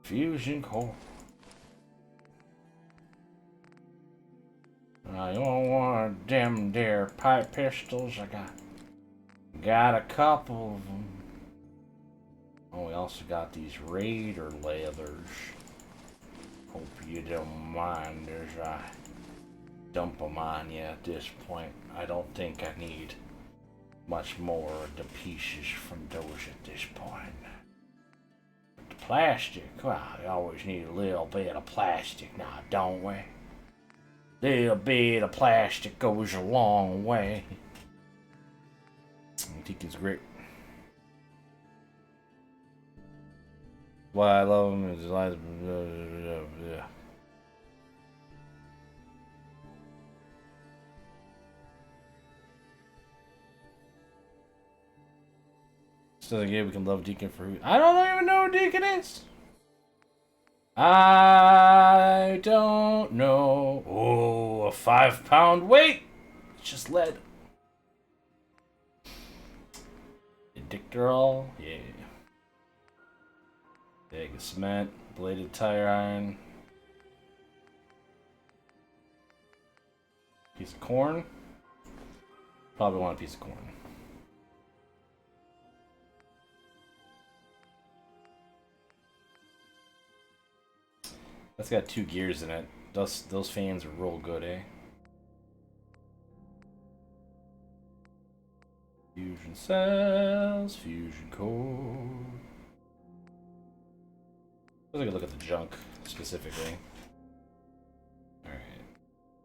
Fusion core. You don't want them there pipe pistols? I got a couple of them. Oh, we also got these Raider leathers. Hope you don't mind as I dump them on you at this point. I don't think I need much more of the pieces from those at this point. But the plastic, well, we always need a little bit of plastic now, don't we? Little bit of plastic goes a long way. I think it's great. Why I love him is yeah. So again, we can love Deacon for who I don't even know who Deacon is. I don't know. Oh, a 5-pound weight. It's just lead. Dictyrol, yeah. Bag of cement, bladed tire iron. Piece of corn. Probably want a piece of corn. That's got 2 gears in it. Those fans are real good, eh? Fusion cells, fusion core. Let's take a look at the junk specifically. Alright.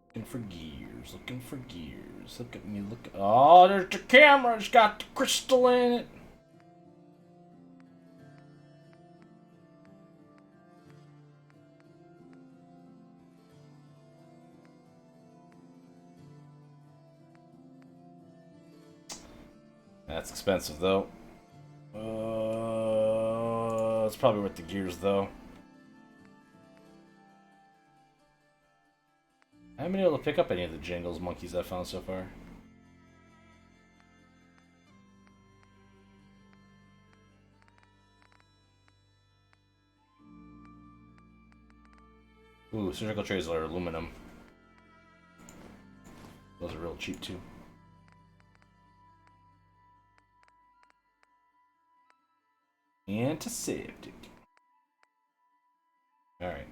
Looking for gears, looking for gears. Look at me, look at. Oh, there's the camera, it's got the crystal in it. That's expensive though. It's probably worth the gears though. I haven't been able to pick up any of the Jingles monkeys I've found so far. Ooh, surgical trays are aluminum. Those are real cheap too. Antiseptic. Alright.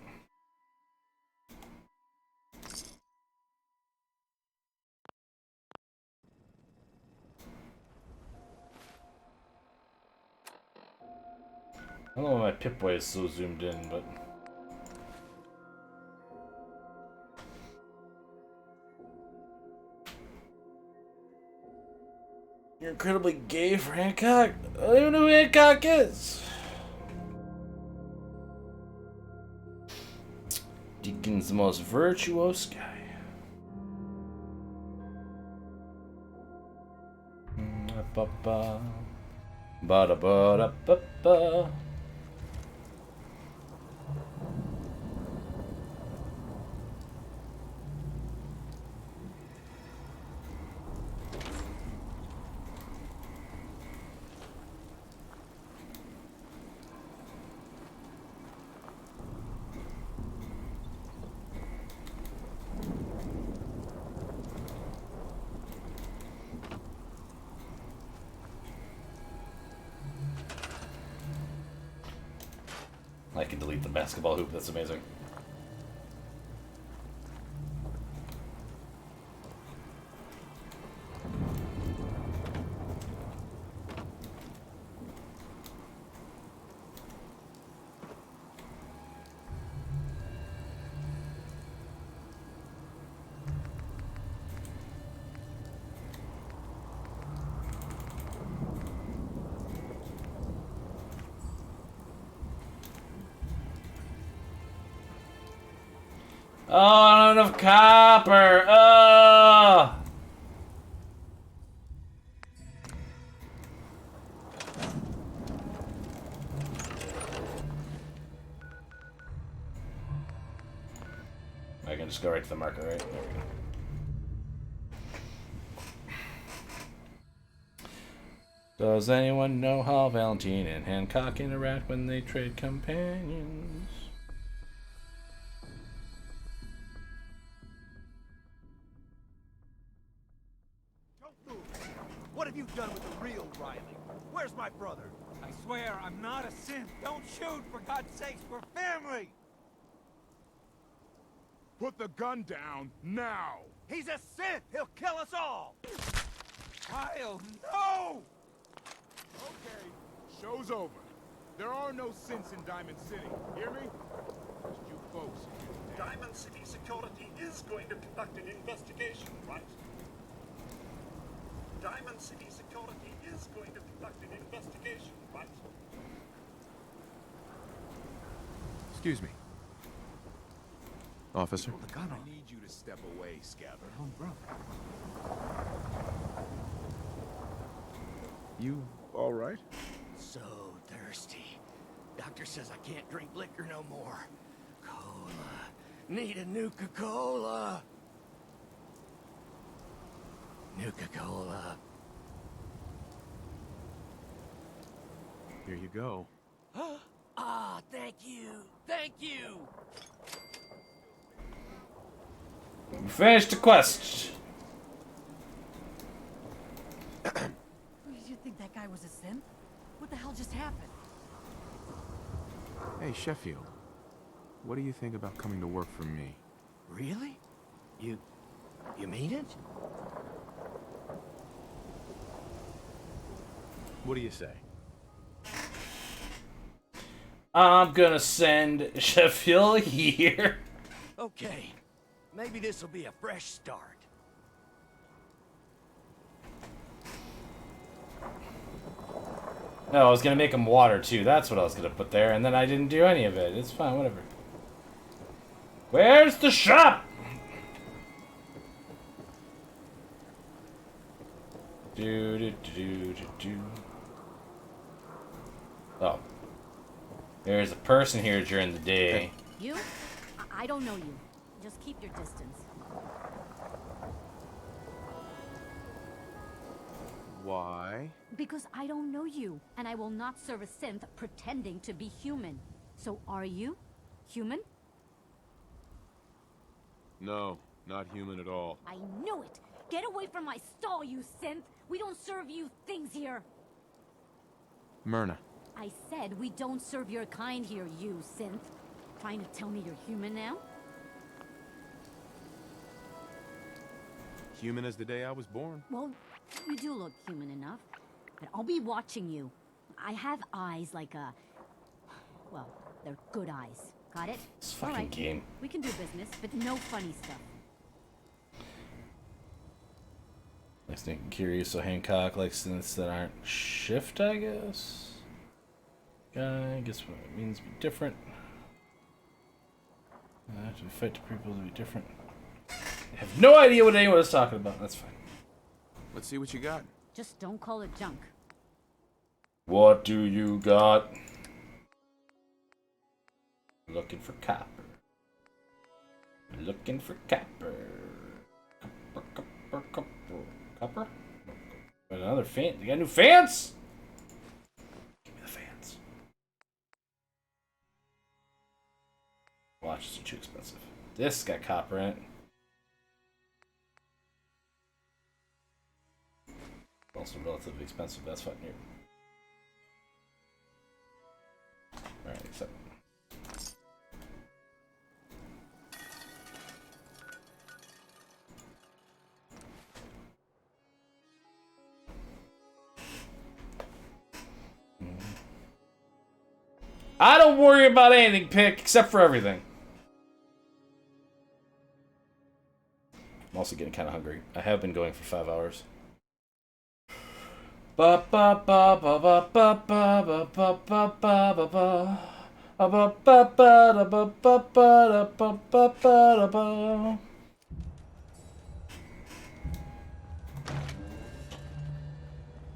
I don't know why my Pip-Boy is so zoomed in, but... You're incredibly gay for Hancock? I don't even know who Hancock is. Deacon's the most virtuous guy. Ba-ba-ba. Ba-da-ba-da-ba-ba. I can delete the basketball hoop, that's amazing. Oh, I don't have enough copper. Oh. I can just go right to the marker, right? There we go. Does anyone know how Valentine and Hancock interact when they trade companions? What have you done with the real Riley? Where's my brother? I swear I'm not a synth. Don't shoot, for God's sakes, we're family! Put the gun down, now! He's a synth! He'll kill us all! Kyle, no! Okay, show's over. There are no synths in Diamond City. Hear me? Just you folks. Diamond City Security is going to conduct an investigation, right? Diamond City Security is going to conduct an investigation, right? Excuse me. Officer? The gun, I need you to step away, Scabbard. Oh, bro. You all right? So thirsty. Doctor says I can't drink liquor no more. Cola. Need a Nuka-Cola. Nuka-Cola. Here you go. Ah, thank you. Thank you. We finished the quest. Did you think that guy was a synth? What the hell just happened? Hey, Sheffield. What do you think about coming to work for me? Really? You mean it? What do you say? I'm gonna send Sheffield here. Okay. Maybe this will be a fresh start. No, I was gonna make him water too. That's what I was gonna put there, and then I didn't do any of it. It's fine, whatever. Where's the shop? Do. Oh. There's a person here during the day. You? I don't know you. Just keep your distance. Why? Because I don't know you, and I will not serve a synth pretending to be human. So are you human? No, not human at all. I knew it! Get away from my stall, you synth! We don't serve you things here! Myrna. I said we don't serve your kind here, you synth. Trying to tell me you're human now? Human as the day I was born. Well, you do look human enough. But I'll be watching you. I have eyes like a... Well, they're good eyes. Got it? This fucking game. We can do business, but no funny stuff. Like Snake and Curious, so Hancock likes synths that aren't shift, I guess. I guess what it means to be different. I have to fight to people to be different. I have no idea what anyone is talking about. That's fine. Let's see what you got. Just don't call it junk. What do you got? Looking for copper. Looking for copper. Copper? Another fan. You got new fans? Give me the fans. Watch, this is too expensive. This got copper in it. Also relatively expensive, that's fine here. Alright, accept. I don't worry about anything, Pick, except for everything. I'm also getting kind of hungry. I have been going for 5 hours. Ba ba ba ba ba ba ba ba ba ba ba ba ba.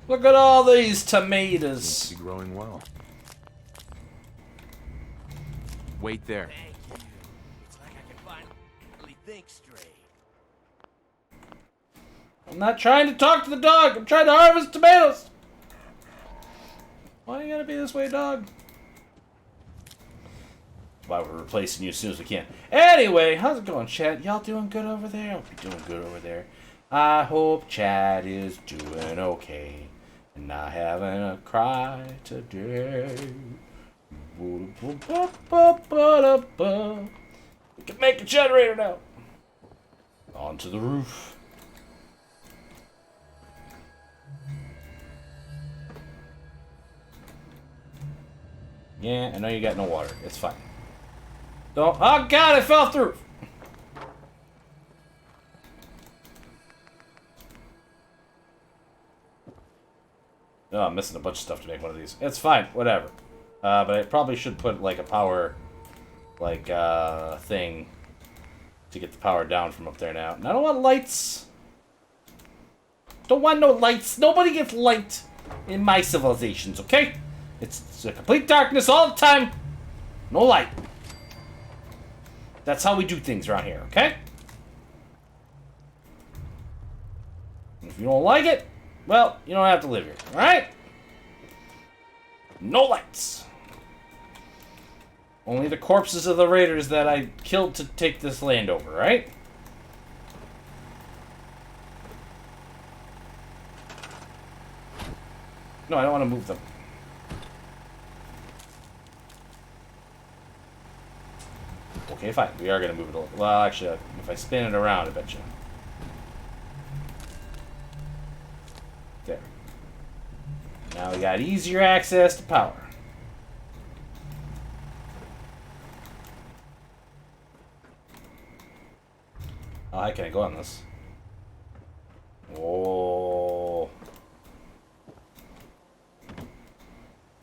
Look at all these tomatoes. Seems to be growing well. Wait there. Thank you. It's like I can finally think straight. I'm not trying to talk to the dog. I'm trying to harvest tomatoes. Why you gotta be this way, dog? That's why we're replacing you as soon as we can. Anyway, how's it going, chat? Y'all doing good over there? I hope you're doing good over there. I hope Chad is doing okay and not having a cry today. We can make a generator now. Onto the roof. Yeah, I know you got no water. It's fine. Don't. Oh God! I fell through. Oh, I'm missing a bunch of stuff to make one of these. It's fine. Whatever. But I probably should put like a power, like thing, to get the power down from up there now. And I don't want lights. Don't want no lights. Nobody gets light in my civilizations. Okay? It's a complete darkness all the time. No light. That's how we do things around here, okay? And if you don't like it, well, you don't have to live here, alright? No lights. Only the corpses of the raiders that I killed to take this land over, right? No, I don't want to move them. Okay, fine. We are going to move it a little. Well, actually, if I spin it around, I bet you. There. Now we got easier access to power. Oh, how can I go on this? Oh.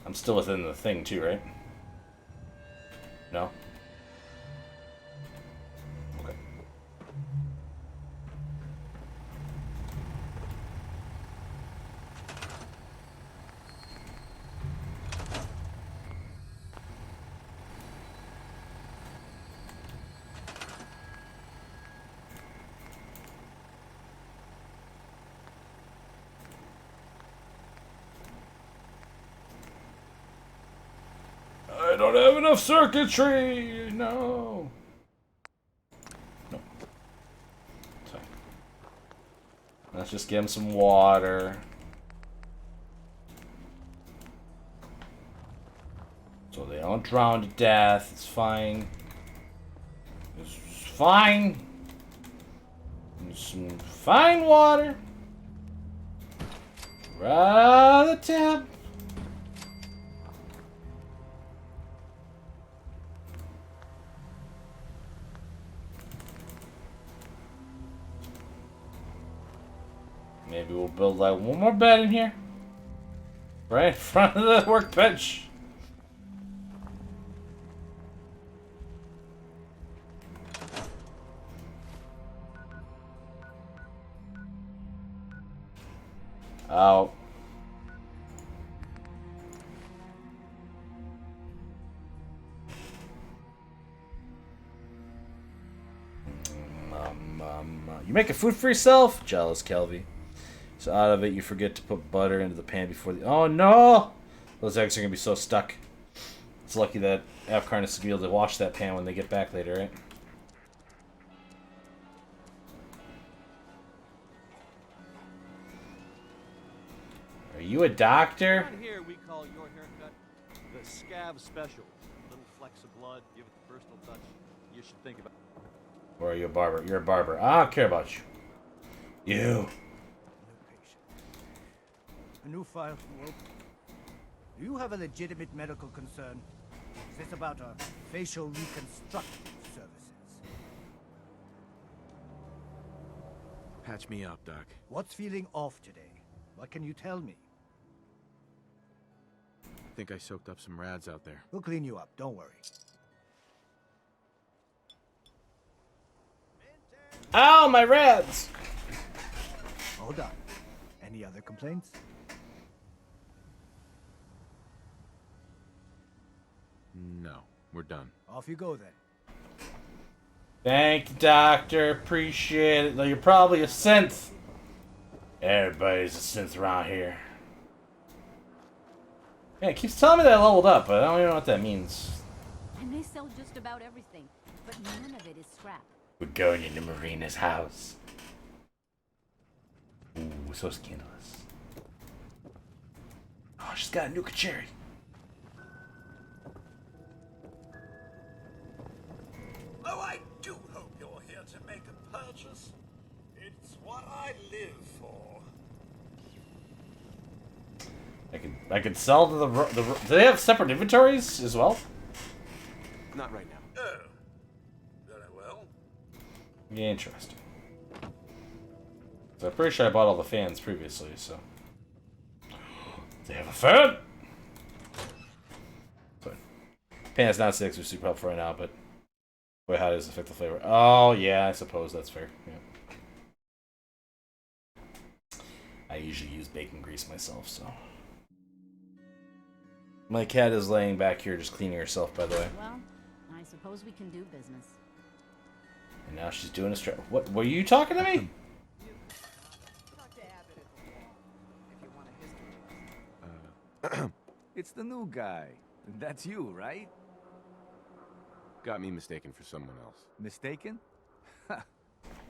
I'm still within the thing too, right? No? Okay. I don't have enough circuitry! No! No. Sorry. Let's just give him some water. So they don't drown to death. It's fine. It's fine. Some fine water. Right out of the tap. Maybe we'll build like one more bed in here. Right in front of the workbench. Out. You making food for yourself? Jealous, Kelvy. So out of it, you forget to put butter into the pan before the... Oh, no! Those eggs are going to be so stuck. It's lucky that Avkarn is to be able to wash that pan when they get back later, right? Are you a doctor? Around here, we call your haircut the Scav Special. A little flecks of blood, give it the personal touch. You should think about it. Or are you a barber? You're a barber. I don't care about you. You. A new file from Woke. Do you have a legitimate medical concern? Is this about our facial reconstructive services? Patch me up, Doc. What's feeling off today? What can you tell me? I think I soaked up some rads out there. We'll clean you up, don't worry. Ow, my rads! All done. Any other complaints? No, we're done. Off you go then. Thank you, Doctor. Appreciate it. Though you're probably a synth. Everybody's a synth around here. Yeah, it keeps telling me that I leveled up, but I don't even know what that means. And they sell just about everything, but none of it is scrap. We're going into Marina's house. Ooh, so scandalous. Oh, she's got a Nuka Cherry. Oh, I do hope you're here to make a purchase. It's what I live for. I could sell to the do they have separate inventories as well? Not right now. Oh, very well. Yeah, interesting. So I'm pretty sure I bought all the fans previously, so. They have a fan! Sorry. Pan's not 6 or super helpful right now, but. Wait, how does it affect the flavor? Oh, yeah, I suppose that's fair. Yeah. I usually use bacon grease myself, so. My cat is laying back here just cleaning herself, by the way. Well, I suppose we can do business. And now she's doing a strap. What? Were you talking to me? It's the new guy. That's you, right? Got me mistaken for someone else. Mistaken?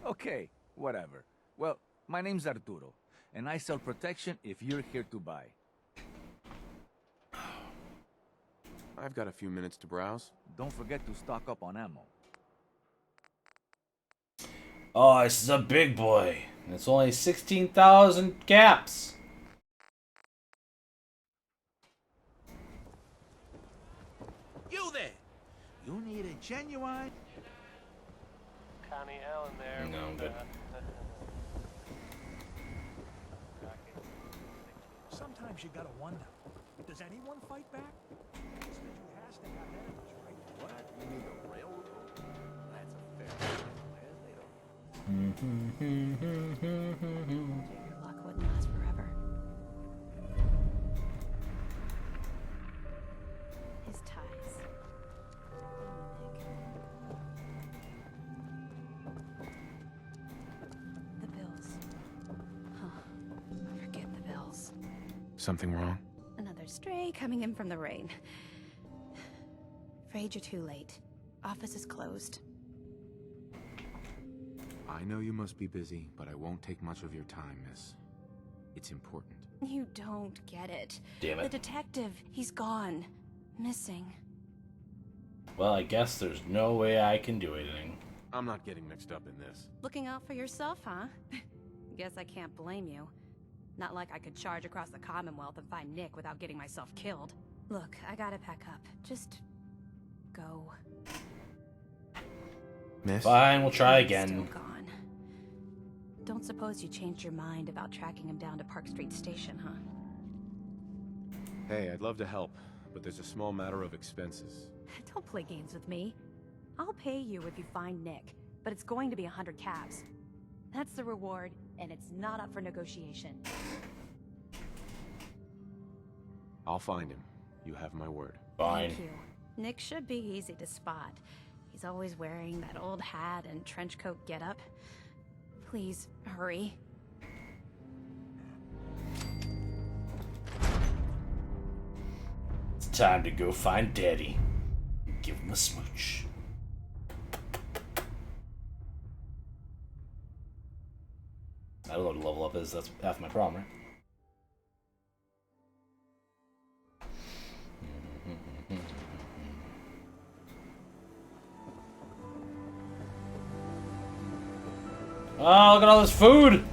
Okay, whatever. Well, my name's Arturo, and I sell protection if you're here to buy. I've got a few minutes to browse. Don't forget to stock up on ammo. Oh, this is a big boy. It's only 16,000 caps. You there! You need a genuine... Connie Allen there. No, I'm good. Sometimes you gotta wonder, does anyone fight back? Who has to have enemies, right? What? You mean the railroad? That's a fair point. Your luck wouldn't last forever. His ties. The bills. Huh. Forget the bills. Something wrong? Another stray coming in from the rain. Afraid you're too late. Office is closed. I know you must be busy, but I won't take much of your time, miss. It's important. You don't get it. Damn it. The detective, he's gone. Missing. Well, I guess there's no way I can do anything. I'm not getting mixed up in this. Looking out for yourself, huh? Guess I can't blame you. Not like I could charge across the Commonwealth and find Nick without getting myself killed. Look, I gotta pack up. Just... go. Miss? Fine, we'll try He's again. still gone. Don't suppose you changed your mind about tracking him down to Park Street Station, huh? Hey, I'd love to help, but there's a small matter of expenses. Don't play games with me. I'll pay you if you find Nick, but it's going to be 100 cabs. That's the reward, and it's not up for negotiation. I'll find him. You have my word. Fine. Thank you. Nick should be easy to spot. He's always wearing that old hat and trench coat getup. Please, hurry. It's time to go find Daddy. Give him a smooch. I don't know what a level up is. That's half my problem, right? Oh, look at all this food!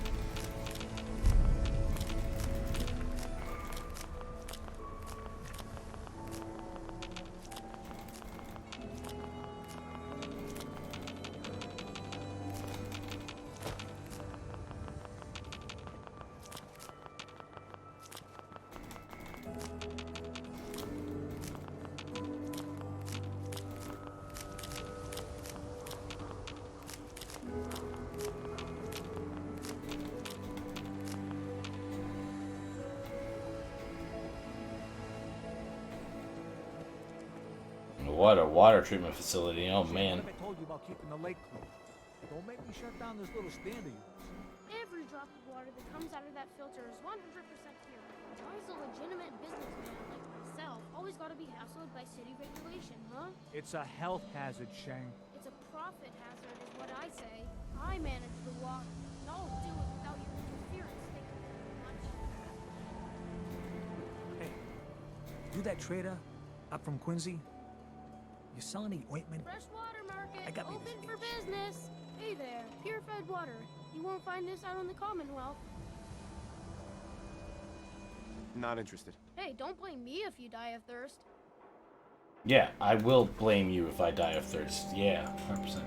What a water treatment facility, oh man. I told you about keeping the lake clean. Don't make me shut down this little stand of yours. Every drop of water that comes out of that filter is 100% pure. Why is a legitimate businessman like myself always gotta be hassled by city regulation, huh? It's a health hazard, Shang. It's a profit hazard is what I say. I manage the water. And I'll do it without your interference. Thank you very much. Hey, you that trader up from Quincy? You sell any ointment? Freshwater market, I got me open for business. Hey there, purified water. You won't find this out on the Commonwealth. Not interested. Hey, don't blame me if you die of thirst. Yeah, I will blame you if I die of thirst. Yeah, 100%.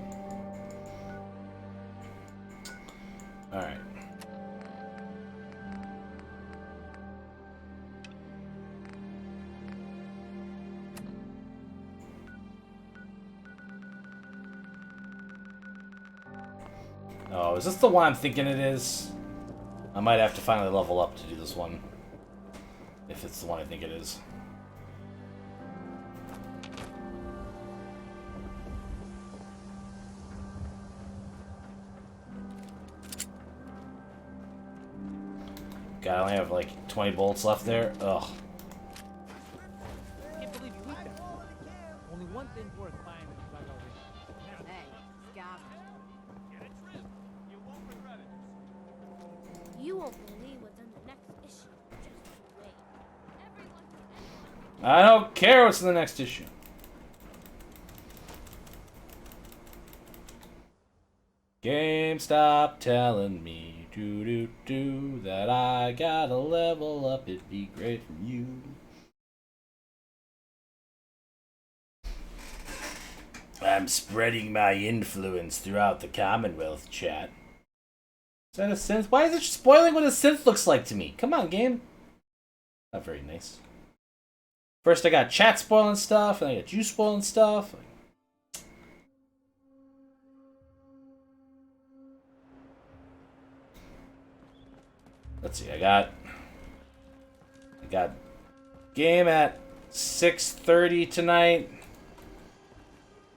Alright. Oh, is this the one I'm thinking it is? I might have to finally level up to do this one. If it's the one I think it is. God, I only have like 20 bullets left there. Ugh. won't believe what's in the next issue. Just wait. I don't care what's in the next issue. GameStop telling me that I gotta level up. It'd be great for you. I'm spreading my influence throughout the Commonwealth, chat. Is that a synth? Why is it spoiling what a synth looks like to me? Come on, game. Not very nice. First I got chat spoiling stuff, and I got you spoiling stuff. Let's see, I got game at 6:30 tonight.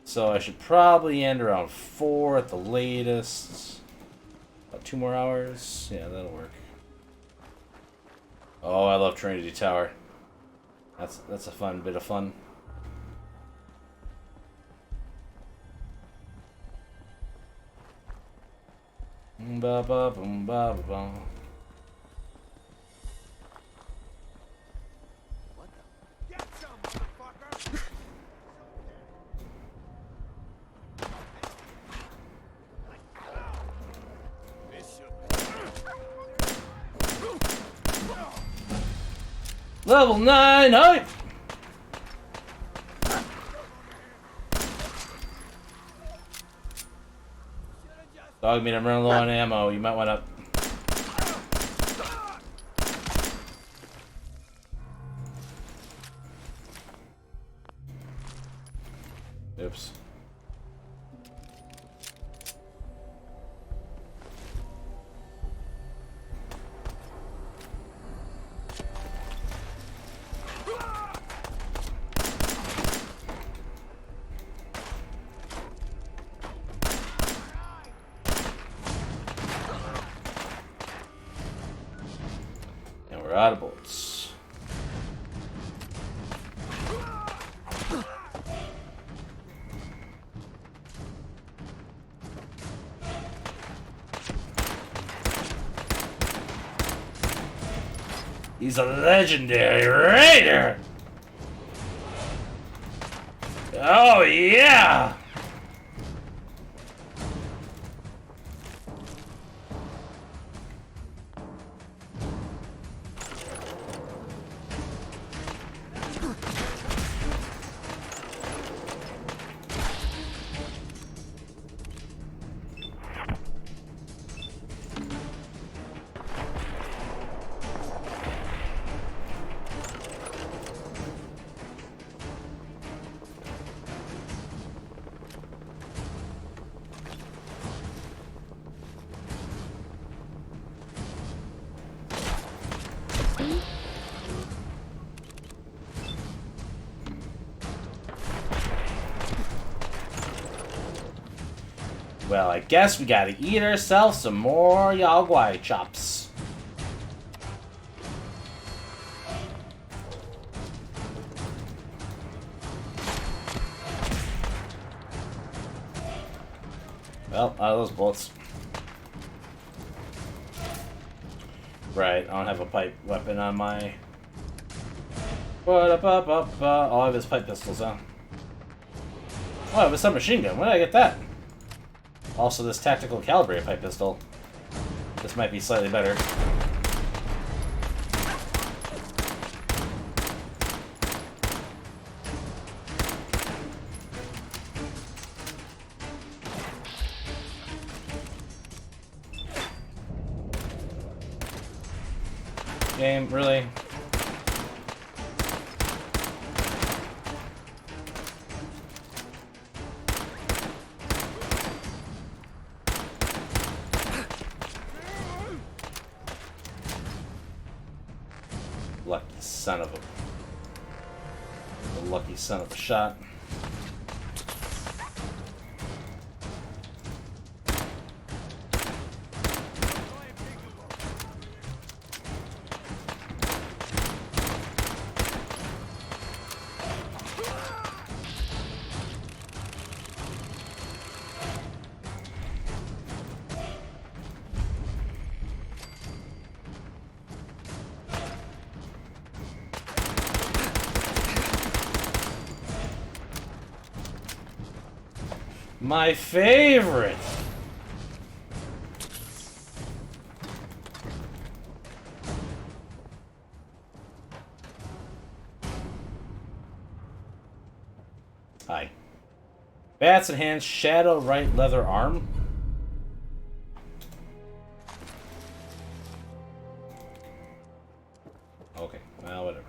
So I should probably end around 4 at the latest. About 2 more hours. Yeah, that'll work. Oh, I love Trinity Tower. That's a fun bit of fun. Ba ba boom ba ba ba. Level 9 hype! Dog meat, I'm running low on ammo. You might want to... Oops. We're out of bullets. He's a legendary raider! Oh yeah! Well, I guess we gotta eat ourselves some more Yaogwai chops. Well, out of those bullets. Right, I don't have a pipe weapon on my... All I have is pipe pistols, huh? Oh, I have a submachine gun. When did I get that? Also, this tactical calibrated pipe pistol. This might be slightly better. Game, really? Lucky son of a... lucky son of a shot. My favorite. Hi. Bats and hands, shadow right leather arm. Okay, well, whatever.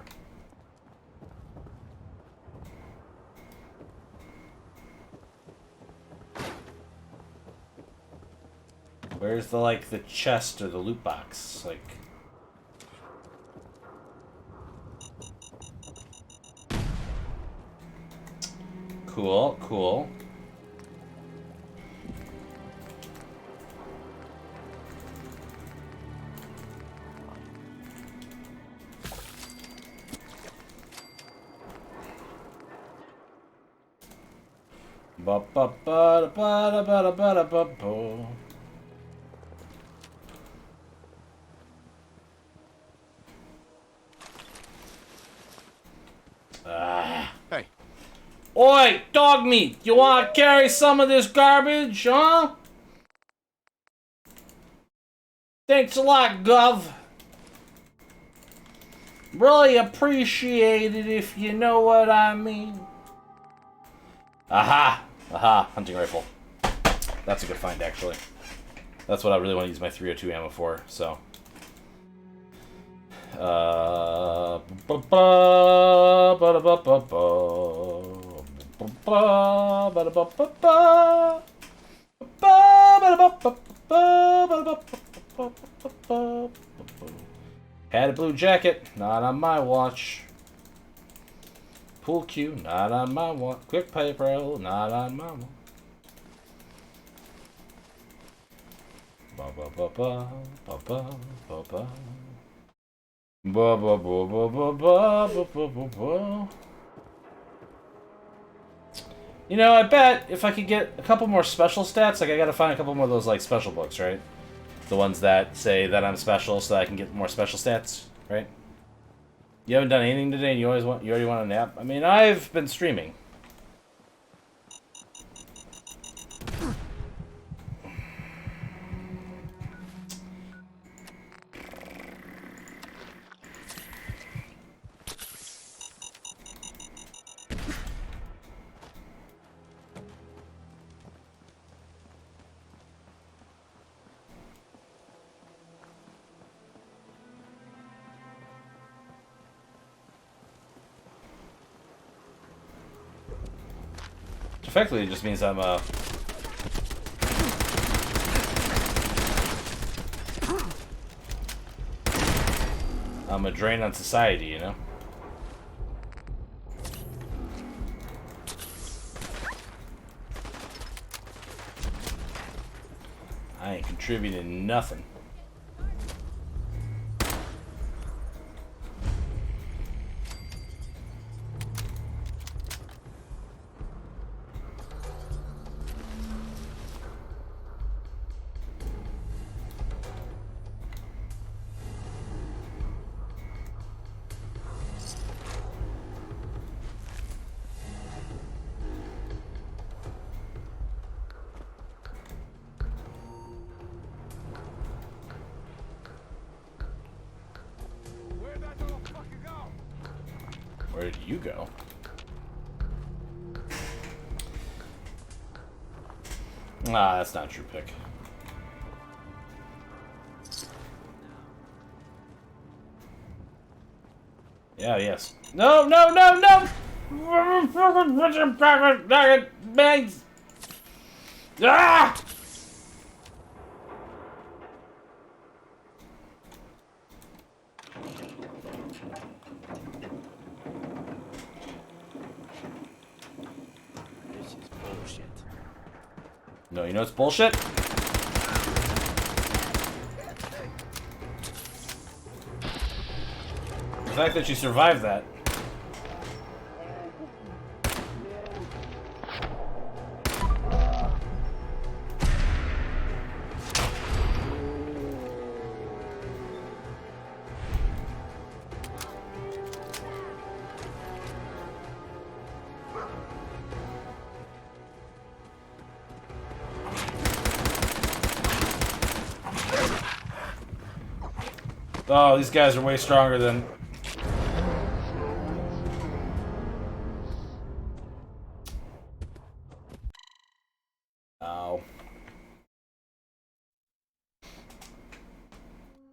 Where's the, like, the chest or the loot box? Like... Cool, cool. Ba ba ba ba ba ba ba ba ba. Hey. Oi, dog meat! You want to carry some of this garbage, huh? Thanks a lot, Gov. Really appreciate it if you know what I mean. Aha! Aha, hunting rifle. That's a good find, actually. That's what I really want to use my 302 ammo for, so... Had a blue jacket, not on my watch. Pool cue, not on my watch. Quick paper roll, not on my watch. Ba ba ba ba ba ba ba ba. Ba ba ba ba ba ba ba ba ba ba. You know, I bet if I could get a couple more special stats, like I gotta find a couple more of those like special books, right? The ones that say that I'm special, so that I can get more special stats, right? You haven't done anything today, and you already want a nap. I mean, I've been streaming. Effectively, it just means I'm a drain on society, you know? I ain't contributing nothing. Where did you go? Ah, that's not a true pick. Yeah, yes. No, no, no, no! Bangs! Ah! No, you know it's bullshit? The fact that you survived that. Oh, these guys are way stronger than... Ow.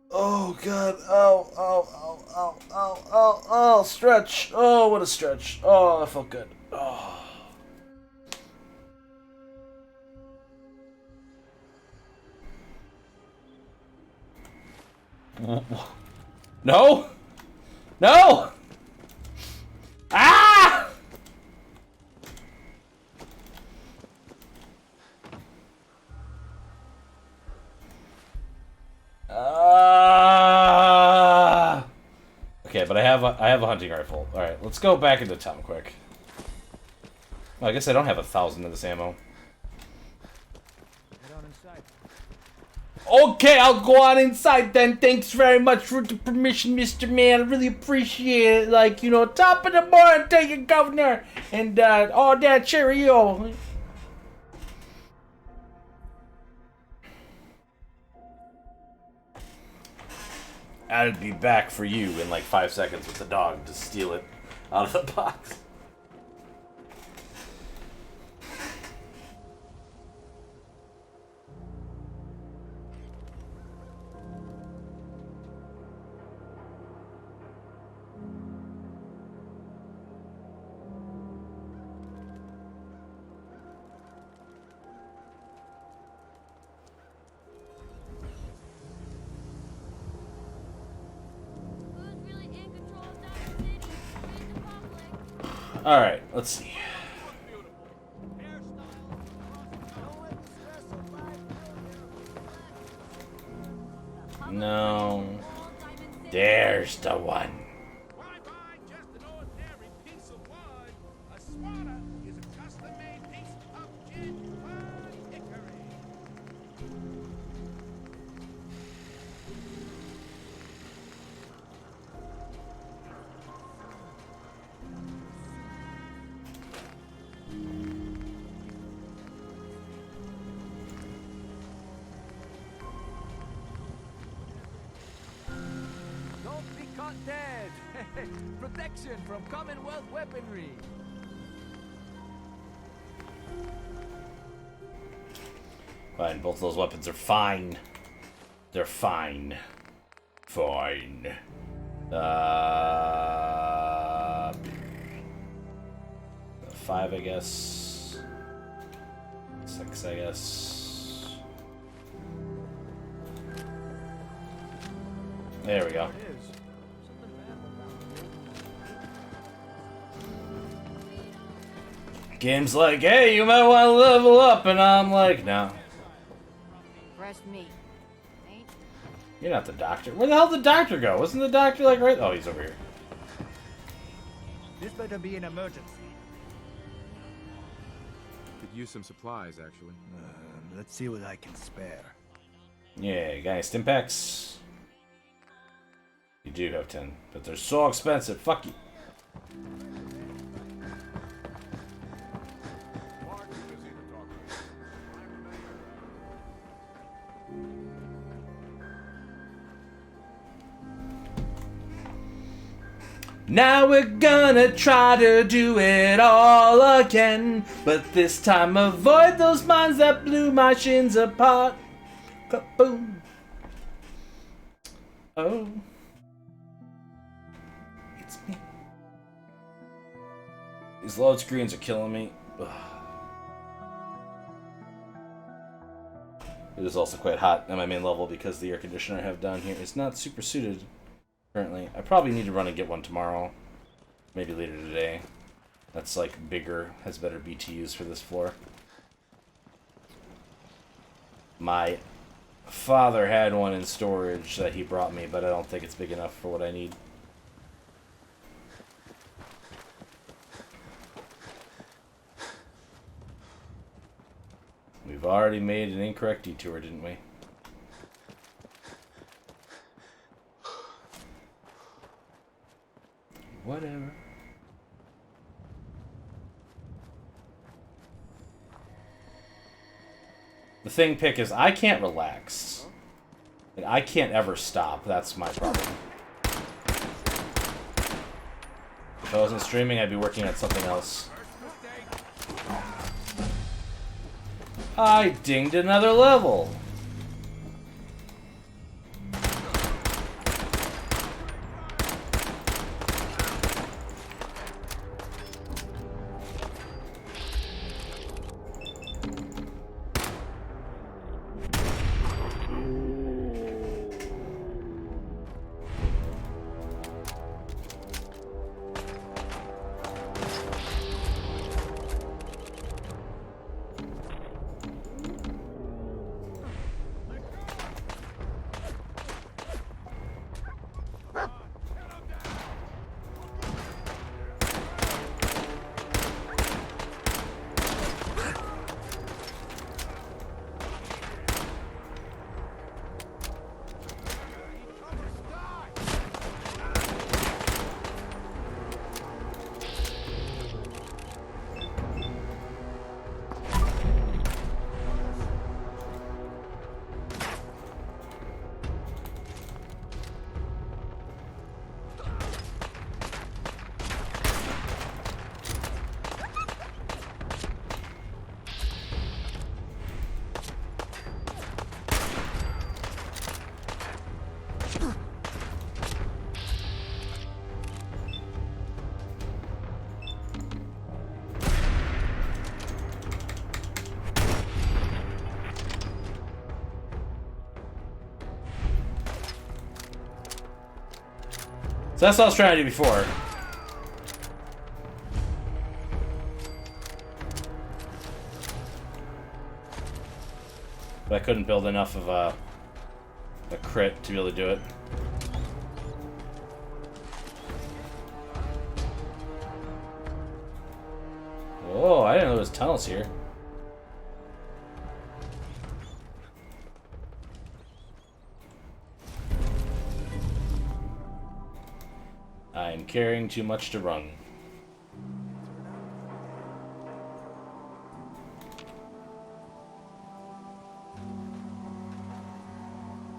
Oh, God. Ow, ow, ow, ow, ow, ow, ow. Stretch. Oh, what a stretch. Oh, that felt good. Oh. No! No! Ah! Okay, but I have a hunting rifle. All right, let's go back into town quick. Well, I guess I don't have 1,000 of this ammo. Okay, I'll go on inside then. Thanks very much for the permission, Mr. Man. I really appreciate it. Like, you know, top of the morning, take it, Governor. And, all that cheerio. I'll be back for you in like 5 seconds with the dog to steal it out of the box. Alright, let's see. No. There's the one. Dead. Protection from Commonwealth weaponry. Fine, both of those weapons are fine. They're fine. Fine. 5, I guess. 6, I guess. There we go. Game's like, hey, you might want to level up, and I'm like, no. Fresh meat. Ain't. You're not the doctor. Where the hell did the doctor go? Wasn't the doctor like right? Oh, he's over here. This better be an emergency. Could use some supplies, actually. Let's see what I can spare. Yeah, you got any stim packs? You do have 10, but they're so expensive. Fuck you. Now we're gonna try to do it all again, but this time avoid those mines that blew my shins apart. Kaboom. Oh. It's me. These load screens are killing me. Ugh. It is also quite hot at my main level because the air conditioner I have down here is not super suited. Currently, I probably need to run and get one tomorrow. Maybe later today. That's like bigger, has better BTUs for this floor. My father had one in storage that he brought me, but I don't think it's big enough for what I need. We've already made an incorrect detour, didn't we? Whatever. The thing, Pick, is I can't relax. Like, I can't ever stop. That's my problem. If I wasn't streaming, I'd be working on something else. I dinged another level. So that's what I was trying to do before. But I couldn't build enough of a crit to be able to do it. Whoa, I didn't know there was tunnels here. I'm carrying too much to run.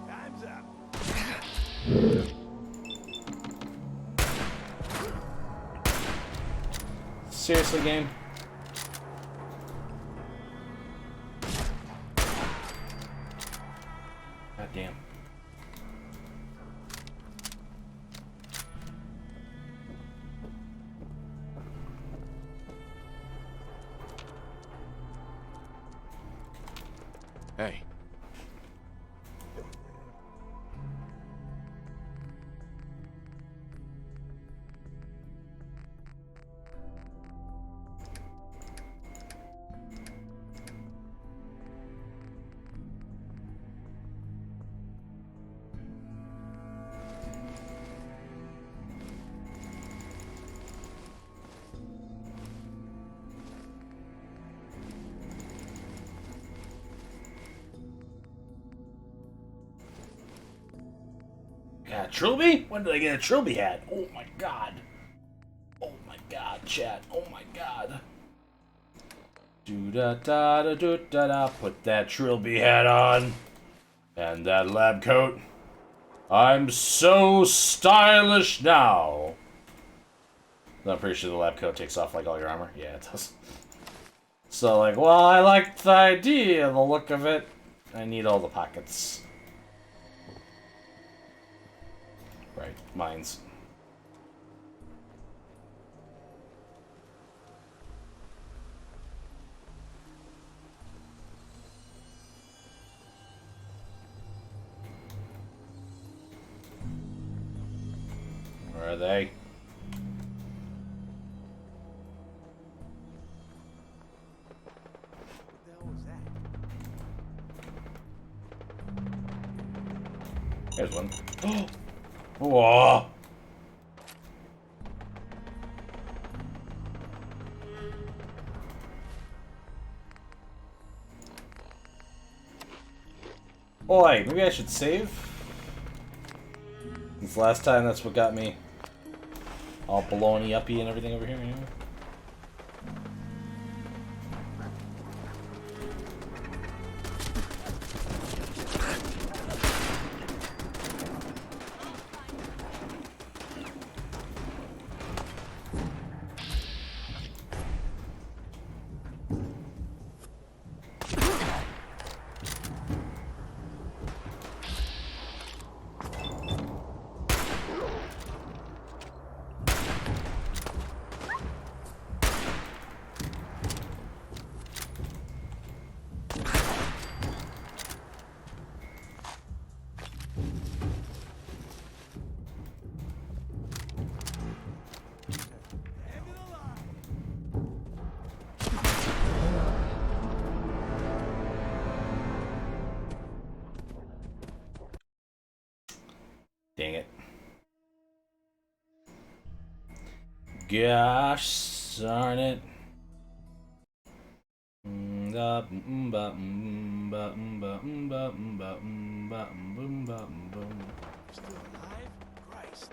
Time's up. Seriously, game? God damn. Hey. God, Trilby? When did I get a Trilby hat? Oh my god. Oh my god, chat. Oh my god. Do da da da do da da. Put that Trilby hat on. And that lab coat. I'm so stylish now. I'm pretty sure the lab coat takes off like all your armor. Yeah, it does. So like, well, I like the idea, the look of it. I need all the pockets. Right, mines. Where are they? What the hell was that? There's one. Whoa! Boy, maybe I should save? Since last time that's what got me all baloney uppy and everything over here, you know? Dang it. Gosh darn it. Still alive? Christ.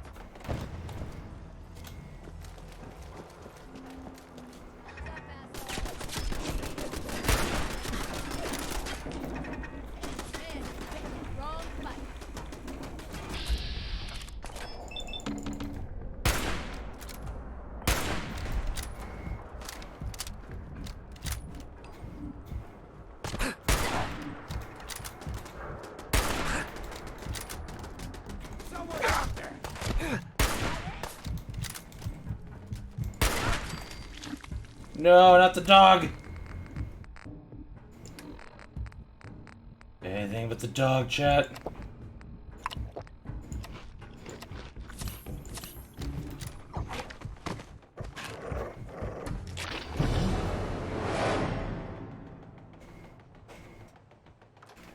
No, not the dog! Anything but the dog, chat.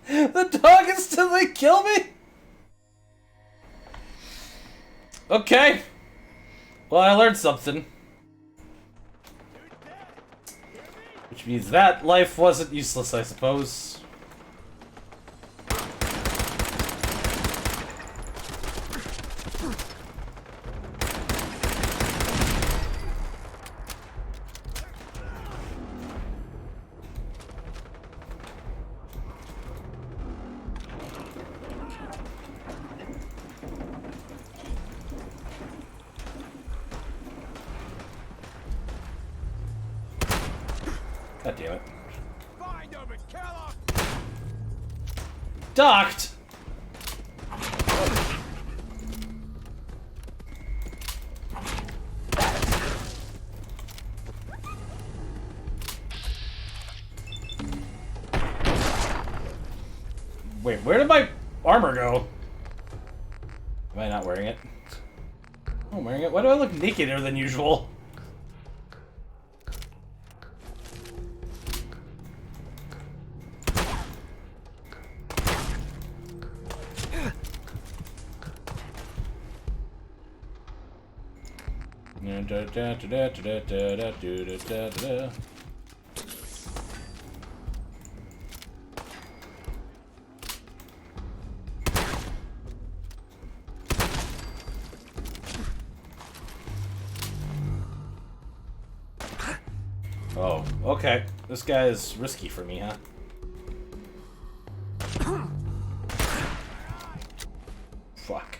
The dog instantly killed me? Okay. Well, I learned something. Which means that life wasn't useless, I suppose. God damn it. Find him and kill him! Docked! Wait, where did my armor go? Am I not wearing it? Oh, I'm wearing it. Why do I look nakeder than usual? Oh, okay. This guy is risky for me, huh? Fuck.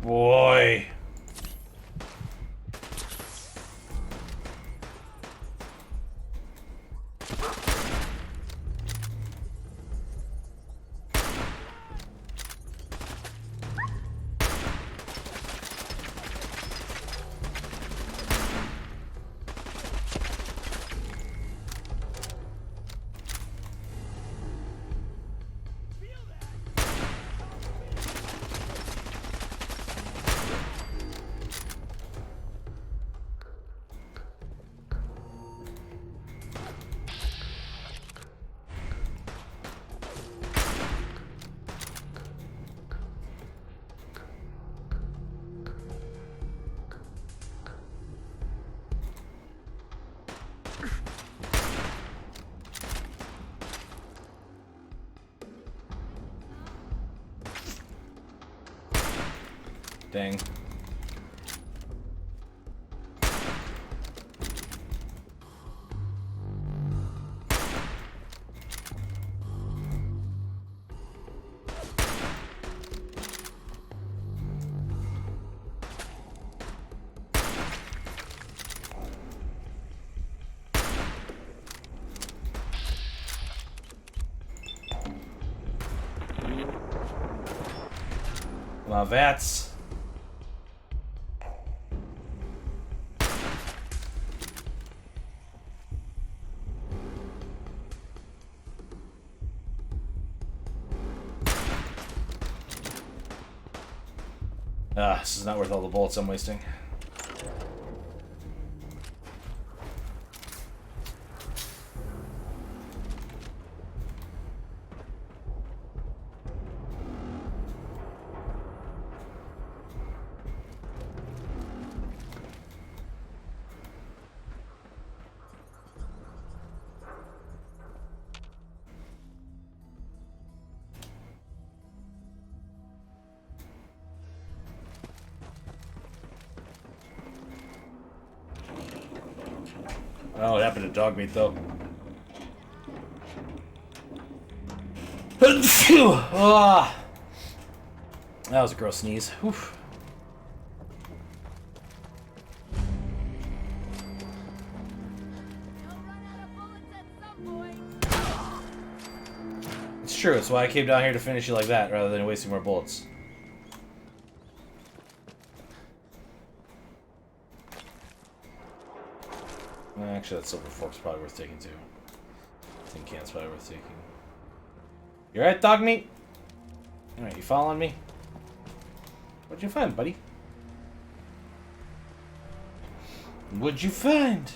Boy. Dang. Come on, Vats. This is not worth all the bullets I'm wasting. Oh, it happened to dog meat, though. Phew! Ah. That was a gross sneeze. Oof. It's true, it's why I came down here to finish you like that, rather than wasting more bullets. Actually, that silver fork's probably worth taking, too. Tin can's probably worth taking. You alright, dog meat? Alright, you following me? What'd you find, buddy? What'd you find?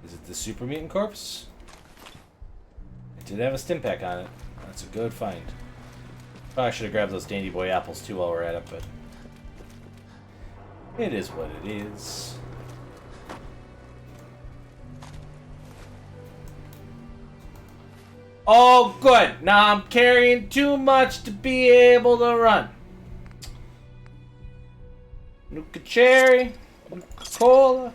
Is it the super mutant corpse? It did have a stim pack on it. That's a good find. Probably should have grabbed those Dandy Boy apples, too, while we're at it, but... it is what it is. Oh, good. Now I'm carrying too much to be able to run. Nuka Cherry, Nuka Cola.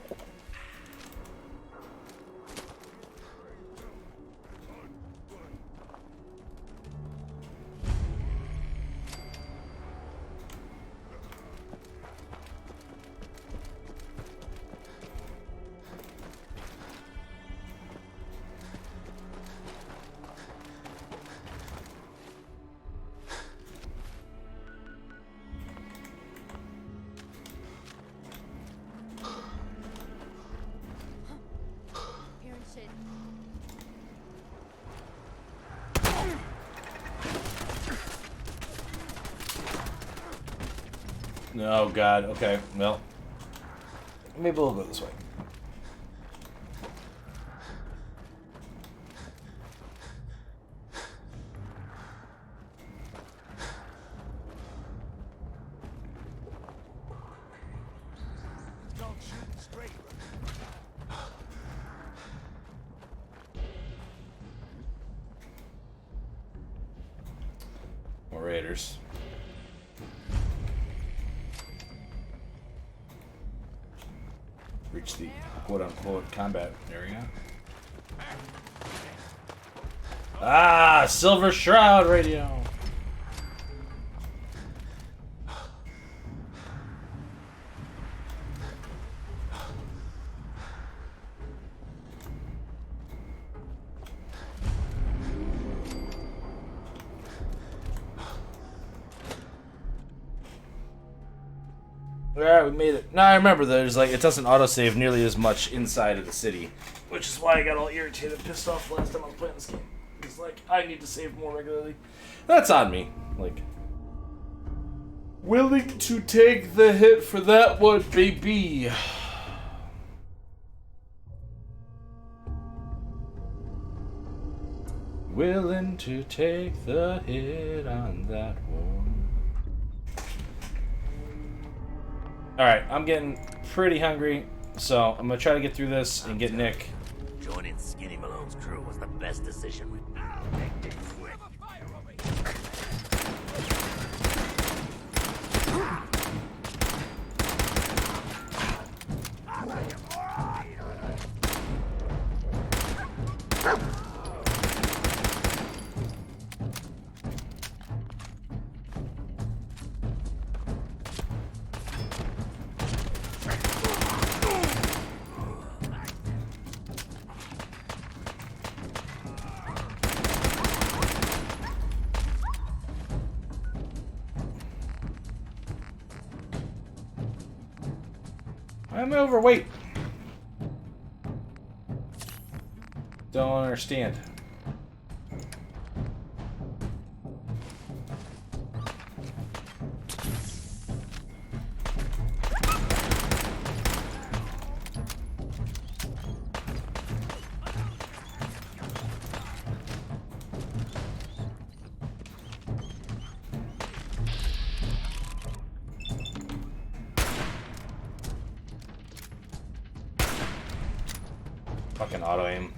Oh god, okay, well. Maybe we'll go this way. More raiders. Reach the quote-unquote combat area. Ah, Silver Shroud radio. Alright, we made it. Now I remember there's like, it doesn't autosave nearly as much inside of the city. Which is why I got all irritated and pissed off last time I was playing this game. It's like, I need to save more regularly. That's on me. Like, willing to take the hit for that one, baby. Willing to take the hit on that one. Alright, I'm getting pretty hungry, so I'm gonna try to get through this and get Nick. Joining Skinny Malone's crew was the best decision we've made. I'm overweight. Don't understand. Fucking auto aim.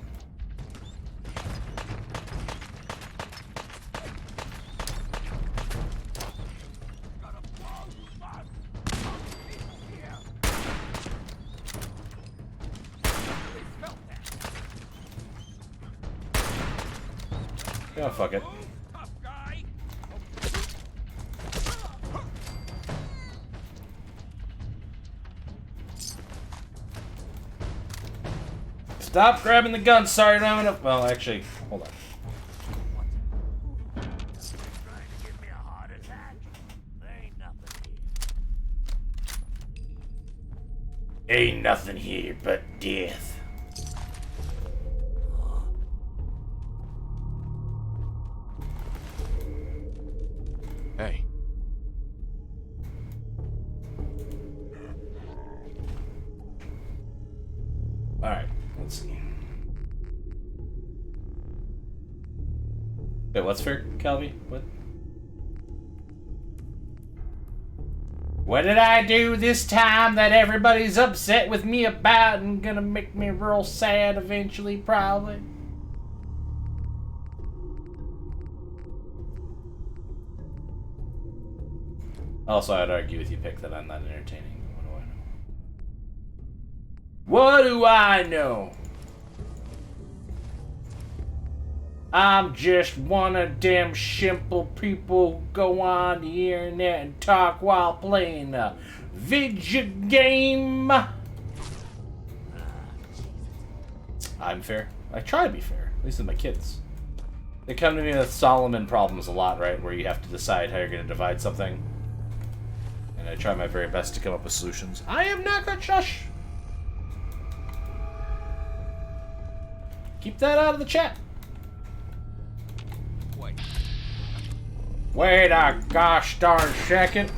Yeah, fuck it. Stop grabbing the gun. Sorry, I don't have enough. Well, actually, hold on. Ain't nothing here but death. Hey. Alright, let's see. Wait, what's fair, Calvi? What? What did I do this time that everybody's upset with me about and gonna make me real sad eventually, probably? Also, I'd argue with you, Pick, that I'm not entertaining. What do I know? I'm just one of them simple people who go on the internet and talk while playing a video game. I'm fair. I try to be fair, at least with my kids. They come to me with Solomon problems a lot, right? Where you have to decide how you're going to divide something. And I try my very best to come up with solutions. I am not gonna shush. Keep that out of the chat. Wait a gosh darn second.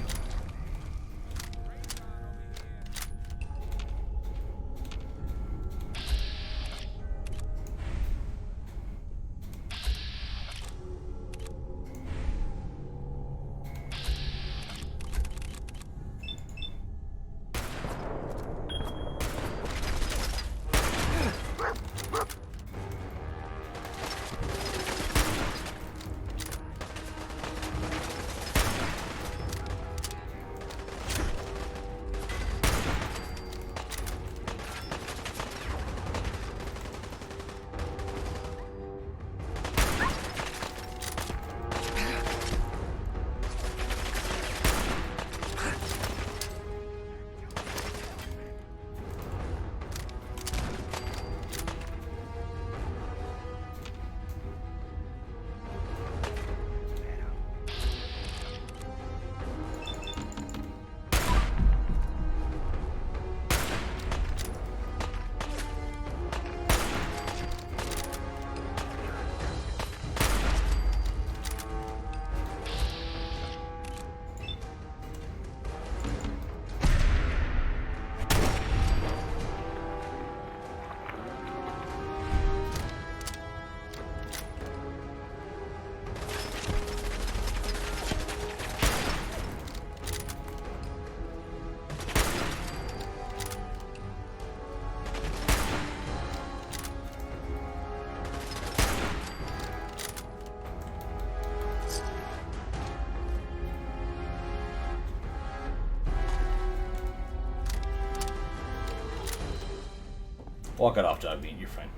Walk it off, dog meat, you're fine.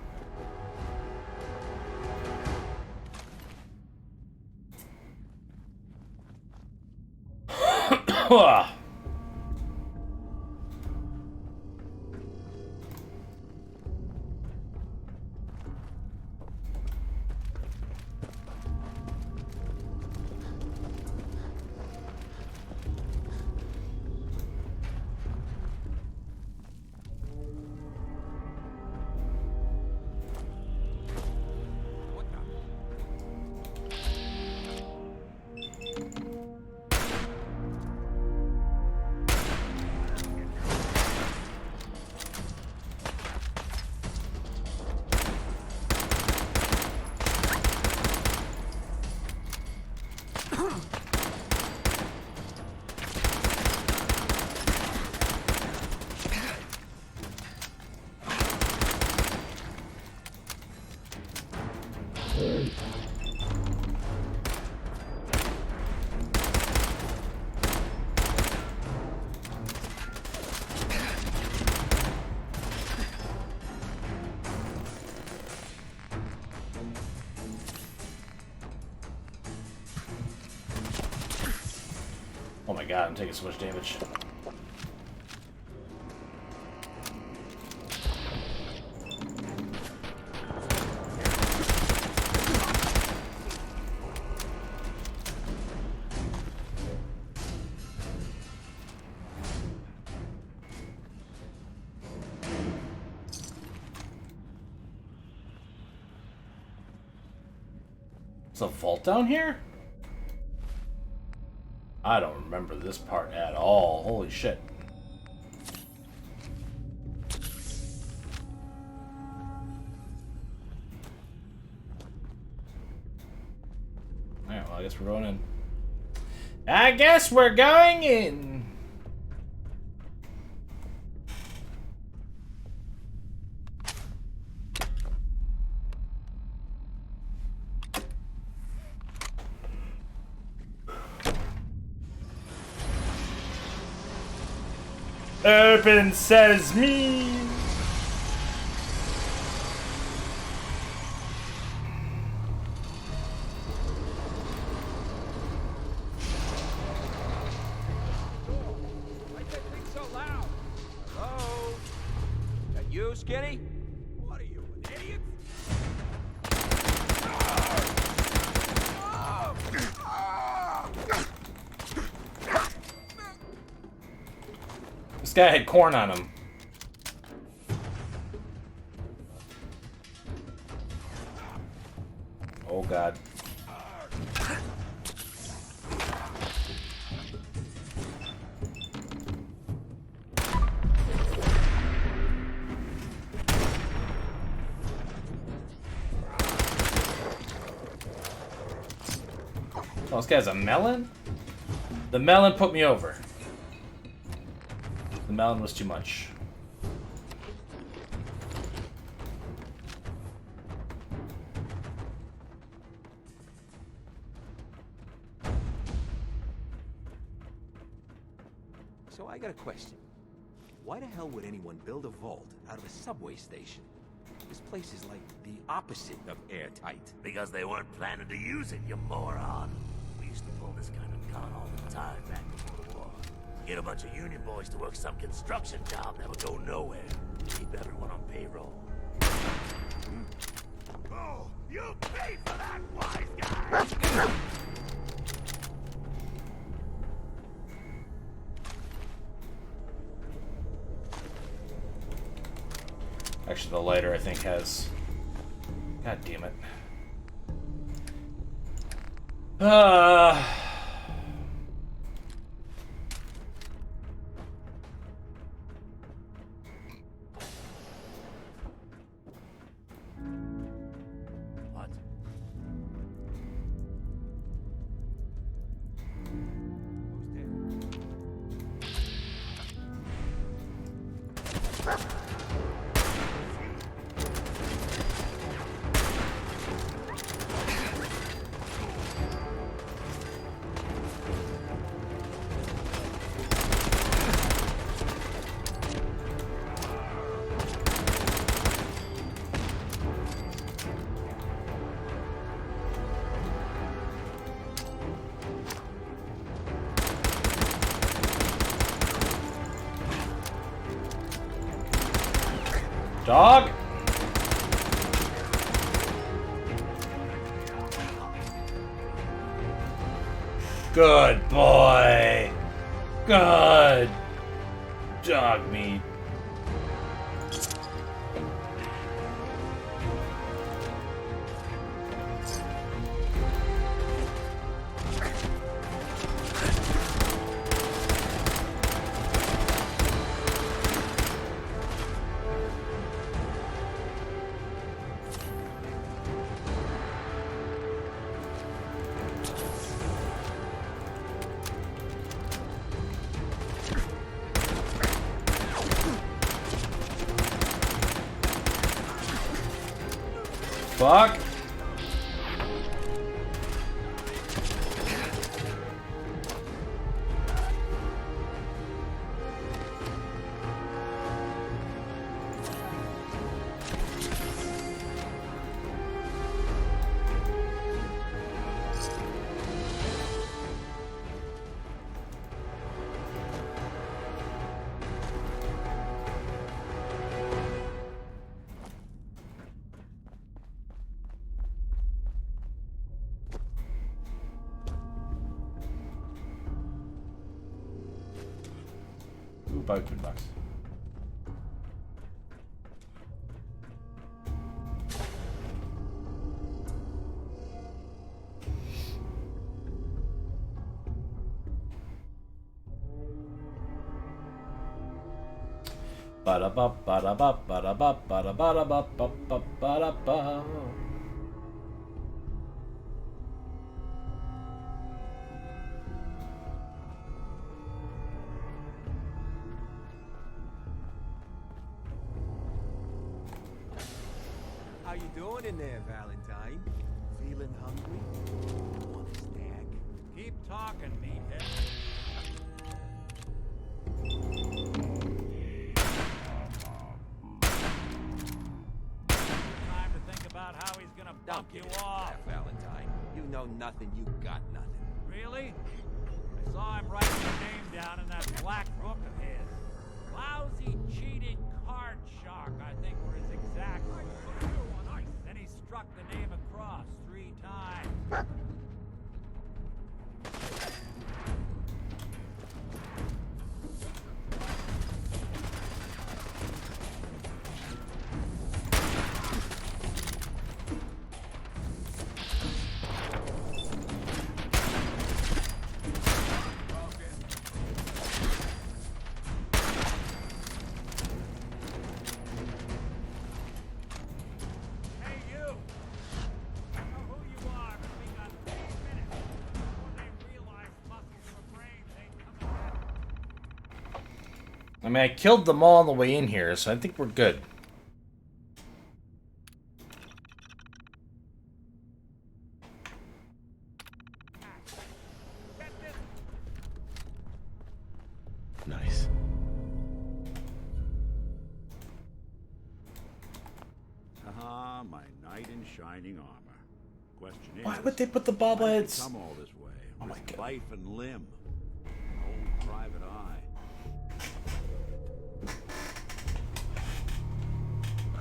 Oh my god, I'm taking so much damage. Is a vault down here? I don't remember this part at all. Holy shit. Alright, well, I guess we're going in. I guess we're going in! Open sesame! Why that thing so loud? Hello? That you, Skinny? What are you, an idiot? This guy had corn on him. Oh god. Oh, this guy's a melon? The melon put me over. The melon was too much. So I got a question. Why the hell would anyone build a vault out of a subway station? This place is like the opposite of airtight. Because they weren't planning to use it, you moron. We used to pull this kind of con all the time back before the war. Get a bunch of union boys to work some construction job that would go nowhere. Keep everyone on payroll. Oh, you pay for that, wise guy! Actually, the lighter, I think, has... God damn it. What? Dog! Good boy! Good! Dog meat. fuck? Ooh, boatman bucks. Ba-da-ba, ba-da-ba, ba-da-ba, ba-da-ba, ba-da-ba, ba-da-ba. How you doing in there, Valentine? Feeling hungry? Want a snack? Keep talking, meathead. Time to think about how he's gonna bump you off. Valentine. You know nothing, you got nothing. Really? I saw him write your name down in that black book of his. Lousy, cheating card shark, I think were his exact words. Then he struck the name across 3 times. I mean, I killed them all on the way in here, so I think we're good. Nice. Ah, my knight in shining armor. Question is, Why would they put the how did you bobbleheads? come all this way? Oh my With God. life and limb. Old private eye.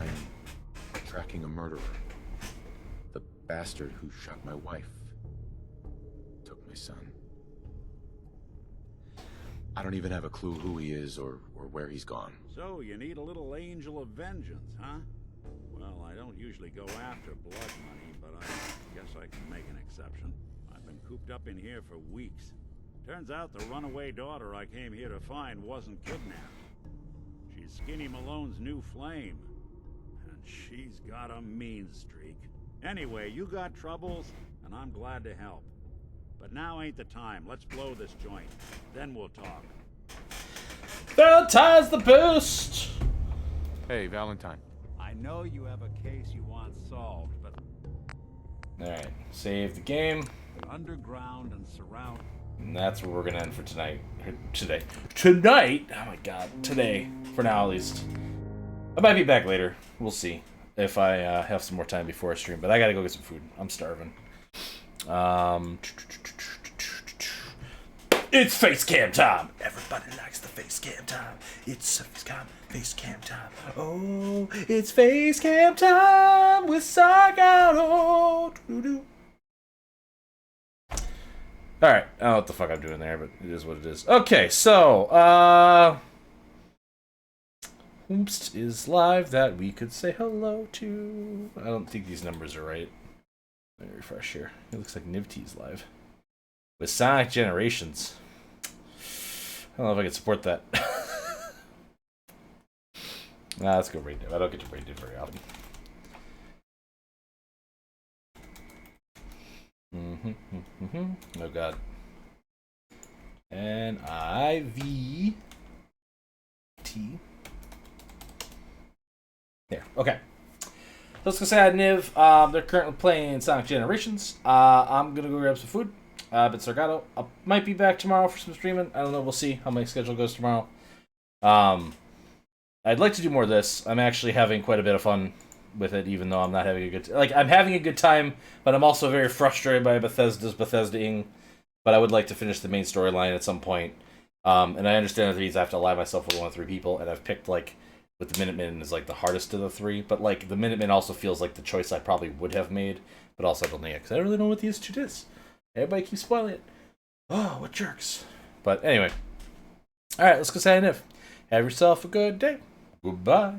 I'm tracking a murderer. The bastard who shot my wife. Took my son. I don't even have a clue who he is or where he's gone. So you need a little angel of vengeance, huh? Well, I don't usually go after blood money, but I guess I can make an exception. I've been cooped up in here for weeks. Turns out the runaway daughter I came here to find wasn't kidnapped. She's Skinny Malone's new flame. And she's got a mean streak. Anyway, you got troubles, and I'm glad to help. But now ain't the time. Let's blow this joint. Then we'll talk. Valentine's the best! Hey, Valentine. I know you have a case you want solved, but Alright, save the game. underground and surround. And that's where we're gonna end for tonight. Today. Tonight? Oh my god. Today. For now, at least. I might be back later. We'll see. If I have some more time before I stream. But I gotta go get some food. I'm starving. It's face cam time! Everybody likes the face cam time. It's face cam time. Oh, it's face cam time with Sagato. Alright, I don't know what the fuck I'm doing there, but it is what it is. Okay, so, Oops is live that we could say hello to. I don't think these numbers are right. Let me refresh here. It looks like Nivty's live. With Sonic Generations. I don't know if I can support that. Nah, let's go Brain Dead. I don't get to Brain Dead very often. Oh god. NIVT. There. Okay. let's go say hi to Niv. They're currently playing Sonic Generations. I'm gonna go grab some food. But Sargato, I might be back tomorrow for some streaming. I don't know. We'll see how my schedule goes tomorrow. I'd like to do more of this. I'm actually having quite a bit of fun with it, even though I'm not having a good I'm having a good time, but I'm also very frustrated by Bethesda's Bethesda-ing. But I would like to finish the main storyline at some point. And I understand that I have to ally myself with 1 of 3 people, and I've picked with the Minutemen is the hardest of the 3. But the Minutemen also feels like the choice I probably would have made, but also I don't think it because I don't really know what the Institute is. Everybody keeps spoiling it. Oh, what jerks! But anyway, all right, let's go say hi to Niv. Have yourself a good day. Goodbye.